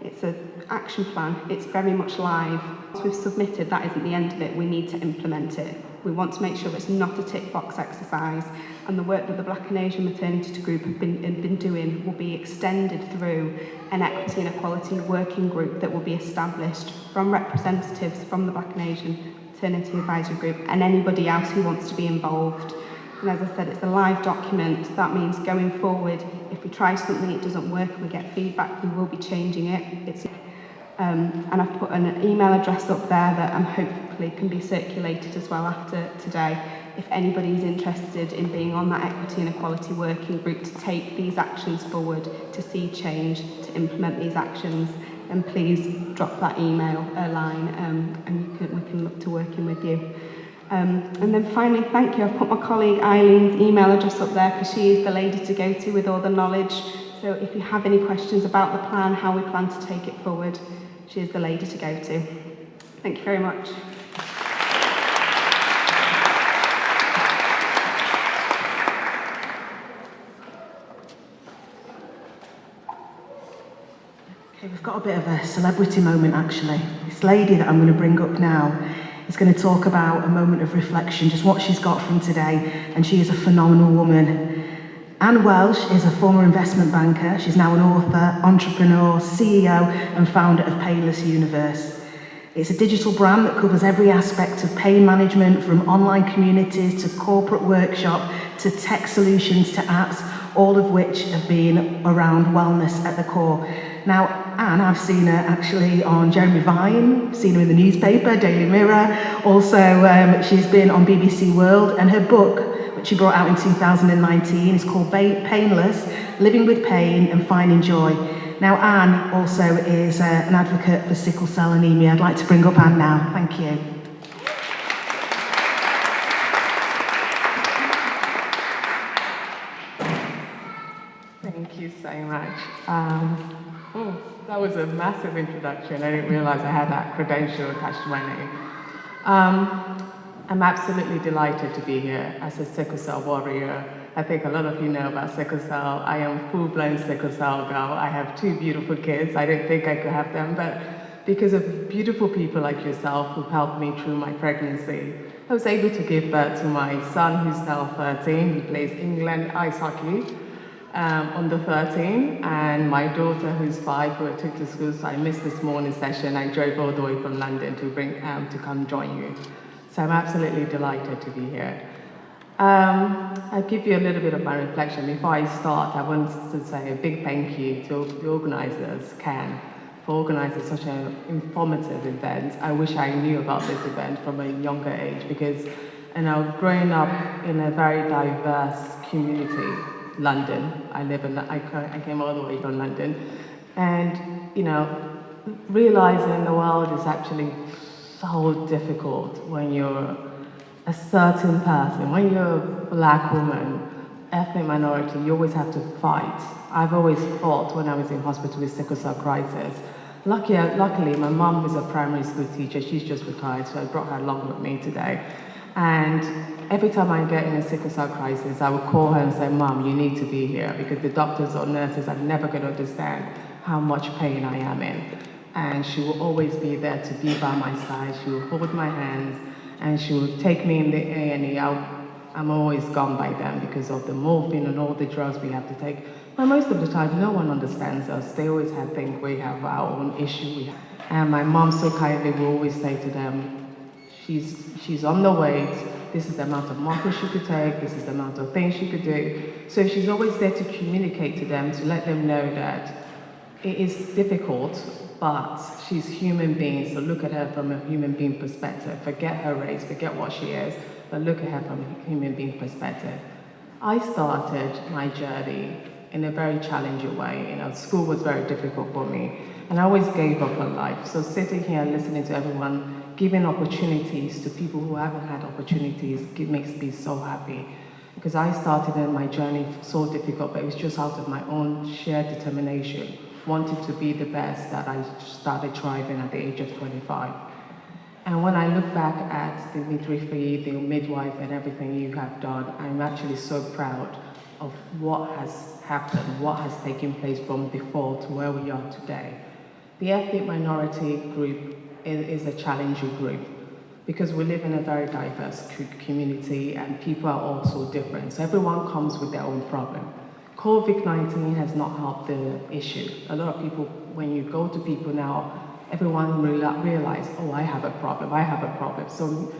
[SPEAKER 22] it's an action plan. It's very much live. Once we've submitted, that isn't the end of it. We need to implement it. We want to make sure it's not a tick box exercise, and the work that the Black and Asian Maternity Group have been doing will be extended through an equity and equality working group that will be established from representatives from the Black and Asian Maternity Advisory Group and anybody else who wants to be involved. And as I said, it's a live document. That means going forward, if we try something, it doesn't work, and we get feedback, we will be changing it. And I've put an email address up there that hopefully can be circulated as well after today. If anybody's interested in being on that equity and equality working group to take these actions forward, to see change, to implement these actions, then please drop that email line, and we can look to working with you. And then finally, thank you. I've put my colleague Eileen's email address up there because she is the lady to go to with all the knowledge. So if you have any questions about the plan, how we plan to take it forward, she is the lady to go to. Thank you very much.
[SPEAKER 3] Okay, we've got a bit of a celebrity moment actually. This lady that I'm going to bring up now is going to talk about a moment of reflection, just what she's got from today, and she is a phenomenal woman. Anne Welsh is a former investment banker. She's now an author, entrepreneur, CEO and founder of Painless Universe. It's a digital brand that covers every aspect of pain management, from online communities to corporate workshop to tech solutions to apps, all of which have been around wellness at the core. Now, Anne, I've seen her actually on Jeremy Vine, seen her in the newspaper, Daily Mirror. Also, she's been on BBC World, and her book, which she brought out in 2019, is called Painless, Living with Pain and Finding Joy. Now, Anne also is an advocate for sickle cell anemia. I'd like to bring up Anne now. Thank you.
[SPEAKER 14] Thank you so much. That was a massive introduction. I didn't realize I had that credential attached to my name. I'm absolutely delighted to be here as a sickle cell warrior. I think a lot of you know about sickle cell. I am full-blown sickle cell girl. I have 2 beautiful kids. I didn't think I could have them, but because of beautiful people like yourself who've helped me through my pregnancy, I was able to give birth to my son, who's now 13. He plays England ice hockey under 13, and my daughter, who's 5, who I took to school. So I missed this morning's session. I drove all the way from London to come join you. So I'm absolutely delighted to be here. I'll give you a little bit of my reflection. Before I start, I want to say a big thank you to the organisers, CAHN, for organising such an informative event. I wish I knew about this event from a younger age because, growing up in a very diverse community, London, I came all the way from London, and, realising the world is actually so difficult when you're a certain person. When you're a black woman, ethnic minority, you always have to fight. I've always fought when I was in hospital with sickle cell crisis. Luckily, my mum was a primary school teacher. She's just retired, so I brought her along with me today. And every time I get in a sickle cell crisis, I would call her and say, Mum, you need to be here, because the doctors or nurses are never going to understand how much pain I am in. And she will always be there to be by my side. She will hold my hands, and she will take me in the A&E. I'm always gone by then because of the morphine and all the drugs we have to take. But most of the time, no one understands us. They always think we have our own issue. And my mom so kindly will always say to them, she's on the weight, this is the amount of morphine she could take, this is the amount of things she could do. So she's always there to communicate to them, to let them know that it is difficult, but she's human being, so look at her from a human being perspective. Forget her race, forget what she is, but look at her from a human being perspective. I started my journey in a very challenging way. School was very difficult for me, and I always gave up on life. So sitting here listening to everyone giving opportunities to people who haven't had opportunities, it makes me so happy. Because I started in my journey so difficult, but it was just out of my own sheer determination, wanting to be the best, that I started thriving at the age of 25. And when I look back at the midwifery, the midwife and everything you have done, I'm actually so proud of what has happened, what has taken place from before to where we are today. The ethnic minority group is a challenging group because we live in a very diverse community and people are all so different. So everyone comes with their own problem. COVID-19 has not helped the issue. A lot of people, when you go to people now, everyone realize, oh, I have a problem. So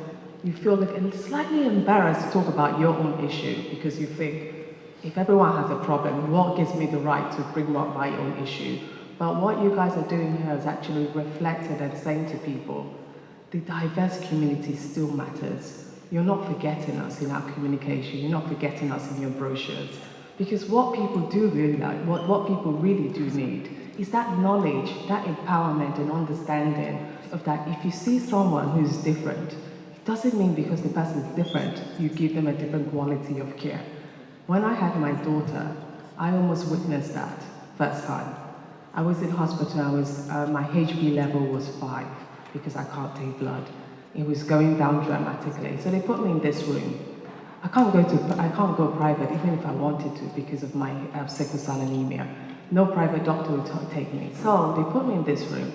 [SPEAKER 14] you feel like slightly embarrassed to talk about your own issue because you think, if everyone has a problem, what gives me the right to bring up my own issue? But what you guys are doing here is actually reflected and saying to people, the diverse community still matters. You're not forgetting us in our communication. You're not forgetting us in your brochures. Because what people do really like, what people really do need is that knowledge, that empowerment and understanding of that if you see someone who's different, it doesn't mean because the person is different, you give them a different quality of care. When I had my daughter, I almost witnessed that first time. I was in hospital, my HB level was 5 because I can't take blood. It was going down dramatically. So they put me in this room. I can't go private even if I wanted to because of my sickle cell anemia. No private doctor would take me. So they put me in this room.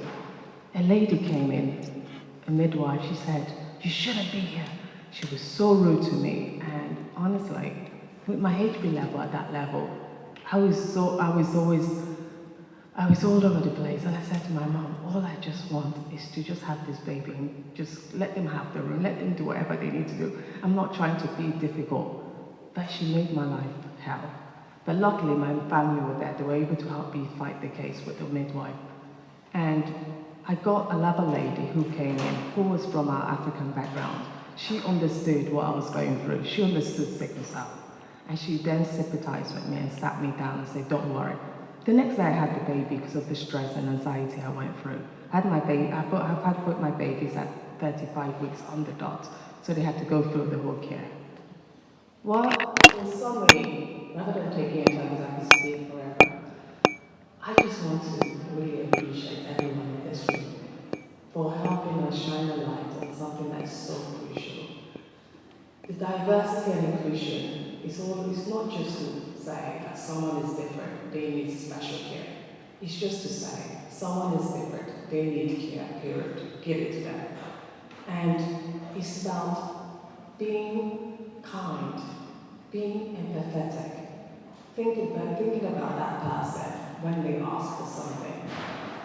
[SPEAKER 14] A lady came in, a midwife, she said, you shouldn't be here. She was so rude to me. And honestly, with my HB level at that level, I was all over the place, and I said to my mom, all I just want is to just have this baby and just let them have the room, let them do whatever they need to do. I'm not trying to be difficult, but she made my life hell. But luckily my family were there, they were able to help me fight the case with the midwife. And I got another lady who came in, who was from our African background. She understood what I was going through, she understood sickle cell. And she then sympathized with me and sat me down and said, don't worry. The next day I had the baby because of the stress and anxiety I went through. I had my baby, I've had to put my babies at 35 weeks on the dot, so they had to go through the whole care. Well, in summary, rather than taking your time, I can speak forever, I just want to really appreciate everyone in this room for helping us shine a light on something that's so crucial. The diversity and inclusion is not just to say that someone is different, they need special care. It's just to say someone is different, they need care, period. Give it to them. And it's about being kind, being empathetic, thinking about that person when they ask for something.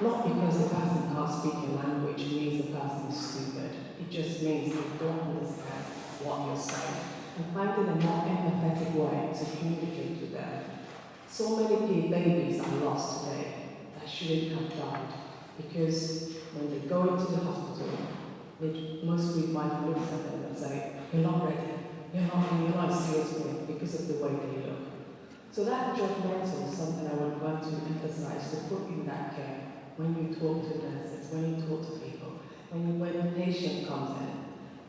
[SPEAKER 14] Not because the person can't speak your language means the person is stupid. It just means they don't understand what you're saying. And finding a more empathetic way to communicate with them. So many babies are lost today that shouldn't have died because when they go into the hospital, most midwife looks at them and say, "You're not ready. You're not a serious boy," because of the way they look. So that judgmental is something I would want to emphasize, to put in that care when you talk to nurses, when you talk to people, when a patient comes in,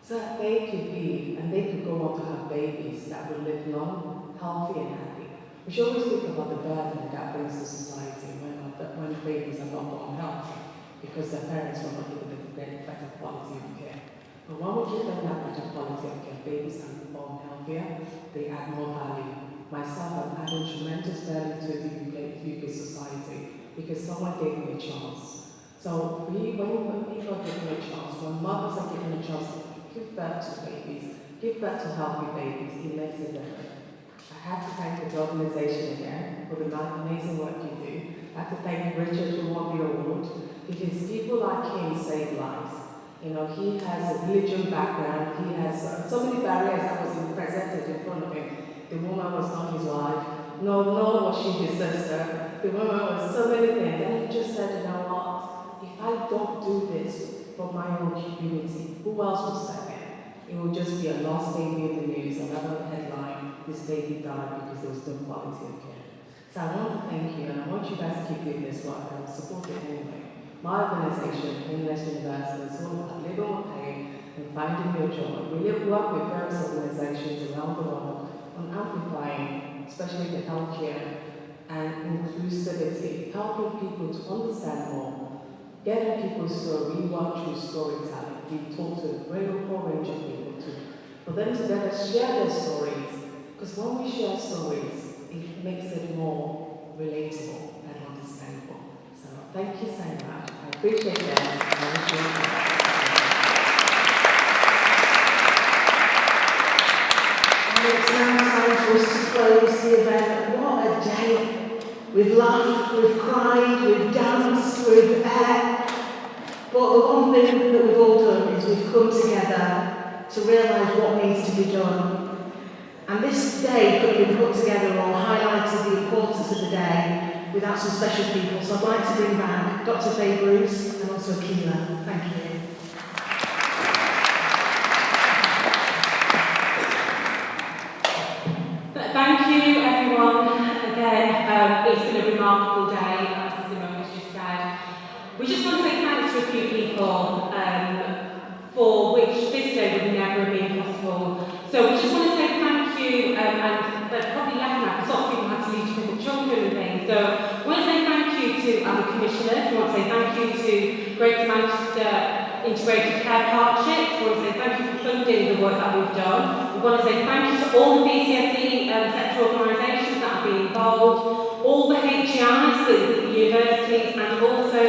[SPEAKER 14] so that they could be, and they could go on to have babies that will live long, healthy and happy. We should always think about the burden that brings to society when babies are not born healthy, because their parents were not able to get better quality of care. But when we give them that better quality of care, babies can be born healthier, they add more value. Myself, I'm adding tremendous value to the UK society because someone gave me a chance. So when people are given a chance, when mothers are given a chance to give birth to babies, give birth to healthy babies, it makes a difference. I have to thank the organisation again for the amazing work you do. I have to thank Richard who won the award because people like him save lives. You know, he has a religion background, he has so many barriers that was presented in front of him. The woman was not his wife, nor was she his sister. The woman was so many things. And he just said, you know what, if I don't do this for my own community, who else will step in? It will just be a lost baby in the news, another headline, this baby died because there was no quality of care. So I want to thank you, and I want you guys to keep doing this work, and I'll support it anyway. My organisation, English University, is all about living with pain and finding your joy. We work with various organisations around the world on amplifying, especially the healthcare and inclusivity, helping people to understand more, getting people's story. We work through storytelling. We talk to a whole range of people for them to better share their stories. Because when we share stories, it makes it more relatable and understandable. So thank you so much. I appreciate that.
[SPEAKER 3] It's now time for us to close the event. What a day! We've laughed, we've cried, we've danced, we've ate. But the one thing that we've all done is we've come together to realise what needs to be done. And this day could have been put together or highlighted the importance of the day without some special people. So I'd like to bring back Dr. Faye Bruce and also Keela. Thank you.
[SPEAKER 4] Thank you, everyone. Again, it's been a remarkable day, as Simone has just said. We just want to say thanks to a few people for which this day would never have been possible. So we just want to say thank you, and they're probably left now, because lots of people had to leave to pick up children and things. So we want to say thank you to our commissioners. We want to say thank you to Greater Manchester Integrated Care Partnerships. We want to say thank you for funding the work that we've done. We want to say thank you to all the BCSE sector organisations that have been involved, all the HEIs, the universities, and also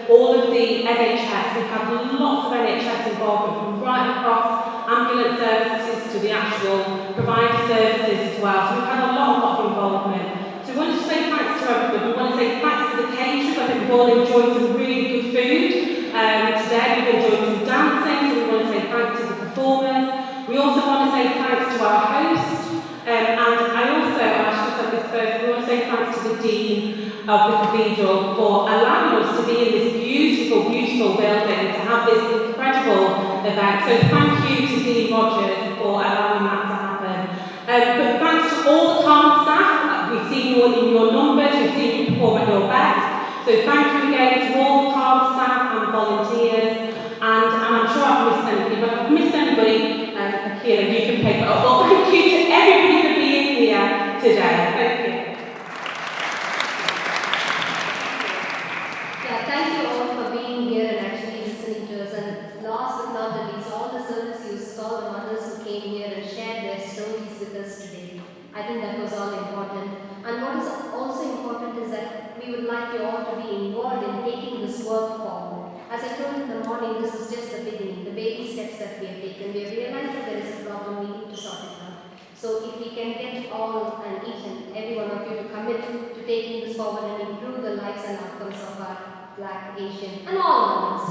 [SPEAKER 4] all of the NHS. We've had lots of NHS involvement from right across ambulance services to the actual provider services as well. So we've had a lot of involvement. So we want to say thanks to everybody. We want to say thanks to the caterers. I think we've all enjoyed some really good food. Today we've enjoyed some dancing, so we want to say thanks to the performers. We also want to say thanks to our host, and I should have said this first, we want to say thanks to the Dean of the Cathedral for allowing us to be in this beautiful, beautiful building to have this incredible event. So thank you to Dean Rogers for allowing that to happen. But thanks to all the CAHN staff. We've seen you in your numbers, we've seen you perform at your best. So thank you again to all the CAHN staff and volunteers, and I'm sure I've missed anybody, but if I've missed anybody, Keela, you can pick it up. Well, thank you to everybody for being here today. Thank you.
[SPEAKER 6] Yeah, thank you all for being here and actually listening to us. And last but not the least, all the service users, all the mothers who came here and shared their stories with us today. I think that was all important. And what is also important is that we would like you all to be involved in taking this work forward. As I told in the morning, this is just the beginning. The baby steps that we have taken. We have realized that there is a problem, we need to sort it out. So if we can get all and each and every one of you to commit to taking this forward and improve the lives and outcomes of our Black, Asian and all mothers